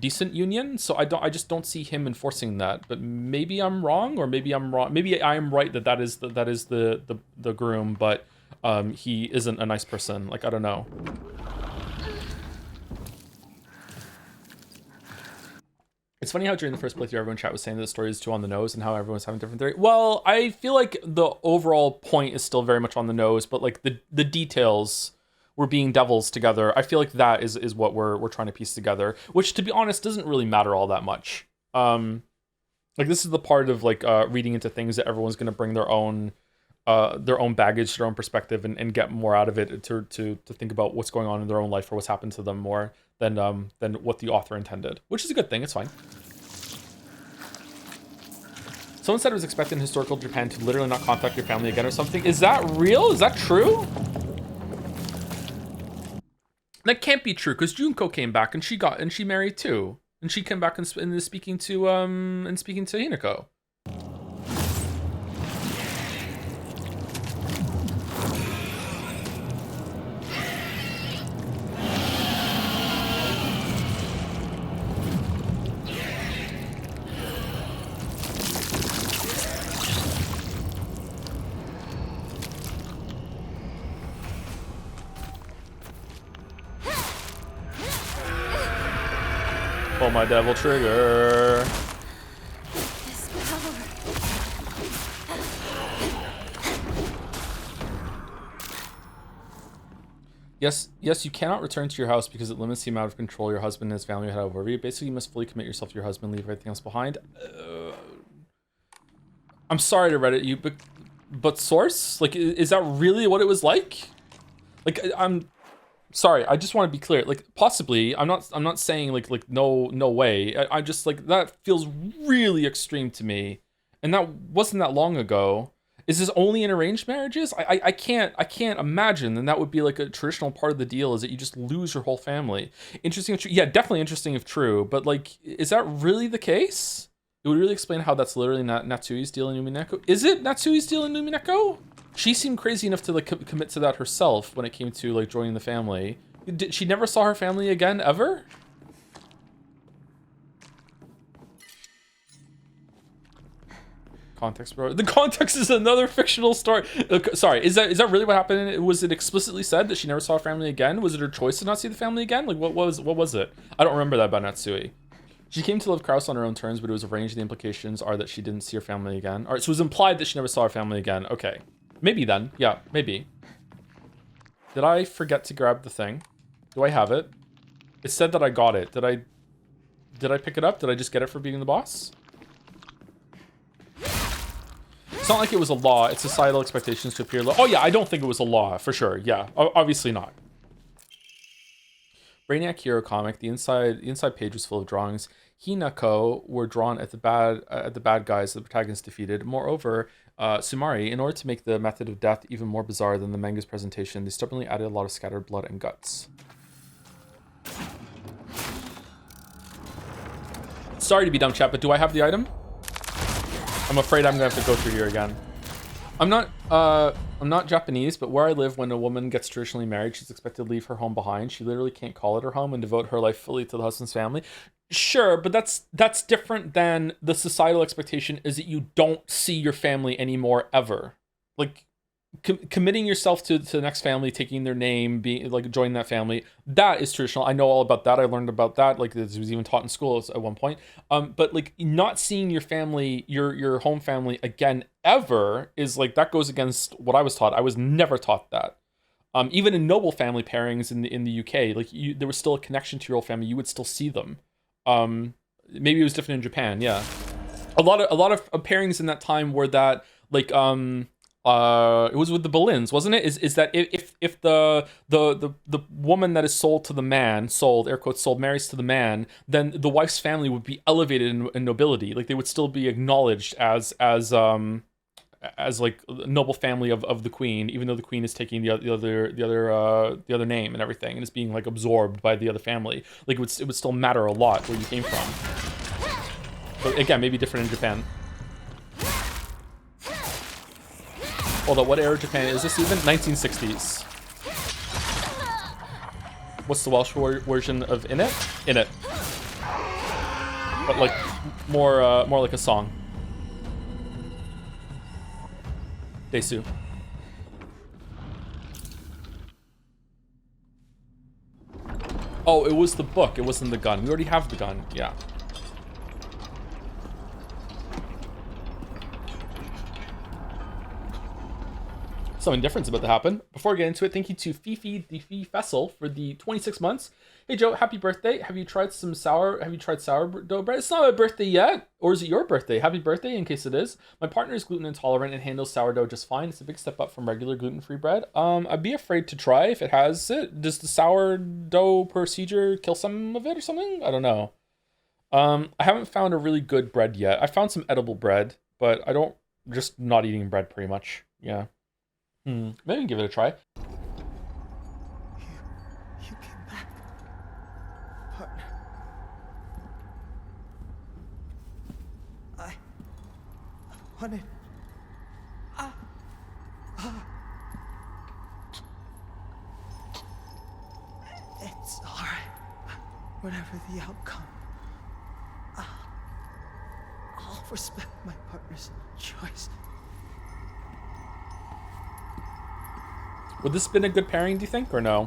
S11: decent union. So I just don't see him enforcing that. But maybe I'm wrong, or maybe I'm wrong. Maybe I am right that is the groom, but he isn't a nice person. Like, I don't know. It's funny how during the first playthrough, everyone in chat was saying that the story is too on the nose and how everyone's having different theory. Well, I feel like the overall point is still very much on the nose, but like the details were being devils together. I feel like that is what we're trying to piece together, which, to be honest, doesn't really matter all that much. Like, this is the part of like reading into things that everyone's going to bring their own baggage, their own perspective, and get more out of it to think about what's going on in their own life or what's happened to them more than what the author intended, which is a good thing. It's fine. Someone said it was expected in historical Japan to literally not contact your family again or something. Is that real? Is that true? That can't be true, because Junko came back and she married too, and she came back and is speaking to Hinako. Oh, my devil trigger. Yes, you cannot return to your house because it limits the amount of control your husband and his family have over you. Basically, you must fully commit yourself to your husband, leave everything else behind. I'm sorry to Reddit you, but source? Like, is that really what it was like? Like, I'm sorry, I just want to be clear. Like, possibly, I'm not saying like no way. I just, like, that feels really extreme to me, and that wasn't that long ago. Is this only in arranged marriages? I can't imagine. And that would be like a traditional part of the deal, is that you just lose your whole family. Interesting if true. Yeah, definitely interesting if true. But like, is that really the case? It would really explain how that's literally not Natsui's deal in Umineko. Is it Natsui's deal in Umineko? She seemed crazy enough to like commit to that herself when it came to like joining the family. She never saw her family again ever? Context, bro. The context is another fictional story. Sorry, is that really what happened? Was it explicitly said that she never saw her family again? Was it her choice to not see the family again? Like, what was it? I don't remember that about Natsui. She came to live Kraus on her own terms, but it was arranged. The implications are that she didn't see her family again. All right, so it was implied that she never saw her family again. Okay, maybe then. Yeah, maybe. Did I forget to grab the thing? Do I have it? It said that I got it. Did I pick it up? Did I just get it for beating the boss? It's not like it was a law. It's societal expectations to appear low. Oh yeah, I don't think it was a law, for sure. Yeah, obviously not. Brainiac Hero comic. The inside page was full of drawings. Hinako were drawn at the bad guys the protagonist defeated. Moreover, Sumari, in order to make the method of death even more bizarre than the manga's presentation, they stubbornly added a lot of scattered blood and guts. Sorry to be dumb, chat, but do I have the item? I'm afraid I'm gonna have to go through here again. I'm not Japanese, but where I live, when a woman gets traditionally married, she's expected to leave her home behind. She literally can't call it her home and devote her life fully to the husband's family. Sure, but that's different than the societal expectation is that you don't see your family anymore ever. Like committing yourself to the next family, taking their name, being like joining that family, that is traditional. I know all about that. I learned about that. Like this was even taught in school at one point. But like not seeing your family, your home family again ever is like that goes against what I was taught. I was never taught that. Even in noble family pairings in the UK, like there was still a connection to your old family. You would still see them. Maybe it was different in Japan. Yeah, a lot of pairings in that time were that like it was with the Boleyns, wasn't it? Is that if the woman that is sold to the man, air quotes sold, marries to the man, then the wife's family would be elevated in nobility. Like they would still be acknowledged as like noble family of the queen, even though the queen is taking the other name and everything, and is being like absorbed by the other family. Like it would still matter a lot where you came from. But again, maybe different in Japan. Hold on, what era of Japan is this even? 1960s. What's the Welsh version of in it? In it. But like more like a song. Desu. Oh, it was the book. It wasn't the gun. We already have the gun. Yeah. Something different's about to happen. Before I get into it, thank you to Fifi the Fee Fessel for the 26 months. Hey Joe, happy birthday. Have you tried sourdough bread? It's not my birthday yet. Or is it your birthday? Happy birthday in case it is. My partner is gluten intolerant and handles sourdough just fine. It's a big step up from regular gluten-free bread. I'd be afraid to try if it has it. Does the sourdough procedure kill some of it or something? I don't know. I haven't found a really good bread yet. I found some edible bread, but just not eating bread pretty much. Yeah. Maybe give it a try.
S10: You came back, partner. I wanted. It's alright. Whatever the outcome, I'll respect my partner's choice.
S11: Would this have been a good pairing, do you think, or no?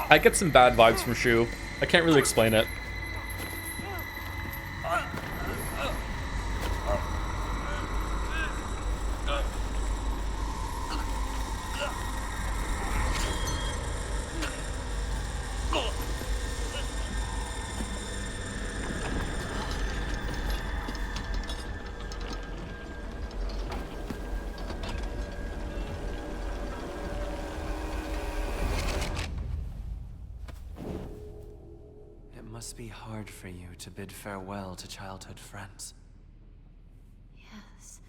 S11: I get some bad vibes from Shu. I can't really explain it.
S10: Must be hard for you to bid farewell to childhood friends.
S2: Yes.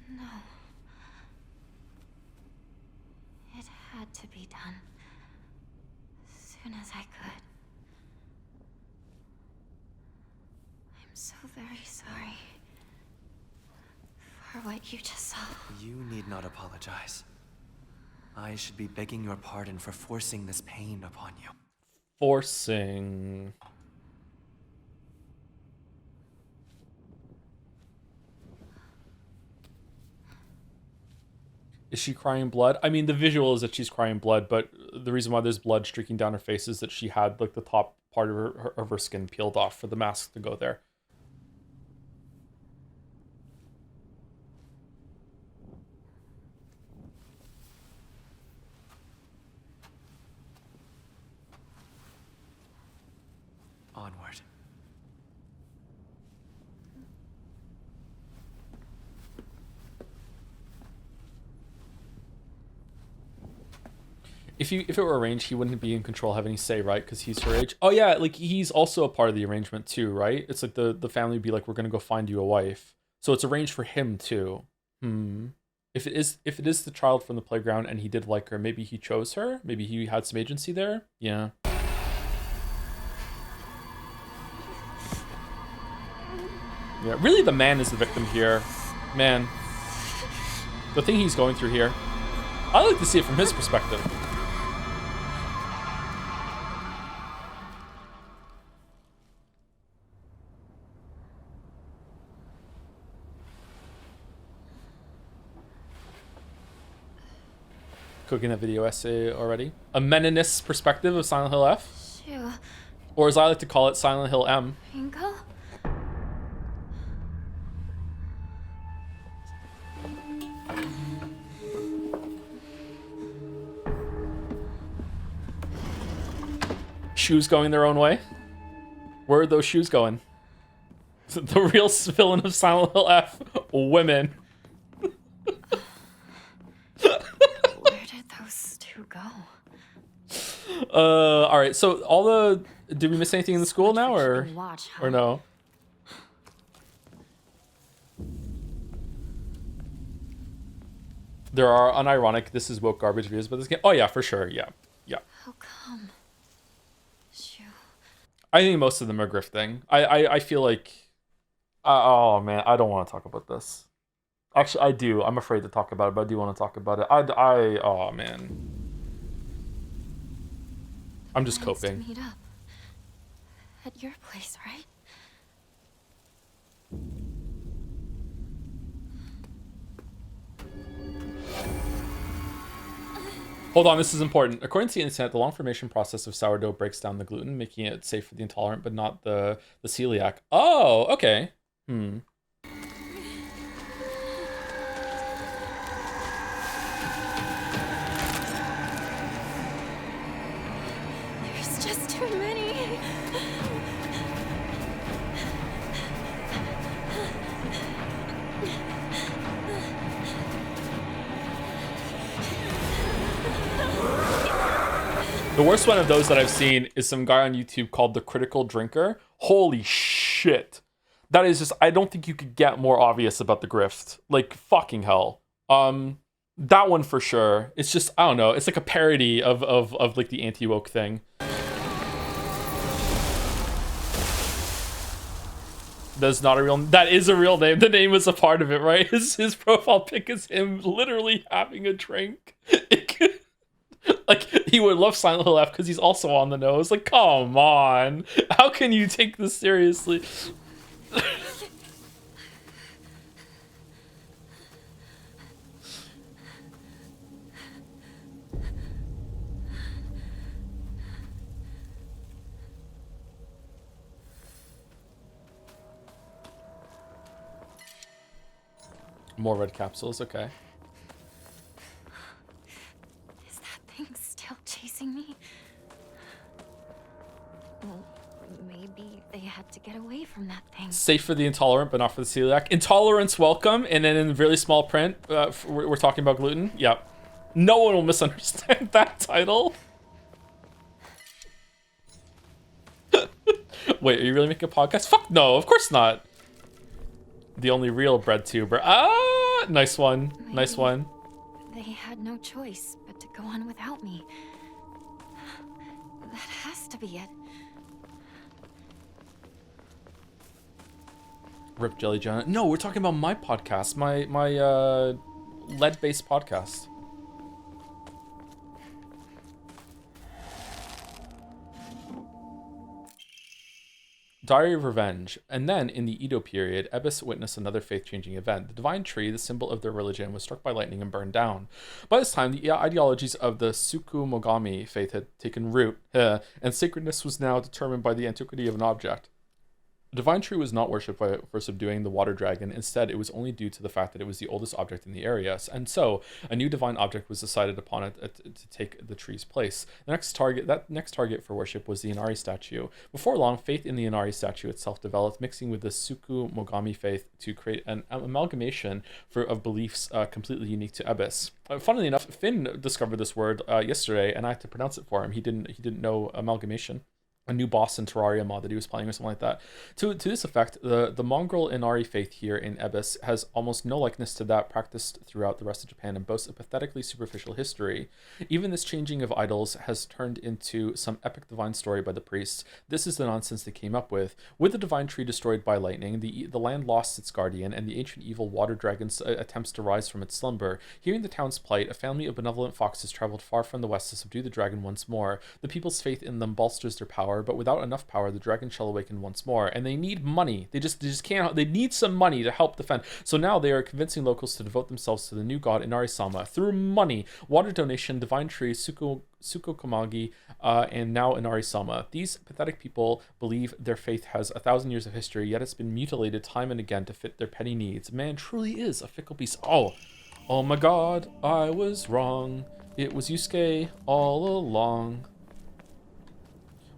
S2: No. It had to be done. As soon as I could. I'm so very sorry for what you just saw.
S10: You need not apologize. I should be begging your pardon for forcing this pain upon you.
S11: Forcing. Is she crying blood? I mean, the visual is that she's crying blood, but the reason why there's blood streaking down her face is that she had like the top part of her skin peeled off for the mask to go there.
S3: Onward.
S11: If it were arranged, he wouldn't be in control, have any say, right? Because he's her age. Oh yeah, like he's also a part of the arrangement too, right? It's like the family would be like, we're gonna go find you a wife. So it's arranged for him too. If it is the child from the playground and he did like her, maybe he chose her. Maybe he had some agency there. Yeah. Yeah, really the man is the victim here. Man. The thing he's going through here. I like to see it from his perspective. Cooking that video essay already. A Meninist perspective of Silent Hill F.
S2: Shoo.
S11: Or as I like to call it, Silent Hill M.
S2: Ingo?
S11: Shoes going their own way. Where are those shoes going? The real villain of Silent Hill F. Women.
S2: Where did those two go?
S11: All right. So all the did we miss anything in the school now, or no? There are unironic. This is woke garbage views, but this game. Oh yeah, for sure. Yeah.
S2: How come? Shoo.
S11: I think most of them are grifting. I feel like. Oh man, I don't want to talk about this. Actually, I do. I'm afraid to talk about it, but I do want to talk about it. Oh man. I'm just coping.
S2: Meet up at your place, right?
S11: Hold on, this is important. According to the internet, the long fermentation process of sourdough breaks down the gluten, making it safe for the intolerant, but not the celiac. Oh, okay.
S2: There's just too many.
S11: The worst one of those that I've seen is some guy on YouTube called The Critical Drinker. Holy shit. That is just, I don't think you could get more obvious about the grift. Like, fucking hell. That one for sure. It's just, I don't know. It's like a parody of like the anti-woke thing. That's not a real, that is a real name. The name is a part of it, right? His profile pic is him literally having a drink. Like, he would love Silent Hill F because he's also on the nose. Like, come on. How can you take this seriously? More red capsules, okay.
S2: Is that thing still chasing me? Well, maybe they had to get away from that thing.
S11: Safe for the intolerant, but not for the celiac. Intolerance welcome, and then in really small print, we're talking about gluten. Yep. No one will misunderstand that title. Wait, are you really making a podcast? Fuck no, of course not. The only real bread tuber. Ah, nice one.
S2: Maybe
S11: nice one.
S2: They had no choice but to go on without me. That has to be it.
S11: Rip Jelly John. No, we're talking about my podcast, my lead-based podcast. Diary of Revenge. And then, in the Edo period, Ebis witnessed another faith-changing event. The divine tree, the symbol of their religion, was struck by lightning and burned down. By this time, the ideologies of the Tsukumogami faith had taken root, and sacredness was now determined by the antiquity of an object. The divine tree was not worshipped for subduing the water dragon. Instead, it was only due to the fact that it was the oldest object in the area, and so a new divine object was decided upon it to take the tree's place. The next target for worship was the Inari statue. Before long, faith in the Inari statue itself developed, mixing with the Tsukumogami faith to create an amalgamation of beliefs completely unique to Ebis. Funnily enough, Finn discovered this word yesterday, and I had to pronounce it for him. He didn't know amalgamation. A new boss in Terraria mod that he was playing or something like that. To this effect, the Mongol Inari faith here in Ebis has almost no likeness to that practiced throughout the rest of Japan and boasts a pathetically superficial history. Even this changing of idols has turned into some epic divine story by the priests. This is the nonsense they came up with. With the divine tree destroyed by lightning, the land lost its guardian, and the ancient evil water dragon's attempts to rise from its slumber. Hearing the town's plight, a family of benevolent foxes traveled far from the west to subdue the dragon once more. The people's faith in them bolsters their power, but without enough power, the dragon shall awaken once more, and they need money. They just can't. They need some money to help defend. So now they are convincing locals to devote themselves to the new god Inari-sama through money, water donation, divine tree, Tsukukomagi, and now Inari-sama. These pathetic people believe their faith has 1,000 years of history, yet it's been mutilated time and again to fit their petty needs. Man truly is a fickle beast. Oh my god, I was wrong. It was Yusuke all along.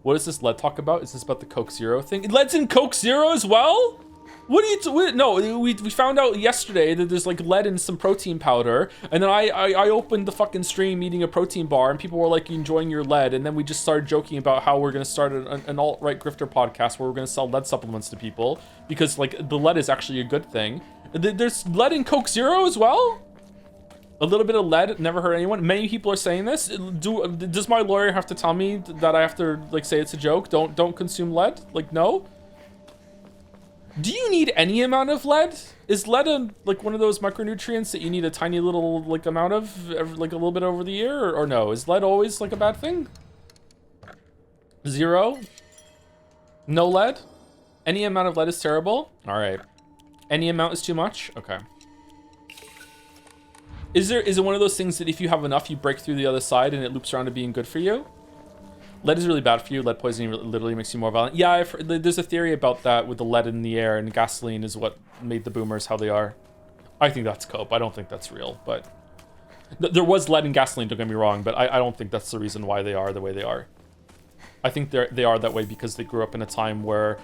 S11: What is this lead talk about? Is this about the Coke Zero thing? Lead's in Coke Zero as well? What are you no, we found out yesterday that there's like lead in some protein powder, and then I opened the fucking stream eating a protein bar, and people were like enjoying your lead, and then we just started joking about how we're gonna start an alt-right grifter podcast where we're gonna sell lead supplements to people because like the lead is actually a good thing. There's lead in Coke Zero as well? A little bit of lead, never hurt anyone. Many people are saying this. Does my lawyer have to tell me that I have to like say it's a joke? Don't consume lead? Like, no? Do you need any amount of lead? Is lead like one of those micronutrients that you need a tiny little like amount of, like a little bit over the year, or no? Is lead always like a bad thing? Zero? No lead? Any amount of lead is terrible? All right. Any amount is too much? Okay. Is it one of those things that if you have enough, you break through the other side and it loops around to being good for you? Lead is really bad for you. Lead poisoning literally makes you more violent. Yeah, there's a theory about that with the lead in the air, and gasoline is what made the boomers how they are. I think that's cope. I don't think that's real, but there was lead in gasoline, don't get me wrong, but I don't think that's the reason why they are the way they are. I think they are that way because they grew up in a time where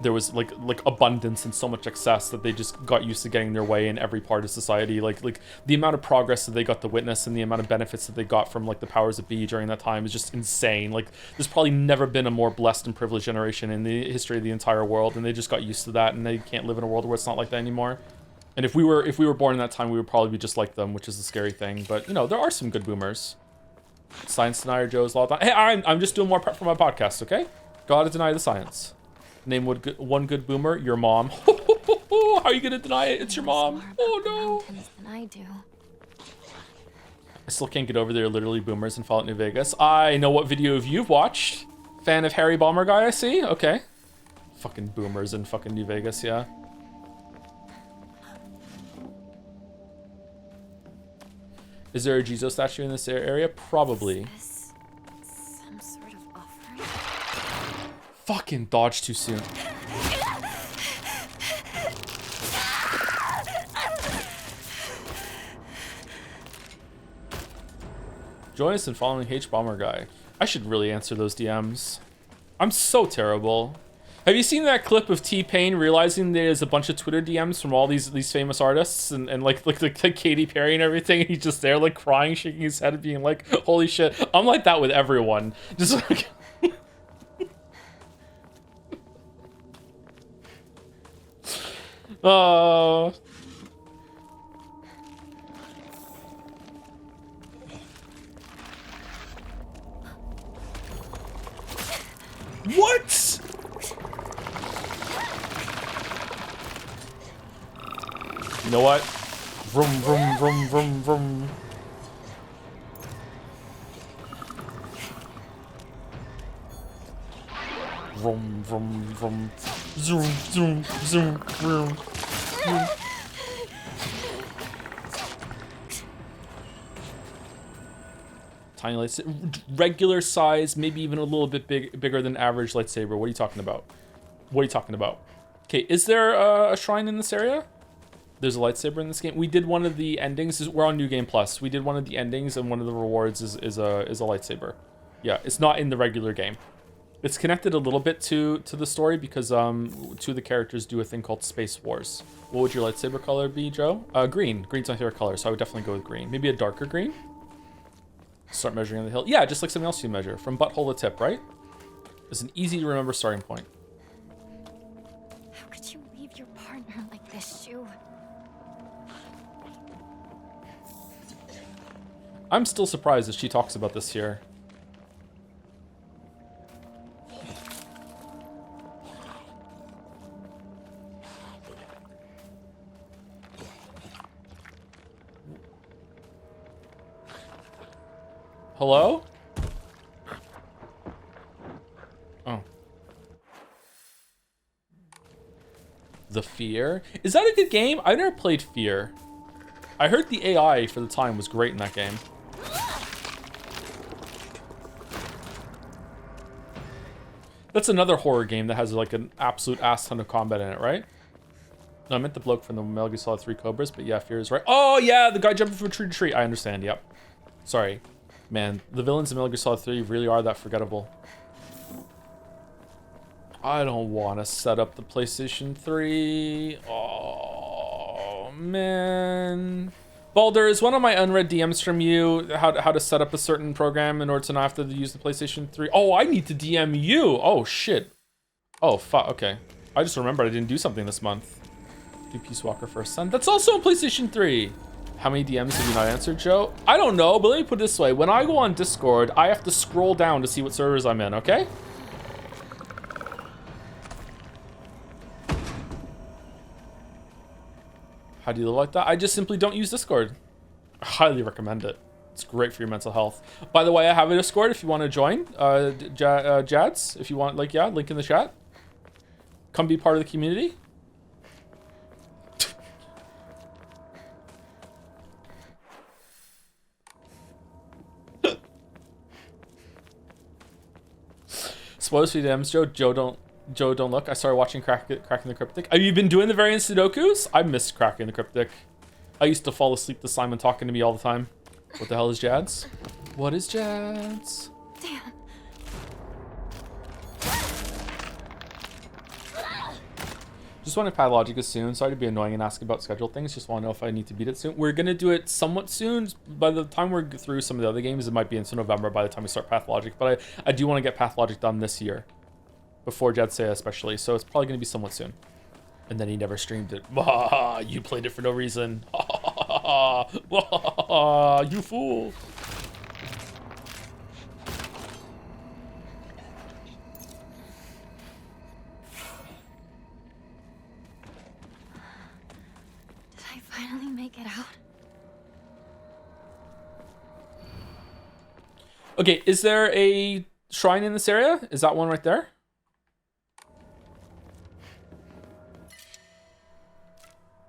S11: there was like abundance and so much excess that they just got used to getting their way in every part of society. Like the amount of progress that they got to witness and the amount of benefits that they got from like the powers that be during that time is just insane. Like there's probably never been a more blessed and privileged generation in the history of the entire world, and they just got used to that, and they can't live in a world where it's not like that anymore. And if we were born in that time, we would probably be just like them, which is a scary thing. But you know, there are some good boomers. Science denier Joe's law. Hey, I'm just doing more prep for my podcast, okay? Gotta deny the science. Name one good boomer, your mom. How are you gonna deny it? It's your mom. Oh no.
S2: Than I do.
S11: I still can't get over there. Literally boomers in Fallout New Vegas. I know what video of you've watched. Fan of Harry Bomber guy, I see. Okay. Fucking boomers in fucking New Vegas, yeah. Is there a Jesus statue in this area? Probably.
S2: Is this some sort of offering?
S11: Fucking dodge too soon. Join us in following H Bomber guy. I should really answer those DMs. I'm so terrible. Have you seen that clip of T-Pain realizing there's a bunch of Twitter DMs from all these famous artists and like Katy Perry and everything, and he's just there like crying, shaking his head and being like, holy shit. I'm like that with everyone. Just like oh. What? You know what? Vroom, vroom, vroom, vroom, vroom. Vroom, vroom, vroom. Zoom, zoom, zoom, vroom. Tiny lightsaber, regular size, maybe even a little bit bigger than average lightsaber. What are you talking about? What are you talking about? Okay, is there a shrine in this area? There's a lightsaber in this game. We did one of the endings. We're on New Game Plus. We did one of the endings, and one of the rewards is a lightsaber. Yeah, it's not in the regular game. It's connected a little bit to the story because two of the characters do a thing called Space Wars. What would your lightsaber color be, Joe? Green. Green's my favorite color, so I would definitely go with green. Maybe a darker green. Start measuring on the hill. Yeah, just like something else you measure. From butthole to tip, right? It's an easy to remember starting point.
S2: How could you leave your partner like this, Shu?
S11: I'm still surprised that she talks about this here. Hello? Oh. The Fear? Is that a good game? I've never played Fear. I heard the AI for the time was great in that game. That's another horror game that has like an absolute ass ton of combat in it, right? No, I meant the bloke from the Metal Gear Solid 3 Cobras, but yeah, Fear is right. Oh yeah, the guy jumping from tree to tree. I understand, yep. Sorry. Man, the villains in Metal Gear Solid 3 really are that forgettable. I don't want to set up the PlayStation 3. Oh, man. Baldur, is one of my unread DMs from you how to set up a certain program in order to not have to use the PlayStation 3? Oh, I need to DM you. Oh, shit. Oh, fuck. Okay. I just remembered I didn't do something this month. Do Peace Walker First Son. That's also on PlayStation 3. How many DMs have you not answered, Joe? I don't know, but let me put it this way. When I go on Discord, I have to scroll down to see what servers I'm in, okay? How do you live like that? I just simply don't use Discord. I highly recommend it. It's great for your mental health. By the way, I have a Discord if you want to join. Jads, if you want, like, yeah, link in the chat. Come be part of the community. Spoilers for the DMs, Joe. Joe, don't look. I started watching Cracking the Cryptic. Have you been doing the variant Sudokus? I missed Cracking the Cryptic. I used to fall asleep to Simon talking to me all the time. What the hell is Jads? What is Jads?
S2: Damn.
S11: Just want to Pathologica soon. Sorry to be annoying and ask about schedule things. Just want to know if I need to beat it soon. We're going to do it somewhat soon. By the time we're through some of the other games, it might be into November by the time we start Pathologic. But I do want to get Pathologic done this year. Before Jadsea especially. So it's probably going to be somewhat soon. And then he never streamed it. You played it for no reason. You fool.
S2: Finally make it out.
S11: Okay, is there a shrine in this area? Is that one right there?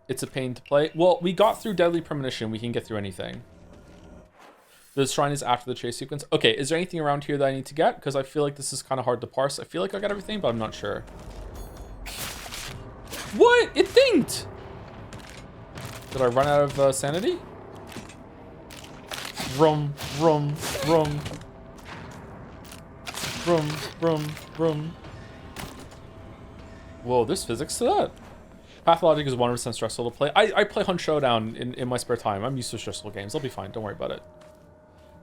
S11: It's a pain to play. Well, we got through Deadly Premonition. We can get through anything. The shrine is after the chase sequence. Okay, is there anything around here that I need to get? Because I feel like this is kind of hard to parse. I feel like I got everything, but I'm not sure. What? It dinged! Did I run out of sanity? Vroom, vroom, vroom. Vroom, vroom, vroom. Whoa, there's physics to that. Pathologic is 100% stressful to play. I play Hunt Showdown in my spare time. I'm used to stressful games. I'll be fine. Don't worry about it.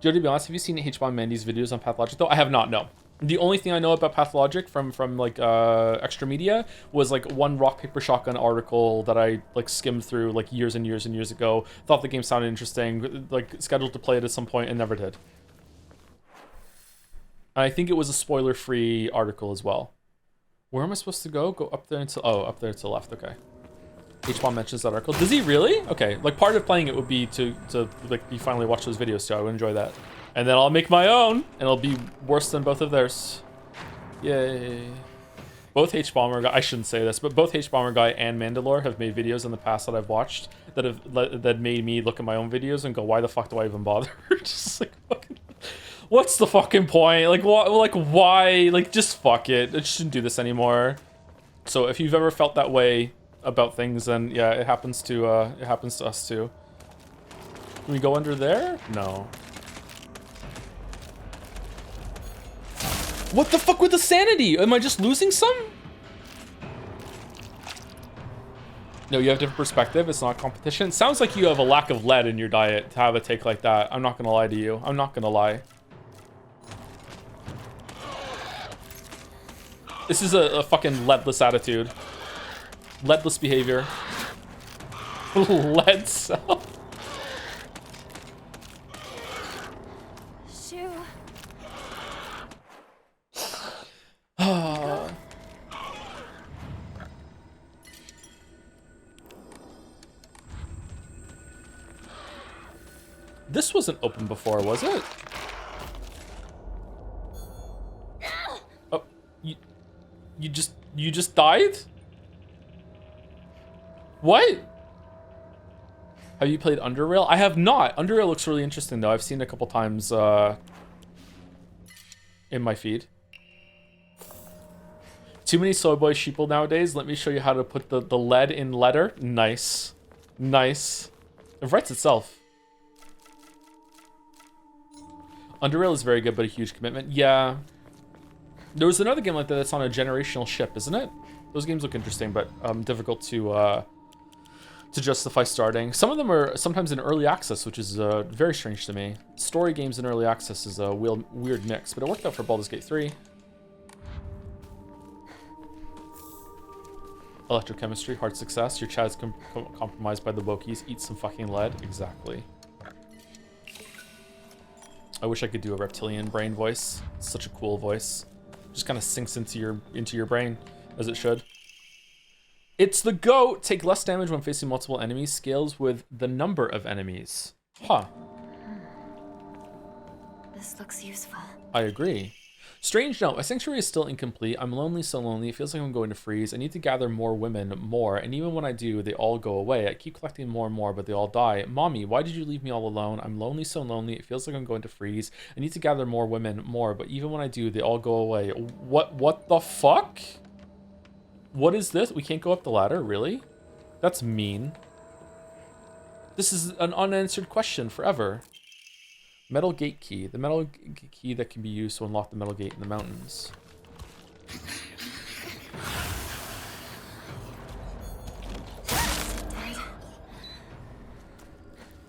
S11: Joe, to be honest, have you seen H-Bomb Mandy's videos on Pathologic though? I have not, no. The only thing I know about Pathologic from like extra media was like one Rock Paper Shotgun article that I like skimmed through like years and years and years ago. Thought the game sounded interesting, like scheduled to play it at some point and never did. And I think it was a spoiler-free article as well. Where am I supposed to go? Go up there until up there to the left. Okay. H-Bomb mentions that article. Does he really? Okay. Like part of playing it would be to like you finally watch those videos, so I would enjoy that. And then I'll make my own, and it'll be worse than both of theirs. Yay. Both H-Bomber Guy, I shouldn't say this, but both H-Bomber Guy and Mandalore have made videos in the past that I've watched that made me look at my own videos and go, why the fuck do I even bother? Just like, fucking, what's the fucking point? Like, why? Like, just fuck it. I shouldn't do this anymore. So if you've ever felt that way about things, then yeah, it happens to us too. Can we go under there? No. What the fuck with the sanity? Am I just losing some? No, you have different perspective. It's not competition. It sounds like you have a lack of lead in your diet to have a take like that. I'm not gonna lie to you. I'm not gonna lie. This is a fucking leadless attitude. Leadless behavior. Lead cell.
S2: Shoo.
S11: This wasn't open before, was it? Oh, you just died? What? Have you played Underrail? I have not. Underrail looks really interesting though. I've seen it a couple times in my feed. Too many soy boy sheeple nowadays. Let me show you how to put the lead in letter. Nice. Nice. It writes itself. Underrail is very good, but a huge commitment. Yeah. There was another game like that that's on a generational ship, isn't it? Those games look interesting, but difficult to justify starting. Some of them are sometimes in early access, which is very strange to me. Story games in early access is a weird mix, but it worked out for Baldur's Gate 3. Electrochemistry, hard success. Your chat's compromised by the Wokies. Eat some fucking lead. Exactly. I wish I could do a reptilian brain voice. It's such a cool voice. Just kind of sinks into your brain, as it should. It's the goat. Take less damage when facing multiple enemies. Scales with the number of enemies. Huh.
S2: This looks useful.
S11: I agree. Strange note, my sanctuary is still incomplete. I'm lonely, so lonely. It feels like I'm going to freeze. I need to gather more women, more. And even when I do, they all go away. I keep collecting more and more, but they all die. Mommy, why did you leave me all alone? I'm lonely, so lonely. It feels like I'm going to freeze. I need to gather more women, more. But even when I do, they all go away. What the fuck? What is this? We can't go up the ladder, really? That's mean. This is an unanswered question forever. Metal gate key. The metal key that can be used to unlock the metal gate in the mountains.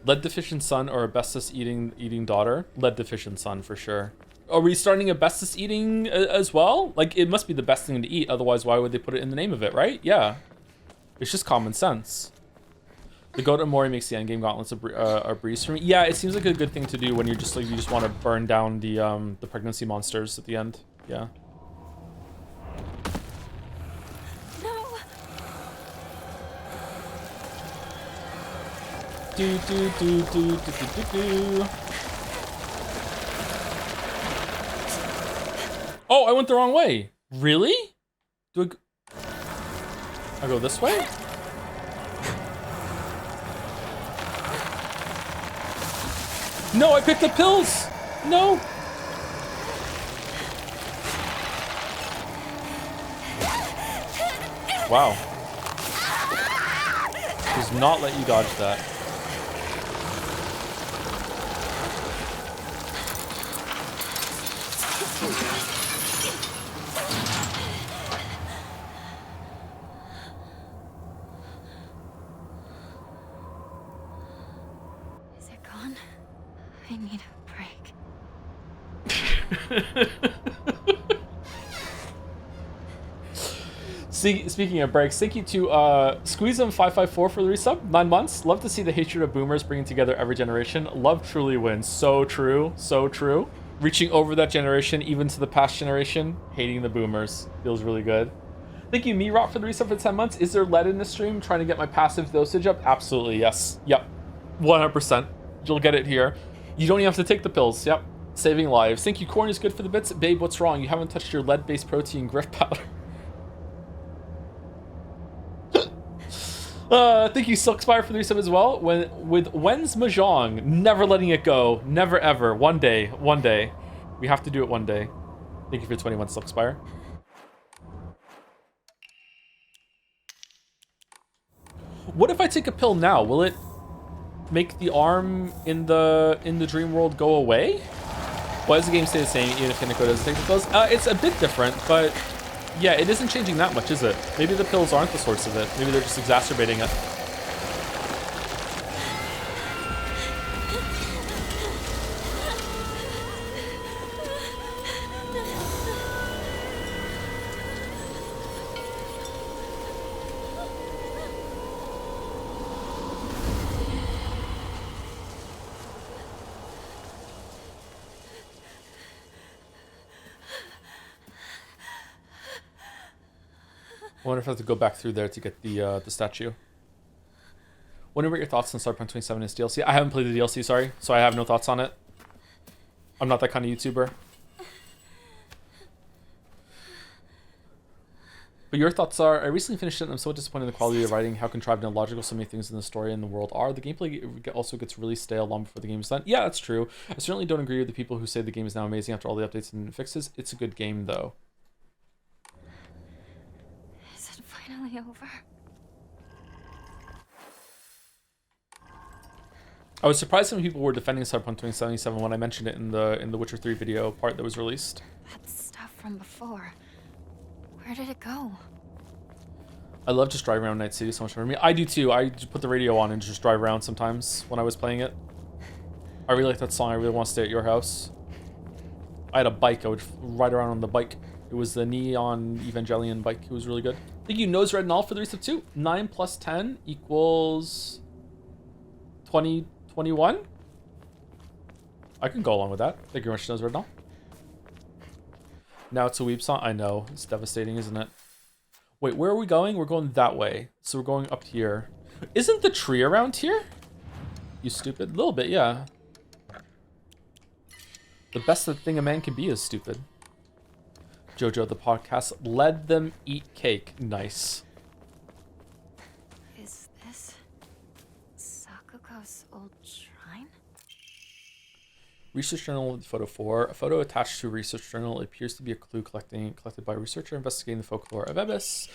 S11: Lead deficient son or asbestos eating daughter? Lead deficient son for sure. Are we starting asbestos eating as well? Like, it must be the best thing to eat. Otherwise, why would they put it in the name of it, right? Yeah. It's just common sense. The goat and Mori makes the endgame gauntlets a breeze for me. Yeah, it seems like a good thing to do when you're just like you just want to burn down the pregnancy monsters at the end. Yeah.
S2: No.
S11: Do do do do do do do. Oh, I went the wrong way. Really? Do I go this way? No, I picked the pills! No! Wow. Does not let you dodge that.
S2: Is it gone? I need a break.
S11: Speaking of breaks, thank you to Squeezem554 for the resub. 9 months. Love to see the hatred of boomers bringing together every generation. Love truly wins. So true. So true. Reaching over that generation, even to the past generation. Hating the boomers. Feels really good. Thank you, Me-Rock, for the resub for 10 months. Is there lead in the stream? Trying to get my passive dosage up? Absolutely, yes. Yep. 100%. You'll get it here. You don't even have to take the pills. Yep. Saving lives. Thank you, Corn is good for the bits. Babe, what's wrong? You haven't touched your lead-based protein grip powder. Thank you, Silkspire, for the resub as well. With Wen's Mahjong, never letting it go. Never ever. One day. We have to do it one day. Thank you for 21, Silkspire. What if I take a pill now? Will it make the arm in the dream world go away? Why does the game stay the same even if Hinako doesn't take the pills? It's a bit different, but yeah, it isn't changing that much, is it? Maybe the pills aren't the source of it. Maybe they're just exacerbating it. I wonder if I have to go back through there to get the statue. Wonder what your thoughts on Cyberpunk 27 is DLC. I haven't played the DLC, sorry, so I have no thoughts on it. I'm not that kind of YouTuber. But your thoughts are, I recently finished it and I'm so disappointed in the quality of writing, how contrived and illogical so many things in the story and the world are. The gameplay also gets really stale long before the game is done. Yeah, that's true. I certainly don't agree with the people who say the game is now amazing after all the updates and fixes. It's a good game, though.
S2: Is it finally over?
S11: I was surprised some people were defending Cyberpunk 2077 when I mentioned it in the Witcher 3 video part that was released.
S2: That stuff from before. Where did it go?
S11: I love just driving around Night City so much for me. I do too. I just put the radio on and just drive around sometimes when I was playing it. I really like that song. I really want to stay at your house. I had a bike. I would ride around on the bike. It was the Neon Evangelion bike. It was really good. Thank you, Nose Red and all for the resub too. 9 plus 10 equals 20, 21. I can go along with that. Thank you very much, Nose Red and all. Now it's a weeb song. I know. It's devastating, isn't it? Wait, where are we going? We're going that way. So we're going up here. Isn't the tree around here? You stupid. A little bit, yeah. The best thing a man can be is stupid. Jojo, the podcast, let them eat cake. Nice.
S2: Is this Sakuko's old shrine?
S11: Research journal photo 4. A photo attached to a research journal. It appears to be a clue collected by a researcher investigating the folklore of Ebis.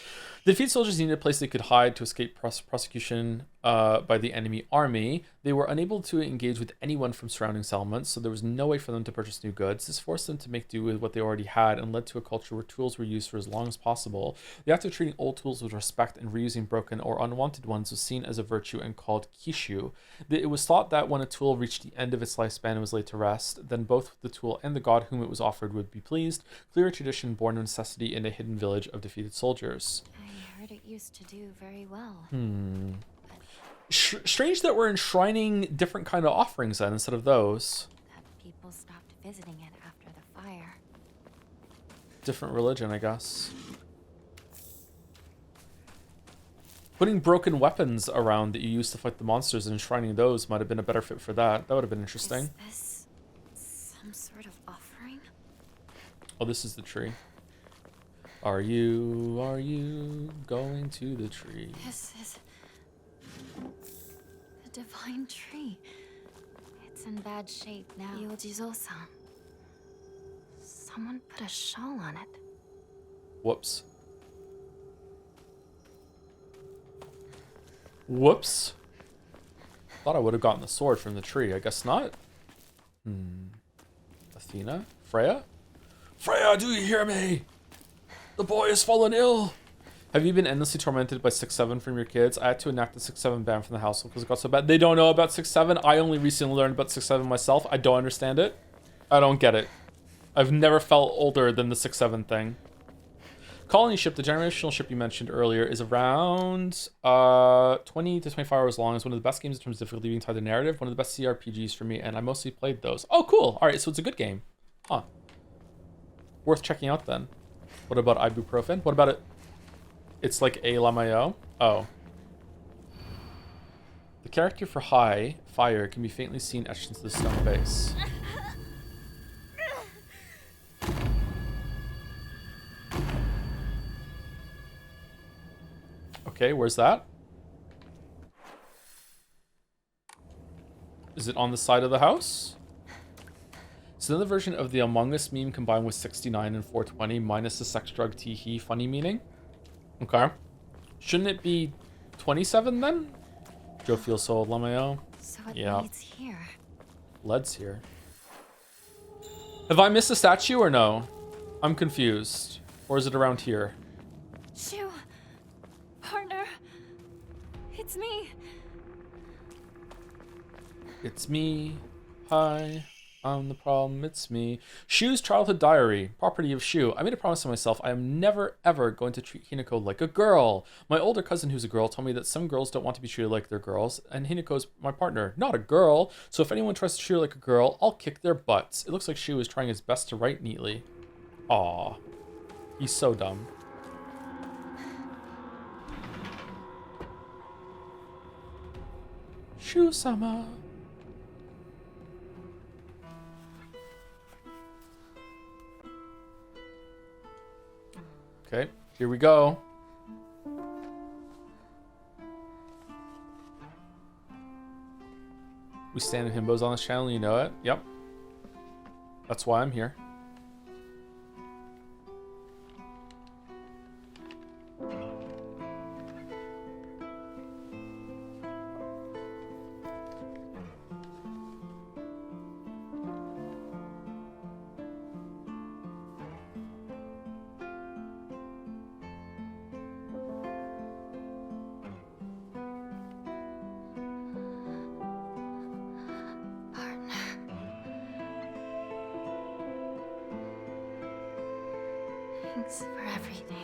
S11: The defeated soldiers needed a place they could hide to escape prosecution by the enemy army. They were unable to engage with anyone from surrounding settlements, so there was no way for them to purchase new goods. This forced them to make do with what they already had and led to a culture where tools were used for as long as possible. The act of treating old tools with respect and reusing broken or unwanted ones was seen as a virtue and called kishu. It was thought that when a tool reached the end of its lifespan and was laid to rest, then both the tool and the god whom it was offered would be pleased. Clear tradition born of necessity in a hidden village of defeated soldiers.
S2: I heard it used to do very well.
S11: Strange that we're enshrining different kind of offerings then instead of those.
S2: That people stopped visiting it after the fire.
S11: Different religion, I guess. Putting broken weapons around that you used to fight the monsters and enshrining those might have been a better fit for that. That would have been interesting.
S2: Is this some sort of offering?
S11: Oh, this is the tree. Are you going to the tree?
S2: This is the divine tree. It's in bad shape now. Yojizo-san. Someone put a shawl on it.
S11: Whoops. Whoops. Thought I would have gotten the sword from the tree. I guess not. Athena? Freya? Freya, do you hear me? The boy has fallen ill. Have you been endlessly tormented by 6-7 from your kids? I had to enact the 6-7 ban from the household because it got so bad. They don't know about 6-7. I only recently learned about 6-7 myself. I don't understand it. I don't get it. I've never felt older than the 6-7 thing. Colony ship, the generational ship you mentioned earlier, is around 20 to 25 hours long. It's one of the best games in terms of difficulty being tied to narrative. One of the best CRPGs for me, and I mostly played those. Oh, cool. All right, so it's a good game. Huh. Worth checking out then. What about ibuprofen? What about it? It's like a Lamayo. Oh. The character for High Fire can be faintly seen etched into the stone base. Okay, where's that? Is it on the side of the house? It's another version of the Among Us meme combined with 69 and 420 minus the sex drug tee funny meaning. Okay. Shouldn't it be 27 then? Joe feels so old, LMAO.
S2: So it
S11: Yeah.
S2: leads here.
S11: Lead's here. Have I missed a statue or no? I'm confused. Or is it around here?
S2: Shu! Partner! It's me!
S11: It's me. Hi. I'm the problem. It's me. Shu's childhood diary. Property of Shu. I made a promise to myself. I am never, ever going to treat Hinako like a girl. My older cousin, who's a girl, told me that some girls don't want to be treated like they're girls, and Hinako's my partner, not a girl. So if anyone tries to treat her like a girl, I'll kick their butts. It looks like Shu is trying his best to write neatly. Aw. He's so dumb. Shu-sama. Okay, here we go. We stand in himbos on this channel, you know it. Yep. That's why I'm here.
S2: Thanks for everything.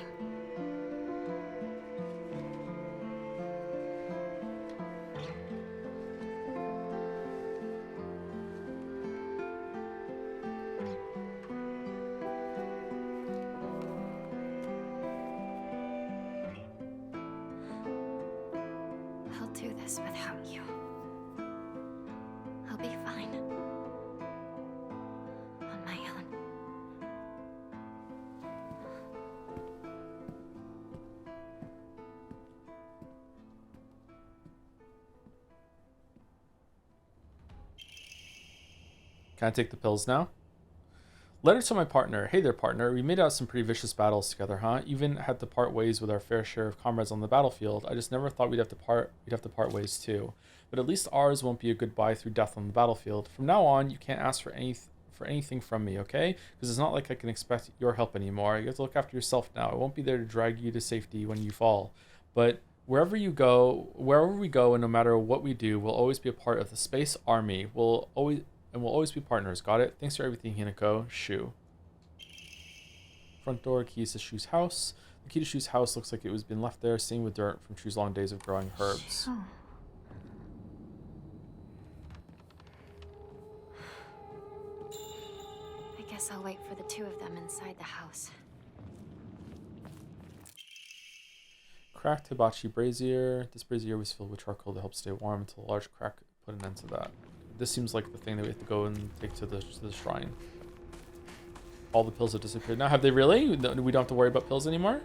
S2: I'll do this without you. I'll be fine. On my own.
S11: Can I take the pills now? Letter to my partner. Hey there, partner. We made out some pretty vicious battles together, huh? Even had to part ways with our fair share of comrades on the battlefield. I just never thought we'd have to part ways too. But at least ours won't be a goodbye through death on the battlefield. From now on, you can't ask for anything from me, okay? Because it's not like I can expect your help anymore. You have to look after yourself now. I won't be there to drag you to safety when you fall. But wherever we go, and no matter what we do, we'll always be a part of the Space Army. We'll always be partners. Got it? Thanks for everything, Hinako. Shu. Front door, keys to Shu's house. The key to Shu's house looks like it was been left there, stained with dirt from Shu's long days of growing herbs.
S2: Oh. I guess I'll wait for the two of them inside the house.
S11: Cracked hibachi brazier. This brazier was filled with charcoal to help stay warm until a large crack put an end to that. This seems like the thing that we have to go and take to the shrine. All the pills have disappeared now. Have they really? We don't have to worry about pills anymore?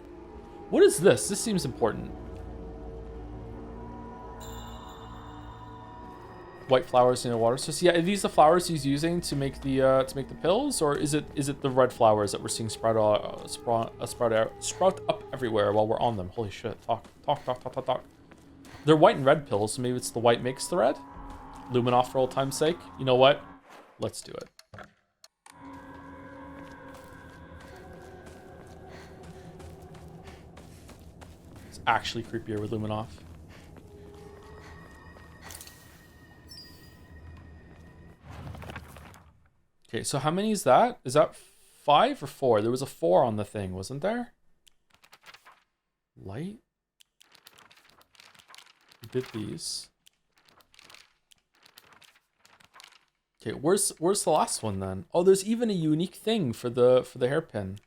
S11: What is this? This seems important. White flowers in a water source. Yeah, are these the flowers he's using to make the pills, or is it the red flowers that we're seeing sprout up everywhere while we're on them? Holy shit! Talk. They're white and red pills, so maybe it's the white makes the red. Luminoff for old time's sake. You know what? Let's do it. It's actually creepier with Luminoff. Okay, so how many is that? Is that 5 or 4? There was a 4 on the thing, wasn't there? Light? We did these. Okay, where's the last one then? Oh, there's even a unique thing for the hairpin.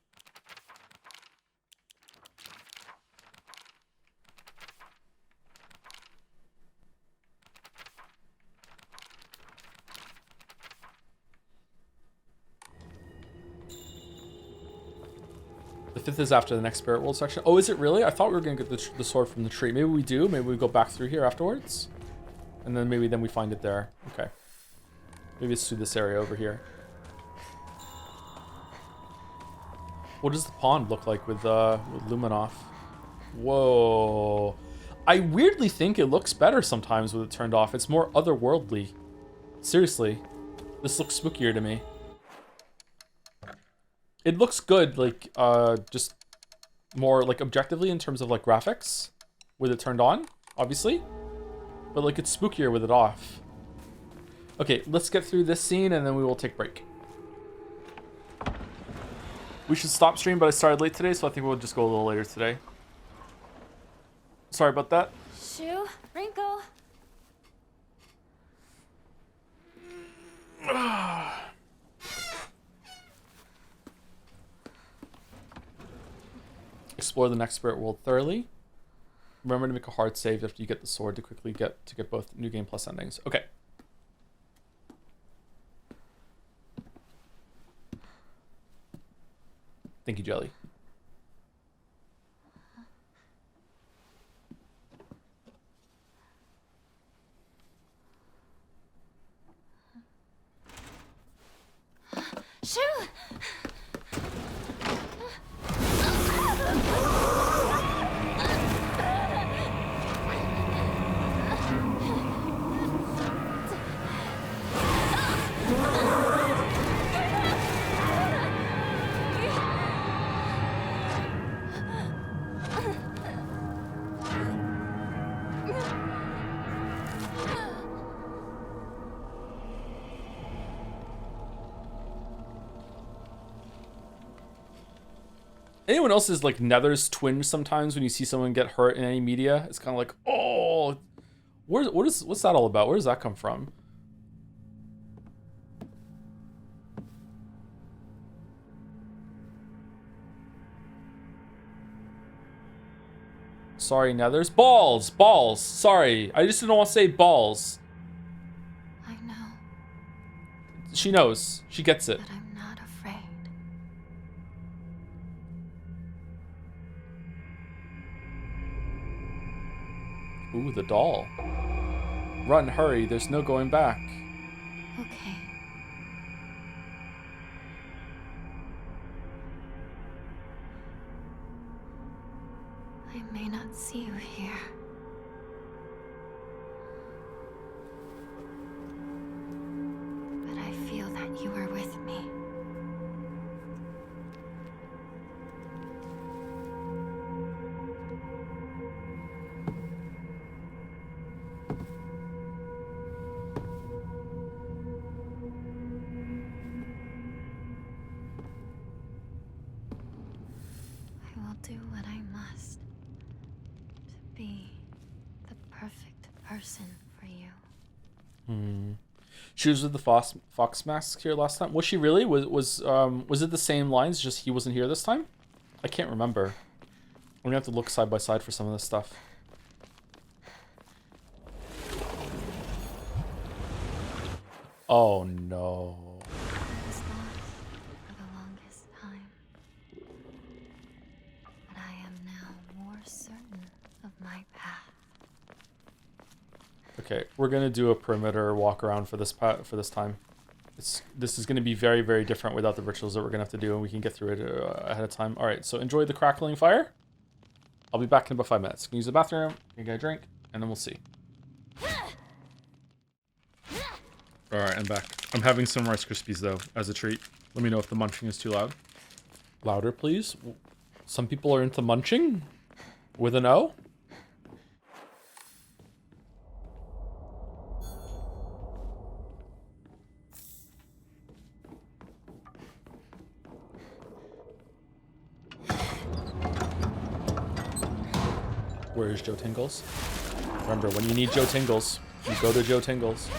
S11: The 5th is after the next Spirit World section. Oh, is it really? I thought we were gonna get the sword from the tree. Maybe we do. Maybe we go back through here afterwards, and then maybe we find it there. Okay. Maybe it's through this area over here. What does the pond look like with Luminoff? Whoa. I weirdly think it looks better sometimes with it turned off. It's more otherworldly. Seriously. This looks spookier to me. It looks good, like, just more, like, objectively in terms of, like, graphics. With it turned on, obviously. But, like, it's spookier with it off. Okay, let's get through this scene and then we will take a break. We should stop stream, but I started late today, so I think we'll just go a little later today. Sorry about that.
S2: Shu, Wrinkle.
S11: Explore the next spirit world thoroughly. Remember to make a hard save after you get the sword to quickly get both New Game Plus endings. Okay. Thank you, Jelly.
S2: Shu!
S11: Anyone else is like Nether's twinge sometimes when you see someone get hurt in any media? It's kind of like, oh, what's that all about? Where does that come from? Sorry, Nethers. Balls. Sorry, I just didn't want to say balls.
S2: I know.
S11: She knows. She gets it.
S2: But I'm not afraid.
S11: Ooh, the doll. Run, hurry, there's no going back.
S2: Okay. I may not see you here. But I feel that you are with me. I will do what I must to be the perfect person for you.
S11: She was with the Fox mask here last time. Was she really? Was it the same lines? Just he wasn't here this time? I can't remember. We're gonna have to look side by side for some of this stuff. Oh no.
S2: I was lost for the longest time. But I am now more certain of my path.
S11: Okay, we're gonna do a perimeter walk around for this time. This is gonna be very, very different without the rituals that we're gonna have to do, and we can get through it ahead of time. All right, so enjoy the crackling fire. I'll be back in about 5 minutes. Can use the bathroom, can get a drink, and then we'll see. All right, I'm back. I'm having some Rice Krispies though as a treat. Let me know if the munching is too loud. Louder, please. Some people are into munching with an O. Where is Joe Tingles? Remember, when you need Joe Tingles, you go to Joe Tingles.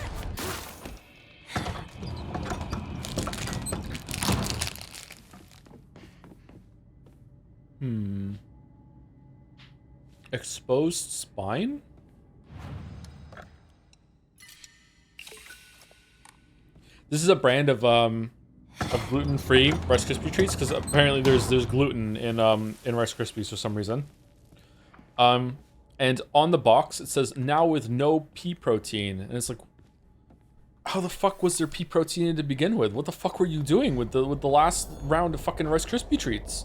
S11: Exposed spine? This is a brand of gluten-free Rice Krispie treats because apparently there's gluten in Rice Krispies for some reason. And on the box it says now with no pea protein, and it's like, How the fuck was there pea protein to begin with? What the fuck were you doing with the last round of fucking Rice Krispie treats?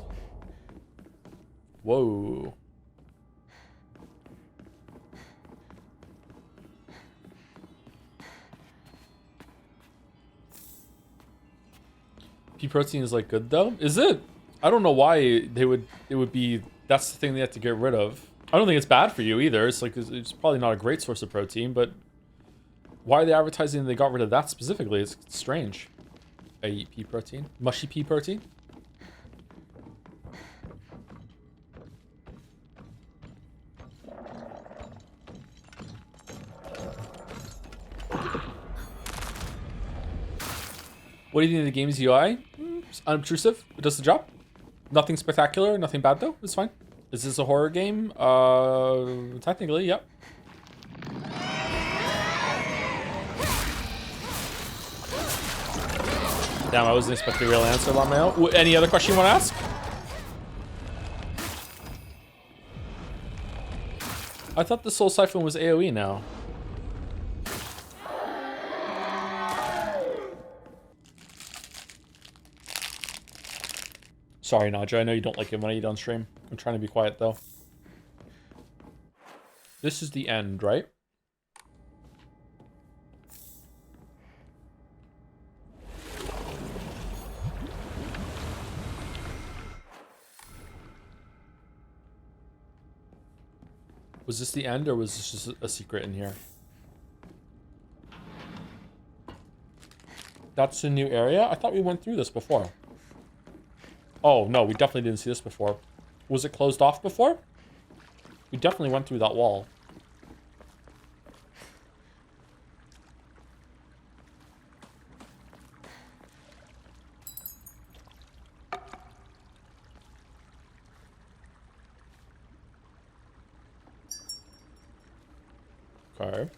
S11: Whoa. Pea protein is like good though? Is it? I don't know why it would be, that's the thing they have to get rid of. I don't think it's bad for you either. It's like, it's probably not a great source of protein, but why are they advertising they got rid of that specifically? It's strange. I eat pea protein. Mushy pea protein? What do you think of the game's UI? It's unobtrusive. It does the job. Nothing spectacular. Nothing bad though. It's fine. Is this a horror game? Technically, yep. Damn, I wasn't expecting a real answer, Lameo. Any other question you want to ask? I thought the Soul Siphon was AoE now. Sorry, Nadja. I know you don't like it when I eat on stream. I'm trying to be quiet, though. This is the end, right? Was this the end, or was this just a secret in here? That's the new area? I thought we went through this before. Oh, no, we definitely didn't see this before. Was it closed off before? We definitely went through that wall. Okay.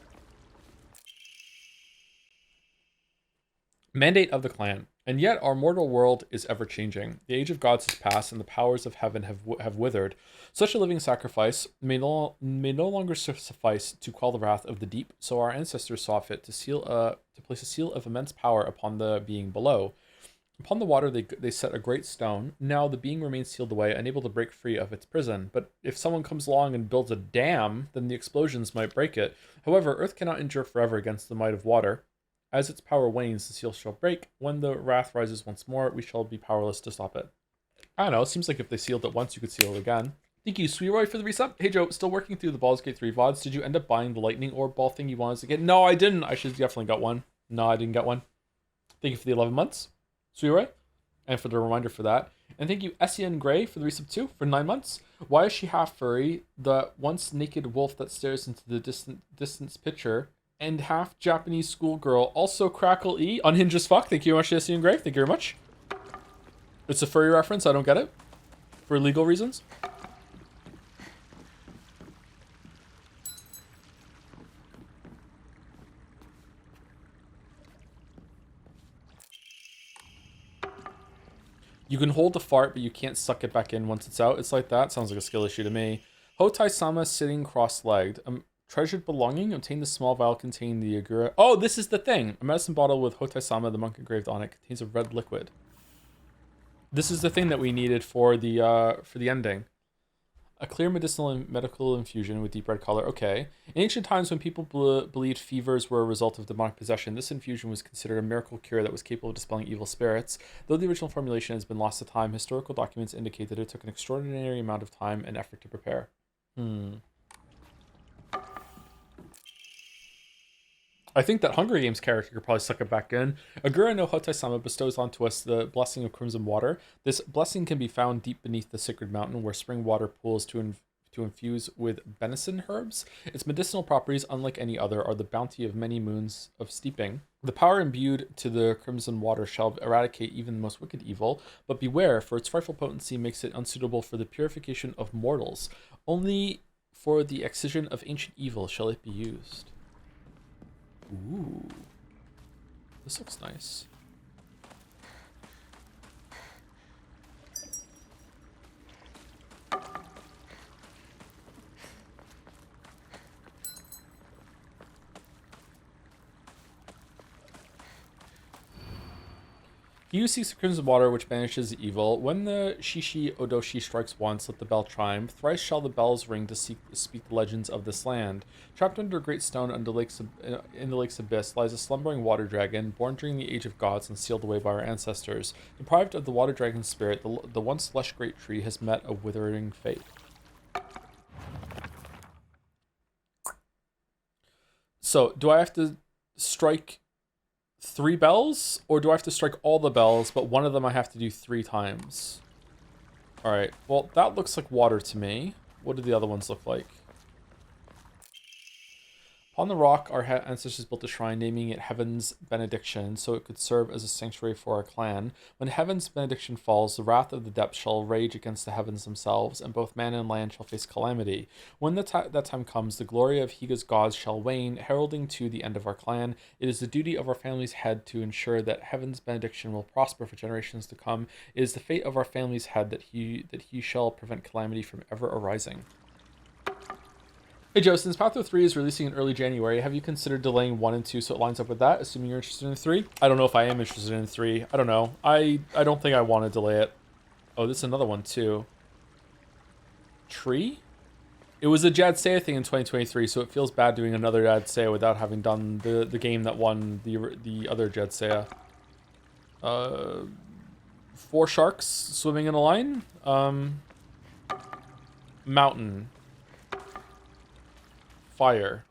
S11: Mandate of the clan. And yet our mortal world is ever-changing. The age of gods has passed, and the powers of heaven have withered. Such a living sacrifice may no longer suffice to quell the wrath of the deep, so our ancestors saw fit to place a seal of immense power upon the being below. Upon the water they set a great stone. Now the being remains sealed away, unable to break free of its prison. But if someone comes along and builds a dam, then the explosions might break it. However, earth cannot endure forever against the might of water. As its power wanes, the seal shall break. When the wrath rises once more, we shall be powerless to stop it. I don't know, it seems like if they sealed it once, you could seal it again. Thank you, Sweeroy, for the resub. Hey Joe, still working through the Baldur's Gate 3 VODs. Did you end up buying the lightning orb ball thing you wanted to get? No, I didn't. I should have definitely got one. No, I didn't get one. Thank you for the 11 months, Sweeroy, and for the reminder for that. And thank you, Essien Gray, for the resub too, for 9 months. Why is she half furry? The once naked wolf that stares into the distance picture. And half Japanese schoolgirl, also Crackle E, unhinged as fuck. Thank you very much, Jesse and Grave. Thank you very much. It's a furry reference. I don't get it. For legal reasons. You can hold a fart, but you can't suck it back in once it's out. It's like that. Sounds like a skill issue to me. Hotai-sama sitting cross-legged. Treasured belonging. Obtain the small vial containing the Agura. Oh, this is the thing. A medicine bottle with Hotai-sama, the monk engraved on it, contains a red liquid. This is the thing that we needed for the ending. A clear medical infusion with deep red color. Okay. In ancient times, when people believed fevers were a result of demonic possession, this infusion was considered a miracle cure that was capable of dispelling evil spirits. Though the original formulation has been lost to time, historical documents indicate that it took an extraordinary amount of time and effort to prepare. I think that Hunger Games character could probably suck it back in. Agura no Hotai-sama bestows onto us the blessing of crimson water. This blessing can be found deep beneath the sacred mountain where spring water pools to infuse with benison herbs. Its medicinal properties, unlike any other, are the bounty of many moons of steeping. The power imbued to the crimson water shall eradicate even the most wicked evil, but beware, for its frightful potency makes it unsuitable for the purification of mortals. Only for the excision of ancient evil shall it be used. Ooh, this looks nice. He who seeks the crimson water which banishes evil. When the Shishi Odoshi strikes once, let the bell chime. Thrice shall the bells ring to speak the legends of this land. Trapped under a great stone in the lake's abyss lies a slumbering water dragon, born during the age of gods and sealed away by our ancestors. Deprived of the water dragon's spirit, the once lush great tree has met a withering fate. So, do I have to strike 3 bells, or do I have to strike all the bells, but one of them I have to do 3 times? Alright, well, that looks like water to me. What do the other ones look like? Upon the rock, our ancestors built a shrine, naming it Heaven's Benediction, so it could serve as a sanctuary for our clan. When Heaven's Benediction falls, the wrath of the depths shall rage against the heavens themselves, and both man and land shall face calamity. When that time comes, the glory of Higa's gods shall wane, heralding to the end of our clan. It is the duty of our family's head to ensure that Heaven's Benediction will prosper for generations to come. It is the fate of our family's head that he shall prevent calamity from ever arising. Hey Joe, since Pathway 3 is releasing in early January, have you considered delaying 1 and 2 so it lines up with that, assuming you're interested in 3? I don't know if I am interested in 3. I don't know. I don't think I want to delay it. Oh, this is another one too. Tree? It was a Jad Saya thing in 2023, so it feels bad doing another Jad Saya without having done the game that won the other Jad Saya. 4 sharks swimming in a line. Mountain. Fire.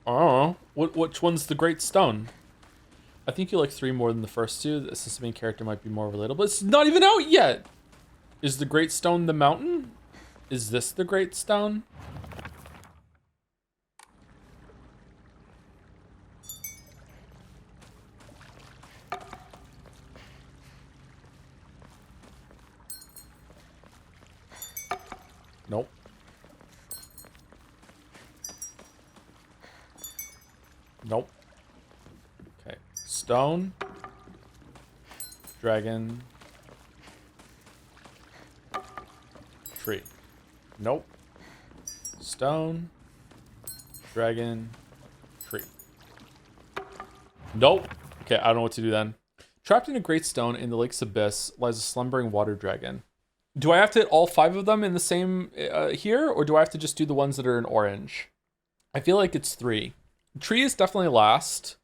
S11: Oh, which one's the Great Stone? I think you like 3 more than the first 2. The assistant main character might be more relatable. It's not even out yet! Is the Great Stone the mountain? Is this the Great Stone? Nope. Nope. Okay. Stone. Dragon. Tree. Nope. Stone. Dragon. Tree. Nope. Okay, I don't know what to do then. Trapped in a great stone in the lake's abyss lies a slumbering water dragon. Do I have to hit all 5 of them in the same here, or do I have to just do the ones that are in orange? I feel like it's 3. Tree is definitely last.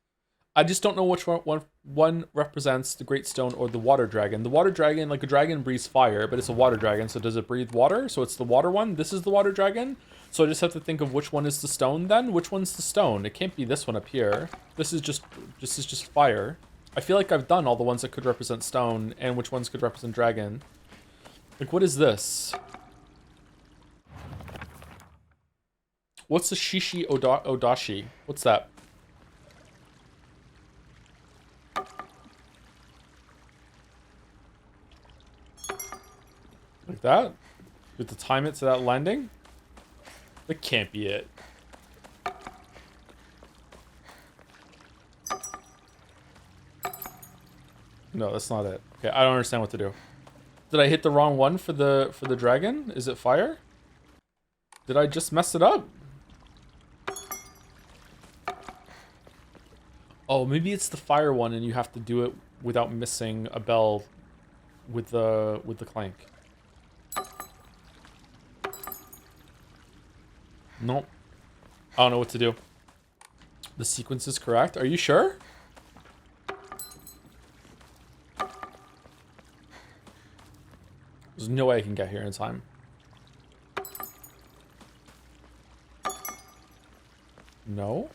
S11: I just don't know which one represents the Great Stone or the Water Dragon. The Water Dragon, like a dragon, breathes fire, but it's a water dragon, so does it breathe water? So it's the water one. This is the Water Dragon. So I just have to think of which one is the stone then. Which one's the stone? It can't be this one up here. This is just fire. I feel like I've done all the ones that could represent stone and which ones could represent dragon. Like, what is this? What's the Shishi Odashi? What's that? Like that? You have to time it to that landing? That can't be it. No, that's not it. Okay, I don't understand what to do. Did I hit the wrong one for the dragon? Is it fire? Did I just mess it up? Oh, maybe it's the fire one and you have to do it without missing a bell with the clank. Nope. I don't know what to do. The sequence is correct. Are you sure? There's no way I can get here in time. No?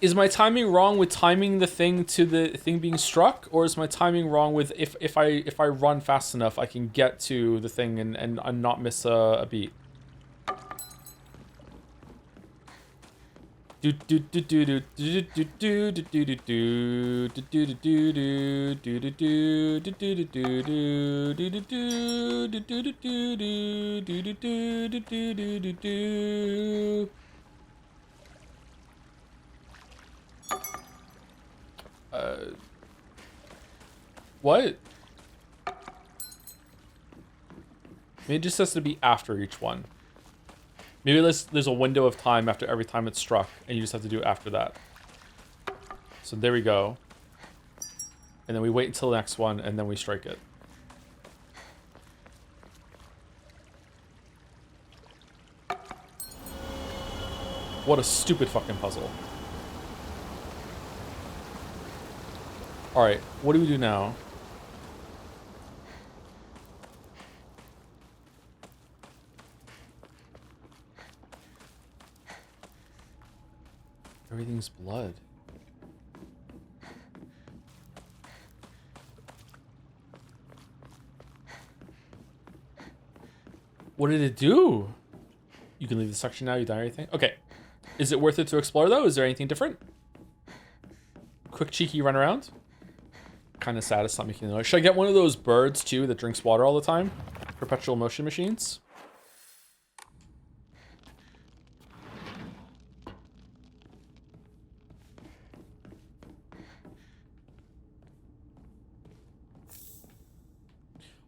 S11: Is my timing wrong with timing the thing to the thing being struck? Or is my timing wrong with if I run fast enough I can get to the thing and not miss a beat? What? Maybe it just has to be after each one. Maybe there's a window of time after every time it's struck, and you just have to do it after that. So there we go. And then we wait until the next one, and then we strike it. What a stupid fucking puzzle. Alright, what do we do now? Everything's blood. What did it do? You can leave the section now, you done everything? Okay. Is it worth it to explore though? Is there anything different? Quick cheeky run around? Kind of sad it's not making noise. Should I get one of those birds too that drinks water all the time? Perpetual motion machines?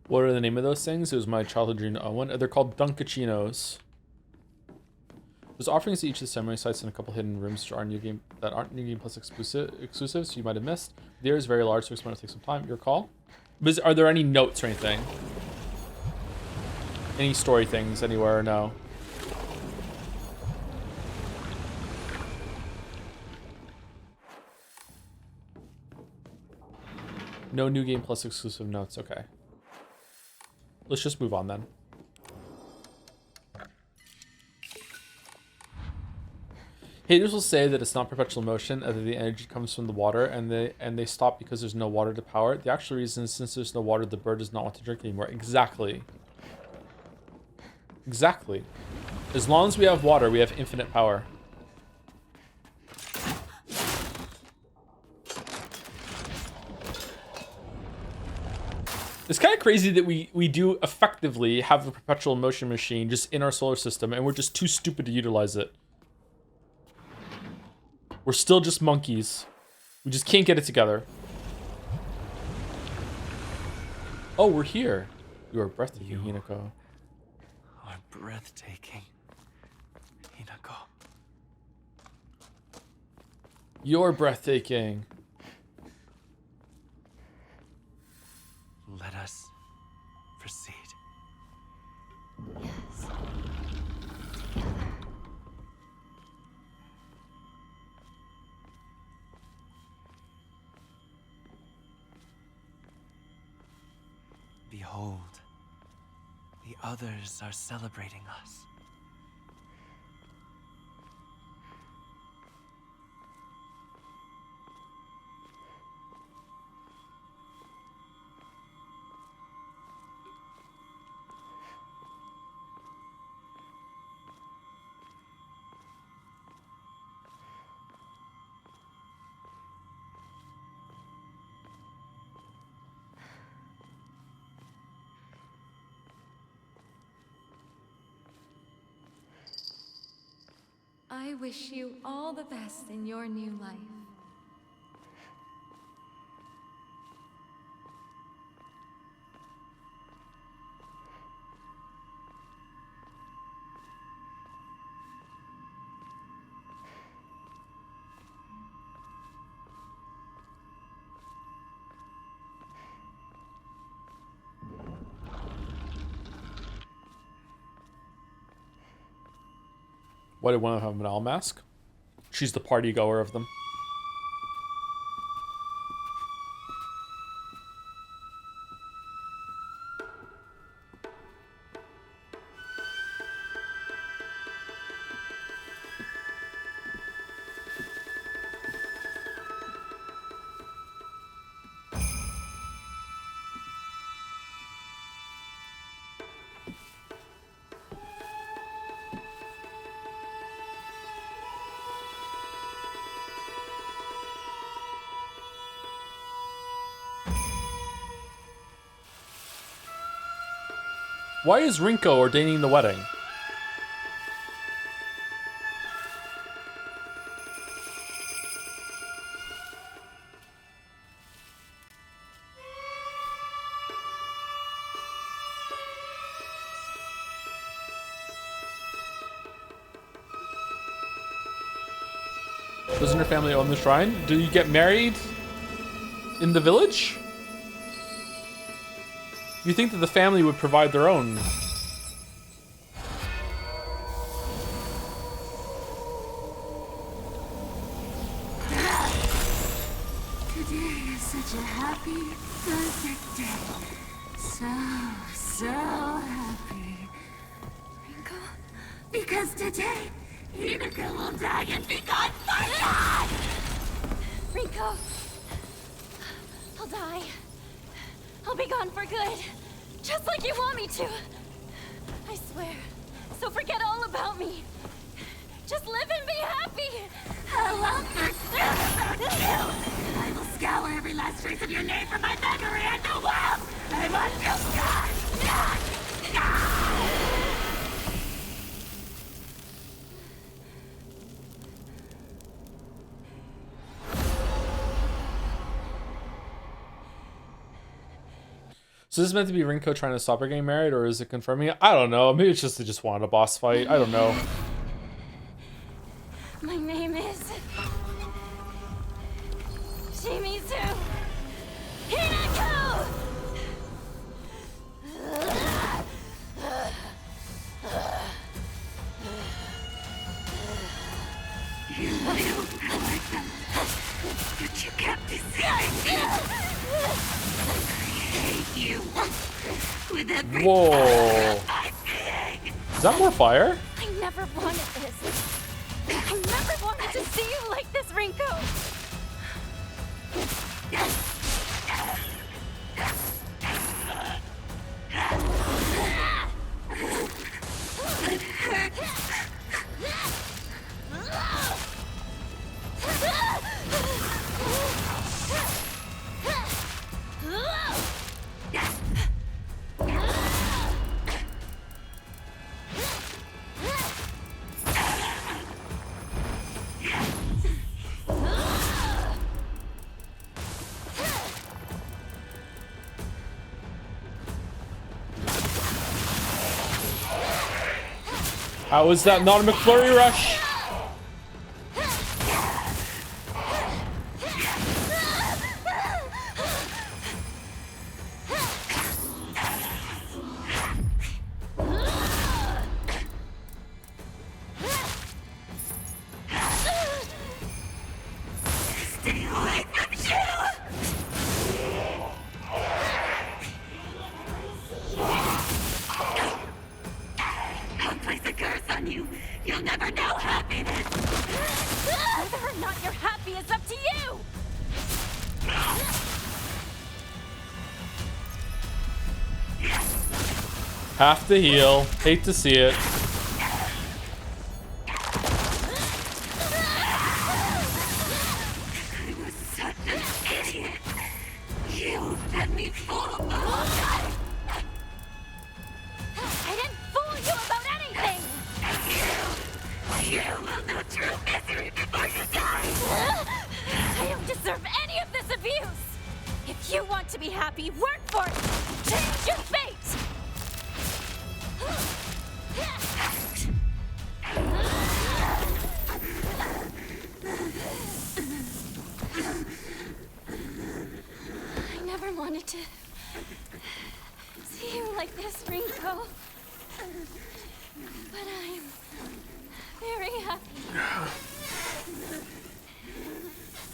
S11: What are the name of those things? It was my childhood dream to own one. They're called Dunkachinos. There's offerings at each of the ceremony sites and a couple hidden rooms which aren't new game plus exclusives you might have missed. The area is very large, so it's going to take some time. Your call. But are there any notes or anything? Any story things anywhere or no? No new game plus exclusive notes. Okay. Let's just move on then. Haters will say that it's not perpetual motion, that the energy comes from the water, and they stop because there's no water to power it. The actual reason is since there's no water, the bird does not want to drink anymore. Exactly. Exactly. As long as we have water, we have infinite power. It's kind of crazy that we do effectively have a perpetual motion machine just in our solar system, and we're just too stupid to utilize it. We're still just monkeys. We just can't get it together. Oh, we're here. You are breathtaking, Hinako.
S10: Are breathtaking, Hinako.
S11: You're breathtaking.
S10: Let us proceed.
S2: Yes.
S10: Behold, the others are celebrating us.
S12: I wish you all the best in your new life.
S11: Why did one of them have an owl mask? She's the party goer of them. Why is Rinko ordaining the wedding? Doesn't her family own the shrine? Do you get married in the village? You think that the family would provide their own?
S5: Today is such a happy, perfect day. So happy.
S2: Rinko?
S5: Because today, Hinako will die and be gone for God!
S2: Rinko! I'll die. I'll be gone for good. Just like you want me to. I swear. So forget all about me. Just live and be happy.
S5: I won't pursue you! I will scour every last trace of your name from my memory and the world! I want you gone!
S11: So this is meant to be Rinko trying to stop her getting married, or is it confirming it? I don't know. Maybe it's just they just wanted a boss fight. I don't know.
S2: My name is Shimizu Hinako!
S5: You knew like them, but you kept deceiving me. I hate you with every
S11: Whoa.
S5: part of my being.
S11: Is that more fire?
S2: I never wanted this. I never wanted to see you like this, Rinko.
S11: How is that not a McFlurry rush?
S5: Stay away from you! I'll place a curse on you. You'll never know happiness.
S2: Whether or not you're happy is up to you.
S11: Have to heal. Hate to see it.
S5: I was such an idiot. You had me fooled the whole time.
S2: I didn't fool you about anything.
S5: You will know true misery before you die.
S2: I don't deserve any of this abuse. If you want to be happy, work for it. Change your fate. I never wanted to see you like this, Rinko. But I'm very happy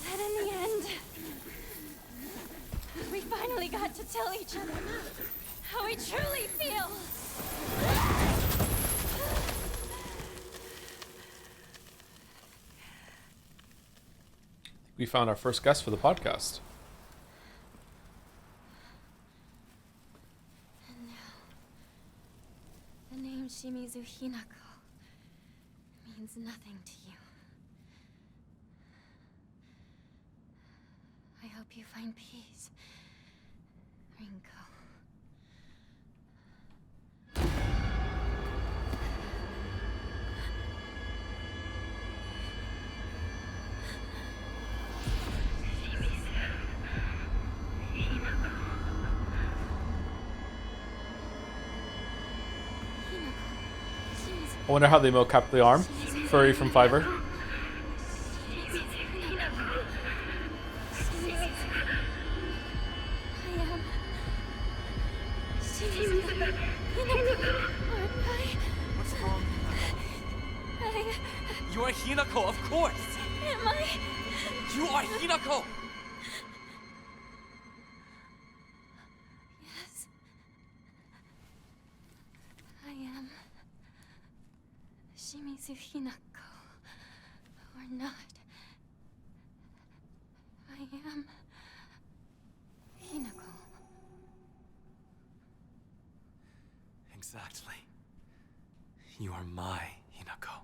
S2: that in the end, we finally got to tell each other how we truly feel.
S11: We found our first guest for the podcast.
S2: And now, the name Shimizu Hinako means nothing to you. I hope you find peace, Rinko.
S11: I wonder how they mocap the arm. Furry from Fiverr.
S3: What's wrong? You are Hinako, of course!
S2: Am I?
S3: You are Hinako!
S2: Yes. I am Shimizu Hinako. Or not. I am Hinako.
S3: Exactly. You are my Hinako.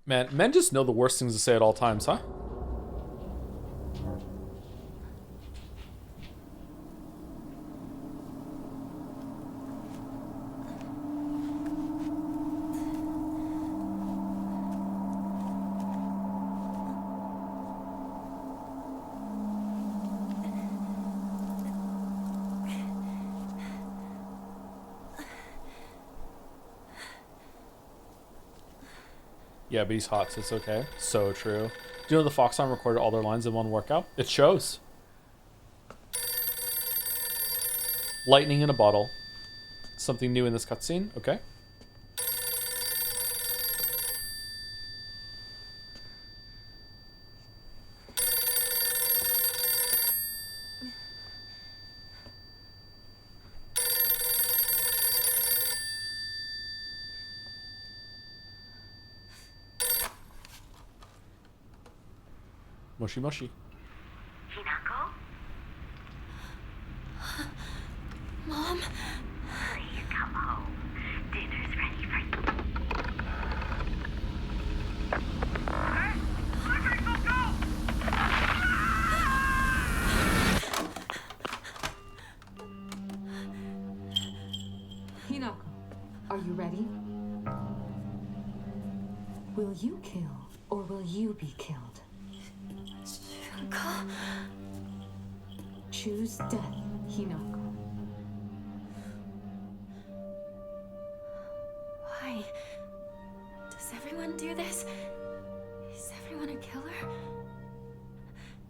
S11: Man, men just know the worst things to say at all times, huh? Yeah, but he's hot, so it's okay. So true. Do you know the Fox Song recorded all their lines in one workout? It shows. Lightning in a bottle. Something new in this cutscene. Okay. Moshi moshi.
S5: Hinako?
S2: Mom?
S5: Please come home. Dinner's ready for you.
S6: Hinako, are you ready? Will you kill or will you be killed?
S2: Junko?
S6: Choose death, Hinako.
S2: Why? Does everyone do this? Is everyone a killer?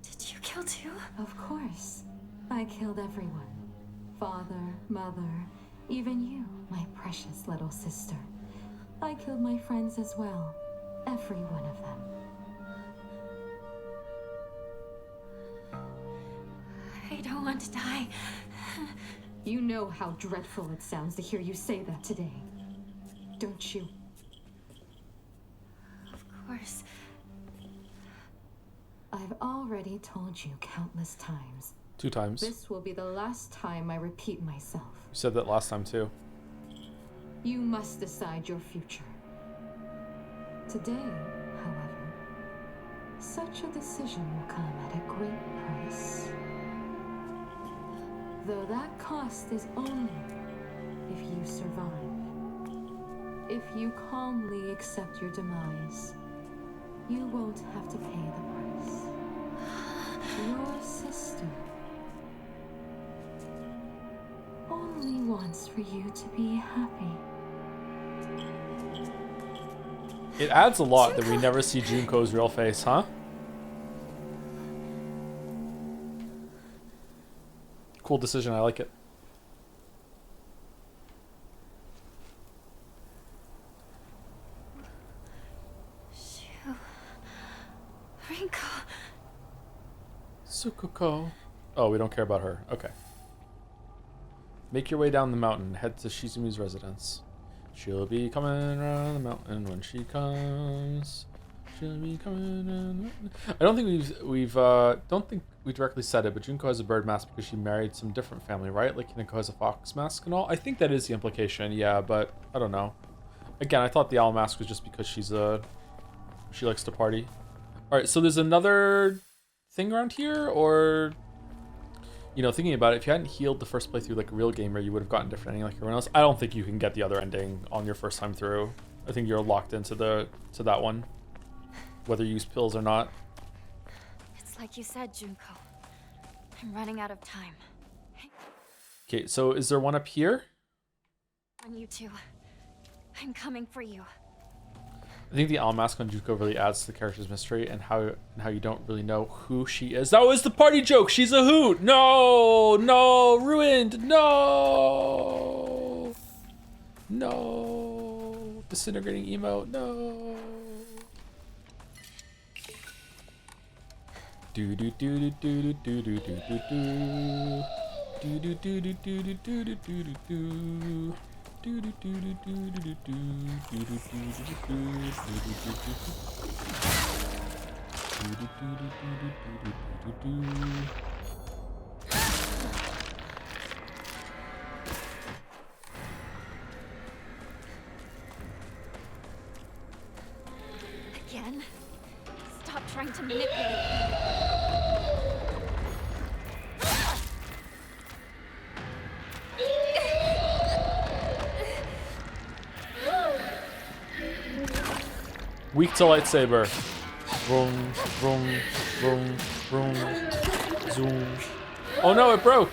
S2: Did you kill too?
S6: Of course. I killed everyone. Father, mother, even you, my precious little sister. I killed my friends as well. Every one of them.
S2: I don't want to die.
S6: You know how dreadful it sounds to hear you say that today. Don't you?
S2: Of course.
S6: I've already told you countless times.
S11: 2 times.
S6: This will be the last time I repeat myself.
S11: You said that last time too.
S6: You must decide your future. Today, however, such a decision will come at a great price. Though that cost is only if you survive. If you calmly accept your demise, you won't have to pay the price. Your sister only wants for you to be happy.
S11: It adds a lot that we never see Junko's real face, huh? Cool decision, I like it.
S2: Rinko.
S11: Sakuko. Oh, we don't care about her. Okay. Make your way down the mountain. Head to Shizumi's residence. She'll be coming around the mountain when she comes. She'll be coming around. I don't think we directly said it, but Junko has a bird mask because she married some different family, right? Like Hinako has a fox mask and all. I think that is the implication, yeah, but I don't know. Again, I thought the owl mask was just because she likes to party. All right, so there's another thing around here, or you know, thinking about it, if you hadn't healed the first playthrough like a real gamer, you would have gotten a different ending like everyone else. I don't think you can get the other ending on your first time through. I think you're locked into that one, whether you use pills or not.
S2: It's like you said, Junko. I'm running out of time.
S11: Okay, so is there one up here?
S2: On you two. I'm coming for you.
S11: I think the owl mask on Juko really adds to the character's mystery and how you don't really know who she is. That was the party joke. She's a hoot. No, no, ruined. No, no, disintegrating emote. No. Do do do do do do do do do do do do do do do do do do do do.
S2: Again? Stop trying to manipulate me.
S11: Weak to lightsaber. Vroom, vroom, vroom, vroom, zoom. Oh no, it broke.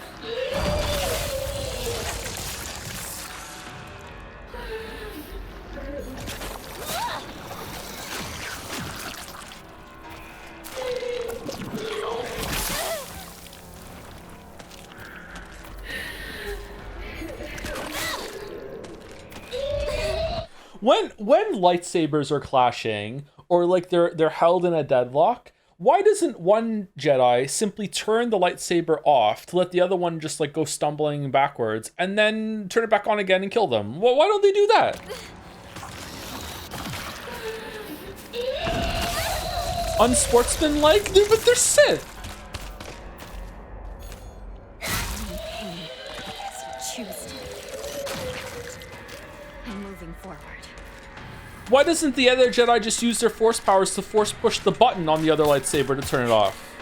S11: When lightsabers are clashing, or like they're held in a deadlock, why doesn't one Jedi simply turn the lightsaber off to let the other one just like go stumbling backwards and then turn it back on again and kill them? Why don't they do that? Unsportsmanlike? But they're Sith.
S2: I'm moving forward.
S11: Why doesn't the other Jedi just use their force powers to force push the button on the other lightsaber to turn it off?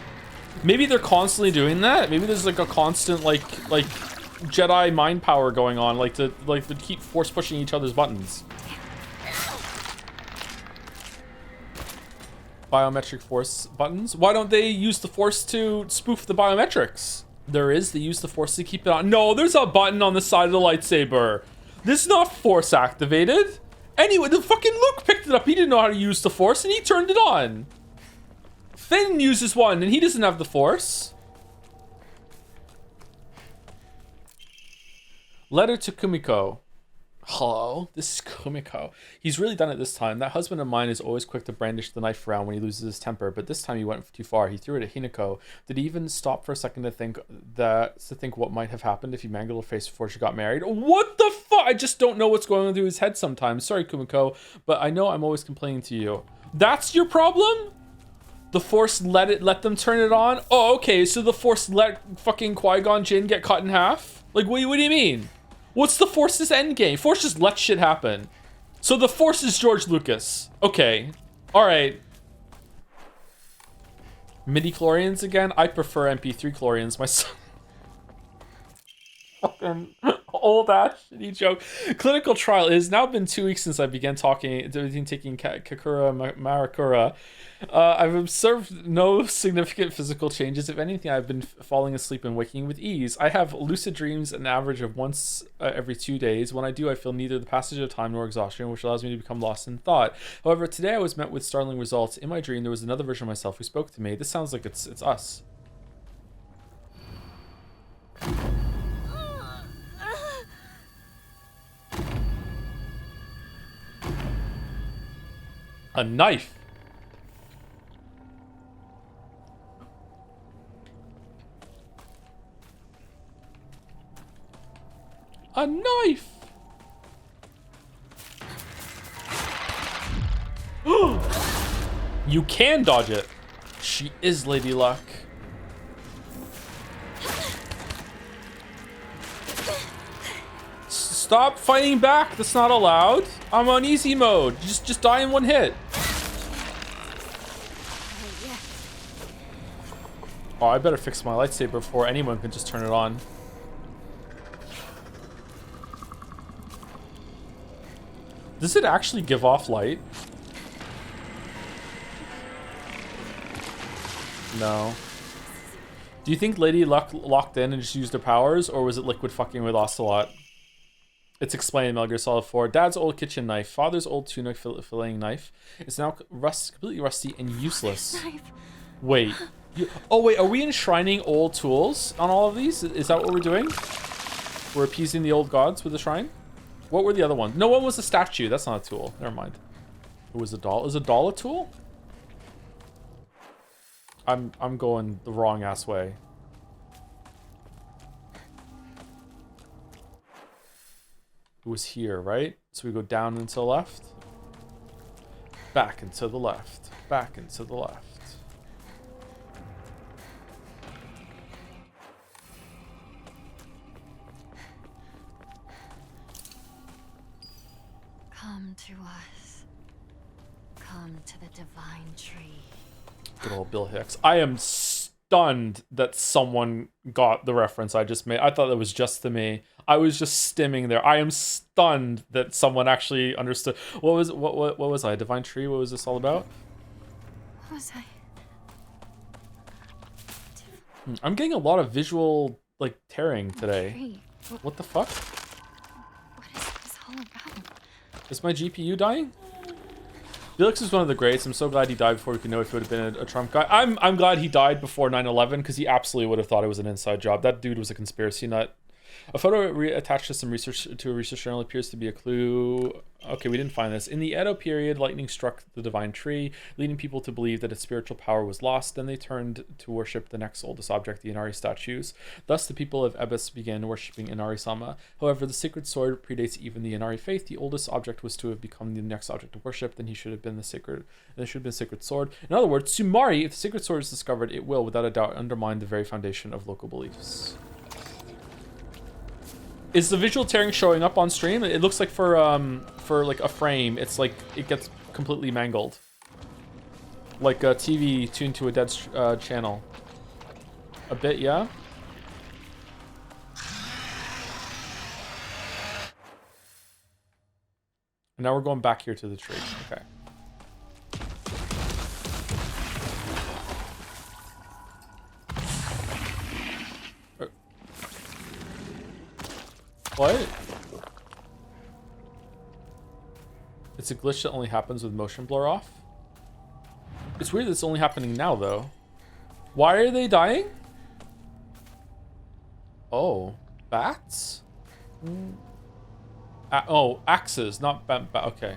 S11: Maybe they're constantly doing that. Maybe there's like a constant like Jedi mind power going on, like to keep force pushing each other's buttons. Biometric force buttons. Why don't they use the force to spoof the biometrics? There is. They use the force to keep it on. No, there's a button on the side of the lightsaber. This is not force activated. Anyway, the fucking Luke picked it up. He didn't know how to use the force and he turned it on. Finn uses one and he doesn't have the force. Letter to Kumiko. Hello, this is Kumiko. He's really done it this time. That husband of mine is always quick to brandish the knife around when he loses his temper, but this time he went too far. He threw it at Hinako. Did he even stop for a second to think what might have happened if he mangled her face before she got married? What the fuck? I just don't know what's going on through his head sometimes. Sorry, Kumiko, but I know I'm always complaining to you. That's your problem? The Force let them turn it on? Oh, okay, so the Force let fucking Qui-Gon Jinn get cut in half? Like, what do you mean? What's the Force's endgame? Force just lets shit happen. So the Force is George Lucas. Okay. Alright. Midi-chlorians again? I prefer MP3 chlorians myself. Fucking old ass shitty joke. Clinical trial. It has now been 2 weeks since I began taking Kakura Marakura. I've observed no significant physical changes. If anything, I've been falling asleep and waking with ease. I have lucid dreams an average of once every 2 days. When I do, I feel neither the passage of time nor exhaustion, which allows me to become lost in thought. However, today I was met with startling results. In my dream, there was another version of myself who spoke to me. This sounds like it's us. A knife. A knife. You can dodge it. She is Lady Luck. Stop fighting back. That's not allowed. I'm on easy mode. Just die in one hit. Oh, I better fix my lightsaber before anyone can just turn it on. Does it actually give off light? No. Do you think Lady Luck locked in and just used her powers, or was it Liquid fucking with Ocelot? It's explained in Metal Gear Solid 4. Dad's old kitchen knife, father's old tuna filleting knife is now completely rusty and useless. Wait. Oh, wait, are we enshrining old tools on all of these? Is that what we're doing? We're appeasing the old gods with the shrine? What were the other ones? No, one was a statue. That's not a tool. Never mind. It was a doll. Is a doll a tool? I'm going the wrong ass way. It was here, right? So we go down and to the left. Back and to the left. Back and to the left.
S2: Come to us. Come to the divine tree.
S11: Good old Bill Hicks. I am stunned that someone got the reference I just made. I thought that was just to me. I was just stimming there. I am stunned that someone actually understood. What was I? Divine tree? What was this all about?
S2: What was I?
S11: I'm getting a lot of visual like tearing today.
S2: Tree.
S11: What the fuck?
S2: What is this all about?
S11: Is my GPU dying? Felix is one of the greats. I'm so glad he died before we could know if he would have been a Trump guy. I'm glad he died before 9/11 because he absolutely would have thought it was an inside job. That dude was a conspiracy nut. A photo attached to some research to a research journal appears to be a clue. Okay, we didn't find this. In the Edo period, lightning struck the divine tree, leading people to believe that its spiritual power was lost. Then they turned to worship the next oldest object, the Inari statues. Thus, the people of Ebis began worshipping Inari-sama. However, the sacred sword predates even the Inari faith. The oldest object was to have become the next object of worship. Then he should have been the sacred. There should have been a sacred sword. In other words, Sumari, if the sacred sword is discovered, it will, without a doubt, undermine the very foundation of local beliefs. Is the visual tearing showing up on stream? It looks like for like a frame, it's like it gets completely mangled, like a TV tuned to a dead channel. A bit, yeah. And now we're going back here to the tree. Okay. What? It's a glitch that only happens with motion blur off? It's weird that it's only happening now, though. Why are they dying? Oh, bats? Oh, axes, not okay.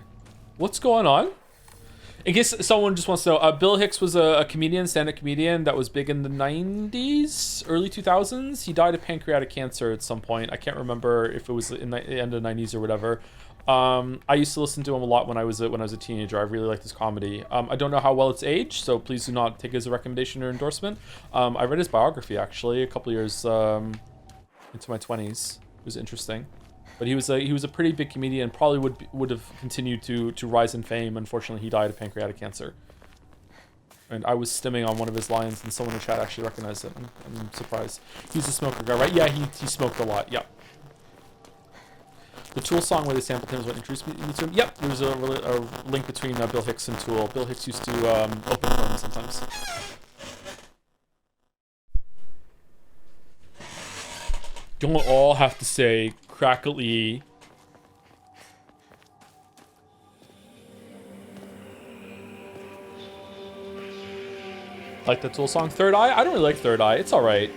S11: What's going on? In case someone just wants to know, Bill Hicks was a comedian, stand-up comedian that was big in the 90s, early 2000s. He died of pancreatic cancer at some point. I can't remember if it was in the end of the 90s or whatever. I used to listen to him a lot when I was a teenager. I really liked his comedy. I don't know how well it's aged, so please do not take it as a recommendation or endorsement. I read his biography, actually, a couple years into my 20s. It was interesting. But he was a pretty big comedian. Probably would have continued to rise in fame. Unfortunately, he died of pancreatic cancer. And I was stimming on one of his lines, and someone in chat actually recognized it. I'm surprised. He's a smoker guy, right? Yeah, he smoked a lot. Yep. The Tool song where they sampled him is what introduced me to him. Yep, there's a link between Bill Hicks and Tool. Bill Hicks used to open for him sometimes. Don't all have to say crackly. Like the Tool song Third Eye? I don't really like Third Eye. It's alright.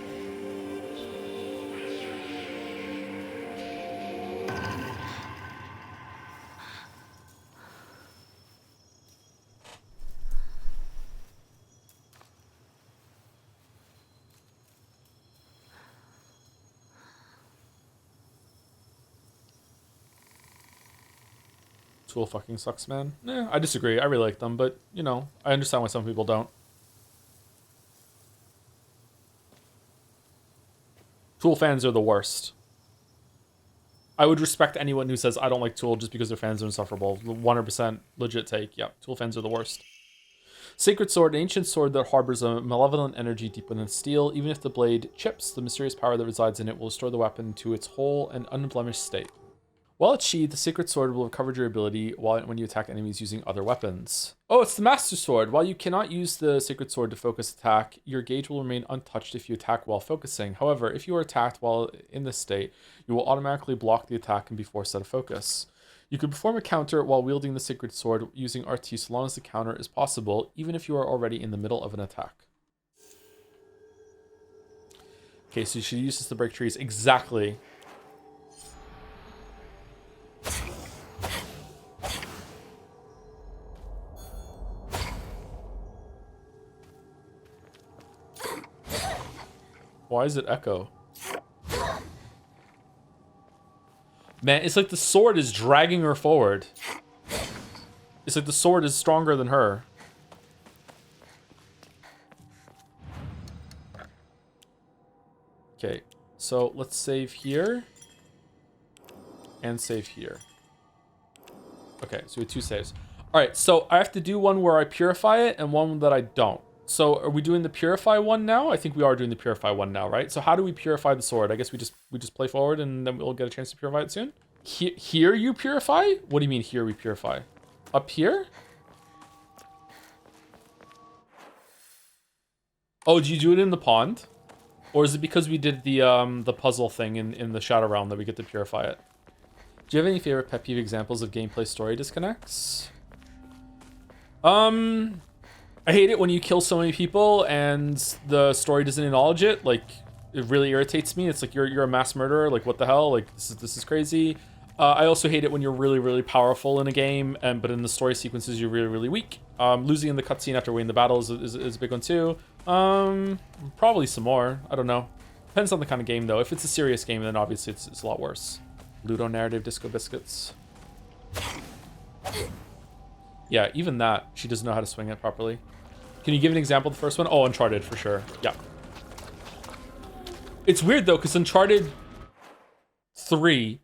S11: Tool fucking sucks, man. I disagree. I really like them, but, you know, I understand why some people don't. Tool fans are the worst. I would respect anyone who says I don't like Tool just because their fans are insufferable. 100% legit take. Yep, Tool fans are the worst. Sacred Sword, an ancient sword that harbors a malevolent energy deeper than steel. Even if the blade chips, the mysterious power that resides in it will restore the weapon to its whole and unblemished state. While it's sheathed, the Sacred Sword will recover durability when you attack enemies using other weapons. Oh, it's the Master Sword. While you cannot use the Sacred Sword to focus attack, your gauge will remain untouched if you attack while focusing. However, if you are attacked while in this state, you will automatically block the attack and be forced out of focus. You can perform a counter while wielding the Sacred Sword using RT so long as the counter is possible, even if you are already in the middle of an attack. Okay, so you should use this to break trees. Exactly. Why is it echo? Man, it's like the sword is dragging her forward. It's like the sword is stronger than her. Okay, so let's save here. And save here. Okay, so we have 2 saves. Alright, so I have to do one where I purify it and one that I don't. So are we doing the purify one now? I think we are doing the purify one now, right? So how do we purify the sword? I guess we just play forward and then we'll get a chance to purify it soon. Here you purify? What do you mean here we purify? Up here? Oh, do you do it in the pond? Or is it because we did the puzzle thing in the Shadow Realm that we get to purify it? Do you have any favorite pet peeve examples of gameplay story disconnects? I hate it when you kill so many people and the story doesn't acknowledge it. Like, it really irritates me. It's like you're a mass murderer. Like, what the hell? Like, this is crazy. I also hate it when you're really, really powerful in a game, but in the story sequences you're really, really weak. Losing in the cutscene after winning the battle is a big one too. Probably some more. I don't know. Depends on the kind of game though. If it's a serious game, then obviously it's a lot worse. Ludo narrative disco biscuits. Yeah, even that, she doesn't know how to swing it properly. Can you give an example of the first one? Oh, Uncharted, for sure. Yeah. It's weird, though, because Uncharted 3...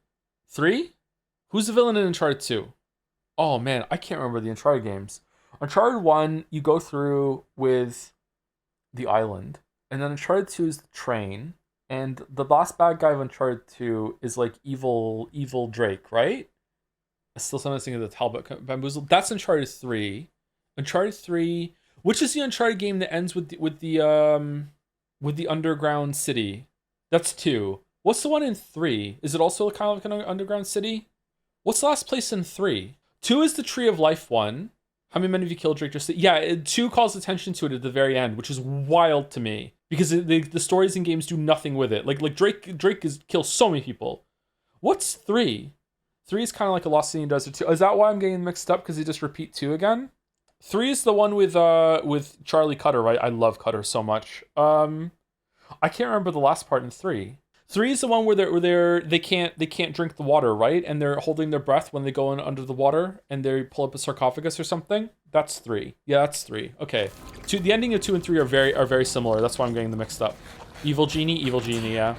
S11: 3? Who's the villain in Uncharted 2? Oh, man, I can't remember the Uncharted games. Uncharted 1, you go through with the island. And then Uncharted 2 is the train. And the last bad guy of Uncharted 2 is, like, evil Drake, right? I still sometimes think of the Talbot Bamboozled. That's Uncharted 3. Uncharted 3... Which is the Uncharted game that ends with the underground city? That's 2. What's the one in 3? Is it also kind of like an underground city? What's the last place in 3? 2 is the Tree of Life one. How many men have you killed, Drake? Yeah, 2 calls attention to it at the very end, which is wild to me because the stories in games do nothing with it. Like Drake kills so many people. What's 3? 3 is kind of like a Lost City in Desert 2. Is that why I'm getting mixed up? Because they just repeat 2 again? 3 is the one with Charlie Cutter, right? I love Cutter so much. I can't remember the last part in 3. 3 is the one where they can't drink the water, right? And they're holding their breath when they go in under the water and they pull up a sarcophagus or something. That's 3. Yeah, that's 3. Okay. The ending of 2 and 3 are very similar. That's why I'm getting them mixed up. Evil Genie, yeah.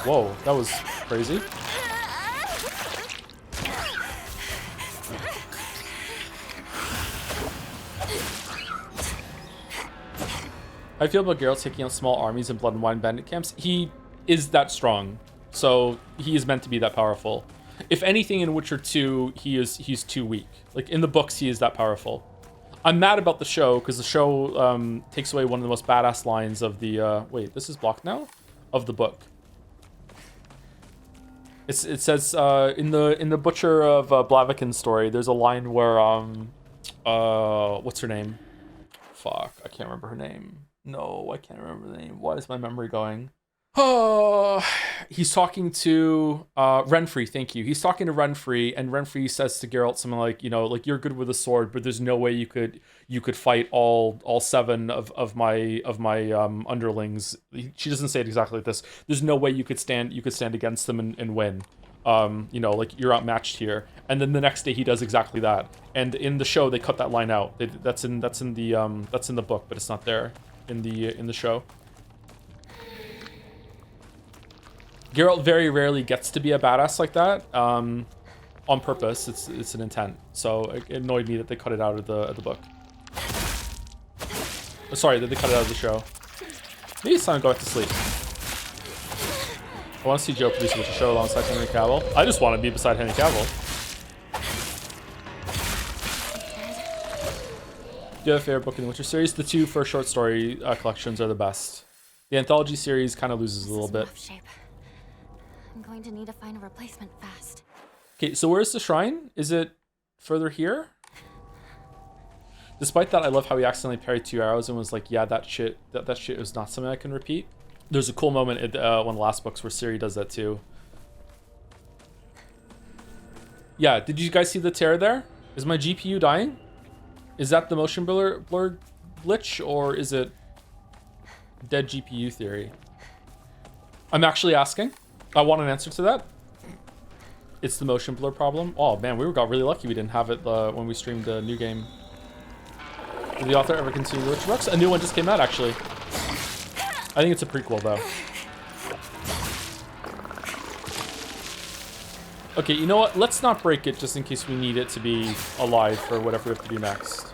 S11: Whoa, that was crazy. I feel about Geralt taking out small armies in Blood and Wine bandit camps. He is that strong, so he is meant to be that powerful. If anything, in Witcher 2, he's too weak. Like in the books, he is that powerful. I'm mad about the show because the show takes away one of the most badass lines of the. Wait, this is blocked now? Of the book. It says in the Butcher of Blaviken's story, there's a line where what's her name? Fuck, I can't remember her name. No, I can't remember the name. Why is my memory going? Oh, he's talking to Renfrey. Thank you. He's talking to Renfrey, and Renfrey says to Geralt something like, you know, like you're good with a sword, but there's no way you could fight all 7 of my underlings. She doesn't say it exactly like this. There's no way you could stand against them and win. You know, like you're outmatched here. And then the next day he does exactly that. And in the show they cut that line out. That's in the book, but it's not there in the show. Geralt very rarely gets to be a badass like that. on purpose. It's an intent. So it annoyed me that they cut it out of the book. Oh, sorry, that they cut it out of the show. Maybe it's time to go back to sleep. I want to see Joe produce a show alongside Henry Cavill. I just want to be beside Henry Cavill. Do you have a favorite book in the Witcher series? The two first short story collections are the best. The anthology series kind of loses a little bit.
S2: Rough shape. I'm going to need to find a replacement fast.
S11: Okay, so where's the shrine? Is it further here? Despite that, I love how he accidentally parried 2 arrows and was like, yeah, that shit is not something I can repeat. There's a cool moment in one of the last books where Ciri does that too. Yeah, did you guys see the tear there? Is my GPU dying? Is that the motion blur glitch, or is it dead GPU theory? I'm actually asking. I want an answer to that. It's the motion blur problem. Oh man, we got really lucky we didn't have it when we streamed the new game. Did the author ever continue the Witcher books? A new one just came out, actually. I think it's a prequel, though. Okay, you know what? Let's not break it just in case we need it to be alive for whatever we have to do next.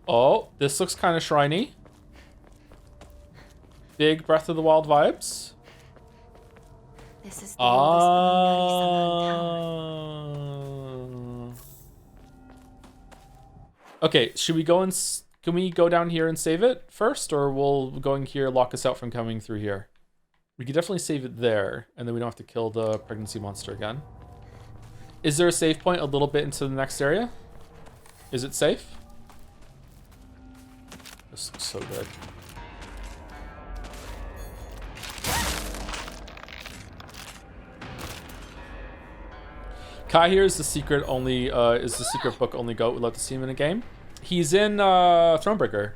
S11: Oh, this looks kind of shriny. Big Breath of the Wild vibes.
S2: This is the oldest Illuminati summer in town.
S11: Okay, should we go and can we go down here and save it first, or will going here lock us out from coming through here? We could definitely save it there, and then we don't have to kill the pregnancy monster again. Is there a save point a little bit into the next area? Is it safe? This looks so good. Kai here is the secret book only goat. We'd love to see him in a game. He's in Thronebreaker.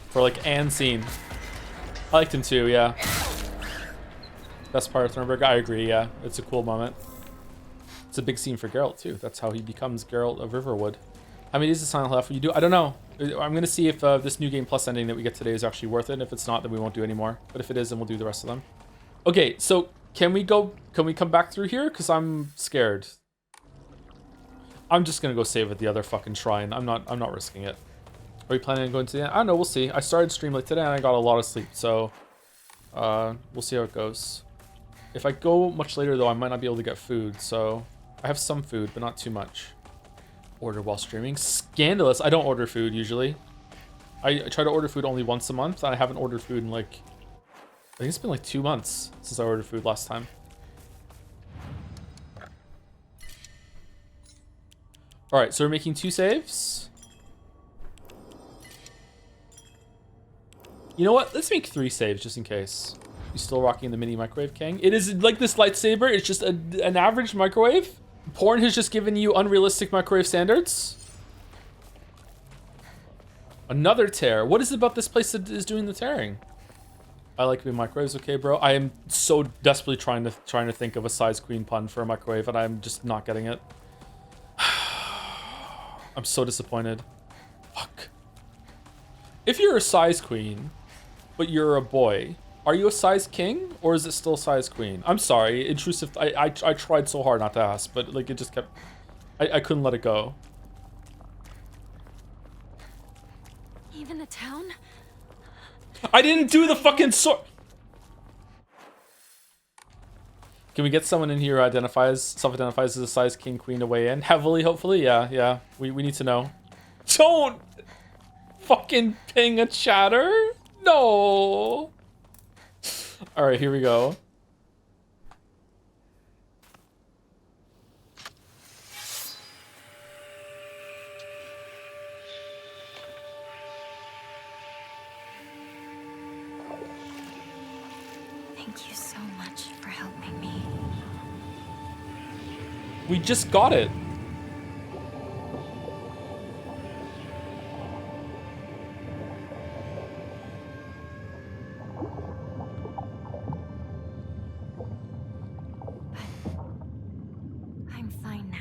S11: For like an scene. I liked him too, yeah. Best part of Thronebreaker, I agree, yeah. It's a cool moment. It's a big scene for Geralt too. That's how he becomes Geralt of Riverwood. How many days of Silent Hill will you do? I don't know. I'm gonna see if this new game plus ending that we get today is actually worth it. And if it's not, then we won't do any more. But if it is, then we'll do the rest of them. Okay, so can we come back through here? Because I'm scared. I'm just gonna go save at the other fucking shrine. I'm not risking it. Are we planning on going to the end? I don't know, we'll see. I started stream late today and I got a lot of sleep, so we'll see how it goes. If I go much later though, I might not be able to get food, so I have some food, but not too much. Order while streaming. Scandalous. I don't order food usually. I try to order food only once a month, and I haven't ordered food in like, I think it's been like 2 months since I ordered food last time. All right, so we're making 2 saves. You know what? Let's make 3 saves just in case. You still rocking the mini microwave king? It is like this lightsaber. It's just an average microwave. Porn has just given you unrealistic microwave standards. Another tear. What is it about this place that is doing the tearing? I like big microwaves, okay, bro. I am so desperately trying to think of a size queen pun for a microwave, and I'm just not getting it. I'm so disappointed. Fuck. If you're a size queen, but you're a boy, are you a size king or is it still size queen? I'm sorry, intrusive. I tried so hard not to ask, but like it just kept. I couldn't let it go.
S2: Even the town?
S11: I didn't do the fucking sword. Can we get someone in here who self-identifies as a size king queen to weigh in? Heavily, hopefully. Yeah. We need to know. Don't fucking ping a chatter. No. All right, here we go.
S2: Thank you so much for helping me.
S11: We just got it.
S2: I'm fine now.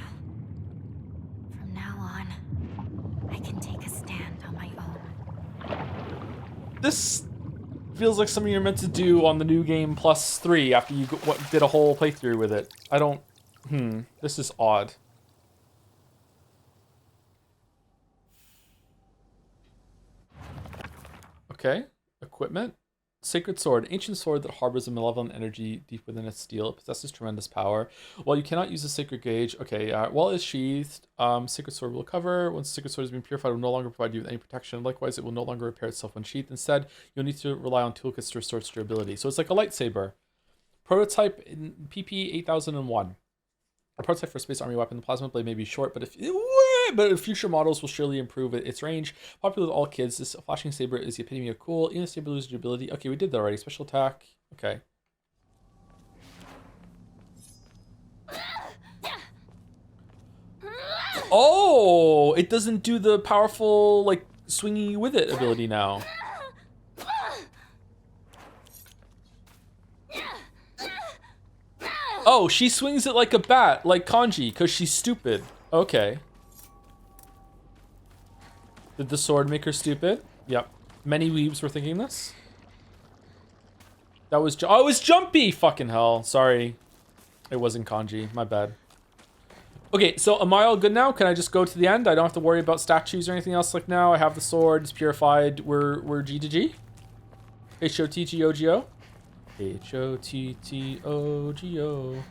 S2: From now on, I can take a stand on my own.
S11: This Feels like something you're meant to do on the new game plus 3 after you did a whole playthrough with it. I don't... This is odd. Okay. Equipment. Sacred Sword. Ancient sword that harbors a malevolent energy deep within its steel. It possesses tremendous power. While you cannot use a sacred gauge... Okay, while it's sheathed, Sacred Sword will cover. Once the Sacred Sword has been purified, it will no longer provide you with any protection. Likewise, it will no longer repair itself when sheathed. Instead, you'll need to rely on toolkits to restore its durability. So it's like a lightsaber. Prototype in PP 8001. A prototype for a space army weapon. The plasma blade may be short, but future models will surely improve its range. Popular with all kids, this flashing saber is the epitome of cool. Even the saber loses durability. Okay, we did that already. Special attack. Okay. Oh, it doesn't do the powerful, like, swinging with it ability now. Oh, she swings it like a bat, like Kanji, because she's stupid. Okay. Did the sword make her stupid? Yep. Many weebs were thinking this. That was... Oh, it was Jumpy! Fucking hell. Sorry. It wasn't Kanji. My bad. Okay, so am I all good now? Can I just go to the end? I don't have to worry about statues or anything else like now. I have the sword. It's purified. We're G to G? H-O-T-G-O-G-O? H-O-T-T-O-G-O.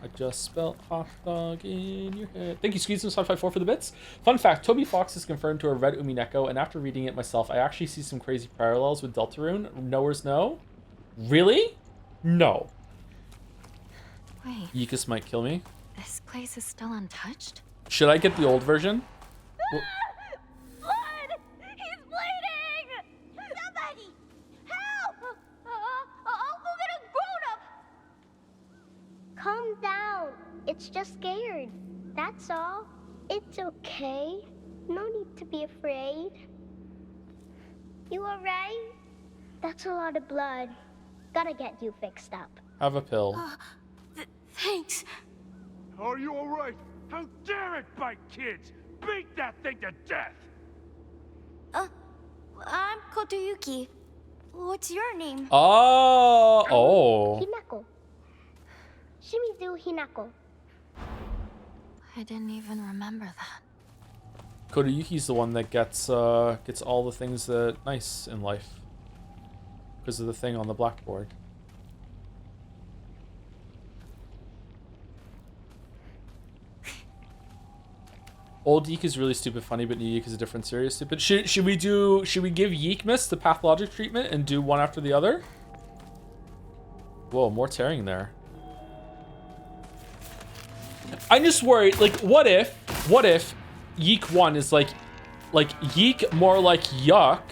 S11: I just spelled hot dog in your head. Thank you, Squeeze554 for the bits. Fun fact, Toby Fox is confirmed to have read Umineko, and after reading it myself, I actually see some crazy parallels with Deltarune. Knowers know. Really? No.
S2: Wait.
S11: Yikas might kill me.
S2: This place is still untouched?
S11: Should I get the old version?
S5: Blood! He's bleeding! Somebody! Help! I'll go get a grown-up! Calm down. It's just scared. That's all. It's okay. No need to be afraid. You alright? That's a lot of blood. Gotta get you fixed up.
S11: Have a pill.
S2: Thanks.
S13: Are you alright? How dare it bite kids? Beat that thing to death!
S5: I'm Kotoyuki. What's your name?
S11: Oh.
S5: Hinako. Shimizu Hinako.
S2: I didn't even remember that.
S11: Kotoyuki's the one that gets all the things that nice in life. Because of the thing on the blackboard. Old Yeek is really stupid funny, but new Yeek is a different serious stupid. Should we give Yeekmas the pathologic treatment and do one after the other? Whoa, more tearing there. I'm just worried, like, what if Yeek 1 is like Yeek more like yuck,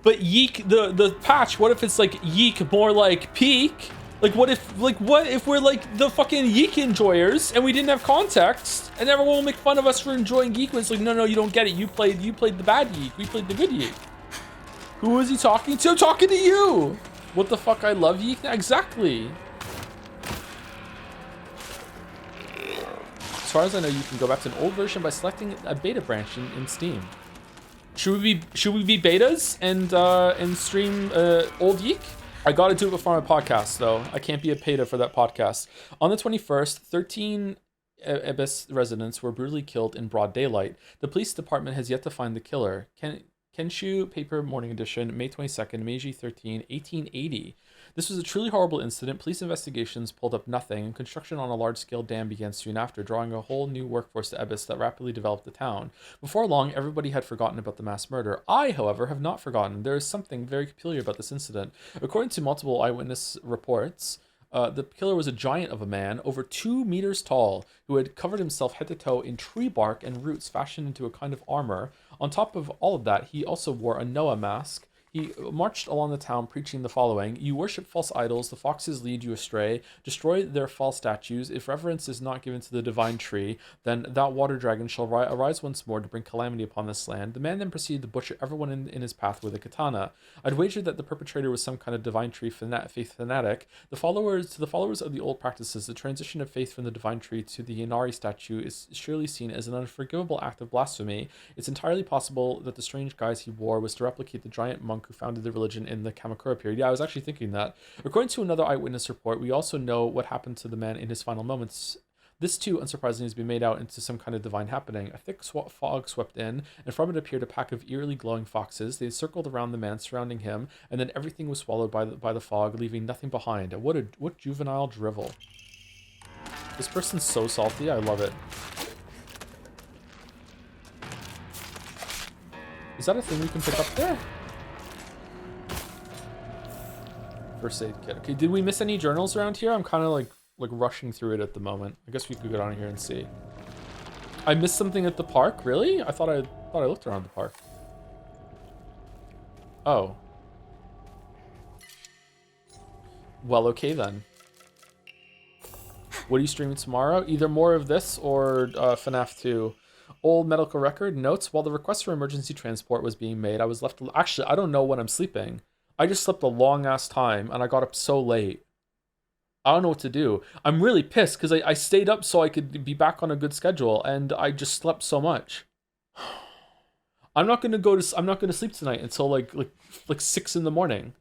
S11: but Yeek the patch, what if it's like Yeek more like peak? Like what if we're like the fucking Yeek enjoyers and we didn't have context and everyone will make fun of us for enjoying Yeek when it's like, no, you don't get it. You played the bad Yeek. We played the good Yeek. Who is he talking to? I'm talking to you. What the fuck? I love Yeek now? Exactly. As far as I know, you can go back to an old version by selecting a beta branch in Steam. Should we be betas and stream old Yeek? I gotta do it before my podcast, though. I can't be a beta for that podcast. On the 21st, 13 Abyss residents were brutally killed in broad daylight. The police department has yet to find the killer. Kenshu Paper Morning Edition, May 22nd, Meiji 13, 1880. This was a truly horrible incident. Police investigations pulled up nothing, and construction on a large-scale dam began soon after, drawing a whole new workforce to Abyss that rapidly developed the town. Before long, everybody had forgotten about the mass murder. I, however, have not forgotten. There is something very peculiar about this incident. According to multiple eyewitness reports, the killer was a giant of a man, over 2 meters tall, who had covered himself head to toe in tree bark and roots fashioned into a kind of armor. On top of all of that, he also wore a Noah mask. He marched along the town preaching the following: "You worship false idols, the foxes lead you astray. Destroy their false statues. If reverence is not given to the divine tree, then that water dragon shall arise once more to bring calamity upon this land." The man then proceeded to butcher everyone in his path with a katana. I'd wager that the perpetrator was some kind of divine tree faith fanatic. To the followers of the old practices, the transition of faith from the divine tree to the Inari statue is surely seen as an unforgivable act of blasphemy. It's entirely possible that the strange guise he wore was to replicate the giant monk monk who founded the religion in the Kamakura period. Yeah, I was actually thinking that. According to another eyewitness report, we also know what happened to the man in his final moments. This too, unsurprisingly, has been made out into some kind of divine happening. A thick fog swept in, and from it appeared a pack of eerily glowing foxes. They circled around the man surrounding him, and then everything was swallowed by the fog, leaving nothing behind. What juvenile drivel. This person's so salty, I love it. Is that a thing we can pick up there? First aid kit. Okay, did we miss any journals around here? I'm kind of like rushing through it at the moment. I guess we could go down here and see. I missed something at the park? Really? I thought I looked around the park. Oh. Well, okay then. What are you streaming tomorrow? Either more of this or FNAF 2. Old medical record notes. While the request for emergency transport was being made, I was left. Actually, I don't know when I'm sleeping. I just slept a long ass time and I got up so late. I don't know what to do. I'm really pissed because I stayed up so I could be back on a good schedule, and I just slept so much. I'm not gonna sleep tonight until like 6 in the morning.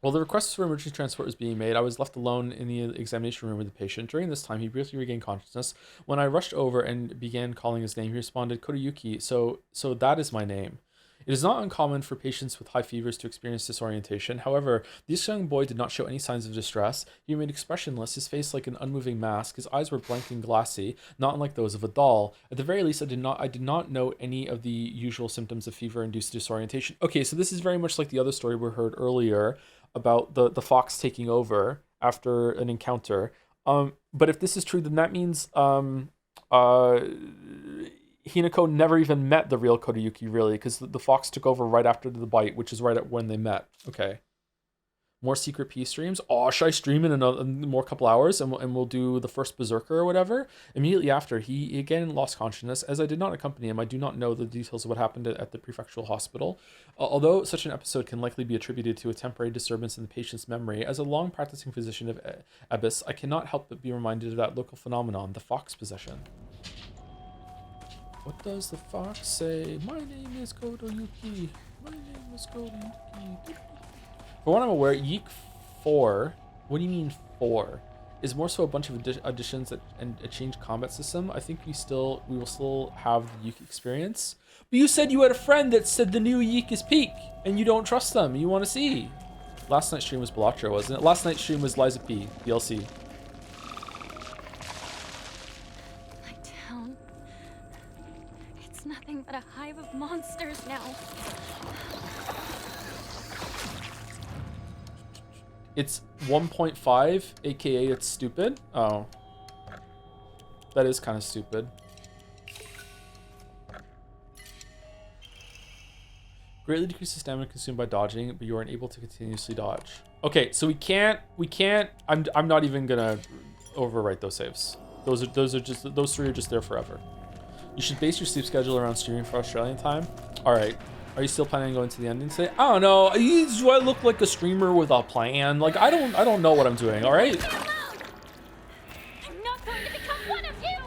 S11: While the request for emergency transport was being made, I was left alone in the examination room with the patient. During this time, he briefly regained consciousness. When I rushed over and began calling his name, he responded, "Kodayuki, so that is my name." It is not uncommon for patients with high fevers to experience disorientation. However, this young boy did not show any signs of distress. He remained expressionless, his face like an unmoving mask. His eyes were blank and glassy, not unlike those of a doll. At the very least, I did not know any of the usual symptoms of fever-induced disorientation. Okay, so this is very much like the other story we heard earlier about the fox taking over after an encounter. But if this is true, then that means Hinako never even met the real Kodayuki, really, because the fox took over right after the bite, which is right at when they met. Okay. More secret P streams. Oh, should I stream in another more couple hours and we'll do the first Berserker or whatever? Immediately after, he again lost consciousness. As I did not accompany him, I do not know the details of what happened at the prefectural hospital. Although such an episode can likely be attributed to a temporary disturbance in the patient's memory, as a long practicing physician of Abyss, I cannot help but be reminded of that local phenomenon, the fox possession. What does the fox say? My name is Kodayuki. My name is Kodayuki. For what I'm aware, Yeek 4, what do you mean 4? Is more so a bunch of additions and a changed combat system. I think we will still have the Yeek experience. But you said you had a friend that said the new Yeek is peak, and you don't trust them. You want to see. Last night's stream was Blatcher, wasn't it? Last night's stream was Liza P, DLC.
S2: My town. It's nothing but a hive of monsters now.
S11: It's 1.5, aka it's stupid. Oh. That is kind of stupid. Greatly decreases stamina consumed by dodging, but you are unable to continuously dodge. Okay, so we can't, I'm not even gonna overwrite those saves. Those three are just there forever. You should base your sleep schedule around streaming for Australian time. All right. Are you still planning on going to the ending today? I don't know. Do I look like a streamer with a plan? Like I don't know what I'm doing. All right.
S2: I'm not going to become one of you.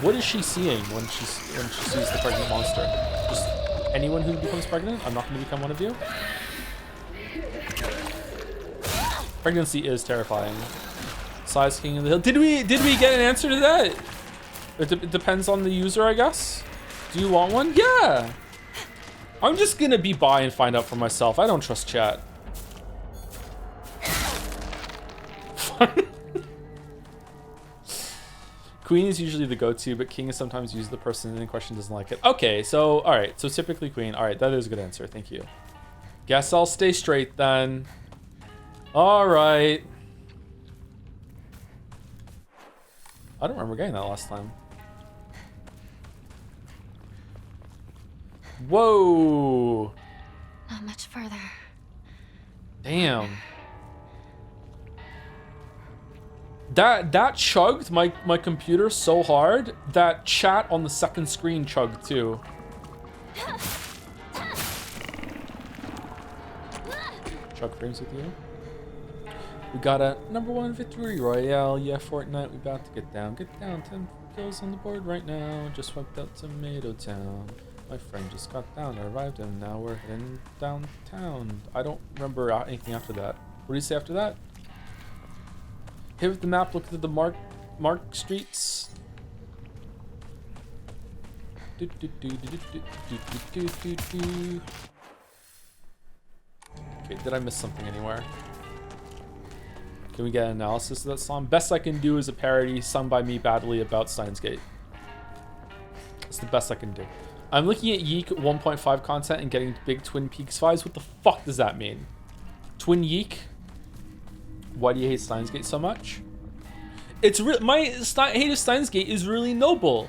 S11: What is she seeing when she sees the pregnant monster? Just anyone who becomes pregnant? I'm not going to become one of you. Pregnancy is terrifying. Size King of the Hill. Did we get an answer to that? It depends on the user, I guess. Do you want one? Yeah. I'm just gonna be by and find out for myself. I don't trust chat. Queen is usually the go-to, but King is sometimes used the person in question doesn't like it. Okay, so all right, so typically Queen. All right, that is a good answer. Thank you. Guess I'll stay straight then. All right. I don't remember getting that last time. Whoa.
S2: Not much further.
S11: Damn. That chugged my computer so hard that chat on the second screen chugged too. Chug frames with you. We got a #1 victory royale. Yeah, Fortnite. We about to get down. Get down, 10. kills on the board right now. Just wiped out Tomato Town. My friend just got down, arrived, and now we're heading downtown. I don't remember anything after that. What do you say after that? Hit with the map, look at the mark streets. Okay, did I miss something anywhere? Can we get an analysis of that song? Best I can do is a parody sung by me badly about Steins Gate. It's the best I can do. I'm looking at Yeek 1.5 content and getting big Twin Peaks vibes. What the fuck does that mean? Twin Yeek? Why do you hate Steins Gate so much? It's my hate of Steins Gate is really noble.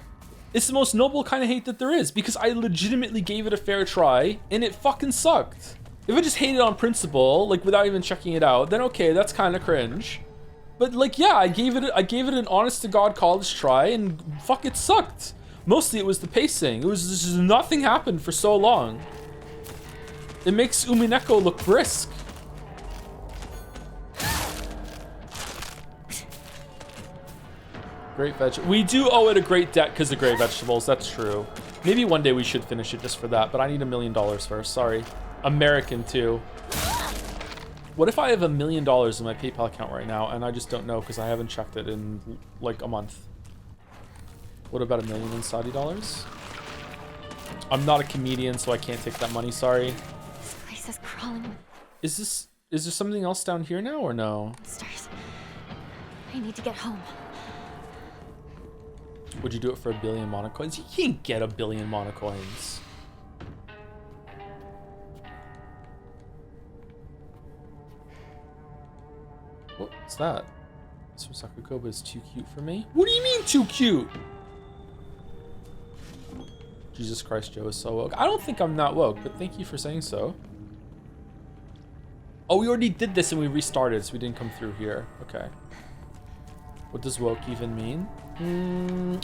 S11: It's the most noble kind of hate that there is because I legitimately gave it a fair try and it fucking sucked. If I just hate it on principle, like without even checking it out, then okay, that's kind of cringe. But like, yeah, I gave it an honest to God college try and fuck, it sucked. Mostly it was the pacing. It was just nothing happened for so long. It makes Umineko look brisk. Great veg. We do owe it a great debt because of great vegetables. That's true. Maybe one day we should finish it just for that, but I need $1 million first. Sorry. American too. What if I have $1 million in my PayPal account right now and I just don't know because I haven't checked it in like a month? What about $1 million in Saudi dollars? I'm not a comedian, so I can't take that money. Sorry.
S2: This place is crawling.
S11: Is there something else down here now or no?
S2: Stars. I need to get home.
S11: Would you do it for 1 billion monocoins? You can't get 1 billion monocoins. What's that? This from Sakuko, but it's too cute for me. What do you mean too cute? Jesus Christ, Joe is so woke. I don't think I'm not woke, but thank you for saying so. Oh, we already did this and we restarted, so we didn't come through here. Okay. What does woke even mean?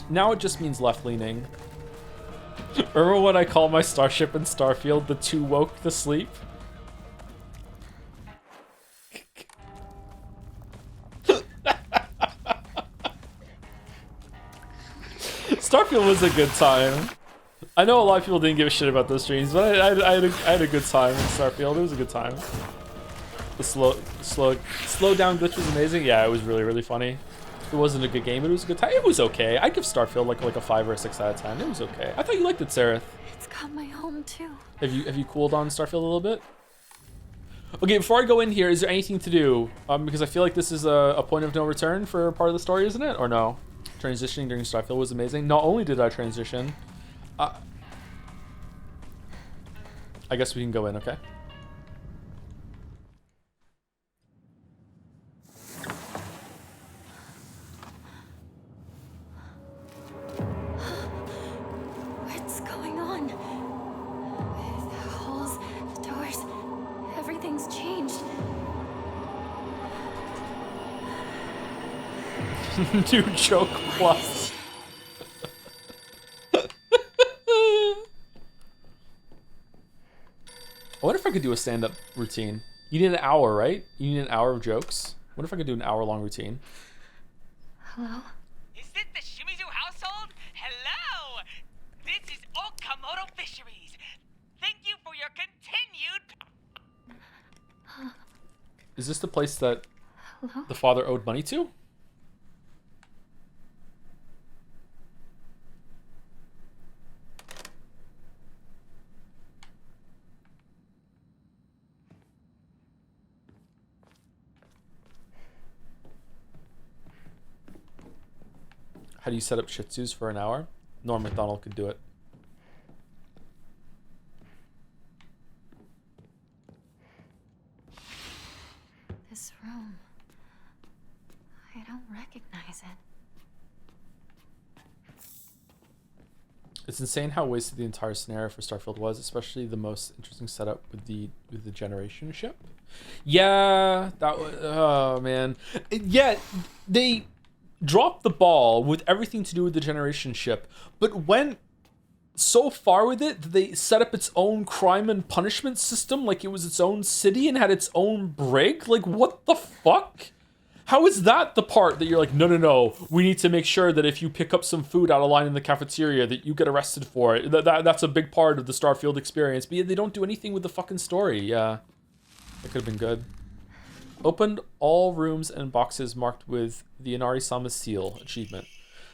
S11: Now it just means left-leaning. Remember when I call my starship in Starfield the too woke to sleep? Starfield was a good time. I know a lot of people didn't give a shit about those streams, but I had a good time in Starfield. It was a good time. The slow down glitch was amazing. Yeah, it was really, really funny. It wasn't a good game, but it was a good time. It was okay. I'd give Starfield like a 5 or a 6 out of 10. It was okay. I thought you liked it, Sarah.
S2: It's got my home too.
S11: Have you cooled on Starfield a little bit? Okay, before I go in here, is there anything to do? Because I feel like this is a point of no return for part of the story, isn't it? Or no? Transitioning during Starfield was amazing. Not only did I transition, I guess we can go in, okay?
S2: What's going on? The halls, the doors, everything's changed.
S11: New joke plus. I wonder if I could do a stand-up routine. You need an hour, right? You need an hour of jokes. What if I could do an hour-long routine?
S2: Hello?
S14: Is this the Shimizu household? Hello! This is Okamoto Fisheries. Thank you for your continued...
S11: Is this the place that
S2: Hello?
S11: the father owed money to? How do you set up Shih Tzus for an hour? Norm MacDonald could do it.
S2: This room. I don't recognize it.
S11: It's insane how wasted the entire scenario for Starfield was, especially the most interesting setup with the generation ship. Yeah, that was, oh man. Yeah, they dropped the ball with everything to do with the generation ship, but went so far with it that they set up its own crime and punishment system like it was its own city and had its own brig. Like, what the fuck? How is that the part that you're like, no, we need to make sure that if you pick up some food out of line in the cafeteria that you get arrested for it. That's a big part of the Starfield experience. But yeah, they don't do anything with the fucking story. Yeah, that could have been good. Opened all rooms and boxes marked with the Inari-sama seal achievement.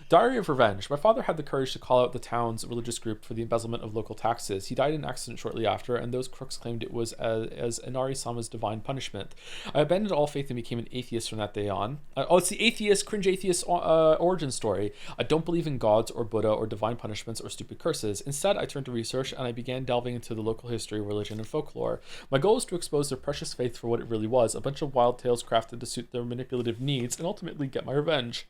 S11: Diary of Revenge. My father had the courage to call out the town's religious group for the embezzlement of local taxes. He died in an accident shortly after, and those crooks claimed it was as Inari-sama's divine punishment. I abandoned all faith and became an atheist from that day on. It's the cringe atheist origin story. I don't believe in gods or Buddha or divine punishments or stupid curses. Instead, I turned to research and I began delving into the local history, religion, and folklore. My goal was to expose their precious faith for what it really was, a bunch of wild tales crafted to suit their manipulative needs and ultimately get my revenge.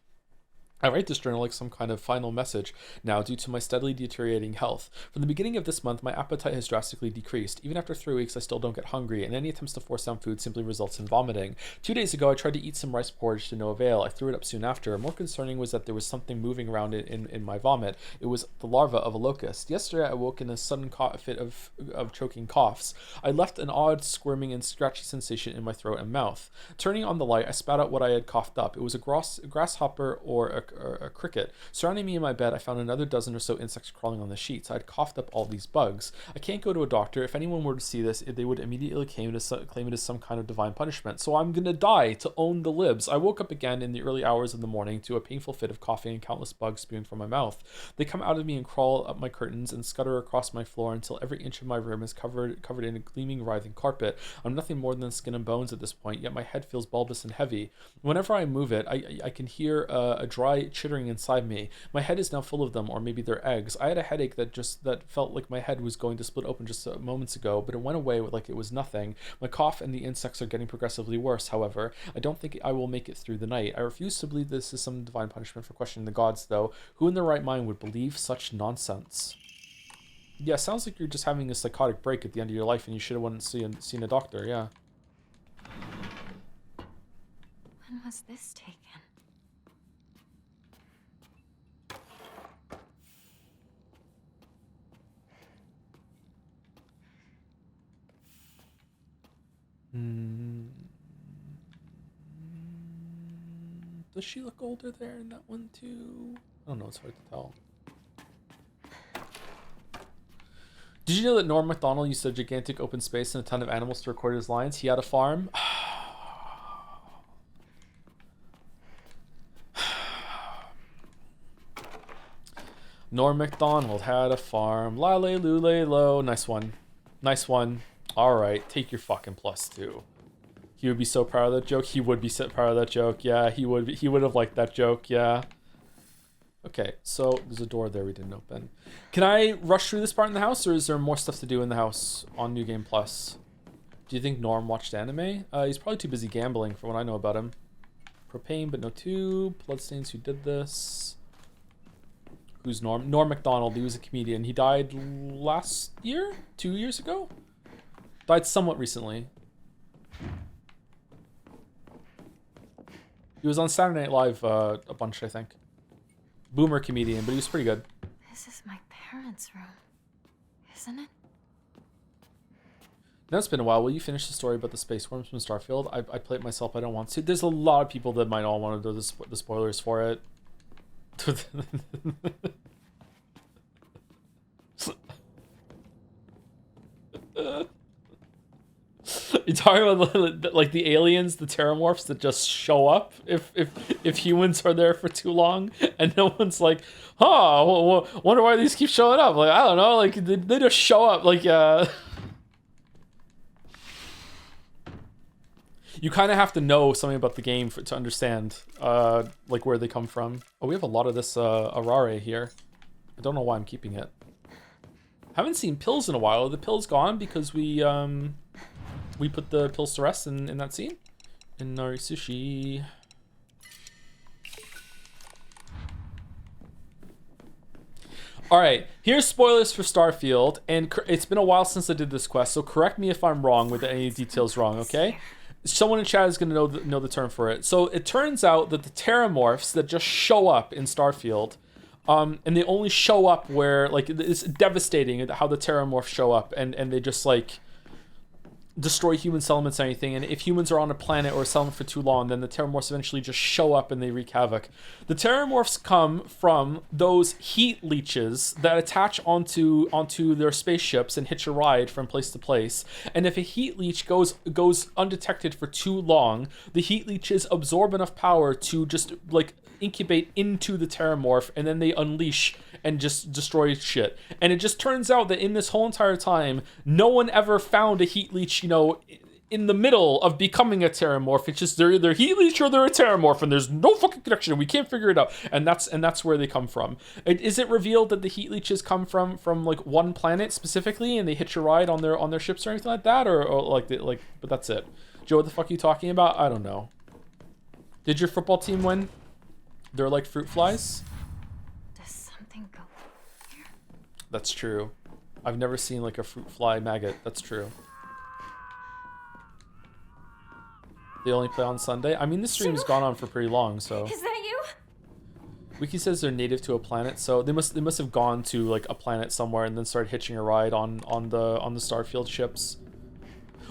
S11: I write this journal like some kind of final message now due to my steadily deteriorating health. From the beginning of this month, my appetite has drastically decreased. Even after 3 weeks, I still don't get hungry, and any attempts to force down food simply results in vomiting. 2 days ago, I tried to eat some rice porridge to no avail. I threw it up soon after. More concerning was that there was something moving around in my vomit. It was the larva of a locust. Yesterday, I woke in a sudden fit of choking coughs. I left an odd squirming and scratchy sensation in my throat and mouth. Turning on the light, I spat out what I had coughed up. It was a grasshopper or a cricket. Surrounding me in my bed, I found another dozen or so insects crawling on the sheets. I had coughed up all these bugs. I can't go to a doctor. If anyone were to see this, they would immediately claim it as some kind of divine punishment. So I'm gonna die to own the libs. I woke up again in the early hours of the morning to a painful fit of coughing and countless bugs spewing from my mouth. They come out of me and crawl up my curtains and scutter across my floor until every inch of my room is covered in a gleaming, writhing carpet. I'm nothing more than skin and bones at this point, yet my head feels bulbous and heavy. Whenever I move it, I can hear a dry chittering inside me. My head is now full of them, or maybe they're eggs. I had a headache that felt like my head was going to split open just moments ago, but it went away like it was nothing. My cough and the insects are getting progressively worse, however. I don't think I will make it through the night. I refuse to believe this is some divine punishment for questioning the gods, though. Who in their right mind would believe such nonsense? Yeah, sounds like you're just having a psychotic break at the end of your life and you should have went and seen a doctor, yeah.
S12: When was this taken?
S11: Does she look older there in that one too? I don't know, it's hard to tell. Did you know that Norm Macdonald used a gigantic open space and a ton of animals to record his lines? He had a farm. Norm Macdonald had a farm. Lale lule lo. Nice one. Nice one. Alright, take your fucking +2. He would be so proud of that joke. He would be so proud of that joke. Yeah, he would have liked that joke. Yeah. Okay, so there's a door there we didn't open. Can I rush through this part in the house, or is there more stuff to do in the house on New Game Plus? Do you think Norm watched anime? He's probably too busy gambling for what I know about him. Propane, but no tube. Bloodstains, who did this? Who's Norm? Norm Macdonald, he was a comedian. He died last year? 2 years ago? Died somewhat recently. He was on Saturday Night Live a bunch, I think. Boomer comedian, but he was pretty good.
S12: This is my parents' room, isn't it?
S11: Now it's been a while. Will you finish the story about the space worms from Starfield? I play it myself. I don't want to. There's a lot of people that might all want to do the spoilers for it. You're talking about like the aliens, the terramorphs that just show up if humans are there for too long, and no one's like, wonder why these keep showing up. Like, I don't know, like they just show up. Like, you kind of have to know something about the game to understand like where they come from. Oh, we have a lot of this Arare here. I don't know why I'm keeping it. Haven't seen pills in a while. Are the pills gone because we put the pills to rest in that scene? In Nari Sushi. Alright, here's spoilers for Starfield, and it's been a while since I did this quest, so correct me if I'm wrong with any details wrong, okay? Someone in chat is going to know the term for it. So it turns out that the terramorphs that just show up in Starfield, and they only show up where, like, it's devastating how the terramorphs show up, and they just, like, destroy human settlements or anything, and if humans are on a planet or a settlement for too long, then the terramorphs eventually just show up and they wreak havoc. The terramorphs come from those heat leeches that attach onto their spaceships and hitch a ride from place to place. And if a heat leech goes undetected for too long, the heat leeches absorb enough power to just like incubate into the terramorph, and then they unleash and just destroy shit. And it just turns out that in this whole entire time, no one ever found a heat leech, you know, in the middle of becoming a terramorph. It's just they're either heat leech or they're a terramorph, and there's no fucking connection. We can't figure it out. And that's where they come from. Is it revealed that the heat leeches come from like one planet specifically, and they hitch a ride on their ships or anything like that, or but that's it. Joe, what the fuck are you talking about? I don't know. Did your football team win? They're like fruit flies.
S2: Does something go here?
S11: That's true. I've never seen like a fruit fly maggot. That's true. They only play on Sunday. I mean, this stream's gone on for pretty long, so.
S2: Is that you?
S11: Wiki says they're native to a planet, so they must have gone to like a planet somewhere and then started hitching a ride on the Starfield ships.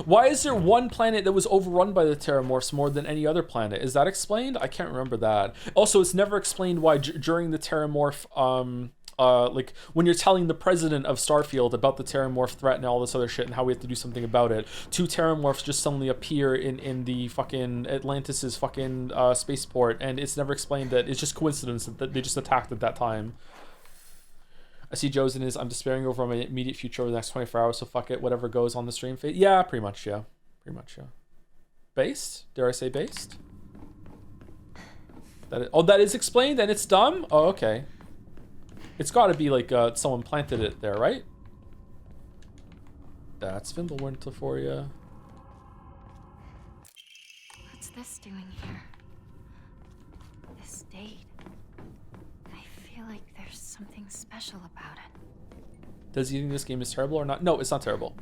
S11: Why is there one planet that was overrun by the terramorphs more than any other planet? Is that explained? I can't remember that. Also, it's never explained why during the terramorph, like when you're telling the president of Starfield about the terramorph threat and all this other shit and how we have to do something about it, 2 terramorphs just suddenly appear in the fucking Atlantis's fucking spaceport, and it's never explained that it's just coincidence that they just attacked at that time. I see Joe's in his, I'm despairing over my immediate future over the next 24 hours, so fuck it, whatever goes on the stream. Yeah, pretty much, yeah. Pretty much, yeah. Based? Dare I say based? That is explained and it's dumb? Oh, okay. It's gotta be like someone planted it there, right? That's Fimbulwinter for you.
S2: What's this doing here? This date. I feel like there's something special about it.
S11: Does he think this game is terrible or not? No, it's not terrible.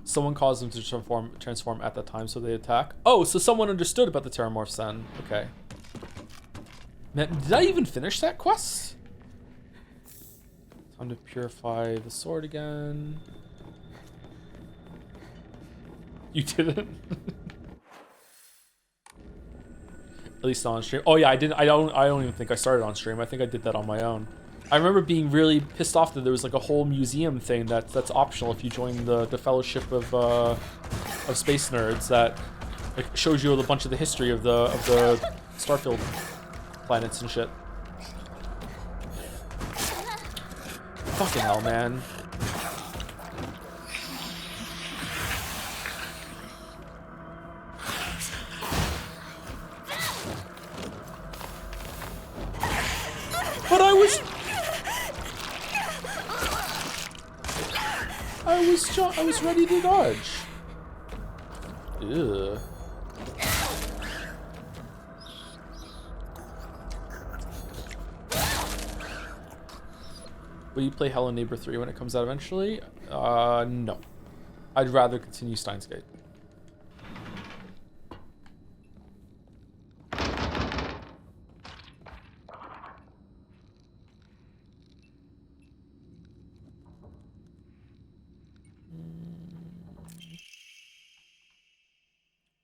S11: Someone caused them to transform at that time, so they attack. Oh, so someone understood about the terramorphs then. Okay. Man, did I even finish that quest? Time to purify the sword again. You didn't? At least not on stream. Oh yeah, I didn't. I don't even think I started on stream. I think I did that on my own. I remember being really pissed off that there was like a whole museum thing that's optional if you join the Fellowship of Space Nerds that like shows you a bunch of the history of the Starfield planets and shit. Fucking hell, man. But I was ready to dodge. Ew. Will you play Hello Neighbor 3 when it comes out eventually? No. I'd rather continue Steins Gate.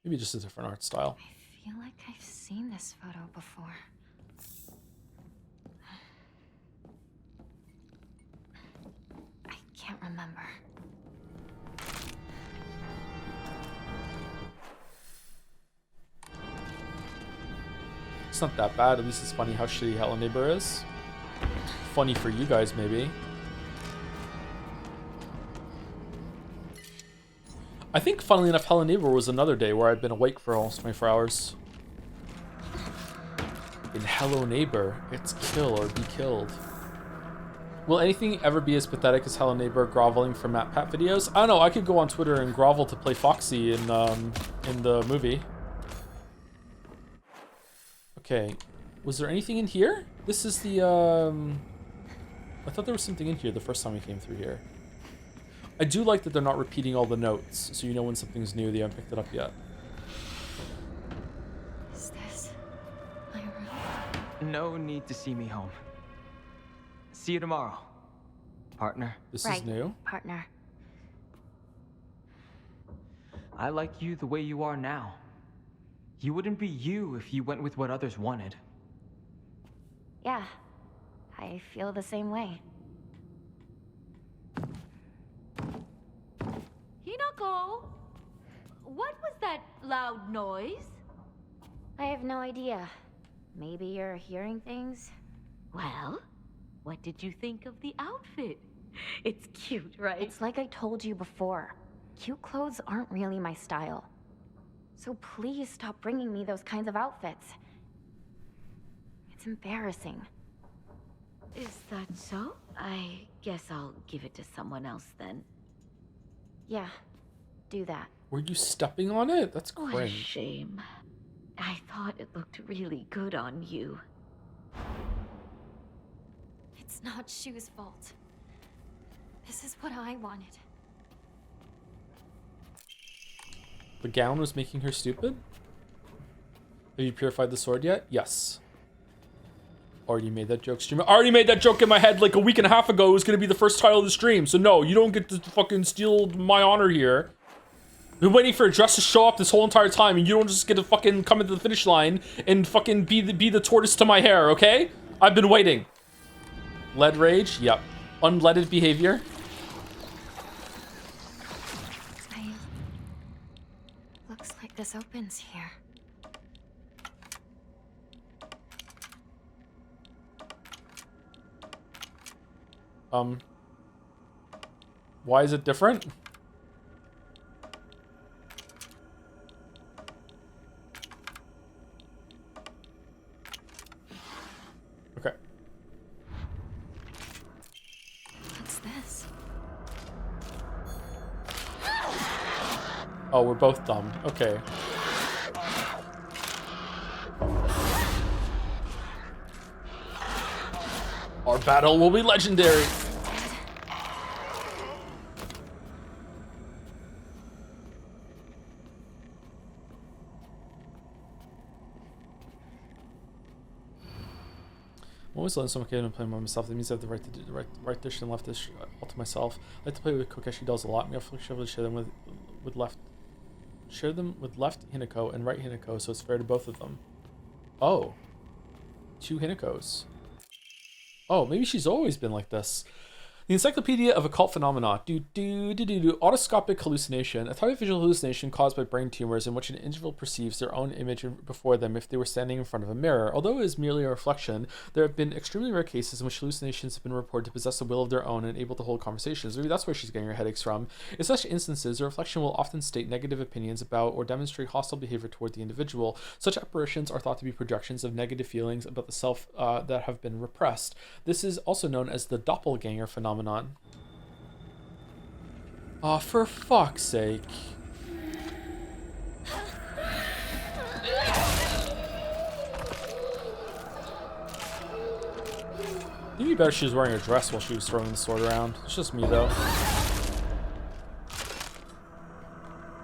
S11: Maybe just a different art style.
S2: I feel like I've seen this photo before. I can't remember.
S11: It's not that bad. At least it's funny how shitty Hello Neighbor is. Funny for you guys, maybe. I think, funnily enough, Hello Neighbor was another day where I'd been awake for almost 24 hours. In Hello Neighbor, it's kill or be killed. Will anything ever be as pathetic as Hello Neighbor groveling for Matt Pat videos? I don't know, I could go on Twitter and grovel to play Foxy in the movie. Okay, was there anything in here? This is the, I thought there was something in here the first time we came through here. I do like that they're not repeating all the notes, so you know when something's new, they haven't picked it up yet.
S2: Is this my room?
S3: No need to see me home. See you tomorrow.
S10: partner.
S11: This
S2: Right,
S11: is new.
S2: partner.
S10: I like you the way you are now. You wouldn't be you if you went with what others wanted.
S2: Yeah, I feel the same way.
S15: Hinako! What was that loud noise?
S2: I have no idea. Maybe you're hearing things?
S15: Well, what did you think of the outfit? It's cute, right?
S2: It's like I told you before. Cute clothes aren't really my style. So please stop bringing me those kinds of outfits. It's embarrassing.
S15: Is that so? I guess I'll give it to someone else then.
S2: Yeah, do that.
S11: Were you stepping on it? That's
S15: What a
S11: cringe.
S15: shame. I thought it looked really good on you.
S2: It's not Shu's fault. This is what I wanted.
S11: The gown was making her stupid? Have you purified the sword yet? Yes. Already made that joke stream. I already made that joke in my head like a week and a half ago. It was gonna be the first title of the stream. So no, you don't get to fucking steal my honor here. Been waiting for a dress to show up this whole entire time, and you don't just get to fucking come into the finish line and fucking be the tortoise to my hair, okay? I've been waiting. Lead rage? Yep. Unleaded behavior?
S2: Looks like this opens here.
S11: Why is it different? Okay.
S2: What's this?
S11: Oh, we're both dumb. Okay. Our battle will be legendary. I'm always letting someone get and play by myself. That means I have the right to do the right dish and left dish all to myself. I like to play with Kokeshi dolls a lot. Me, I'll share them with left. Share them with left Hinako and right Hinako, so it's fair to both of them. Oh. 2 Hinakos. Oh, maybe she's always been like this. The Encyclopedia of Occult Phenomena. Autoscopic hallucination. A type of visual hallucination caused by brain tumors in which an individual perceives their own image before them if they were standing in front of a mirror. Although it is merely a reflection, there have been extremely rare cases in which hallucinations have been reported to possess a will of their own and able to hold conversations. Maybe that's where she's getting her headaches from. In such instances, a reflection will often state negative opinions about or demonstrate hostile behavior toward the individual. Such apparitions are thought to be projections of negative feelings about the self that have been repressed. This is also known as the doppelganger phenomenon. Aw, for fuck's sake. It'd be better if she was wearing a dress while she was throwing the sword around. It's just me, though.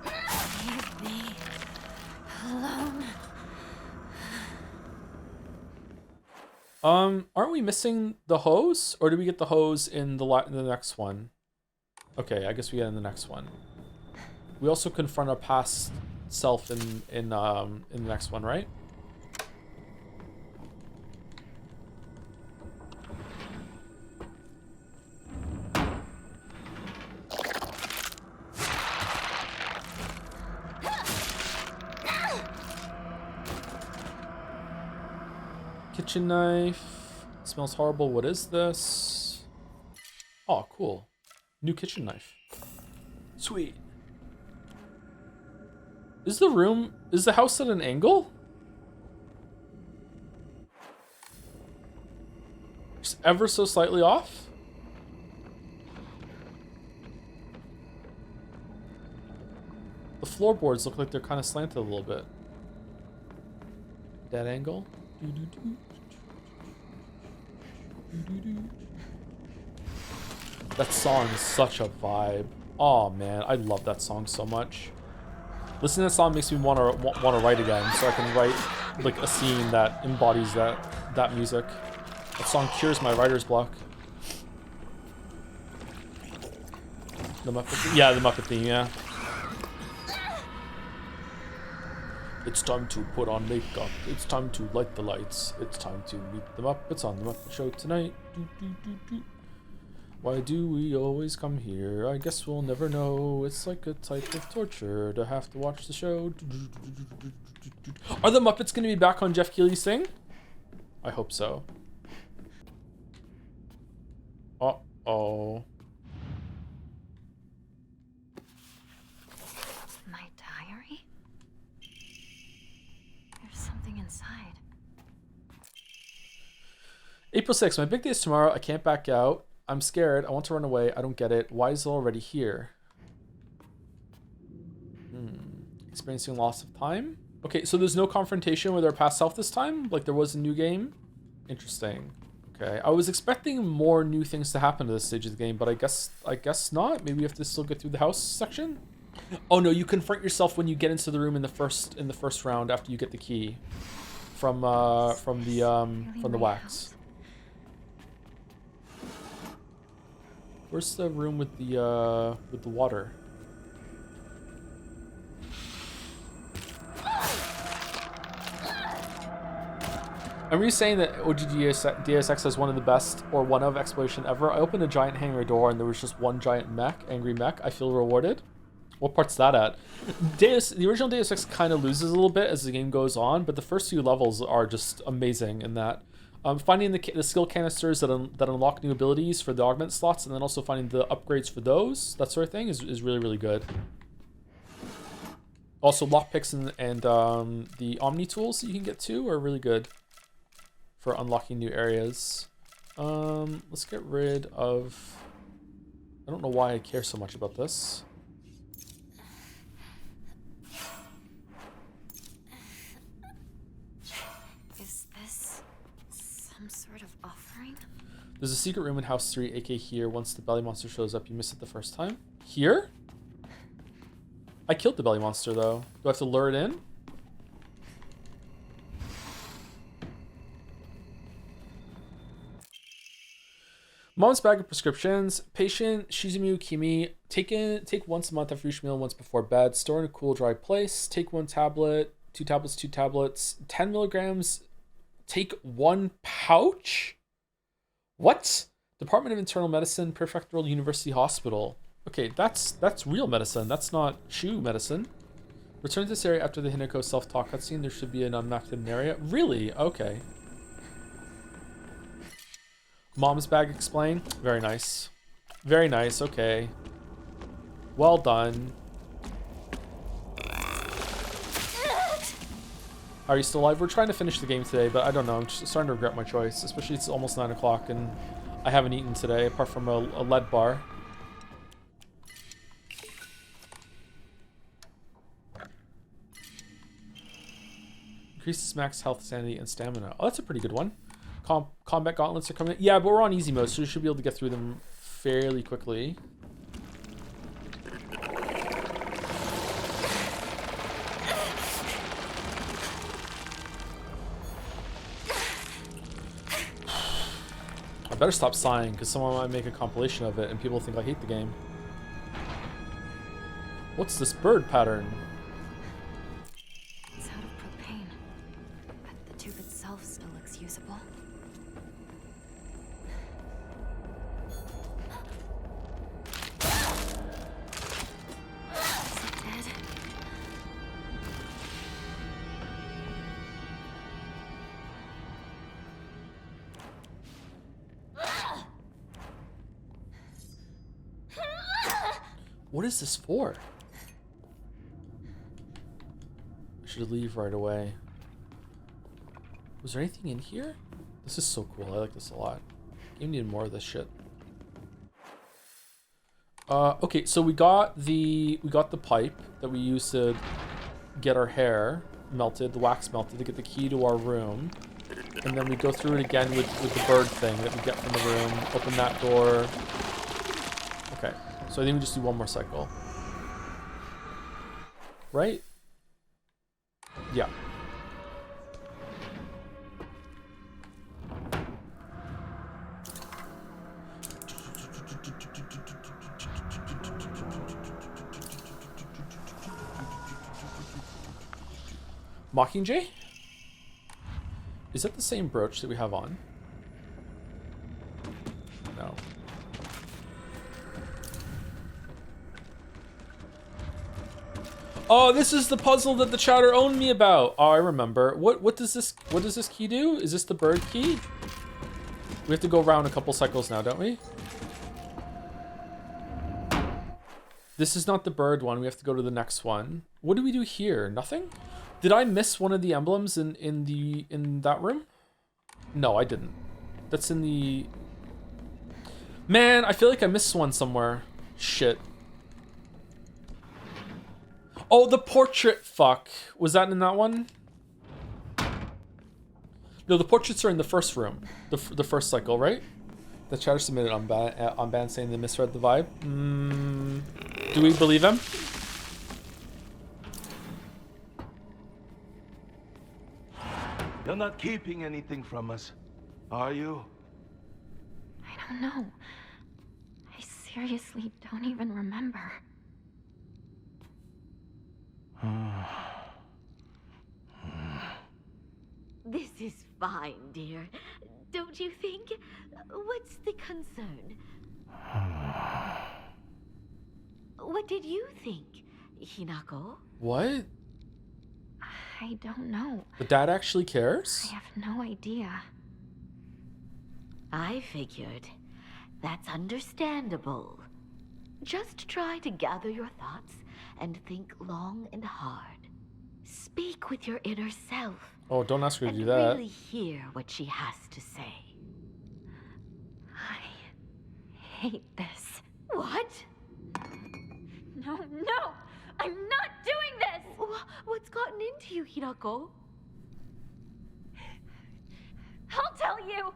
S2: Leave me alone.
S11: Aren't we missing the hose? Or did we get the hose in the next one? Okay, I guess we get it in the next one. We also confront our past self in the next one, right? Kitchen knife. Smells horrible. What is this? Oh, cool. New kitchen knife. Sweet. Is the house at an angle? Just ever so slightly off? The floorboards look like they're kind of slanted a little bit. That angle. That song is such a vibe. Oh man, I love that song so much. Listening to that song makes me want to write again, so I can write like a scene that embodies that music. That song cures my writer's block. The Muppet theme? Yeah, the Muppet theme, yeah. It's time to put on makeup. It's time to light the lights. It's time to meet the Muppets on the Muppet Show tonight. Do, do, do, do. Why do we always come here? I guess we'll never know. It's like a type of torture to have to watch the show. Are the Muppets going to be back on Jeff Keighley's thing? I hope so. Uh-oh.
S2: My diary? There's something inside.
S11: April 6th. My big day is tomorrow. I can't back out. I'm scared. I want to run away. I don't get it. Why is it already here? Experiencing loss of time? Okay, so there's no confrontation with our past self this time? Like there was a new game? Interesting. Okay, I was expecting more new things to happen to this stage of the game, but I guess not. Maybe we have to still get through the house section? Oh no, you confront yourself when you get into the room in the first round after you get the key from the wax. Where's the room with the water? Are you saying that OG DSX has one of the best or one of exploration ever? I opened a giant hangar door and there was just one giant mech, angry mech. I feel rewarded. What part's that at? The original Deus Ex kind of loses a little bit as the game goes on, but the first few levels are just amazing in that. Finding the skill canisters that unlock new abilities for the augment slots, and then also finding the upgrades for those, that sort of thing, is really, really good. Also, lockpicks and the Omni tools that you can get too are really good for unlocking new areas. Let's get rid of... I don't know why I care so much about this. There's a secret room in House 3, aka here. Once the belly monster shows up, you miss it the first time. Here? I killed the belly monster, though. Do I have to lure it in? Mom's bag of prescriptions. Patient Shizumu Kimi. Take once a month after each meal, once before bed. Store in a cool, dry place. Take 1 tablet, 2 tablets, 2 tablets. 10 milligrams. Take 1 pouch? What? Department of Internal Medicine, Prefectural University Hospital. Okay, that's real medicine. That's not shoe medicine. Return to this area after the Hinako self-talk cutscene. There should be an unmapped hidden area. Really? Okay. Mom's bag explain. Very nice. Very nice. Okay. Well done. Are you still alive? We're trying to finish the game today, but I don't know. I'm just starting to regret my choice, especially it's almost 9 o'clock and I haven't eaten today apart from a lead bar. Increases max health, sanity, and stamina. Oh, that's a pretty good one. Combat gauntlets are coming in. Yeah, but we're on easy mode, so we should be able to get through them fairly quickly. I better stop sighing, because someone might make a compilation of it and people think I hate the game. What's this bird pattern?
S2: It's out of propane, but the tube itself still looks usable. Is it dead?
S11: What is this for? I should leave right away. Was there anything in here? This is so cool. I like this a lot. You need more of this shit. Okay, so we got the pipe that we used to get our hair melted, the wax melted, to get the key to our room. And then we go through it again with the bird thing that we get from the room. Open that door. Okay. So I think we just do one more cycle. Right? Yeah. Mockingjay? Is that the same brooch that we have on? No. Oh, this is the puzzle that the chatter owned me about. Oh, I remember. What does this key do? Is this the bird key? We have to go around a couple cycles now, don't we? This is not the bird one. We have to go to the next one. What do we do here? Nothing? Did I miss one of the emblems in that room? No, I didn't. That's in the... Man, I feel like I missed one somewhere. Shit. Oh, the portrait. Fuck. Was that in that one? No, the portraits are in the first room. The first cycle, right? The chatter submitted on ban saying they misread the vibe. Do we believe him?
S16: You're not keeping anything from us, are you?
S4: I don't know. I seriously don't even remember.
S15: This is fine, dear. Don't you think? What's the concern? What did you think, Hinako?
S11: What?
S4: I don't know.
S11: The dad actually cares?
S4: I have no idea.
S15: I figured. That's understandable. Just try to gather your thoughts and think long and hard. Speak with your inner self.
S11: Oh, don't ask her to
S15: and
S11: do that.
S15: really hear what she has to say.
S4: I hate this.
S15: What?
S2: No, no! I'm not doing this!
S15: What's gotten into you, Hinako?
S2: I'll tell you!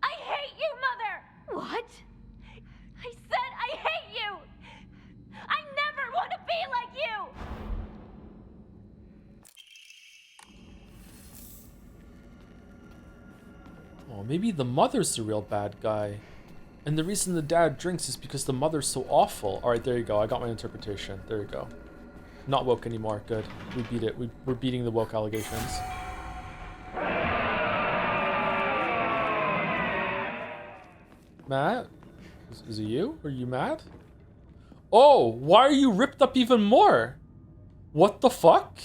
S2: I hate you, Mother!
S15: What?
S2: I said I hate you! I never want to be like you!
S11: Oh, maybe the mother's the real bad guy. And the reason the dad drinks is because the mother's so awful. Alright, there you go. I got my interpretation. There you go. Not woke anymore. Good. We beat it. We're beating the woke allegations. Matt? Is it you? Are you mad? Oh, why are you ripped up even more? What the fuck?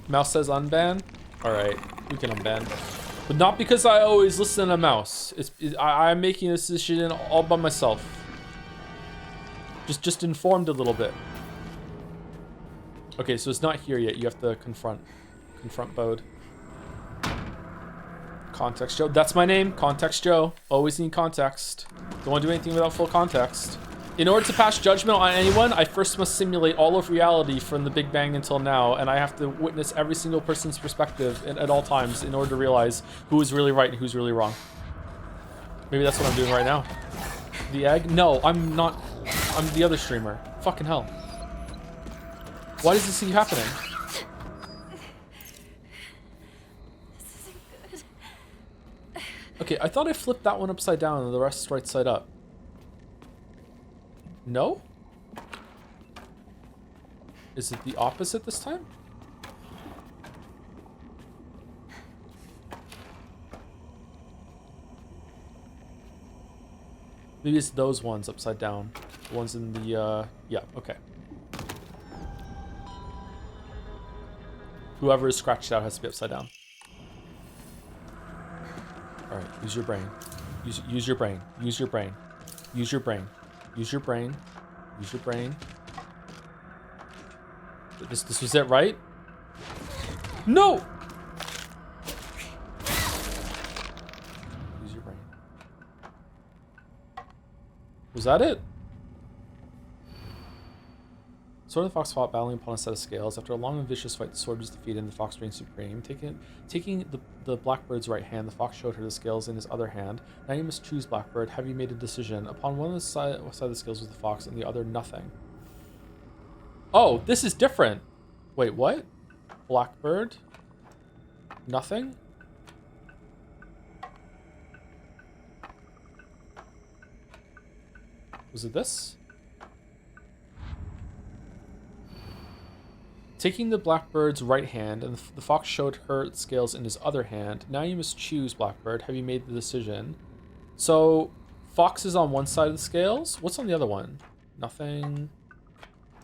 S11: Mouse says unban? Alright, we can unban. But not because I always listen to Mouse. I'm making this decision all by myself. Just informed a little bit. Okay, so it's not here yet. You have to confront Bode. Context Joe. That's my name. Context Joe. Always need context. Don't want to do anything without full context. In order to pass judgment on anyone, I first must simulate all of reality from the Big Bang until now, and I have to witness every single person's perspective at all times in order to realize who is really right and who's really wrong. Maybe that's what I'm doing right now. The egg? No, I'm not. I'm the other streamer. Fucking hell. Why does this keep happening?
S2: This isn't good.
S11: Okay, I thought I flipped that one upside down and the rest right side up. No? Is it the opposite this time? Maybe it's those ones upside down. The ones in the, yeah, okay. Whoever is scratched out has to be upside down. Alright, use your brain. Use your brain. Use your brain. Use your brain. Use your brain. Use your brain. This was it, right? No! Use your brain. Was that it? Sword of the Fox fought, battling upon a set of scales. After a long and vicious fight, the sword was defeated and the fox reigned supreme. Taking the blackbird's right hand, the fox showed her the scales in his other hand. Now you must choose, Blackbird. Have you made a decision? Upon one side of the scales was the fox, and the other nothing. Oh, this is different. Wait, what? Blackbird? Nothing? Was it this? Taking the blackbird's right hand, and the fox showed her scales in his other hand. Now you must choose, Blackbird. Have you made the decision? So, fox is on one side of the scales. What's on the other one? Nothing.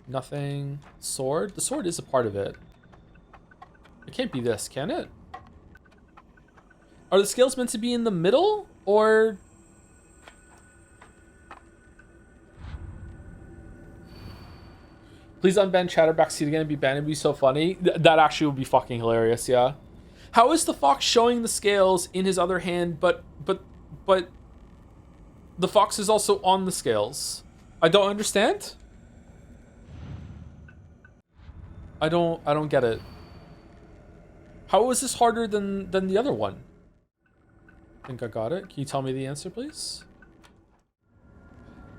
S11: Nothing. Sword? The sword is a part of it. It can't be this, can it? Are the scales meant to be in the middle? Or... Please unban Chatterback Seat again and be banned. It'd be so funny. That actually would be fucking hilarious, yeah. How is the fox showing the scales in his other hand, but the fox is also on the scales? I don't understand. I don't get it. How is this harder than the other one? I think I got it. Can you tell me the answer, please?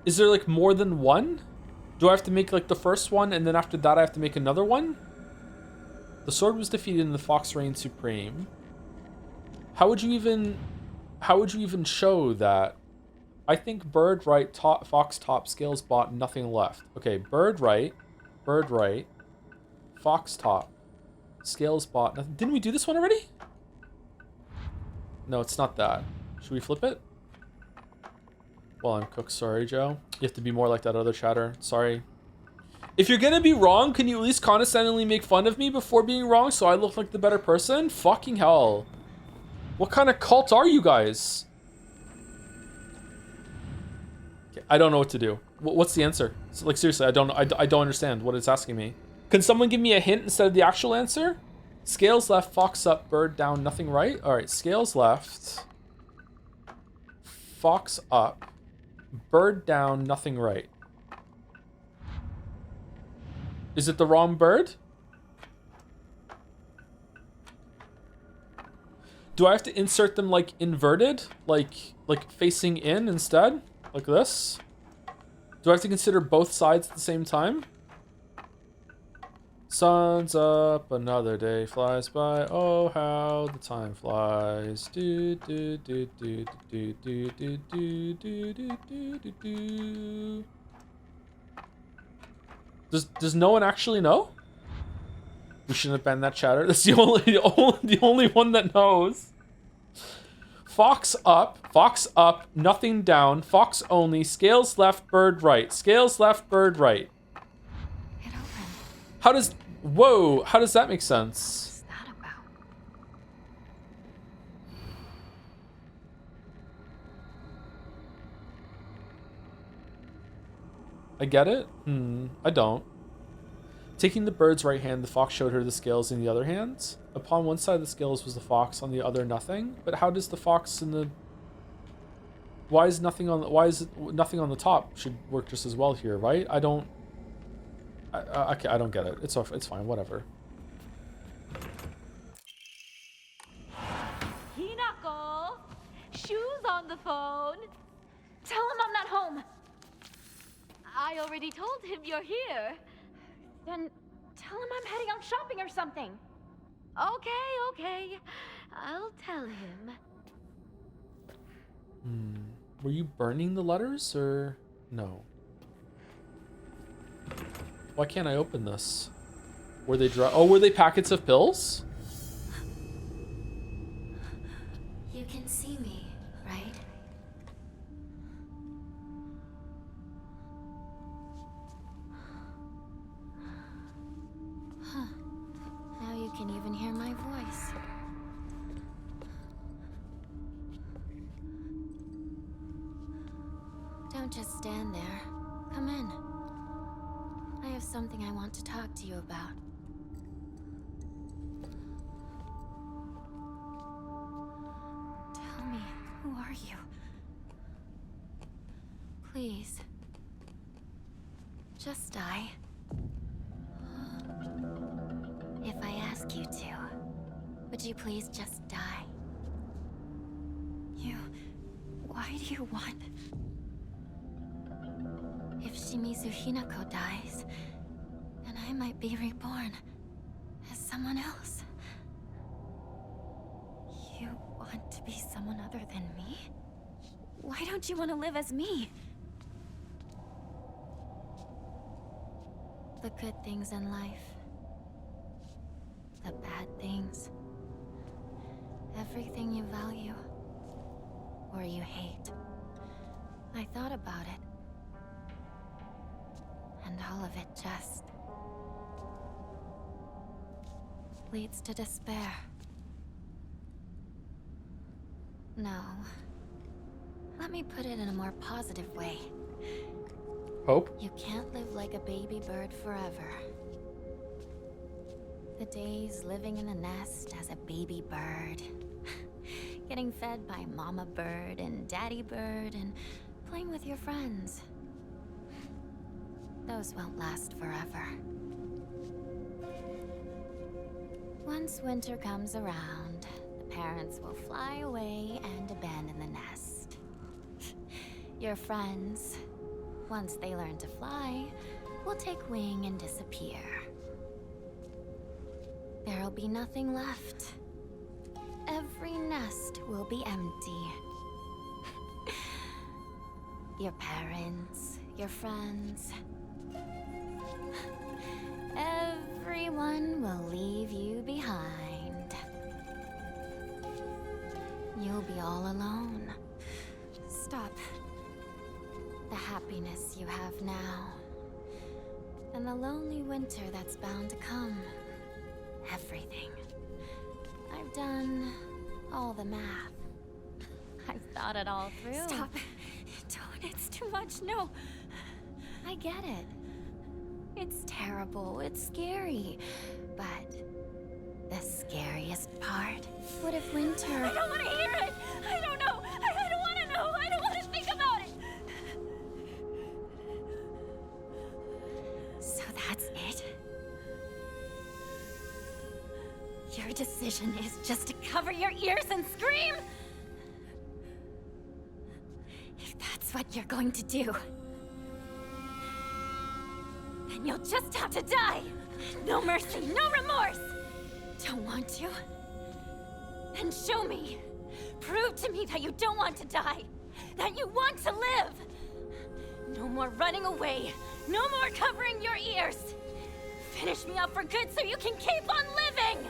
S11: Is there like more than one? Do I have to make like the first one and then after that I have to make another one? The sword was defeated and the fox reigned supreme. How would you even show that? I think bird right, fox top, scales bought, nothing left. Okay, bird right, fox top, scales bought, nothing. Didn't we do this one already? No, it's not that. Should we flip it? Well, I'm cooked. Sorry, Joe. You have to be more like that other chatter. Sorry. If you're gonna be wrong, can you at least condescendingly make fun of me before being wrong so I look like the better person? Fucking hell. What kind of cult are you guys? Okay, I don't know what to do. What's the answer? So, like, seriously, I don't understand what it's asking me. Can someone give me a hint instead of the actual answer? Scales left, fox up, bird down, nothing right? Alright, scales left. Fox up. Bird down, nothing right. Is it the wrong bird? Do I have to insert them like inverted? Like facing in instead? Like this? Do I have to consider both sides at the same time? Sun's up, another day flies by. Oh, how the time flies. Do do do do do do do do do do do do do. Does no one actually know? We shouldn't have banned that chatter. That's the only one that knows. Fox up, nothing down, fox only, scales left, bird right, scales left, bird right. How does... Whoa, how does that make sense?
S12: What's that about?
S11: I get it? I don't. Taking the bird's right hand, the fox showed her the scales in the other hand. Upon one side of the scales was the fox, on the other nothing. But how does the fox in the... Why is nothing on the top? Should work just as well here, right? I don't get it. It's fine, whatever.
S15: Hinako! Shus on the phone!
S2: Tell him I'm not home.
S15: I already told him you're here.
S2: Then tell him I'm heading out shopping or something.
S15: Okay. I'll tell him.
S11: Were you burning the letters, or... No. Why can't I open this? Were they dry? Oh, were they packets of pills?
S12: You can see me, right? Huh. Now you can even hear my voice. Don't just stand there. Come in. I have something I want to talk to you about. Tell me, who are you? Please. Just die. If I ask you to, would you please just die? Why do you want... If Shimizu Hinako dies, then I might be reborn as someone else. You want to be someone other than me?
S2: Why don't you want to live as me?
S12: The good things in life bad things. Everything you value or you hate. I thought about it. And all of it just leads to despair. No. Let me put it in a more positive way.
S11: Hope?
S12: You can't live like a baby bird forever. The days living in a nest as a baby bird, getting fed by mama bird and daddy bird, and playing with your friends. Those won't last forever. Once winter comes around, the parents will fly away and abandon the nest. Your friends, once they learn to fly, will take wing and disappear. There'll be nothing left. Every nest will be empty. Your parents, your friends, everyone will leave you behind. You'll be all alone. Stop. The happiness you have now, and the lonely winter that's bound to come. Everything. I've done all the math. I've thought it all through.
S2: Stop. Don't, it's too much, no.
S12: I get it. It's terrible, it's scary. But the scariest part? What if winter...
S2: I don't want to hear it! I don't know! I don't want to know! I don't want to think about it!
S12: So that's it? Your decision is just to
S2: Cover your ears and scream?
S12: if that's what you're going to do.
S2: Then you'll just have to die! No mercy, no remorse!
S12: Don't want to?
S2: Then show me! Prove to me that you don't want to die! That you want to live! No more running away! No more covering your ears! Finish me up for good so you can keep on living!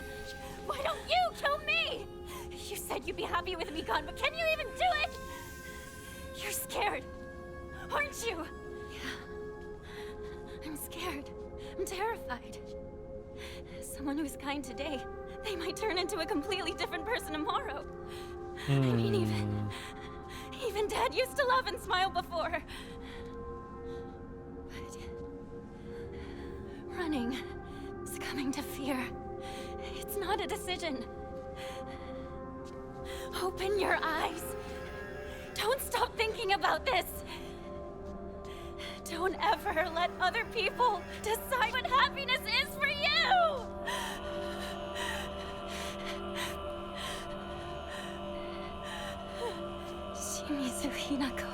S2: Why don't you kill me? You said you'd be happy with me gone, but can you even do it? You're scared, aren't you?
S12: Yeah. I'm scared. I'm terrified.
S2: Someone who's kind today, they might turn into a completely different person tomorrow. I mean, even Dad used to laugh and smile before. But running, succumbing to fear, it's not a decision. Open your eyes. Don't stop thinking about this. Don't ever let other people decide what happiness is for you! Shimizu Hinako.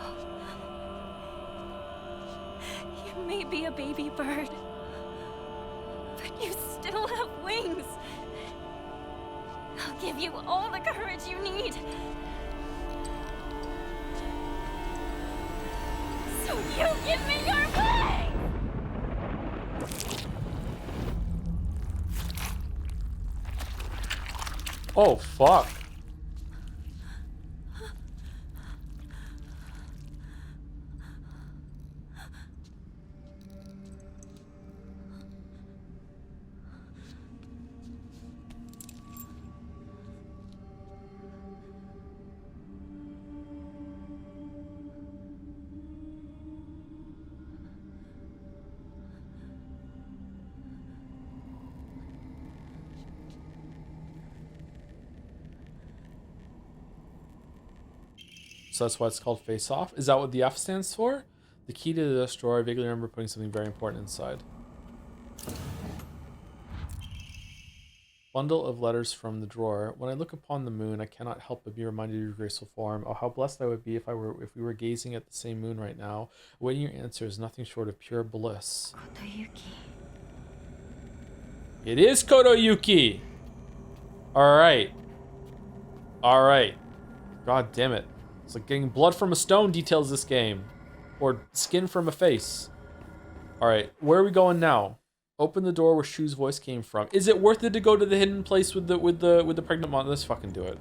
S2: You may be a baby bird, but you still have wings. I'll give you all the courage you need. So you give me your way!
S11: Oh, fuck. So that's why it's called Face Off. Is that what the F stands for? The key to the destroyer. I vaguely remember putting something very important inside. Bundle of letters from the drawer. When I look upon the moon, I cannot help but be reminded of your graceful form. Oh, how blessed I would be if we were gazing at the same moon right now. Awaiting your answer is nothing short of pure bliss.
S12: Kotoyuki.
S11: It is Kotoyuki! Alright. Alright. God damn it. It's like getting blood from a stone details this game. Or skin from a face. Alright, where are we going now? Open the door where Shu's voice came from. Is it worth it to go to the hidden place with the pregnant mom? Let's fucking do it.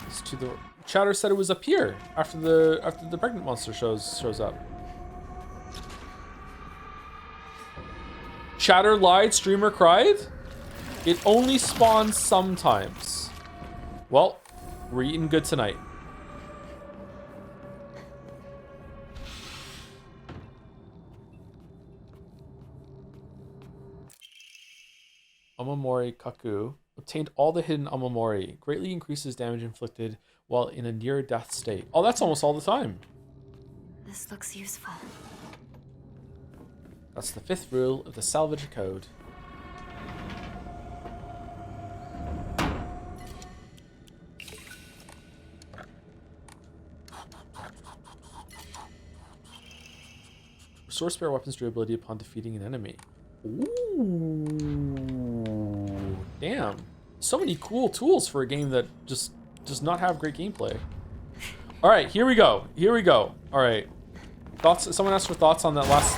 S11: It's to the Chatter said it was up here after the pregnant monster shows up. Chatter lied, streamer cried. It only spawns sometimes. Well, we're eating good tonight. Amamori Kaku obtained all the hidden Amamori. Greatly increases damage inflicted while in a near-death state. Oh, that's almost all the time.
S12: This looks useful.
S11: That's the 5th rule of the Salvage Code. Restore spare weapons durability upon defeating an enemy. Ooh, damn. So many cool tools for a game that just does not have great gameplay. All right, here we go. Here we go. All right. Thoughts? Someone asked for thoughts on that last...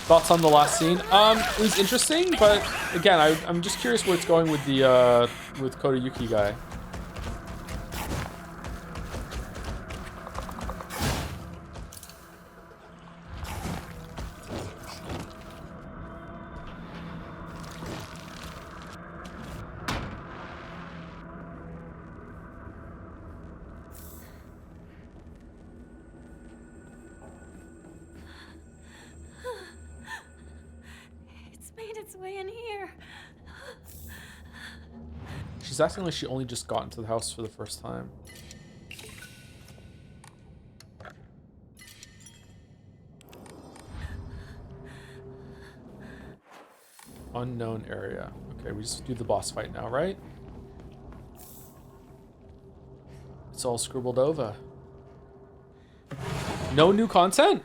S11: Thoughts on the last scene? It was interesting, but again, I'm just curious where it's going with the with Kodayuki guy. She's acting like she only just got into the house for the first time. Unknown area. Okay, we just do the boss fight now, right? It's all scribbled over. No new content?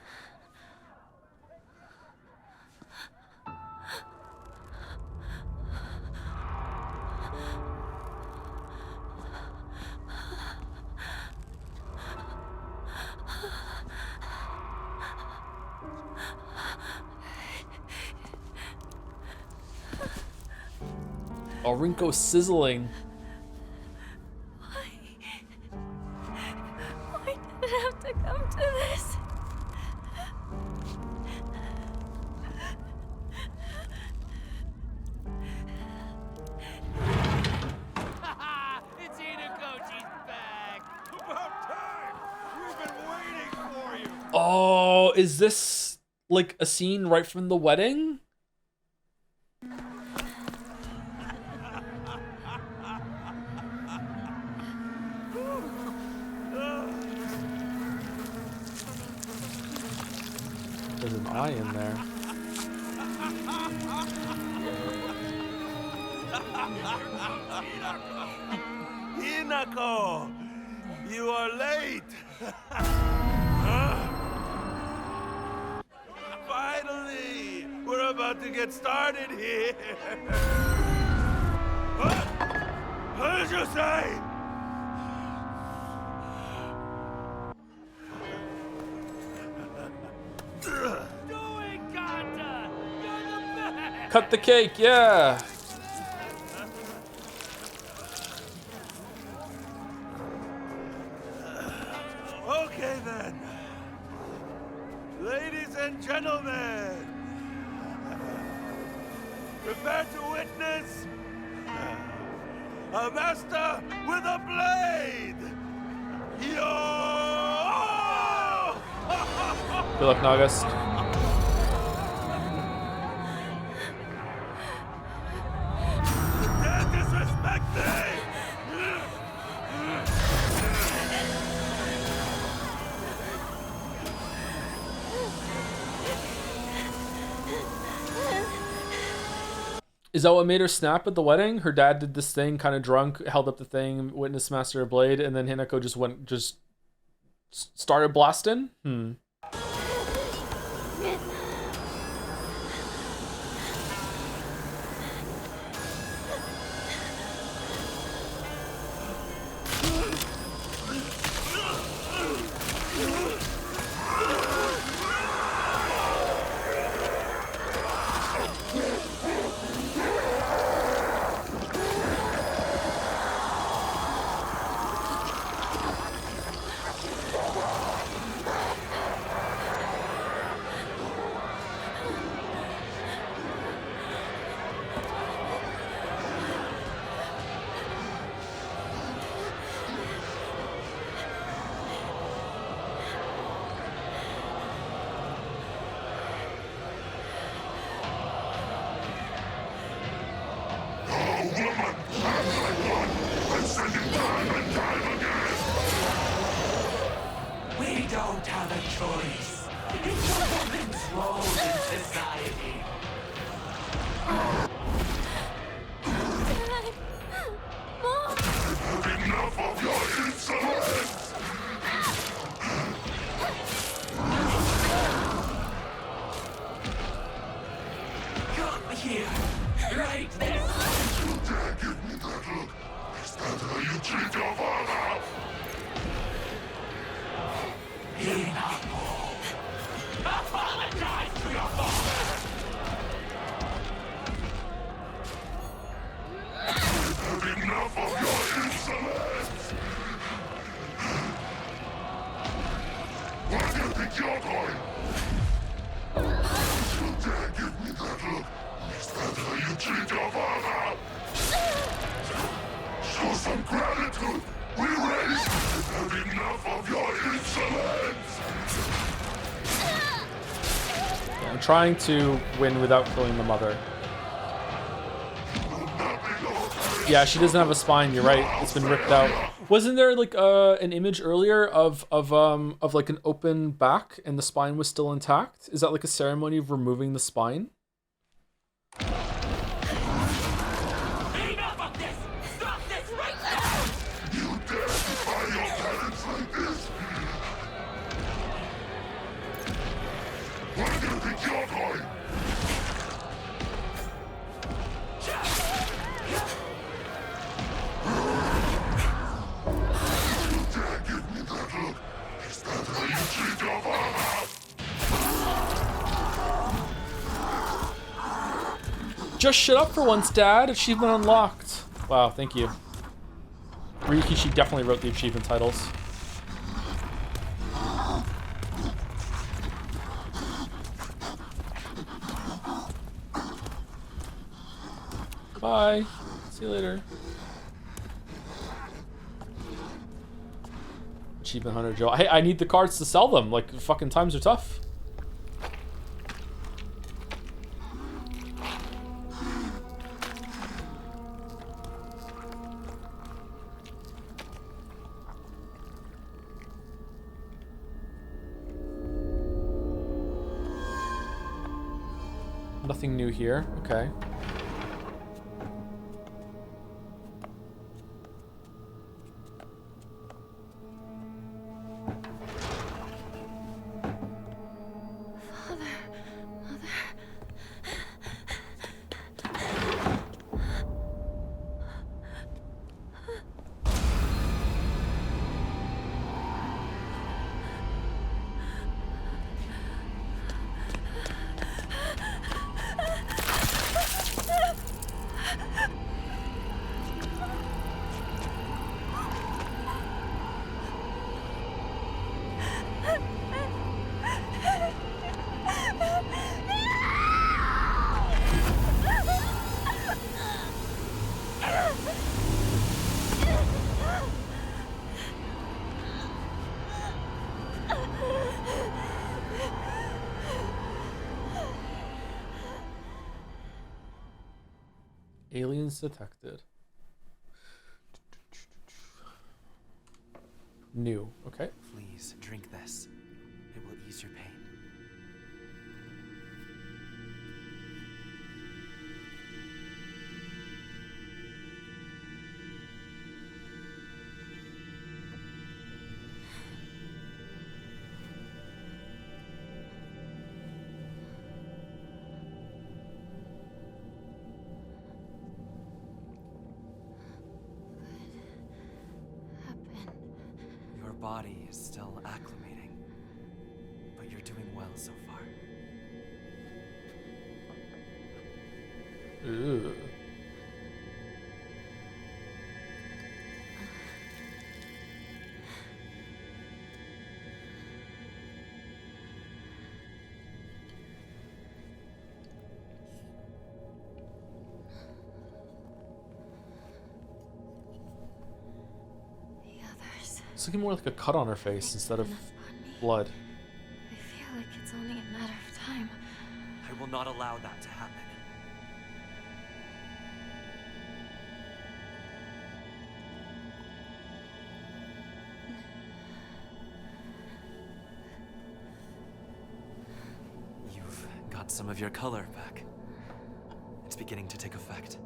S11: Rinko sizzling.
S2: Why did it have to come to this?
S13: It's Hinako, she's back! About time! We've been waiting for you!
S11: Oh, is this like a scene right from the wedding? There's an eye in there.
S16: Hinako! You are late! Finally! We're about to get started here! What did you say?
S11: Cut the cake, yeah.
S16: Okay then. Ladies and gentlemen, prepare to witness a master with a blade. Yo!
S11: Good luck, Nagas. Is that what made her snap at the wedding? Her dad did this thing, kind of drunk, held up the thing, witnessed Master of Blade, and then Hinako just started blasting?
S10: We don't have a choice. It's a woman's role in society.
S2: Dad! Mom!
S13: Enough of your insolence!
S10: Come here. Right there.
S13: You dare give me that look? Is that how you treat your father?
S10: Enough. Apologize to your father.
S13: I've enough of your insolence! Where do you think you're going? You dare give me that look? Is that how you treat your father? Show some gratitude! We raised you! I've enough of your insolence!
S11: Yeah, I'm trying to win without killing the mother. Yeah, she doesn't have a spine. You're right. It's been ripped out. Wasn't there like an image earlier of like an open back and the spine was still intact? Is that like a ceremony of removing the spine?
S10: Enough of this! Stop this right now!
S13: You dare defy your parents like this? Where do you think you're going?
S11: Just shut up for once, Dad. Achievement unlocked. Wow, thank you. Ryuki, definitely wrote the achievement titles. Bye. See you later. Achievement Hunter Joe. Hey, I need the cards to sell them. Like, fucking times are tough. Nothing new here. Okay. Aliens detected. New. Okay.
S17: Please drink this. It will ease your pain. Your body is still acclimating, but you're doing well so far.
S11: Ooh. It's looking more like a cut on her face instead of blood.
S2: I feel like it's only a matter of time.
S17: I will not allow that to happen. some of your color back. It's beginning to take effect.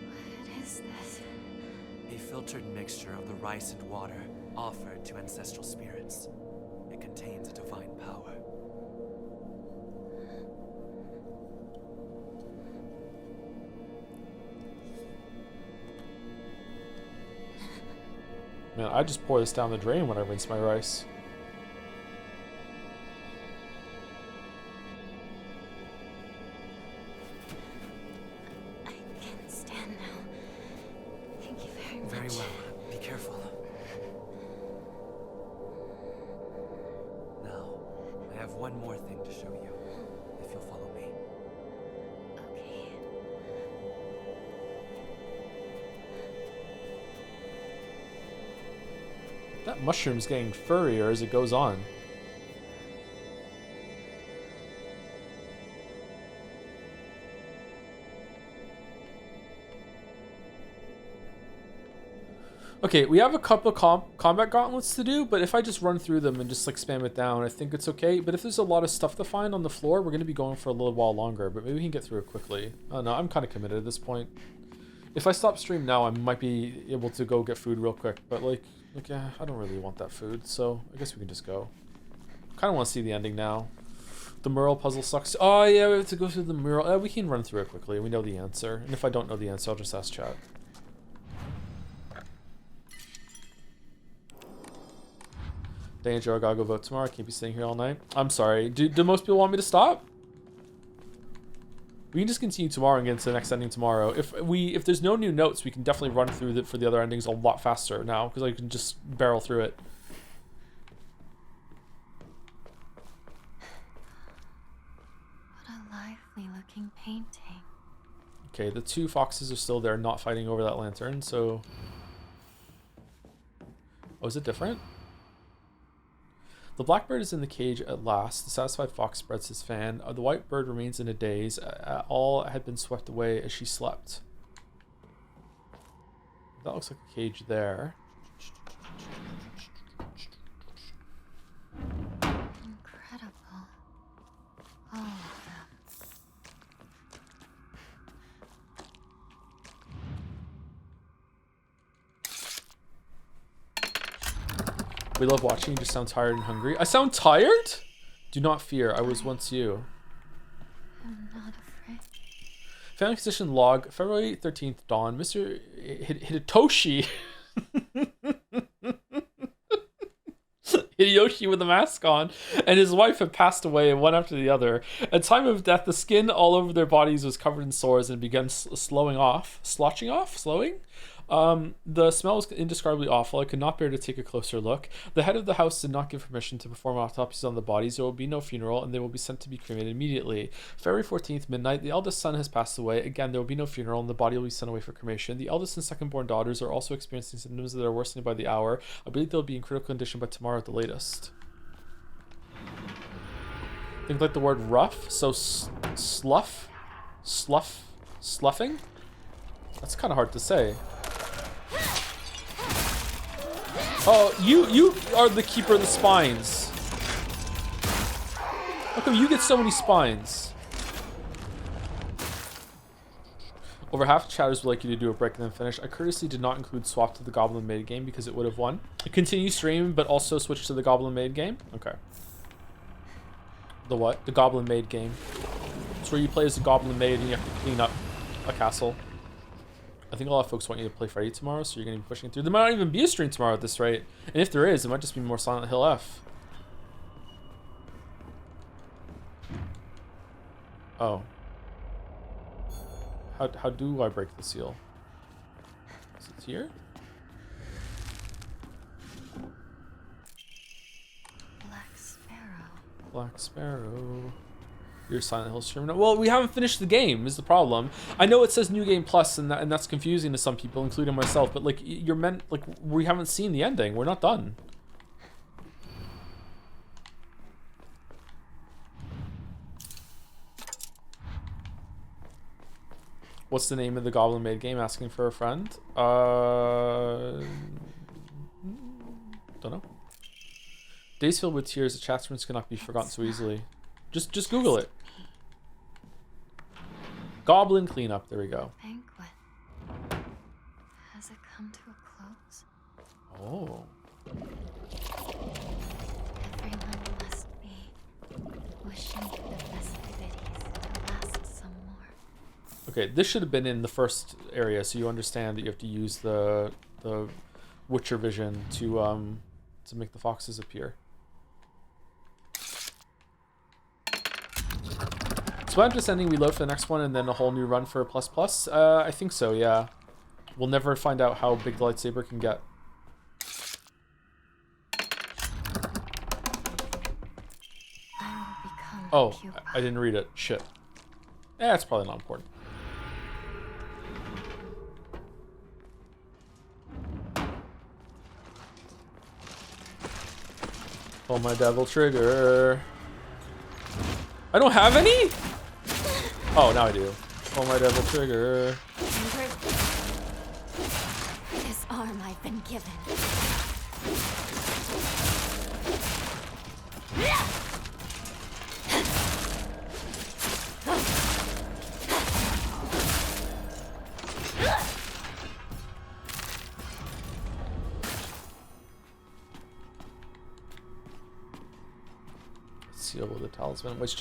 S12: What is this?
S17: A filtered mixture of the rice and water offered to ancestral spirits. It contains a divine power.
S11: Man, I just pour this down the drain when I rinse my rice.
S12: I can stand now. Thank you very much.
S17: Very well. Be careful. Now, I have one more thing to show you, if you'll follow me.
S12: Okay.
S11: That mushroom's getting furrier as it goes on. Okay, we have a couple of combat gauntlets to do, but if I just run through them and just like spam it down, I think it's okay. But if there's a lot of stuff to find on the floor, we're going to be going for a little while longer, but maybe we can get through it quickly. Oh no, I'm kind of committed at this point. If I stop stream now, I might be able to go get food real quick, but like yeah, I don't really want that food, so I guess we can just go. Kind of want to see the ending now. The mural puzzle sucks. Oh yeah, we have to go through the mural. We can run through it quickly. We know the answer, and if I don't know the answer, I'll just ask chat. Danger, I gotta go vote tomorrow. I can't be sitting here all night. I'm sorry. Do most people want me to stop? We can just continue tomorrow and get into the next ending tomorrow. If there's no new notes, we can definitely run through for the other endings a lot faster now, because I can just barrel through it.
S12: What a lively looking painting.
S11: Okay, the two foxes are still there, not fighting over that lantern, so... Oh, is it different? The blackbird is in the cage at last. The satisfied fox spreads his fan. The white bird remains in a daze. All had been swept away as she slept. That looks like a cage there.
S12: Incredible. All of them.
S11: We love watching. You just sound tired and hungry. I sound tired? Do not fear. I was once you.
S12: I'm not afraid.
S11: Family physician log. February 13th dawn. Mr. Hidetoshi. Hideyoshi with a mask on and his wife had passed away one after the other. At time of death, the skin all over their bodies was covered in sores and began slowing. The smell was indescribably awful. I could not bear to take a closer look. The head of the house did not give permission to perform autopsies on the bodies. There will be no funeral, and they will be sent to be cremated immediately. February 14th, midnight. The eldest son has passed away. Again, there will be no funeral, and the body will be sent away for cremation. The eldest and second-born daughters are also experiencing symptoms that are worsening by the hour. I believe they'll be in critical condition by tomorrow at the latest. Think like the word rough. So sluffing. That's kind of hard to say. Oh, you are the keeper of the spines. How come you get so many spines? Over half the chatters would like you to do a break and then finish. I courteously did not include swap to the Goblin Maid game because it would have won. Continue stream, but also switch to the Goblin Maid game? Okay. The what? The Goblin Maid game. It's where you play as a Goblin Maid and you have to clean up a castle. I think a lot of folks want you to play Freddy tomorrow, so you're going to be pushing through. There might not even be a stream tomorrow at this rate. And if there is, it might just be more Silent Hill F. Oh. How do I break the seal? Is it here?
S12: Black Sparrow.
S11: Black Sparrow. Your Silent Hill stream. Well, we haven't finished the game is the problem. I know it says New Game Plus, and that's confusing to some people, including myself. But like, you're meant like we haven't seen the ending. We're not done. What's the name of the Goblin Maid game? Asking for a friend. Don't know. Days filled with tears. The chat cannot be forgotten so easily. Just Google it. Goblin cleanup. There we go.
S12: Banquet. Has it come to a close?
S11: Oh.
S12: Everyone must be wishing for the festivities to last some more.
S11: Okay, this should have been in the first area, so you understand that you have to use the Witcher vision to make the foxes appear. So I'm just ending reload for the next one and then a whole new run for a ++? I think so, yeah. We'll never find out how big the lightsaber can get. Oh, I didn't read it. Shit. It's probably not important. Pull my devil trigger. I don't have any? Oh, now I do. Pull my devil trigger.
S2: This arm I've been given.
S11: Seal with the talisman. Which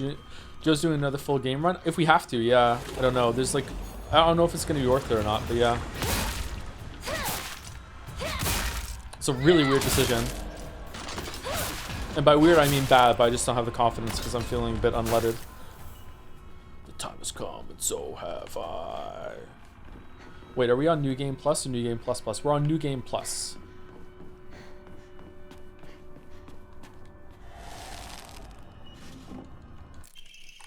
S11: Joe's doing another full game run? If we have to, yeah. I don't know. There's like, I don't know if it's gonna be worth it or not, but yeah. It's a really weird decision. And by weird, I mean bad, but I just don't have the confidence because I'm feeling a bit unlettered. The time has come, and so have I. Wait, are we on New Game Plus or New Game Plus Plus? We're on New Game Plus.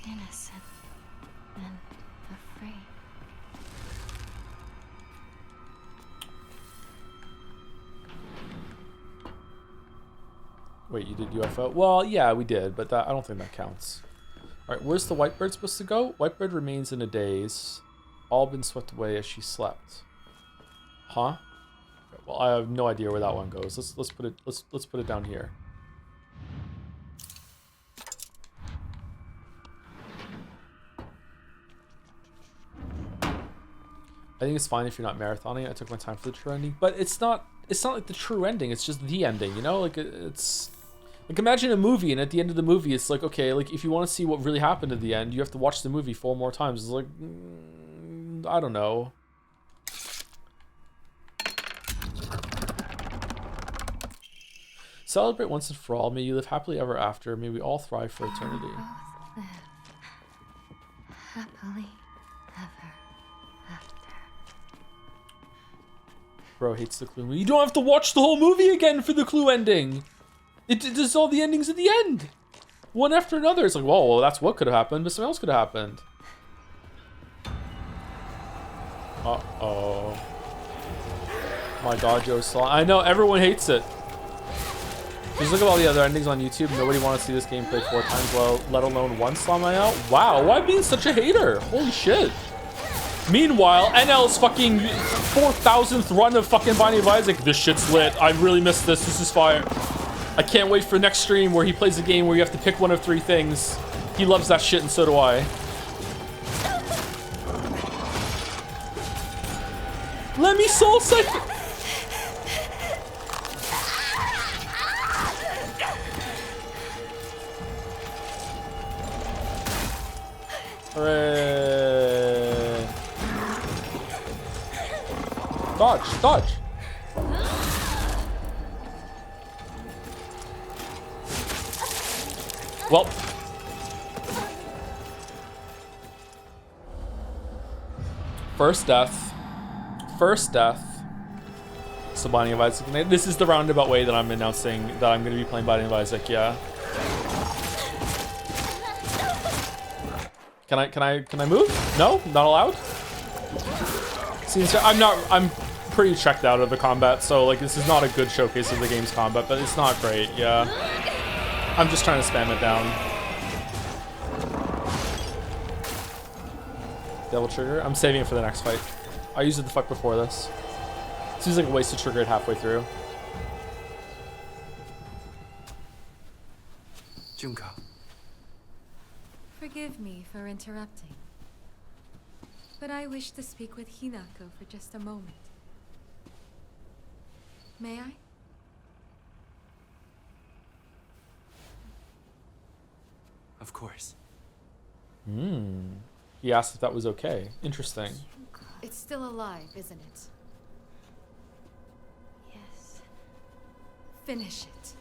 S12: Innocent and afraid.
S11: Wait, you did UFO? Well, yeah, we did, but I don't think that counts. Alright, where's the white bird supposed to go? White bird remains in a daze. All been swept away as she slept. Huh? Okay, well, I have no idea where that one goes. Let's put it down here. I think it's fine if you're not marathoning. I took my time for the true ending, but it's not like the true ending. It's just the ending, you know? Like it's like, imagine a movie, and at the end of the movie, it's like, okay, like if you want to see what really happened at the end, you have to watch the movie 4 more times. It's like, I don't know. Celebrate once and for all. May you live happily ever after. May we all thrive for eternity.
S12: Both live happily ever after.
S11: Bro hates the clue. You don't have to watch the whole movie again for the clue ending. It does all the endings at the end. One after another. It's like, whoa, well, that's what could have happened, but something else could have happened. Uh-oh. My God, Joe Saw. I know, everyone hates it. Just look at all the other endings on YouTube. Nobody wants to see this game played 4 times, well, let alone once, Saw my out. Wow, why being such a hater? Holy shit. Meanwhile, NL's fucking 4,000th run of fucking Binding of Isaac. This shit's lit. I really missed this. This is fire. I can't wait for next stream where he plays a game where you have to pick one of 3 things. He loves that shit, and so do I. Let me soul cycle. Hooray. Dodge, dodge. Well. First death. First death. So Binding of Isaac. This is the roundabout way that I'm announcing that I'm going to be playing Binding of Isaac, yeah. Can I move? No? Not allowed? Seems I'm pretty checked out of the combat, so like this is not a good showcase of the game's combat, but it's not great, yeah. I'm just trying to spam it down. Devil trigger. I'm saving it for the next fight. I used it the fight before this. Seems like a waste to trigger it halfway through.
S17: Junko.
S6: Forgive me for interrupting, but I wish to speak with Hinako for just a moment. May I?
S17: Of course.
S11: He asked if that was okay. Interesting.
S6: It's still alive, isn't it?
S12: Yes.
S6: Finish it.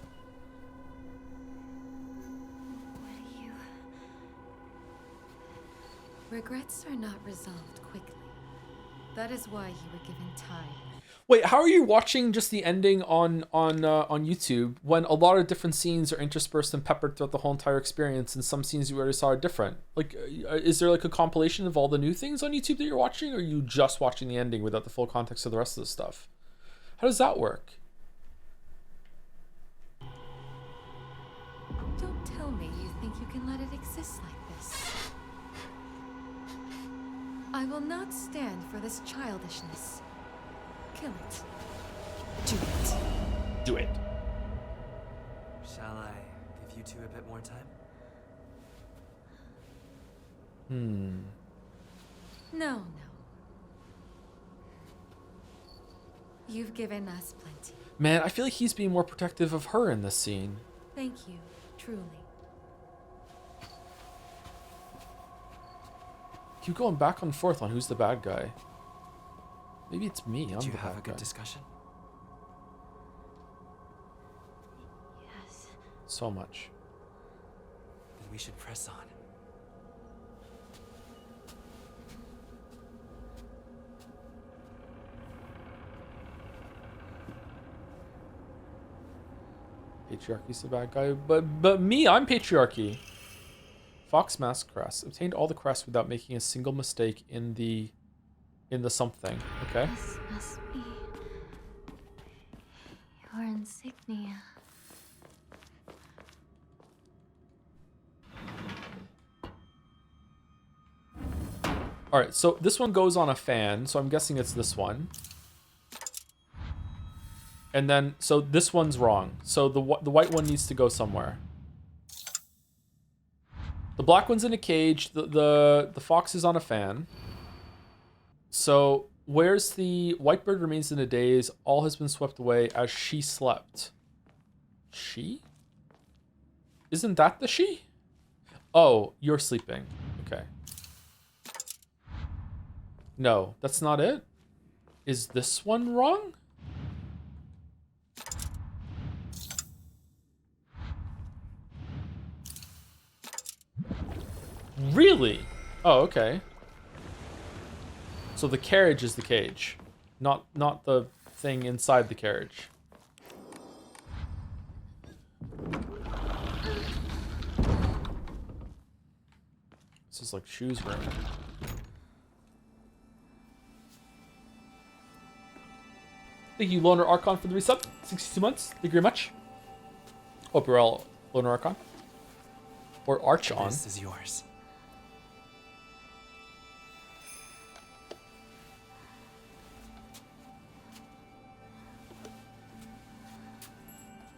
S12: What do you...
S6: Regrets are not resolved quickly. That is why you were given time.
S11: Wait, how are you watching just the ending on YouTube when a lot of different scenes are interspersed and peppered throughout the whole entire experience, and some scenes you already saw are different? Like, is there like a compilation of all the new things on YouTube that you're watching, or are you just watching the ending without the full context of the rest of the stuff? How does that work?
S6: Don't tell me you think you can let it exist like this. I will not stand for this childishness. Kill it. Do it.
S11: Do it.
S17: Shall I give you two a bit more time?
S6: No. You've given us plenty.
S11: Man, I feel like he's being more protective of her in this scene.
S6: Thank you, truly.
S11: Keep going back and forth on who's the bad guy. Maybe it's me.
S17: Did
S11: I'm
S17: you
S11: the
S17: have
S11: bad
S17: a good
S11: guy.
S17: discussion?
S12: Yes.
S11: So much.
S17: Then we should press on.
S11: Patriarchy's the bad guy, but me, I'm patriarchy. Fox Mask crest obtained all the crests without making a single mistake in the something. Okay.
S12: This must be your insignia.
S11: All right, so this one goes on a fan, so I'm guessing it's this one. And then, so this one's wrong. So the white one needs to go somewhere. The black one's in a cage. The fox is on a fan. So where's the white bird remains in a daze? All has been swept away as she slept. She? Isn't that the she? Oh, you're sleeping. Okay. No, that's not it. Is this one wrong? Really? Oh, okay. So the carriage is the cage, not the thing inside the carriage. This is like shus room. Thank you, Loner Archon, for the resub. 62 months. Thank you very much. Hope you're all Loner Archon. Or Archon.
S17: This is yours.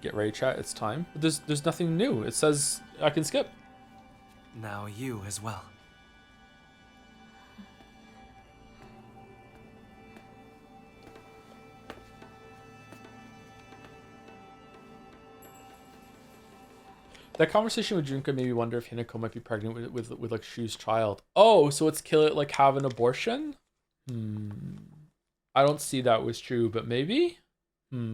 S11: Get ready, chat. It's time. But there's nothing new. It says I can skip.
S17: Now you as well.
S11: That conversation with Junko made me wonder if Hinako might be pregnant with like Shu's child. Oh, so it's kill it like have an abortion? I don't see that was true, but maybe?
S17: Now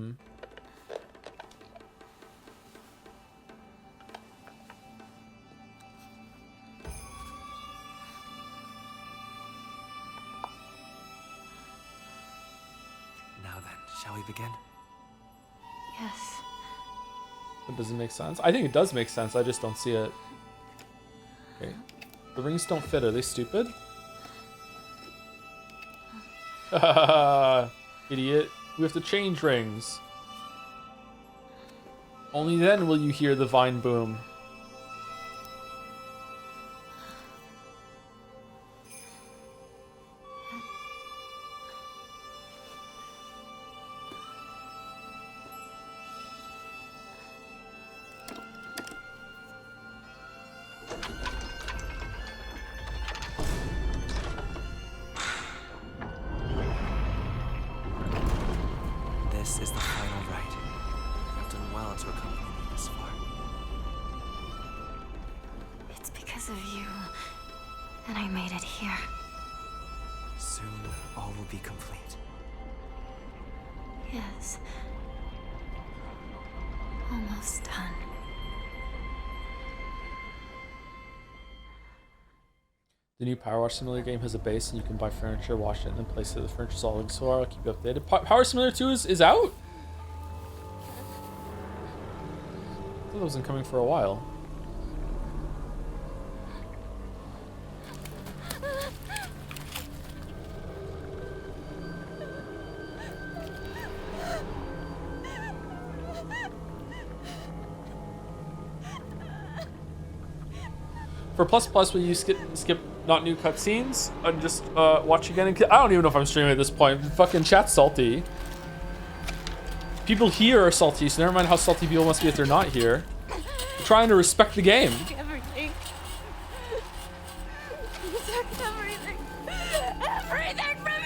S17: then, shall we begin?
S12: Yes.
S11: That doesn't make sense. I think it does make sense. I just don't see it. Okay. The rings don't fit. Are they stupid? Idiot. We have to change rings. Only then will you hear the vine boom.
S17: will be complete.
S12: Yes. Almost done.
S11: The new Power Wash Simulator game has a base and you can buy furniture, wash it, and then place it. The furniture's all linked, so I'll keep you updated. Power Simulator 2 is out? I thought it wasn't coming for a while. For plus, will you skip not new cutscenes and just watch again? I don't even know if I'm streaming at this point. Fucking chat's salty. People here are salty, so never mind how salty people must be if they're not here. I'm trying to respect the game.
S2: Everything. You took everything. Everything from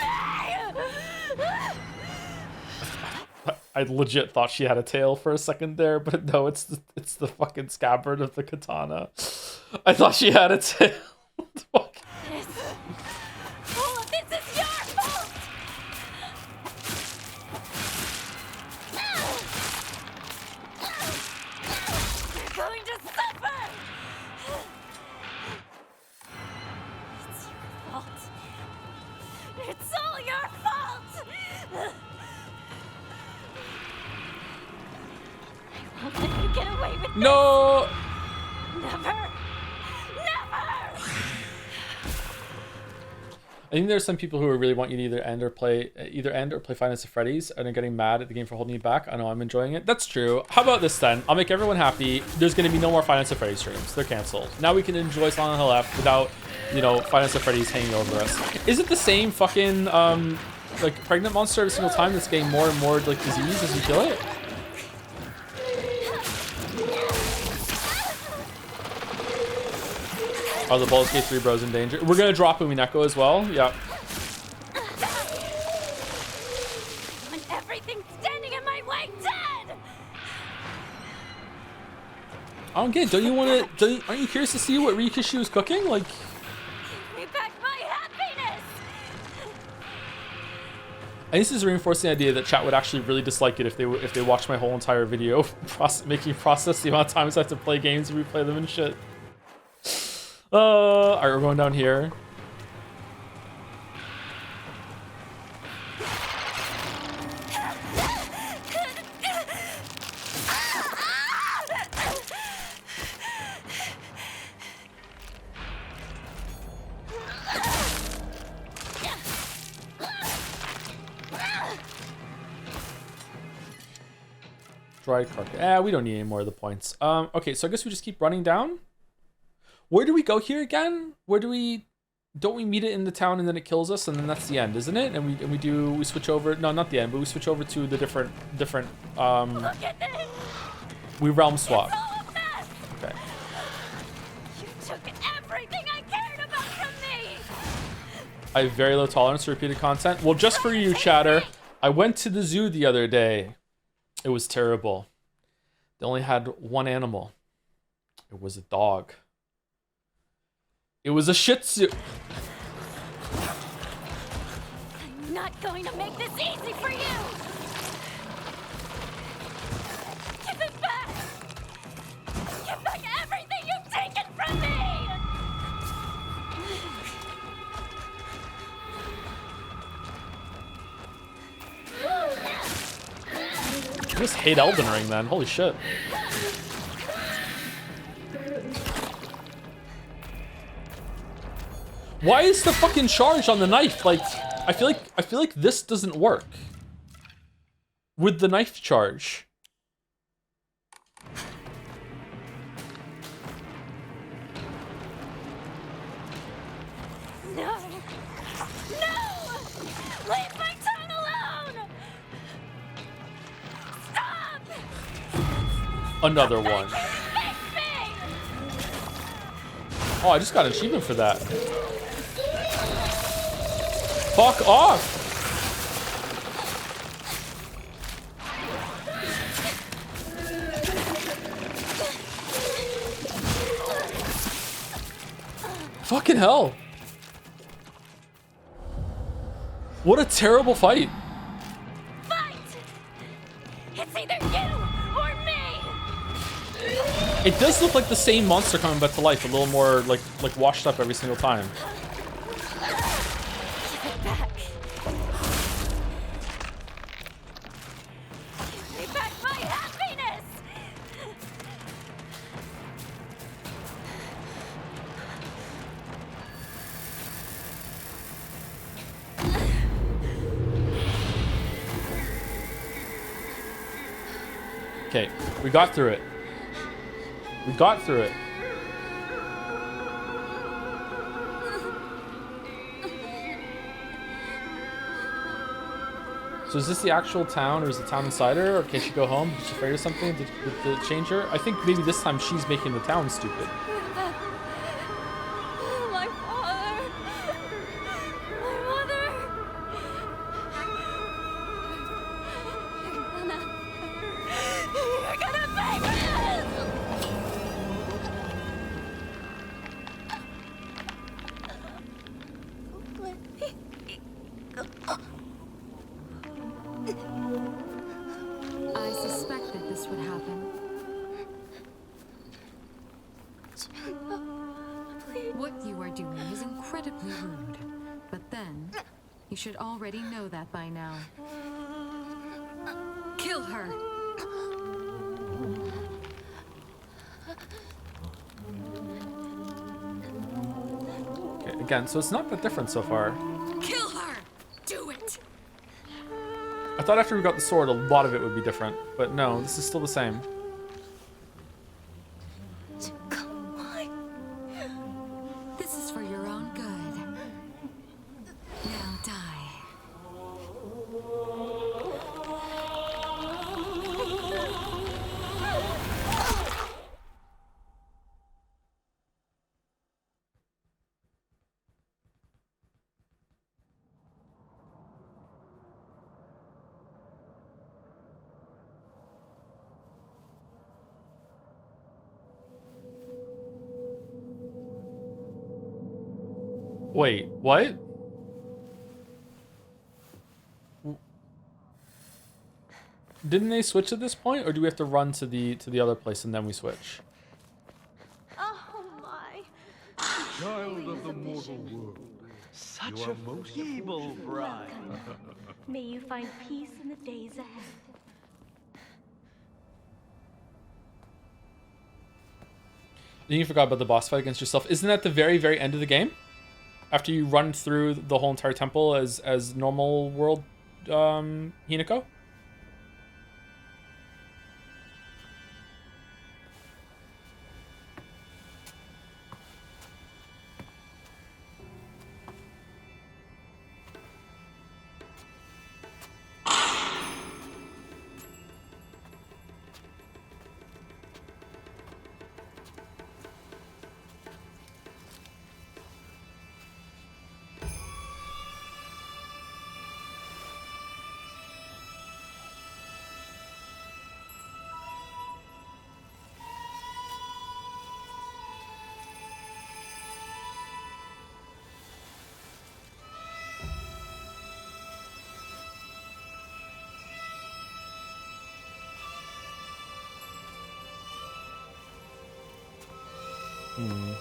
S2: me!
S11: I legit thought she had a tail for a second there, but no, it's the fucking scabbard of the katana. I thought she had a tail.
S2: All of this is your fault! You're going to suffer! It's your fault. It's all your fault! I won't let you get away with
S11: No!
S2: this! Never!
S11: I think there's some people who really want you to either end or play Five Nights at Freddy's and are getting mad at the game for holding you back. I know I'm enjoying it. That's true. How about this then? I'll make everyone happy. There's going to be no more Five Nights at Freddy's streams. They're canceled. Now we can enjoy Silent Hill F without, you know, Five Nights at Freddy's hanging over us. Is it the same fucking like pregnant monster every single time that's getting more and more like disease as you kill it? Are the Baldur's Gate 3 bros in danger? We're gonna drop Umineko as well. Yep.
S2: When everything's standing in my way, dead!
S11: I don't get it. Don't you want to? Aren't you curious to see what Rikishi was cooking? Like,
S2: Give me back my happiness!
S11: I think this is reinforcing the idea that chat would actually really dislike it if they watched my whole entire video, making process the amount of times I have to play games and replay them and shit. Alright, we're going down here. Dried carcass. We don't need any more of the points. Okay, so I guess we just keep running down. Where do we go here again? Don't we meet it in the town and then it kills us and then that's the end, isn't it? And we switch over. No, not the end, but we switch over to the different we realm swap. Okay.
S2: You took everything I cared about from me!
S11: I have very low tolerance for repeated content. Well, just for you, chatter, I went to the zoo the other day. It was terrible. They only had one animal. It was a dog. It was a Shih Tzu.
S2: I'm not going to make this easy for you! Give it back! Give back everything you've taken from me!
S11: I just hate Elden Ring, man. Holy shit. Why is the fucking charge on the knife? Like, I feel like this doesn't work with the knife charge.
S2: No! No! Leave my town alone! Stop!
S11: Another one. Oh, I just got an achievement for that. Fuck off! Fucking hell. What a terrible fight.
S2: Fight! It's either you or me!
S11: It does look like the same monster coming back to life, a little more like washed up every single time.
S2: Give it back. Give me back my happiness!
S11: Okay, we got through it. We got through it. So is this the actual town, or is the town inside her, or can she go home? Is she afraid of something? Did it change her? I think maybe this time she's making the town stupid.
S2: My father. My mother. You're gonna pay for
S6: I suspected this would happen. What you are doing is incredibly rude. But then, you should already know that by now. Kill her!
S11: Okay, again, so it's not that different so far.
S6: Kill her! Do it!
S11: I thought after we got the sword, a lot of it would be different, but no, this is still the same.
S6: This is for your own good. Now die.
S11: Wait, what? Didn't they switch at this point, or do we have to run to the other place and then we switch?
S2: Oh my.
S13: Child of the mortal world.
S16: Such
S13: You
S16: a
S13: are most
S16: feeble bride.
S4: May you find peace in the days ahead.
S11: You forgot about the boss fight against yourself. Isn't that the very, very end of the game? After you run through the whole entire temple as normal world Hinako?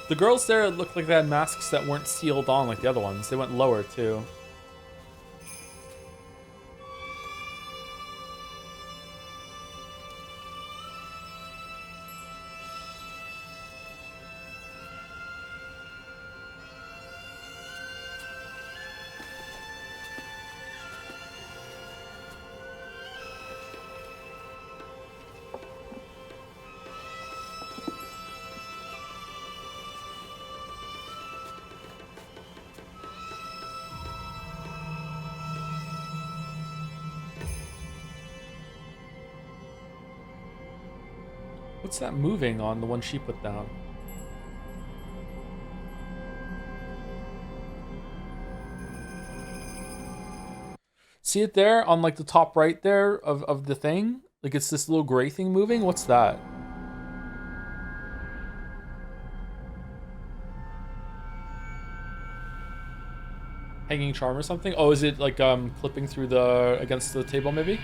S11: The girls there looked like they had masks that weren't sealed on like the other ones. They went lower too. What's that moving on the one she put down? See it there on like the top right there of the thing? Like it's this little gray thing moving? What's that? Hanging charm or something? Oh, is it like clipping through the against the table maybe?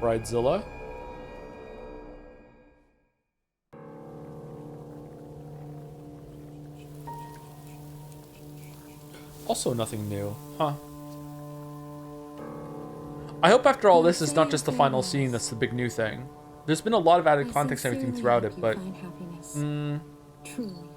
S11: Bridezilla. Also nothing new, huh? I hope after all this is not just the final scene that's the big new thing. There's been a lot of added context and everything throughout it, but...
S6: Truly.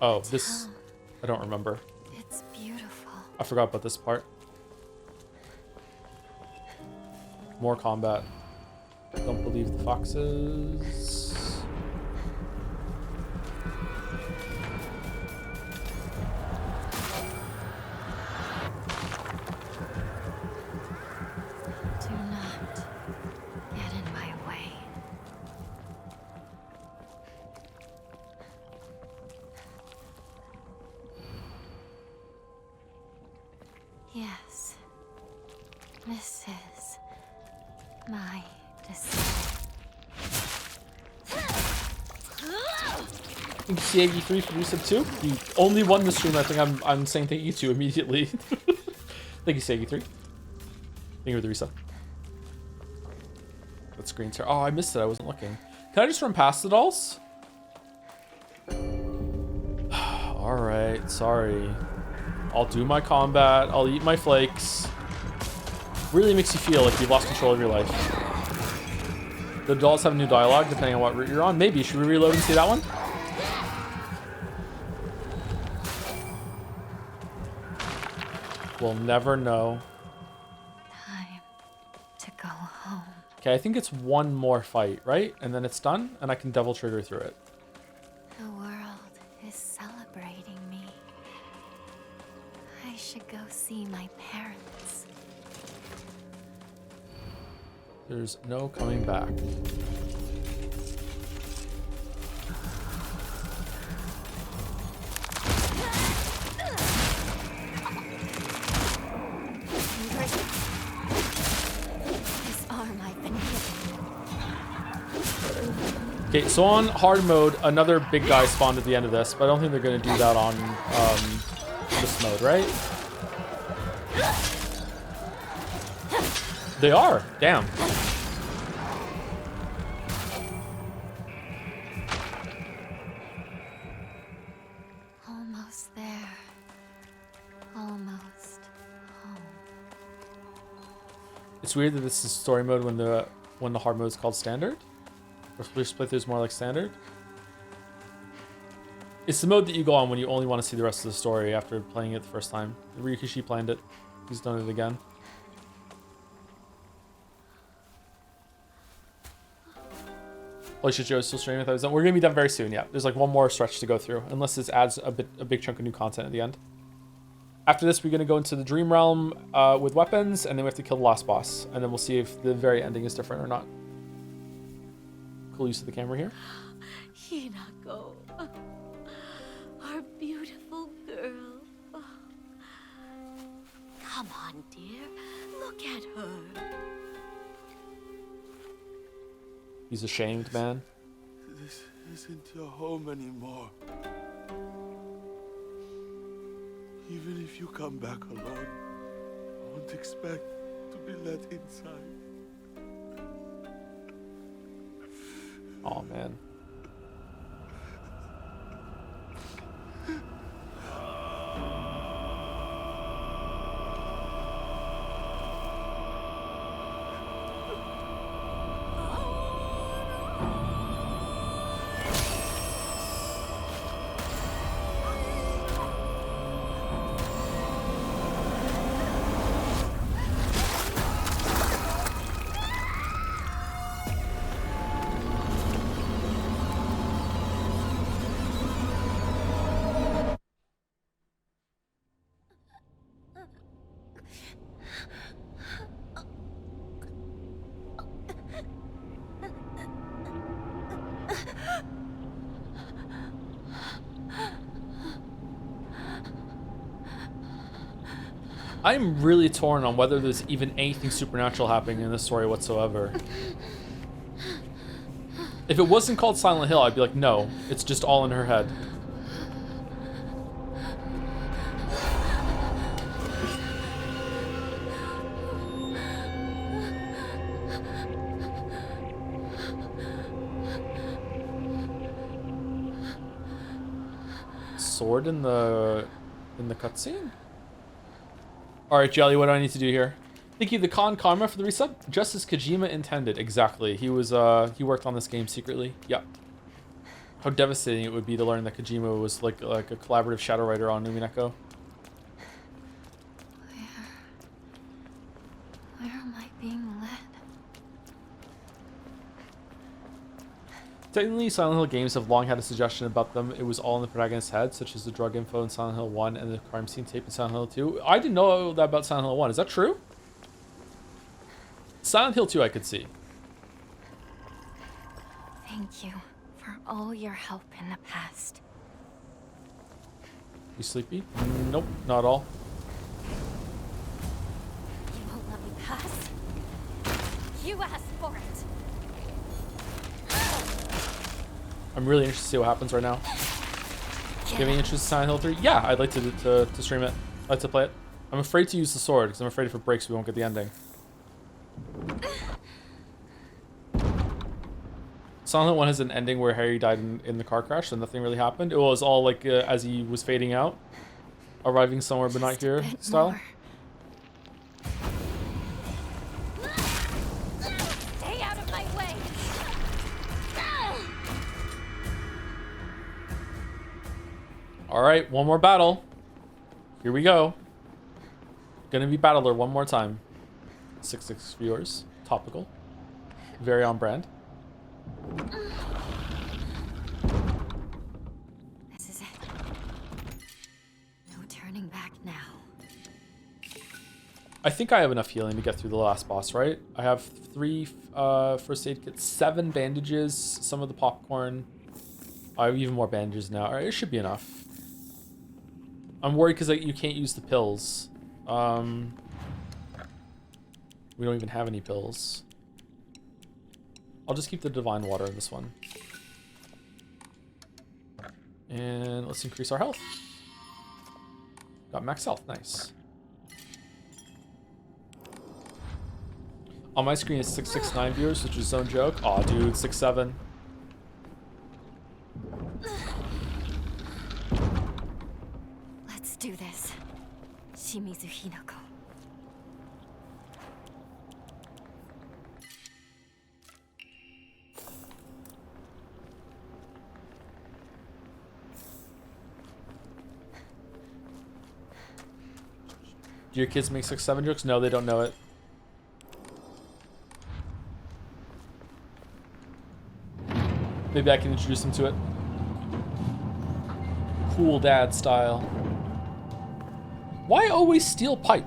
S11: Oh, this... I don't remember.
S12: It's beautiful.
S11: I forgot about this part. More combat. Don't believe the foxes.
S12: Do not get in my way. Yes, this is my decision.
S11: Thank you, C83 for resub too. You only won the stream. I think I'm saying thank you to immediately. Thank you, C83. Thank you for the resub. What screen's here? Oh, I missed it. I wasn't looking. Can I just run past the dolls? All right, sorry. I'll do my combat. I'll eat my flakes. Really makes you feel like you've lost control of your life. The dolls have new dialogue depending on what route you're on. Maybe. Should we reload and see that one? We'll never know.
S12: Time to go home.
S11: Okay, I think it's one more fight, right? And then it's done, and I can double trigger through it.
S12: The world is celebrating me. I should go see my parents.
S11: There's no coming back.
S12: This arm I've been given.
S11: Okay, so on hard mode, another big guy spawned at the end of this, but I don't think they're going to do that on this mode, right? They are. Damn.
S12: Almost there. Almost home.
S11: It's weird that this is story mode when the hard mode is called standard. Or Splish playthrough is more like standard. It's the mode that you go on when you only want to see the rest of the story after playing it the first time. Ryukishi planned it. He's done it again. Alicia Joe is still streaming. I thought it was done. We're gonna be done very soon. Yeah, there's like one more stretch to go through, unless this adds a big chunk of new content at the end. After this, we're going to go into the dream realm with weapons, and then we have to kill the last boss. And then we'll see if the very ending is different or not. Cool use of the camera here.
S15: Hinako, our beautiful girl. Come on, dear. Look at her.
S11: He's ashamed, man.
S16: This isn't your home anymore. Even if you come back alone, I won't expect to be let inside.
S11: Oh man. I'm really torn on whether there's even anything supernatural happening in this story whatsoever. If it wasn't called Silent Hill, I'd be like, no, it's just all in her head. Sword in the cutscene? Alright, Jelly, what do I need to do here? Thank you, the Karma for the resub. Just as Kojima intended. Exactly. He he worked on this game secretly. Yep. How devastating it would be to learn that Kojima was like a collaborative shadow writer on Numineko.
S12: Where am I being led?
S11: Technically, Silent Hill games have long had a suggestion about them. It was all in the protagonist's head, such as the drug info in Silent Hill 1 and the crime scene tape in Silent Hill 2. I didn't know that about Silent Hill 1. Is that true? Silent Hill 2 I could see.
S12: Thank you for all your help in the past.
S11: You sleepy? Nope, not at all.
S12: You won't let me pass. You asked for it.
S11: I'm really interested to see what happens right now. Do you have any interest in Silent Hill 3? Yeah, I'd like to stream it. I'd like to play it. I'm afraid to use the sword because I'm afraid if it breaks we won't get the ending. Silent Hill 1 has an ending where Harry died in the car crash, so nothing really happened. It was all like as he was fading out, arriving somewhere but not here style.
S12: More. Stay out of my way.
S11: All right, one more battle. Here we go. Gonna be Battler one more time. 6 viewers. Topical. Very on brand.
S12: This is it. No turning back now.
S11: I think I have enough healing to get through the last boss, right? I have 3 first aid kits, 7 bandages, some of the popcorn. I have even more bandages now. All right, it should be enough. I'm worried because you can't use the pills. We don't even have any pills. I'll just keep the divine water in this one. And let's increase our health. Got max health, nice. On my screen is 669 viewers, which is his own joke. Aw, dude, 67.
S12: Let's do this. Shimizu Hinako.
S11: Do your kids make 6-7 jokes? No, they don't know it. Maybe I can introduce them to it. Cool dad style. Why always steel pipe?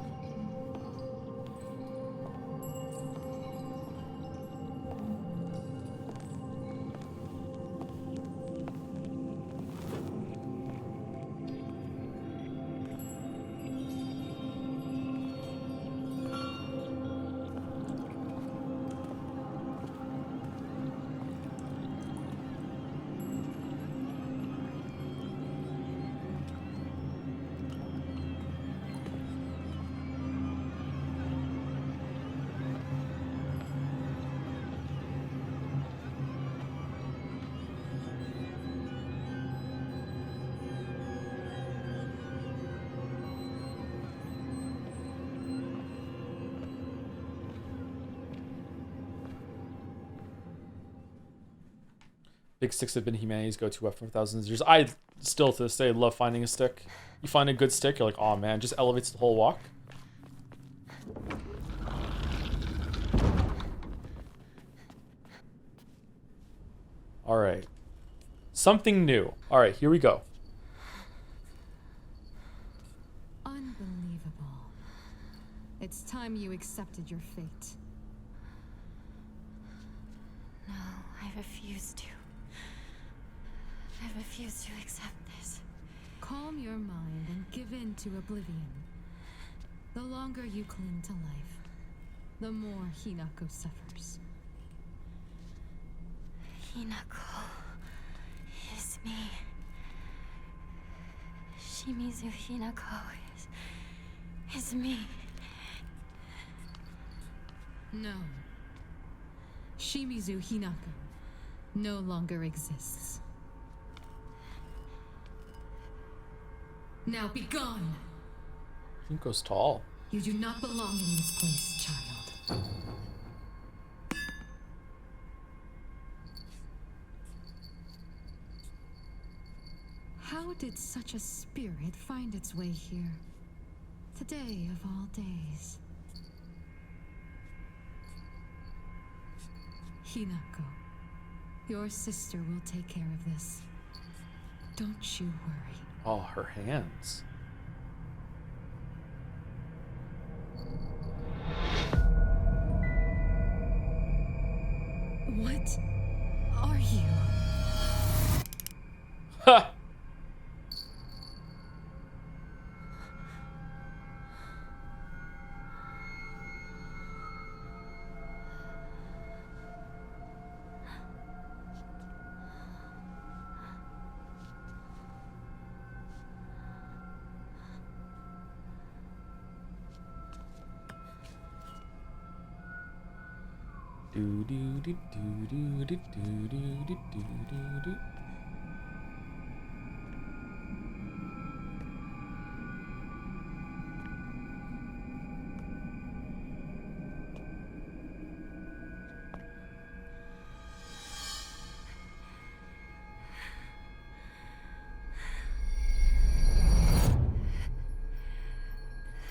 S11: Big sticks have been humanity's go-to weapon for thousands of years. I still, to this day, love finding a stick. You find a good stick, you're like, oh man, just elevates the whole walk. All right. Something new. All right, here we go.
S6: Unbelievable. It's time you accepted your fate.
S12: No, I refuse to. I refuse to accept this.
S6: Calm your mind and give in to oblivion. The longer you cling to life, the more Hinako suffers.
S12: Hinako is me. Shimizu Hinako is me.
S6: No. Shimizu Hinako no longer exists. Now be gone!
S11: Hinako's tall.
S6: You do not belong in this place, child. How did such a spirit find its way here? Today of all days. Hinako, your sister will take care of this. Don't you worry.
S11: Oh, her hands.
S6: What are you?
S11: Ha! Do do do do do do do do do do do.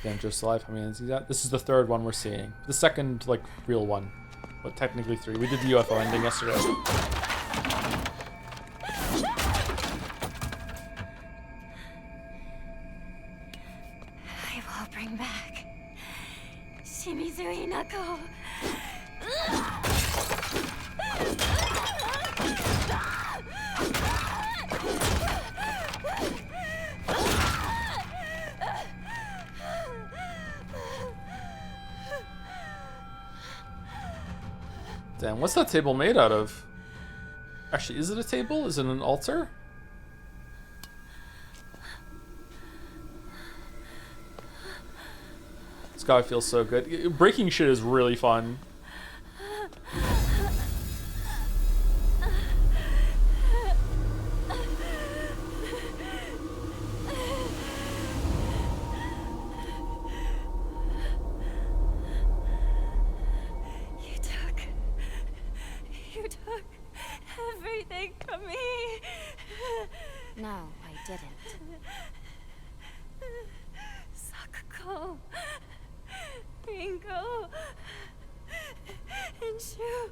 S11: Dangerous alive. How many see that? This is the third one we're seeing. The second, like, real one. But technically 3. We did the UFO ending yesterday.
S12: I will bring back Shimizu Hinako.
S11: Damn, what's that table made out of? Actually, is it a table? Is it an altar? This guy feels so good. Breaking shit is really fun.
S2: You took everything from me.
S12: No, I didn't.
S2: Sakuko, Ringo, and Shu.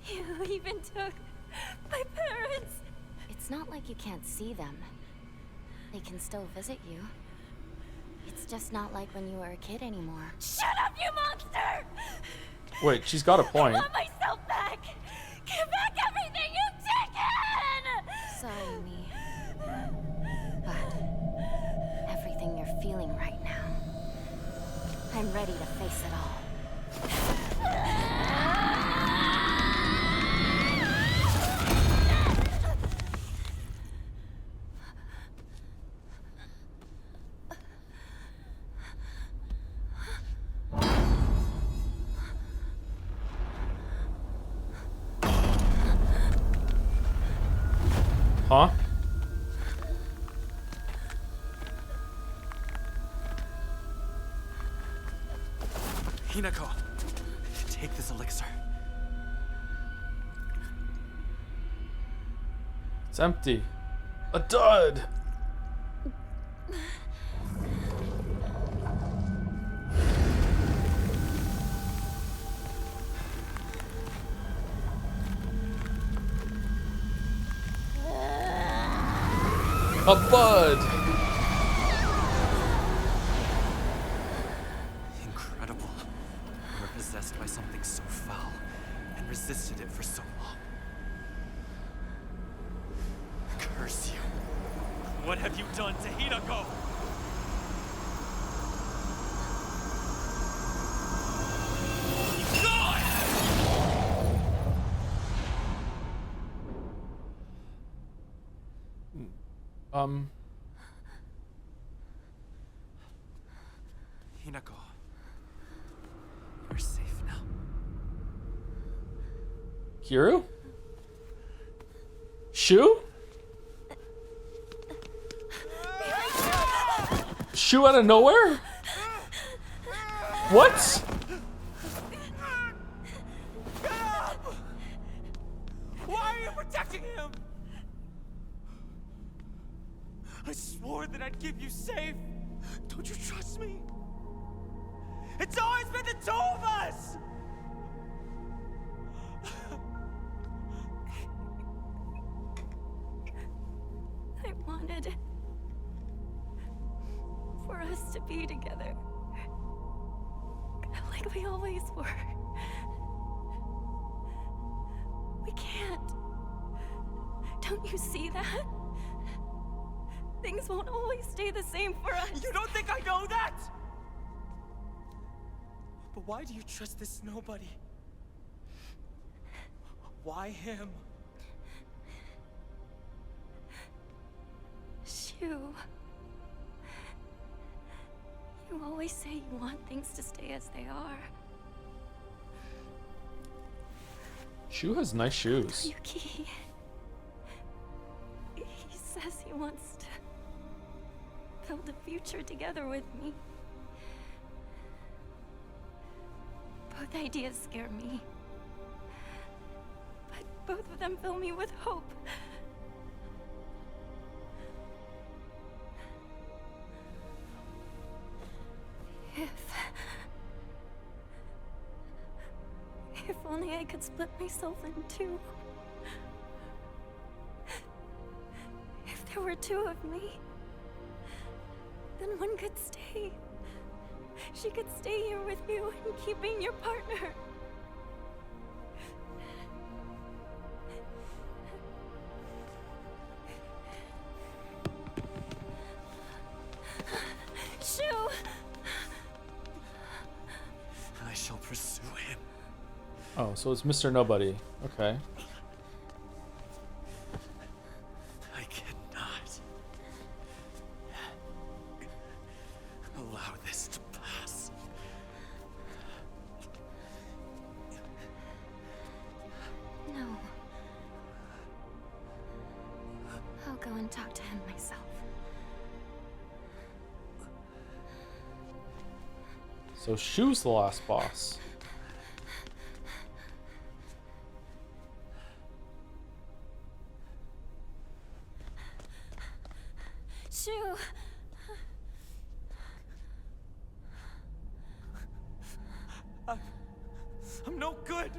S2: You even took my parents.
S12: It's not like you can't see them. They can still visit you. It's just not like when you were a kid anymore.
S2: Shut up, you monster!
S11: Wait, she's got a point.
S2: I want myself back! Give back everything you've taken!
S12: Sorry, me. But everything you're feeling right now, I'm ready to face it all.
S11: Huh?
S17: Hinako, take this elixir.
S11: It's empty. A dud. A bud.
S17: Incredible. You were possessed by something so foul and resisted it for so long. Curse you. What have you done to Hinako? Hinako, you're safe now.
S11: Kiru? Shu? Shu out of nowhere? What?
S3: Why are you protecting him? I swore that I'd keep you safe. Don't you trust me? It's always been the two of us!
S2: I wanted for us to be together. Like we always were. We can't. Don't you see that? Things won't always stay the same for us.
S3: You don't think I know that? But why do you trust this nobody? Why him?
S2: Shu. You always say you want things to stay as they are.
S11: Shu has nice shoes.
S2: Yuki. He says he wants to build a future together with me. Both ideas scare me. But both of them fill me with hope. If only I could split myself in two. If there were two of me, then one could stay. She could stay here with you and keep being your partner. Shu!
S17: I shall pursue him.
S11: Oh, so it's Mr. Nobody. Okay.
S17: I cannot allow this to pass.
S2: No. I'll go and talk to him myself.
S11: So Shu's the last boss.
S2: Shu!
S3: I'm no good.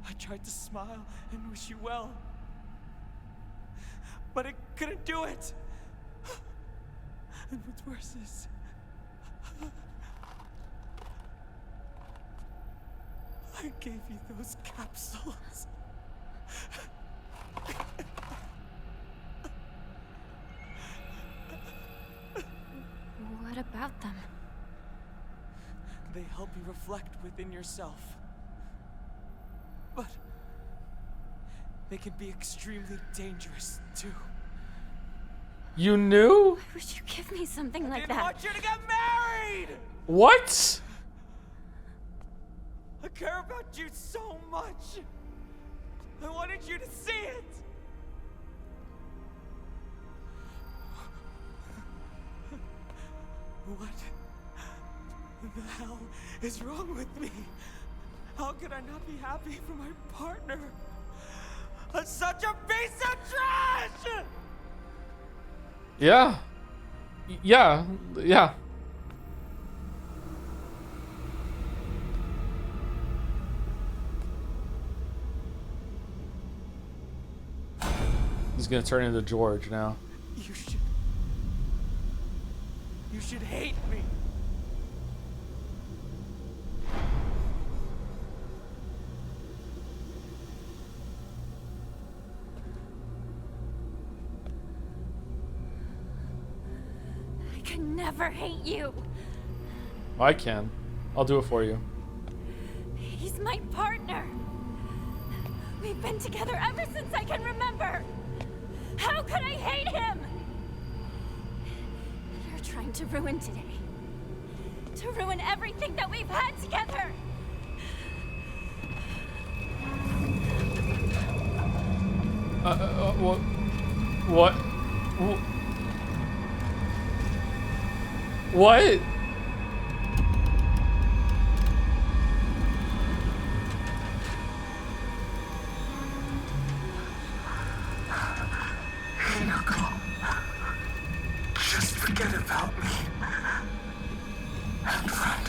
S3: I tried to smile and wish you well, but I couldn't do it.
S10: And what's worse is, I gave you those capsules.
S2: What about them?
S10: They help you reflect within yourself. But they can be extremely dangerous, too.
S11: You knew?
S2: Why would you give me something like
S10: I
S2: that?
S10: didn't want you to get married!
S11: What?
S10: I care about you so much. I wanted you to see it. What the hell is wrong with me? How could I not be happy for my partner? I'm such a piece of trash!
S11: Yeah. Yeah. Yeah. He's gonna turn into George now.
S10: You should hate me.
S2: I can never hate you.
S11: I can. I'll do it for you.
S2: He's my partner. We've been together ever since I can remember. How could I hate him? You're trying to ruin today. To ruin everything that we've had together.
S11: What? What?
S10: Just forget about me. And run.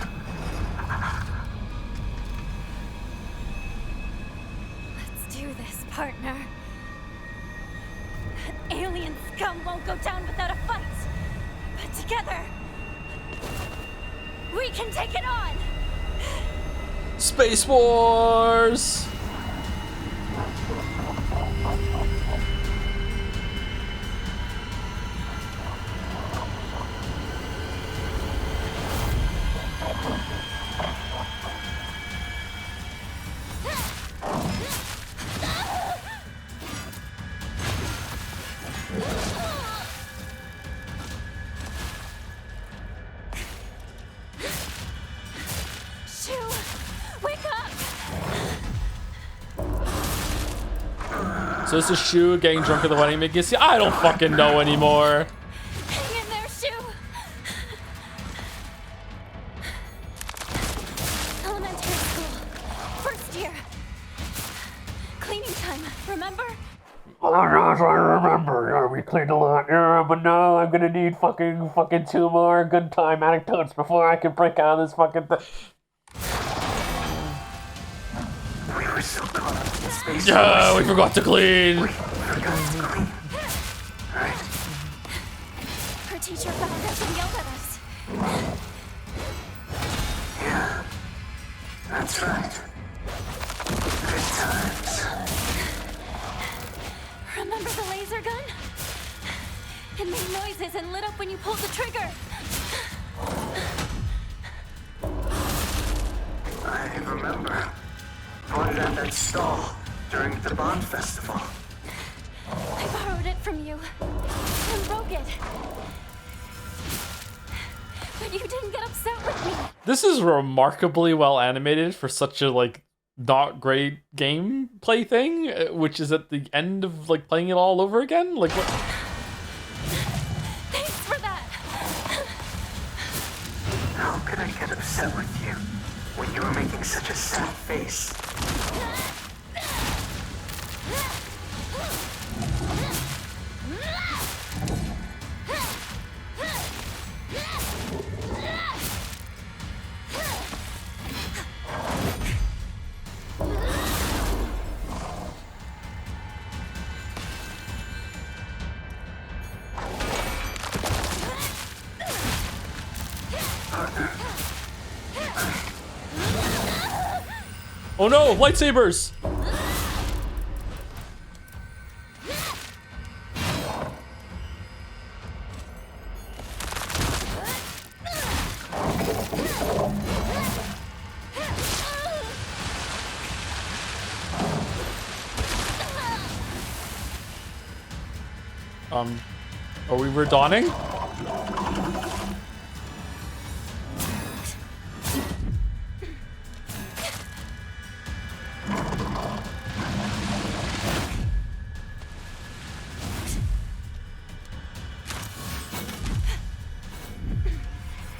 S2: Let's do this, partner. That alien scum won't go down without a fight. But together, we can take it on.
S11: Space Wars!
S2: Shoo, wake up!
S11: So this is Shu getting drunk at the wedding making see I don't fucking know anymore.
S2: Hang in there, Shoo. Elementary school, first year. Cleaning time, remember?
S18: Oh gosh, I remember. Yeah, we cleaned a lot. Yeah, but now I'm gonna need fucking 2 more good time anecdotes before I can break out of this fucking thing.
S10: We were so caught up in space.
S11: Yeah, we forgot to clean.
S2: Her teacher found us and yelled at us.
S10: Yeah, that's right. Good times.
S2: Remember the laser gun? It made noises and lit up when you pulled the trigger.
S10: I remember. Bought it at that stall during the Bond Festival.
S2: I borrowed it from you and broke it. But you didn't get upset with me.
S11: This is remarkably well animated for such a like not great gameplay thing, which is at the end of like playing it all over again. Like what?
S2: Thanks for that.
S10: How could I get upset with you when you were making such a sad face?
S11: Oh no, lightsabers! Are we redawning?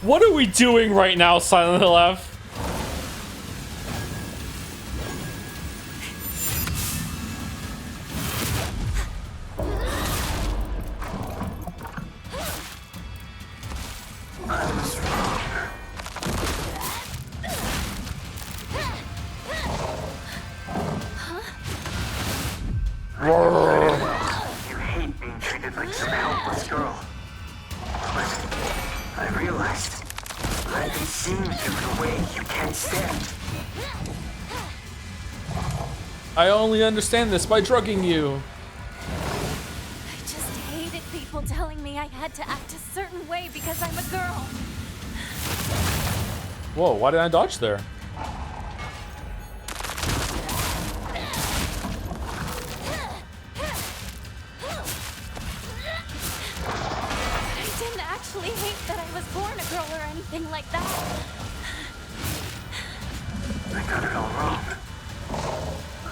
S11: What are we doing right now, Silent Hill F?
S10: You hate being treated like some helpless girl. But I realized I've been seeing you in a way you can't stand.
S11: I only understand this by drugging you.
S2: I just hated people telling me I had to act a certain way because I'm a girl.
S11: Whoa, why did I dodge there?
S2: I didn't actually hate that I was born a girl or anything like that.
S10: I got it all wrong.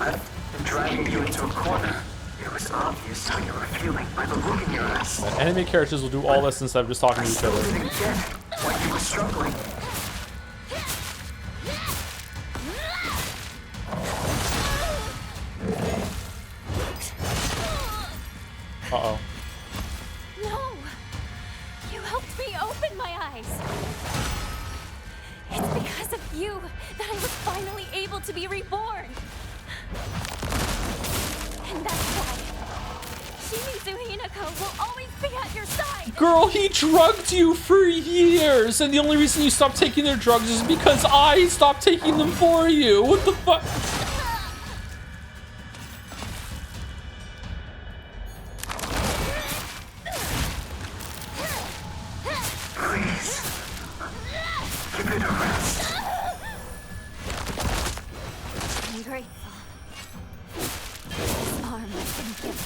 S10: I've been driving you into a corner. It was obvious how you were feeling by the look in your eyes.
S11: Enemy characters will do all this instead of just talking to each other.
S10: I didn't get why you were struggling.
S11: Uh-oh.
S2: No! You helped me open my eyes. It's because of you that I was finally able to be reborn. And that's why Shimizu Hinako will always be at your side.
S11: Girl, he drugged you for years, and the only reason you stopped taking their drugs is because I stopped taking them for you. What the fuck?
S10: Please, give it a rest.
S2: I'm grateful. This arm has been given.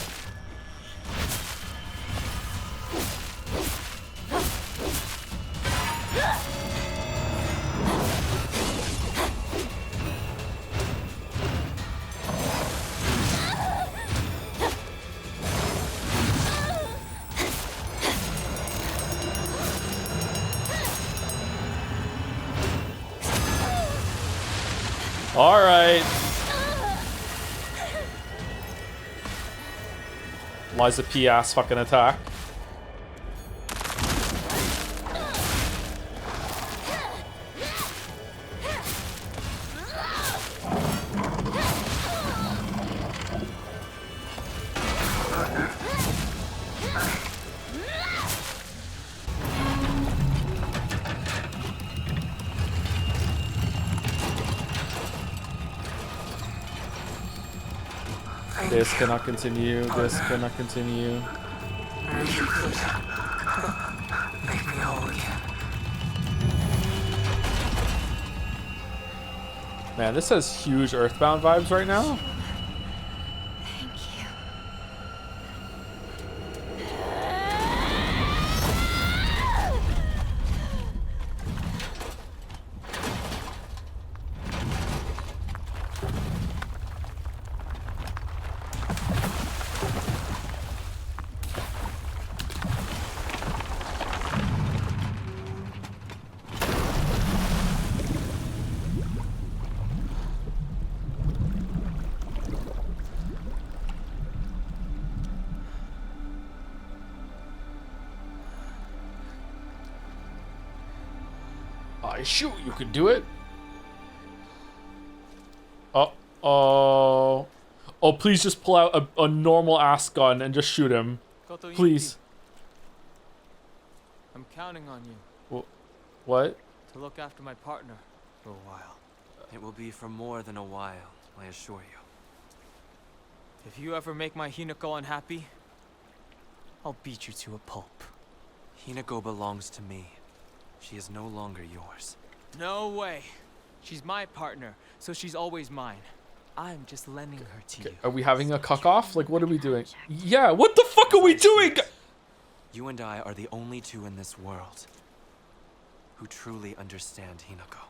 S11: All right. Liza P ass fucking attack. This cannot continue. This cannot continue.
S10: If you could make me whole again.
S11: Man, this has huge Earthbound vibes right now. Shoot, you could do it. Uh-oh. Oh, please just pull out a normal ass gun and just shoot him. Please.
S3: I'm counting on you.
S11: What?
S3: To look after my partner for a while.
S17: It will be for more than a while, I assure you.
S3: If you ever make my Hinako unhappy, I'll beat you to a pulp.
S17: Hinako belongs to me. She is no longer yours.
S3: No way. She's my partner, so she's always mine. I'm just lending her to you.
S11: Are we having a cuck-off? Like, what are we doing? Yeah, what the fuck are we doing?
S17: You and I are the only two in this world who truly understand Hinako.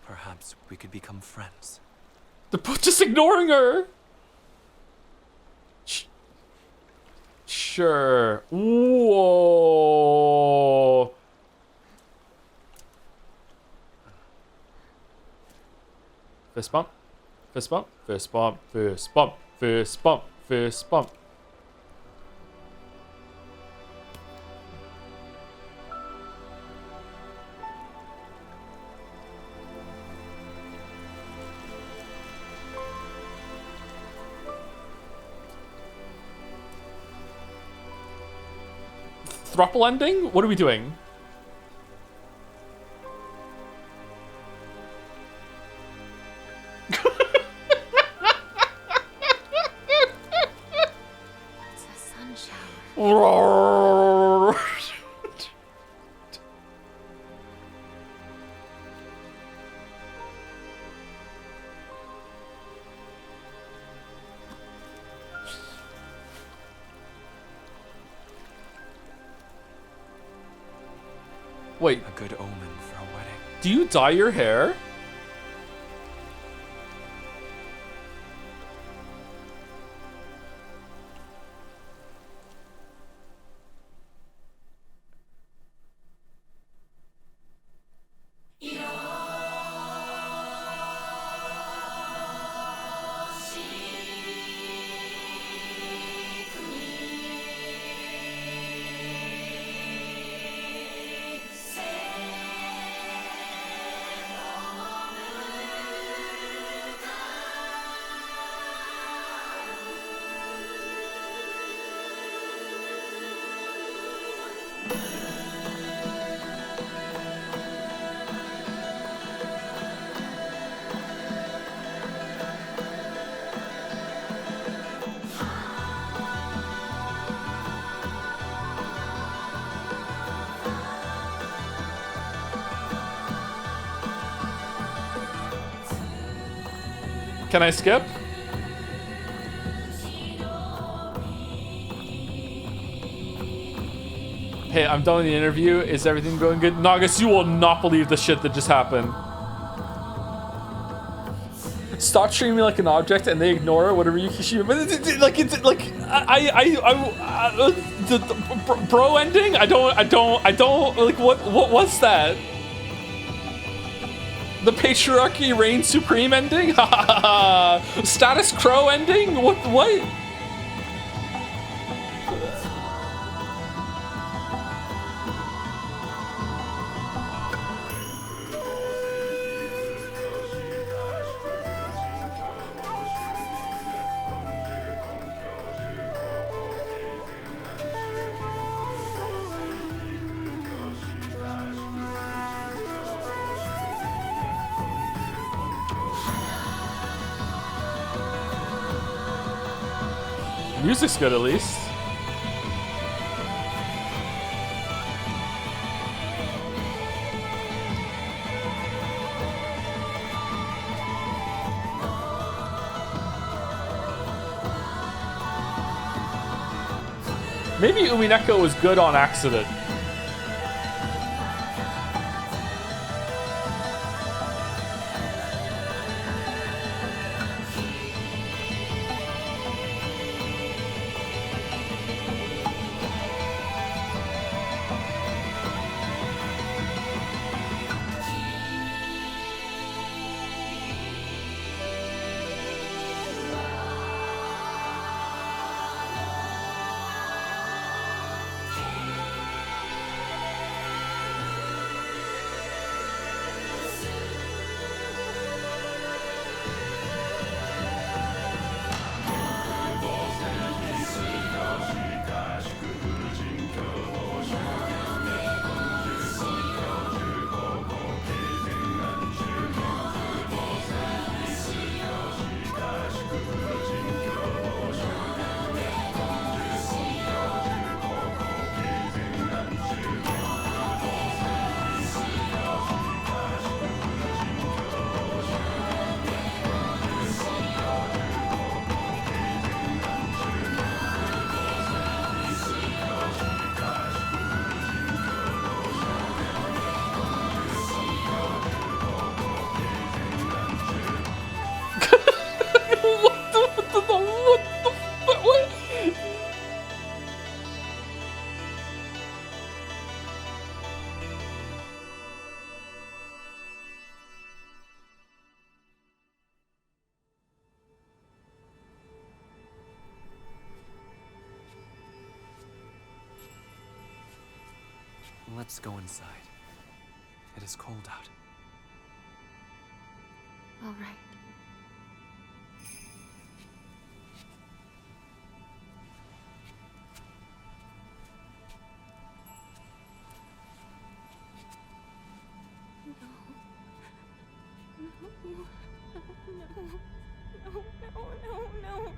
S17: Perhaps we could become friends.
S11: They're both just ignoring her. Sure. Whoa. Fist bump. Fist bump. Fist bump. Fist bump. Fist bump. Fist bump. Thruple ending? What are we doing?
S12: It's a sun shower.
S11: Wait.
S17: A good omen for a wedding.
S11: Do you dye your hair? Can I skip? Hey, I'm done with the interview. Is everything going good? Nagas, you will not believe the shit that just happened. Stop treating me like an object, and they ignore whatever you but it's like the bro ending. I don't like what was that? The patriarchy reigns supreme ending? Status quo ending? What? Music's good at least. Maybe Umineko was good on accident.
S17: Let's go inside. It is cold out.
S12: All right.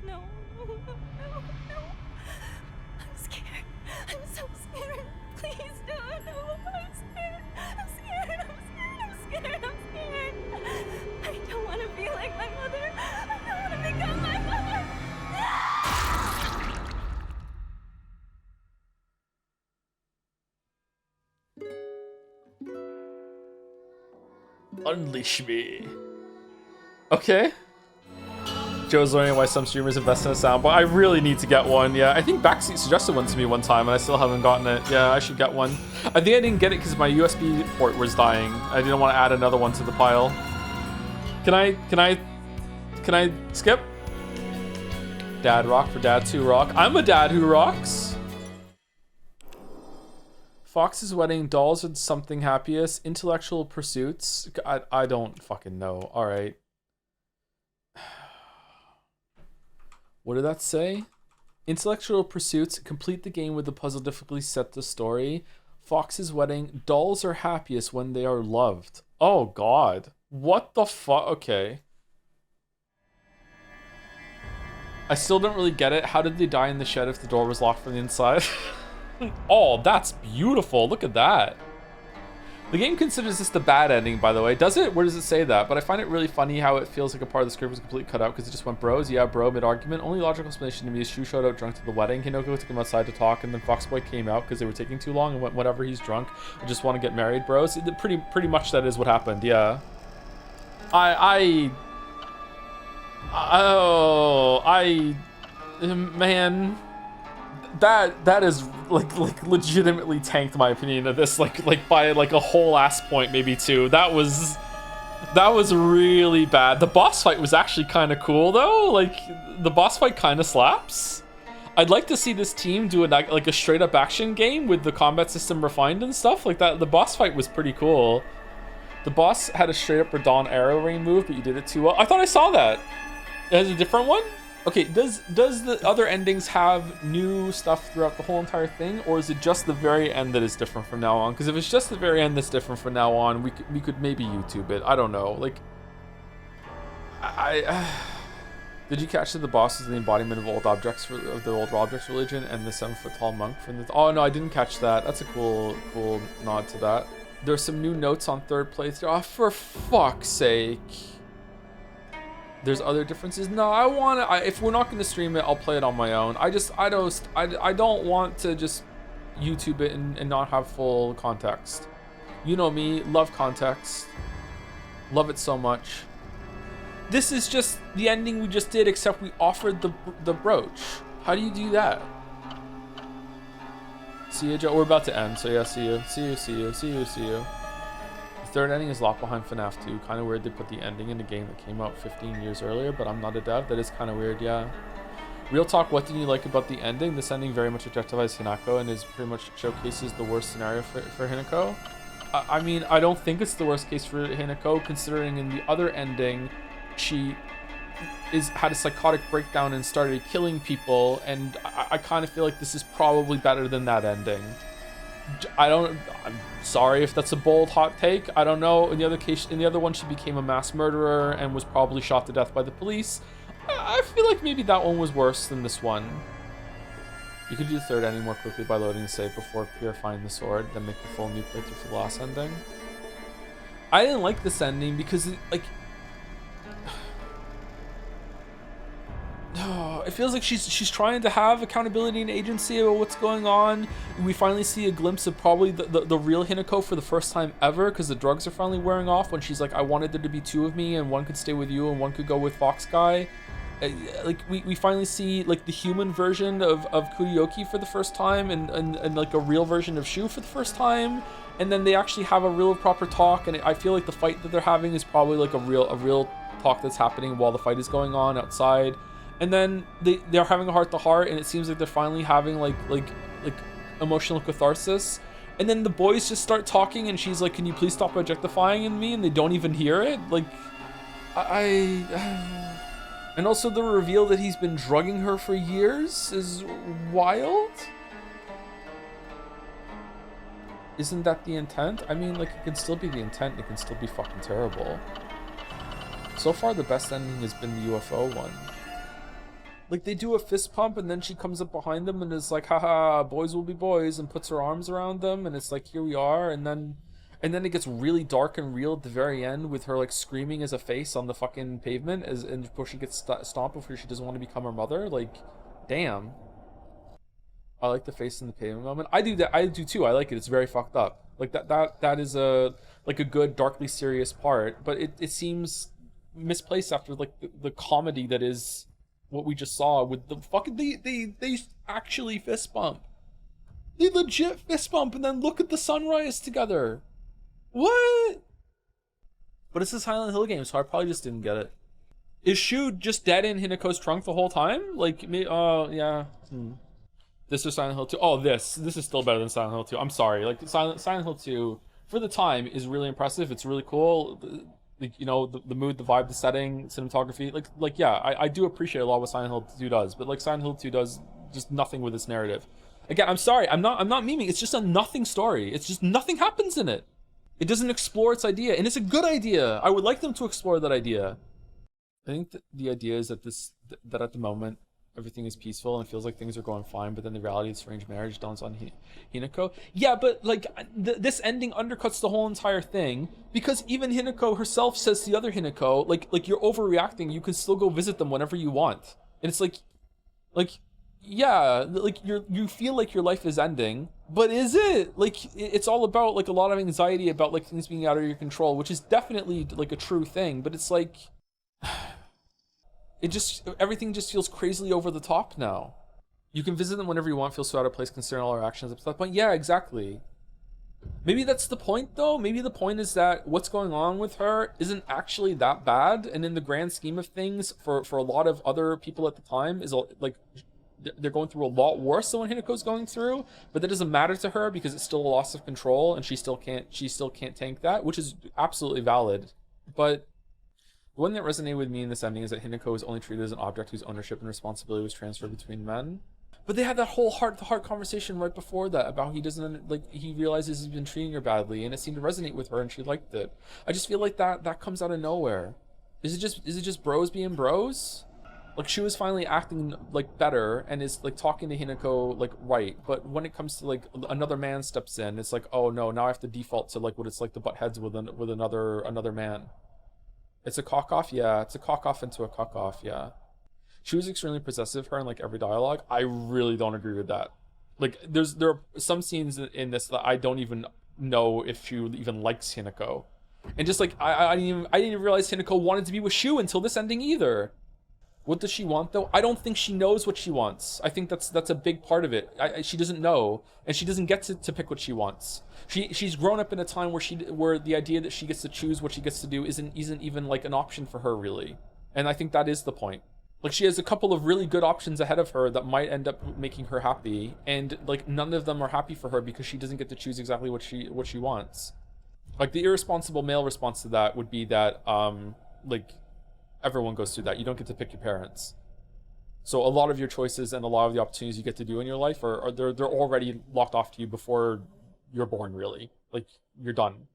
S2: No. I'm scared. I'm so scared. Please don't. No, I'm scared. I'm scared. I don't want to be like my mother. I don't want to become my mother.
S11: Unleash me. Okay. Joe's learning why some streamers invest in a soundboard. I really need to get one. Yeah, I think Backseat suggested one to me one time, and I still haven't gotten it. Yeah, I should get one. I think I didn't get it because my USB port was dying. I didn't want to add another one to the pile. Can I skip? Dad rock for dad to rock. I'm a dad who rocks. Fox's wedding, dolls and something happiest, intellectual pursuits. I don't fucking know. All right. What did that say? Intellectual pursuits, complete the game with the puzzle difficulty set the story. Fox's wedding, dolls are happiest when they are loved. Oh god. What the fuck? Okay. I still don't really get it. How did they die in the shed if the door was locked from the inside? Oh, that's beautiful. Look at that. The game considers this the bad ending, by the way. Does it? Where does it say that? But I find it really funny how it feels like a part of the script was completely cut out because it just went bros. Yeah, bro, mid-argument. Only logical explanation to me is Shu showed up drunk to the wedding. Hinoko took him outside to talk, and then Foxboy came out because they were taking too long and went, whatever, he's drunk. I just want to get married, bros. Pretty much that is what happened, yeah. Man, that is like legitimately tanked my opinion of this like by like a whole ass point, maybe two. That was really bad. The boss fight was actually kind of cool though. Like the boss fight kind of slaps. I'd like to see this team do like a straight up action game with the combat system refined and stuff like that. The boss fight was pretty cool. The boss had a straight up Radon arrow rain move, but you did it too well. I thought I saw that. It has a different one? Okay, does the other endings have new stuff throughout the whole entire thing, or is it just the very end that is different from now on? Because if it's just the very end that's different from now on, we could maybe YouTube it. I don't know. Like, did you catch that the boss is the embodiment of old objects of the old objects religion and the 7-foot tall monk from the? Oh no, I didn't catch that. That's a cool nod to that. There's some new notes on third playthrough. Oh, for fuck's sake. There's other differences. No, I want to. If we're not going to stream it, I'll play it on my own. I don't want to just YouTube it and not have full context. You know me, love context. Love it so much. This is just the ending we just did, except we offered the brooch. How do you do that? See you, Joe. We're about to end, so yeah, see you. The third ending is locked behind FNAF 2. Kind of weird they put the ending in a game that came out 15 years earlier, but I'm not a dev. That is kind of weird, yeah. Real talk, what did you like about the ending? This ending very much objectivizes Hinako and is pretty much showcases the worst scenario for Hinako. I mean, I don't think it's the worst case for Hinako, considering in the other ending, she had a psychotic breakdown and started killing people, and I kind of feel like this is probably better than that ending. I'm sorry if that's a bold hot take. I don't know. In the other one, she became a mass murderer and was probably shot to death by the police. I feel like maybe that one was worse than this one. You could do the third ending more quickly by loading the save before purifying the sword, then make the full new playthrough for the last ending. I didn't like this ending because it feels like she's trying to have accountability and agency about what's going on. We finally see a glimpse of probably the real Hinako for the first time ever, because the drugs are finally wearing off, when she's like, I wanted there to be two of me and one could stay with you and one could go with Fox Guy. Like we finally see like the human version of Kurioki for the first time, and like a real version of Shu for the first time, and then they actually have a real proper talk, and I feel like the fight that they're having is probably like a real talk that's happening while the fight is going on outside. And then they're having a heart-to-heart, and it seems like they're finally having like emotional catharsis. And then the boys just start talking and she's like, can you please stop objectifying me? And they don't even hear it. Like, and also the reveal that he's been drugging her for years is wild. Isn't that the intent? I mean, like, it can still be the intent. It can still be fucking terrible. So far, the best ending has been the UFO one. Like, they do a fist pump and then she comes up behind them and is like, haha, boys will be boys, and puts her arms around them, and it's like, here we are. And then it gets really dark and real at the very end with her like screaming as a face on the fucking pavement and before she gets stomped before she doesn't want to become her mother. Like, damn. I like the face in the pavement moment. I do too. I like it. It's very fucked up. Like that is a good darkly serious part, but it seems misplaced after like the comedy that is what we just saw with the fucking they actually fist bump. They legit fist bump and then look at the sunrise together. What? But it's a Silent Hill game, so I probably just didn't get it. Is Shu just dead in Hinako's trunk the whole time? Like, me? Oh, yeah. This is Silent Hill 2. Oh, this is still better than Silent Hill 2. I'm sorry. Like, Silent Hill 2, for the time, is really impressive. It's really cool. Like, you know, the mood, the vibe, the setting, cinematography. Like yeah, I do appreciate a lot what Silent Hill 2 does, but like Silent Hill 2 does just nothing with its narrative. Again, I'm sorry. I'm not memeing. It's just a nothing story. It's just nothing happens in it. It doesn't explore its idea, and it's a good idea. I would like them to explore that idea. I think that the idea is that at the moment everything is peaceful and feels like things are going fine, but then the reality of strange marriage dawns on Hinako. Yeah, but like this ending undercuts the whole entire thing, because even Hinako herself says to the other Hinako, like you're overreacting. You can still go visit them whenever you want, and it's like yeah, like you feel like your life is ending, but is it? Like, it's all about like a lot of anxiety about like things being out of your control, which is definitely like a true thing, but it's like everything just feels crazily over the top now. You can visit them whenever you want, feel so out of place considering all our actions up to that point. Yeah, exactly. Maybe that's the point though. Maybe the point is that what's going on with her isn't actually that bad, and in the grand scheme of things, for a lot of other people at the time, is like they're going through a lot worse than what Hinako's going through, but that doesn't matter to her because it's still a loss of control, and she still can't tank that, which is absolutely valid. But the one that resonated with me in this ending is that Hinako is only treated as an object whose ownership and responsibility was transferred between men. But they had that whole heart-to-heart conversation right before that about he realizes he's been treating her badly, and it seemed to resonate with her and she liked it. I just feel like that comes out of nowhere. Is it just bros being bros? Like, she was finally acting like better and is like talking to Hinako like right, but when it comes to like another man steps in, it's like, oh no, now I have to default to like what it's like to butt heads with another man. It's a cock off, yeah. It's a cock off into a cock off, yeah. She was extremely possessive, her in like every dialogue. I really don't agree with that. Like, there are some scenes in this that I don't even know if she even likes Hinako, and just like I didn't even realize Hinako wanted to be with Shu until this ending either. What does she want though? I don't think she knows what she wants. I think that's a big part of it. She doesn't know, and she doesn't get to pick what she wants. She's grown up in a time where the idea that she gets to choose what she gets to do isn't even like an option for her really. And I think that is the point. Like, she has a couple of really good options ahead of her that might end up making her happy, and like none of them are happy for her because she doesn't get to choose exactly what she wants. Like, the irresponsible male response to that would be that like, everyone goes through that. You don't get to pick your parents. So a lot of your choices and a lot of the opportunities you get to do in your life are they're already locked off to you before you're born, really. Like, you're done.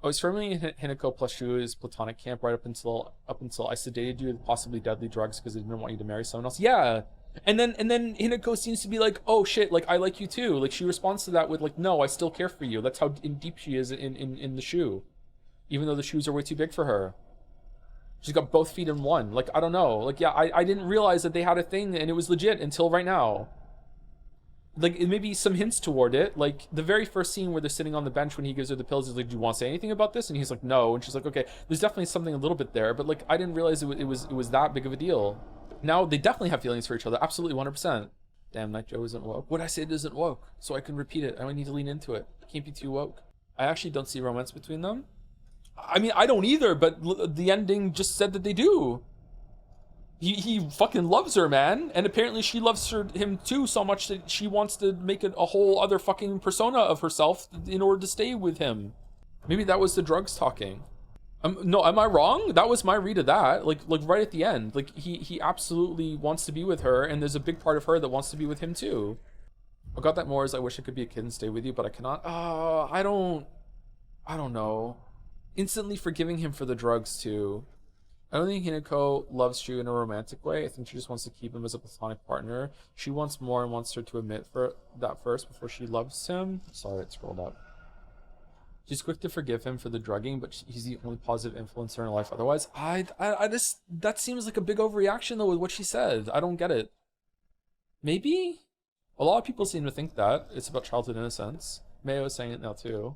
S11: I was firmly in Hinako plus Shu's platonic camp right up until I sedated you with possibly deadly drugs because I didn't want you to marry someone else. Yeah. And then Hinako seems to be like, oh shit, like, I like you too. Like, she responds to that with like, no, I still care for you. That's how deep she is in the Shu. Even though the shoes are way too big for her. She's got both feet in one. Like, I don't know. Like, yeah, I didn't realize that they had a thing and it was legit until right now. Like, it may be some hints toward it. Like, the very first scene where they're sitting on the bench when he gives her the pills, he's like, do you want to say anything about this? And he's like, no. And she's like, okay, there's definitely something a little bit there. But, like, I didn't realize it was that big of a deal. Now, they definitely have feelings for each other. Absolutely, 100%. Damn, Night Joe isn't woke. What I said isn't woke, so I can repeat it. I don't need to lean into it. I can't be too woke. I actually don't see romance between them. I mean, I don't either, but the ending just said that they do. He fucking loves her, man, and apparently she loves him too so much that she wants to make it a whole other fucking persona of herself in order to stay with him. Maybe that was the drugs talking. No, am I wrong? That was my read of that. Like right at the end, like he absolutely wants to be with her, and there's a big part of her that wants to be with him too. What got that more is I wish I could be a kid and stay with you, but I cannot. I don't know. Instantly forgiving him for the drugs too. I don't think Hinako loves Shu in a romantic way. I think she just wants to keep him as a platonic partner. She wants more and wants her to admit for that first before she loves him. Sorry, it scrolled up. She's quick to forgive him for the drugging, but he's the only positive influence in her life. Otherwise, I just, that seems like a big overreaction though with what she said. I don't get it. Maybe? A lot of people seem to think that. It's about childhood innocence. Mayo is saying it now too.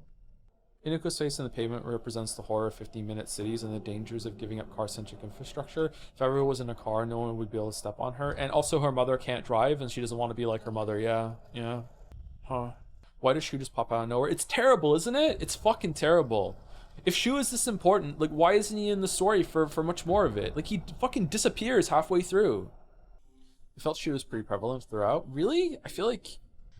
S11: Inako's face in the pavement represents the horror of 15-minute cities and the dangers of giving up car-centric infrastructure. If everyone was in a car, no one would be able to step on her. And also her mother can't drive and she doesn't want to be like her mother. Yeah. Huh. Why does Shu just pop out of nowhere? It's terrible, isn't it? It's fucking terrible. If Shu is this important, like, why isn't he in the story for much more of it? Like, he fucking disappears halfway through. I felt Shu was pretty prevalent throughout. Really? I feel like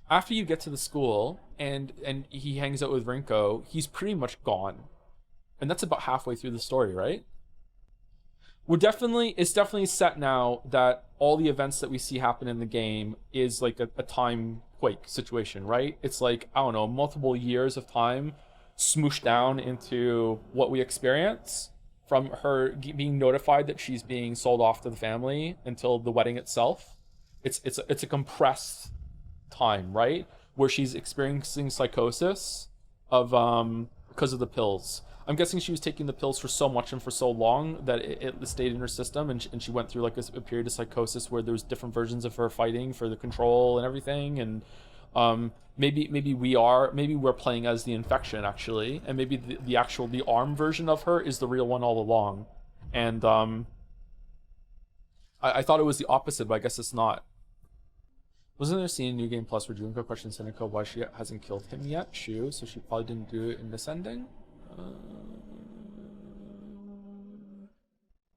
S11: after you get to the school and he hangs out with Rinko, he's pretty much gone. And that's about halfway through the story, right? It's definitely set now that all the events that we see happen in the game is like a time quake situation, right? It's like, I don't know, multiple years of time smooshed down into what we experience, from her being notified that she's being sold off to the family until the wedding itself. It's a compressed time, right? Where she's experiencing psychosis of because of the pills. I'm guessing she was taking the pills for so much and for so long that it stayed in her system, and she went through like a period of psychosis where there was different versions of her fighting for the control and everything. And maybe we're playing as the infection actually, and maybe the arm version of her is the real one all along. And I thought it was the opposite, but I guess it's not. Wasn't there a scene in New Game Plus where Junko questions Hinako why she hasn't killed him yet, Shu, so she probably didn't do it in this ending?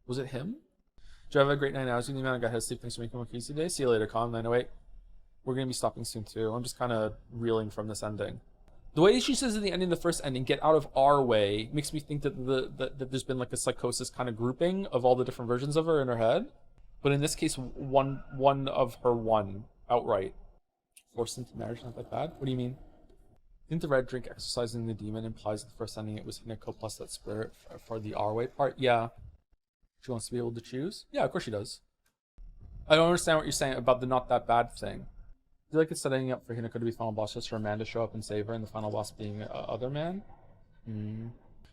S11: Was it him? Do you have a great night now? I was thinking, man, I got head sleep. Thanks for making my keys today. See you later, Con 908. We're going to be stopping soon too. I'm just kind of reeling from this ending. The way she says at the ending of the first ending, get out of our way, makes me think that that there's been like a psychosis kind of grouping of all the different versions of her in her head. But in this case, one of her won outright. Forced into marriage, not that bad. What do you mean? I think the red drink exercising the demon implies the first ending it was Hinako plus that spirit for the our way part. Yeah. She wants to be able to choose? Yeah, of course she does. I don't understand what you're saying about the not that bad thing. I feel like it's setting up for Hinako to be final boss just for a man to show up and save her, and the final boss being other man.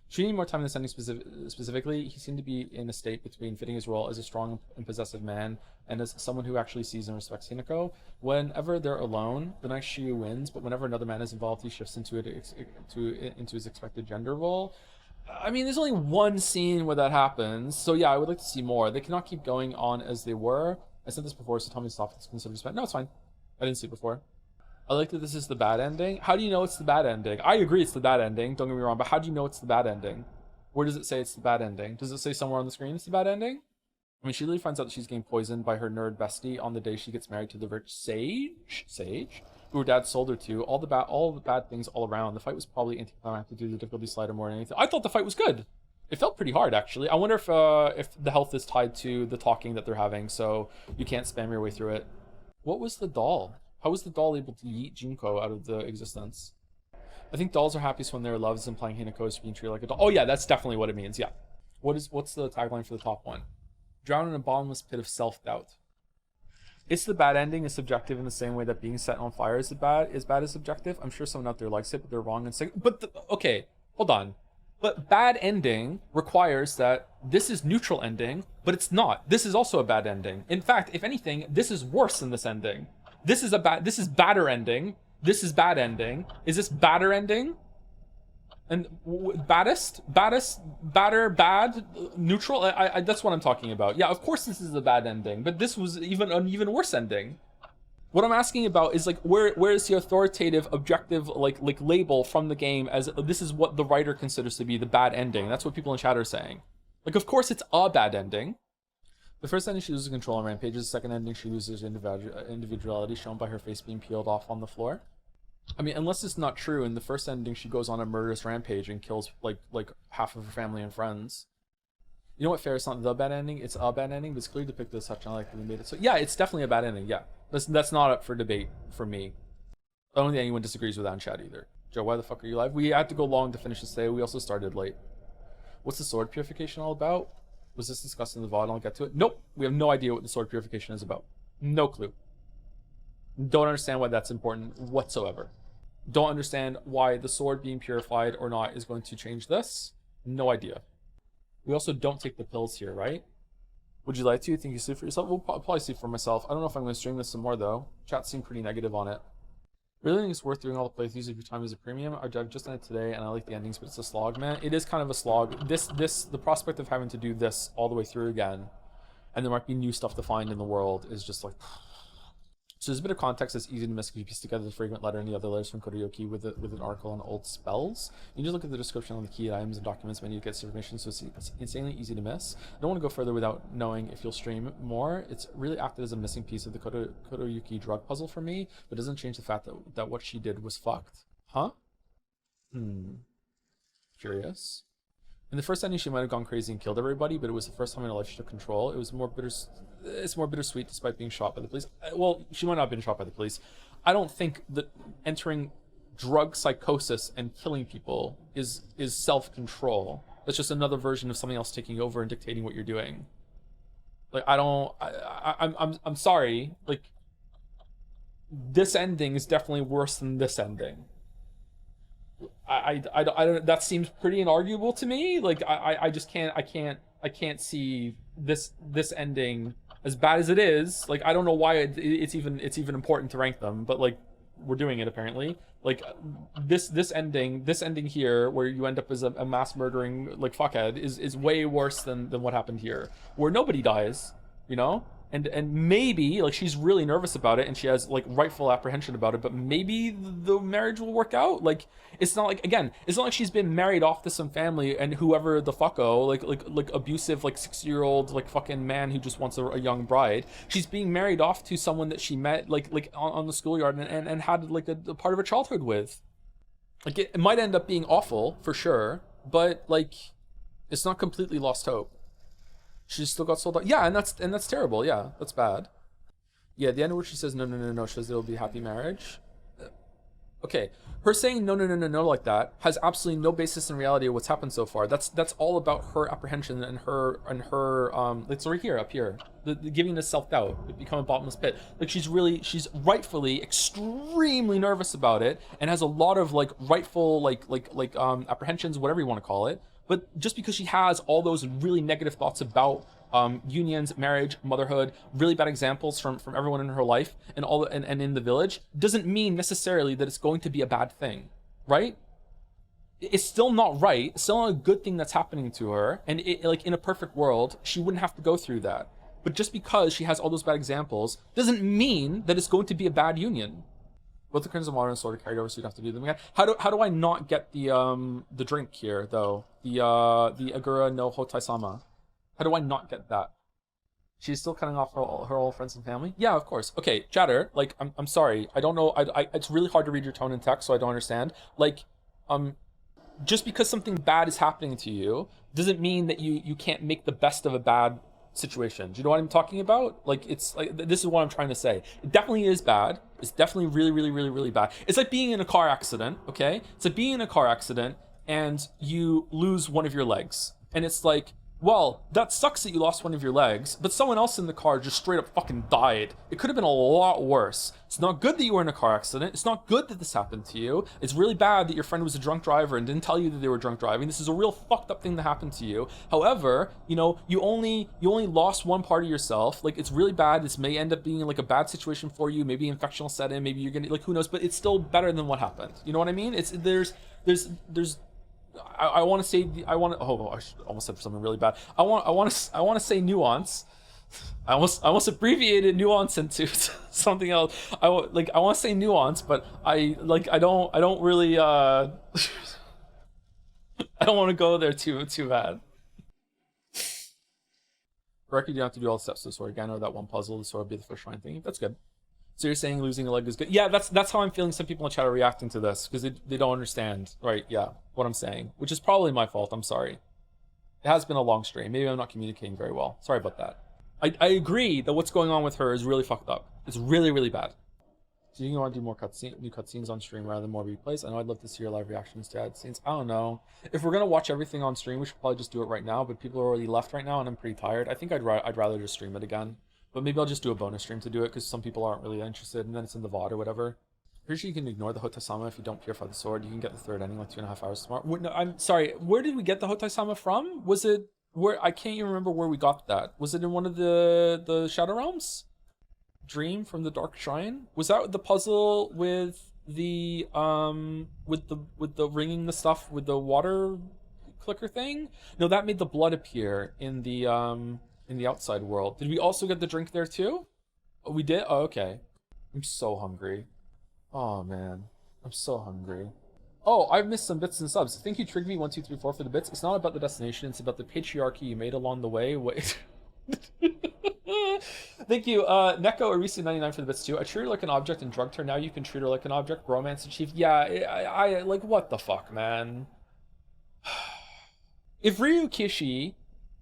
S11: She needed more time in this ending specifically. He seemed to be in a state between fitting his role as a strong and possessive man and as someone who actually sees and respects Hinako. Whenever they're alone, the nice Shiryu wins, but whenever another man is involved, he shifts into his expected gender role. I mean, there's only one scene where that happens, so yeah, I would like to see more. They cannot keep going on as they were. I said this before, so tell me to stop. It's considered respect. No, it's fine. I didn't see it before. I like that this is the bad ending. How do you know it's the bad ending? I agree it's the bad ending, don't get me wrong, but how do you know it's the bad ending? Where does it say it's the bad ending? Does it say somewhere on the screen it's the bad ending? I mean, she literally finds out that she's getting poisoned by her nerd bestie on the day she gets married to the rich sage, who her dad sold her to. All the bad things all around. The fight was probably anticlimactic to do the difficulty slider more than anything. I thought the fight was good. It felt pretty hard, actually. I wonder if the health is tied to the talking that they're having, so you can't spam your way through it. What was the doll? How was the doll able to yeet Junko out of the existence? I think dolls are happiest when they're loves and playing Hinako is being treated like a doll. Oh yeah, that's definitely what it means, yeah. What's the tagline for the top one? Drown in a bottomless pit of self-doubt. It's the bad ending is subjective in the same way that being set on fire is bad as subjective. I'm sure someone out there likes it, but they're wrong and saying, okay, hold on. But bad ending requires that this is neutral ending, but it's not. This is also a bad ending. In fact, if anything, this is worse than this ending. This is badder ending. This is bad ending. Is this badder ending? And baddest, badder, bad, neutral. I that's what I'm talking about. Yeah, of course this is a bad ending, but this was an even worse ending. What I'm asking about is like where is the authoritative, objective like label from the game as this is what the writer considers to be the bad ending. That's what people in chat are saying. Like, of course it's a bad ending, The first ending, she loses control and rampages. The second ending, she loses individuality, shown by her face being peeled off on the floor. I mean, unless it's not true, in the first ending, she goes on a murderous rampage and kills like half of her family and friends. You know what, fair? It's not the bad ending. It's a bad ending, but it's clearly depicted as such. And I like that we made it. So yeah, it's definitely a bad ending. Yeah, that's not up for debate for me. I don't think anyone disagrees with that in chat either. Joe, why the fuck are you live? We had to go long to finish this day. We also started late. What's the sword purification all about? Was this discussed in the VOD? I'll get to it. Nope. We have no idea what the sword purification is about. No clue. Don't understand why that's important whatsoever. Don't understand why the sword being purified or not is going to change this. No idea. We also don't take the pills here, right? Would you like to? Think you sleep for yourself? We'll probably sleep for myself. I don't know if I'm going to stream this some more, though. Chat seemed pretty negative on it. Really think it's worth doing all the playthroughs if your time is a premium. I've just done it today, and I like the endings, but it's a slog, man. It is kind of a slog. The prospect of having to do this all the way through again, and there might be new stuff to find in the world, is just like... So there's a bit of context that's easy to miss if you piece together the fragment letter and the other letters from Kotoyoki with an article on old spells. You just look at the description on the key items and documents menu to get information, so it's insanely easy to miss. I don't want to go further without knowing if you'll stream more. It's really acted as a missing piece of the Kotoyoki drug puzzle for me, but it doesn't change the fact that what she did was fucked. Huh? Curious. In the first ending, she might have gone crazy and killed everybody, but it was the first time in her life she took control. It was more it's more bittersweet despite being shot by the police. Well, she might not have been shot by the police. I don't think that entering drug psychosis and killing people is self-control. That's just another version of something else taking over and dictating what you're doing. Like, I'm sorry. Like, this ending is definitely worse than this ending. I don't, that seems pretty inarguable to me. Like, I just can't see this ending, as bad as it is. Like, I don't know why it's even important to rank them, but like, we're doing it apparently. Like, this ending here, where you end up as a mass murdering like fuckhead, is way worse than what happened here, where nobody dies, you know. And maybe, like, she's really nervous about it and she has like rightful apprehension about it, but maybe the marriage will work out. Like, it's not like, again, it's not like she's been married off to some family and whoever the fucko, like abusive, like 6-year-old, like fucking man who just wants a young bride. She's being married off to someone that she met like on the schoolyard and had like a part of her childhood with. Like, it might end up being awful for sure, but like, it's not completely lost hope. She's still got sold out. Yeah, and that's terrible. Yeah, that's bad. Yeah, the end where she says no shows that it'll be a happy marriage. Okay, her saying no like that has absolutely no basis in reality of what's happened so far. That's all about her apprehension and her it's right here, up here, the giving the self-doubt, become a bottomless pit. Like, she's rightfully extremely nervous about it and has a lot of like rightful like apprehensions, whatever you want to call it. But just because she has all those really negative thoughts about unions, marriage, motherhood, really bad examples from everyone in her life and in the village, doesn't mean necessarily that it's going to be a bad thing, right? It's still not right. It's still not a good thing that's happening to her. And like, in a perfect world, she wouldn't have to go through that. But just because she has all those bad examples doesn't mean that it's going to be a bad union. Both the Crimson Water and Sword are carried over, so you don't have to do them again. How do I not get the drink here though? The Agura no Hotai-sama. How do I not get that? She's still cutting off her old friends and family? Yeah, of course. Okay, chatter. Like, I'm sorry. I don't know. It's really hard to read your tone in text, so I don't understand. Like, just because something bad is happening to you doesn't mean that you can't make the best of a bad situation. Do you know what I'm talking about? Like, it's like, this is what I'm trying to say. It definitely is bad. It's definitely really bad. It's like being in a car accident, okay? It's like being in a car accident and you lose one of your legs. And it's like, well, that sucks that you lost one of your legs, but someone else in the car just straight up fucking died. It could have been a lot worse. It's not good that you were in a car accident. It's not good that this happened to you. It's really bad that your friend was a drunk driver and didn't tell you that they were drunk driving. This is a real fucked up thing that happened to you. However, you know, you only lost one part of yourself. Like, it's really bad. This may end up being like a bad situation for you. Maybe infection will set in. Maybe you're gonna, like, who knows? But it's still better than what happened. You know what I mean? There's I want to say I almost said something really bad. I want to say nuance. I almost abbreviated nuance into something else. I want to say nuance, but I don't really I don't want to go there too bad. Correctly, you don't have to do all the steps to the sword. Again, or that one puzzle, the sword will be the first shrine thing. That's good. So you're saying losing a leg is good? Yeah, that's how I'm feeling. Some people in chat are reacting to this because they don't understand, right? Yeah, what I'm saying, which is probably my fault. I'm sorry. It has been a long stream. Maybe I'm not communicating very well. Sorry about that. I agree that what's going on with her is really fucked up. It's really, really bad. So you want to do more new cutscenes on stream rather than more replays? I know I'd love to see your live reactions to ad scenes. I don't know. If we're gonna watch everything on stream, we should probably just do it right now. But people are already left right now, and I'm pretty tired. I think I'd rather just stream it again. But maybe I'll just do a bonus stream to do it because some people aren't really interested, and then it's in the VOD or whatever. Pretty sure you can ignore the Hotaisama if you don't purify the sword. You can get the third ending like 2.5 hours tomorrow. No, I'm sorry. Where did we get the Hotaisama from? Was it where? I can't even remember where we got that. Was it in one of the Shadow Realms? Dream from the Dark Shrine? Was that the puzzle with the ringing the stuff with the water clicker thing? No, that made the blood appear in the outside world. Did we also get the drink there too? Oh, we did? Oh, okay. I'm so hungry. Oh man, I'm so hungry. Oh, I've missed some bits and subs. Thank you, Trigby1234 for the bits. It's not about the destination, it's about the patriarchy you made along the way. Wait. Thank you, Neko Arisi99 for the bits too. I treat her like an object and drugged her. Now you can treat her like an object. Romance achieved. Yeah, I like, what the fuck, man? If Ryu Kishi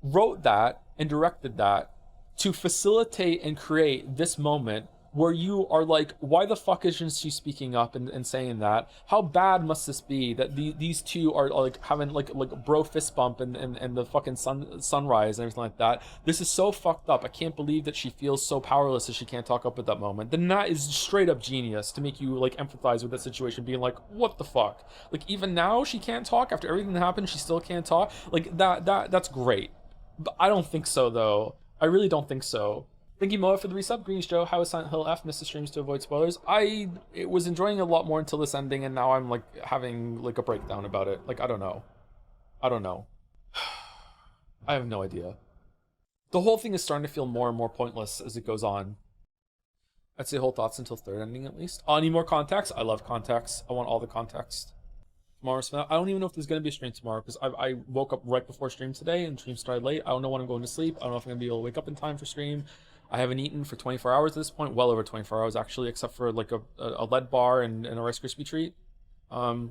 S11: wrote that and directed that to facilitate and create this moment where you are like, why the fuck isn't she speaking up and saying that? How bad must this be that these two are like having like bro fist bump and the fucking sunrise and everything like that? This is so fucked up. I can't believe that she feels so powerless that she can't talk up at that moment. Then that is straight up genius to make you like empathize with that situation, being like, what the fuck? Like, even now she can't talk after everything that happened. She still can't talk. Like that's great. But I don't think so though. I really don't think so. Thank you, Moa, for the resub. Greens Joe, how is Silent Hill F? Missed the streams to avoid spoilers. I was enjoying it a lot more until this ending, and now I'm like having like a breakdown about it. Like, I don't know. I have no idea. The whole thing is starting to feel more and more pointless as it goes on. I'd say hold thoughts until third ending at least. I need more context. I love context. I want all the context. Tomorrow's I don't even know if there's going to be a stream tomorrow because I woke up right before stream today and stream started late. I don't know when I'm going to sleep. I don't know if I'm going to be able to wake up in time for stream. I haven't eaten for 24 hours at this point. Well over 24 hours actually, except for like a lead bar and a Rice Krispie treat.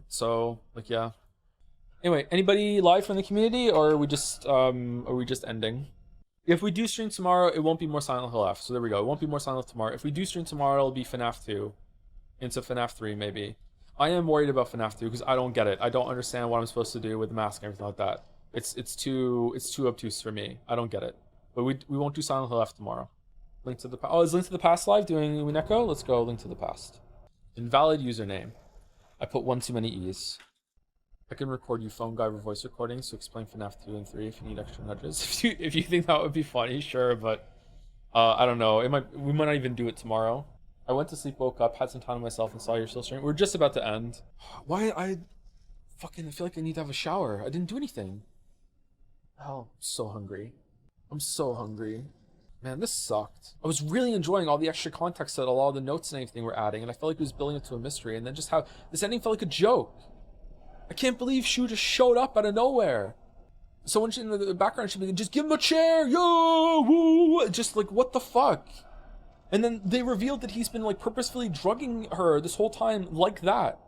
S11: So like, yeah. Anyway, anybody live from the community, or are we just ending? If we do stream tomorrow, it won't be more Silent Hill F. So there we go. It won't be more Silent Hill tomorrow. If we do stream tomorrow, it'll be FNAF 2 into FNAF 3 maybe. I am worried about FNAF 2 because I don't get it. I don't understand what I'm supposed to do with the mask and everything like that. It's too obtuse for me. I don't get it. But we won't do Silent Hill F tomorrow. Link to the past. Oh, is Link to the Past live doing Wineko? Let's go. Link to the Past. Invalid username. I put one too many E's. I can record you phone guy voice recordings to explain FNAF 2 and 3 if you need extra nudges. If you think that would be funny, sure, but I don't know. We might not even do it tomorrow. I went to sleep, woke up, had some time to myself, and saw your still stream. We're just about to end. Why I feel like I need to have a shower. I didn't do anything. Oh, I'm so hungry. I'm so hungry. Man, this sucked. I was really enjoying all the extra context that a lot of the notes and everything were adding, and I felt like it was building into a mystery, and then just how this ending felt like a joke. I can't believe Shu just showed up out of nowhere. Someone in the background should be just give him a chair, yo, woo, just like, what the fuck? And then they revealed that he's been like purposefully drugging her this whole time like that.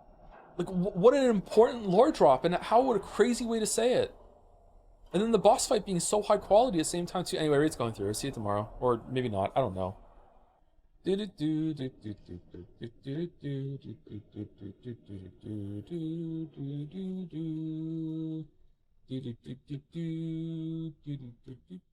S11: Like, what an important lore drop, and what a crazy way to say it. And then the boss fight being so high quality at the same time too. Anyway, Raid's going through. See you tomorrow. Or maybe not. I don't know.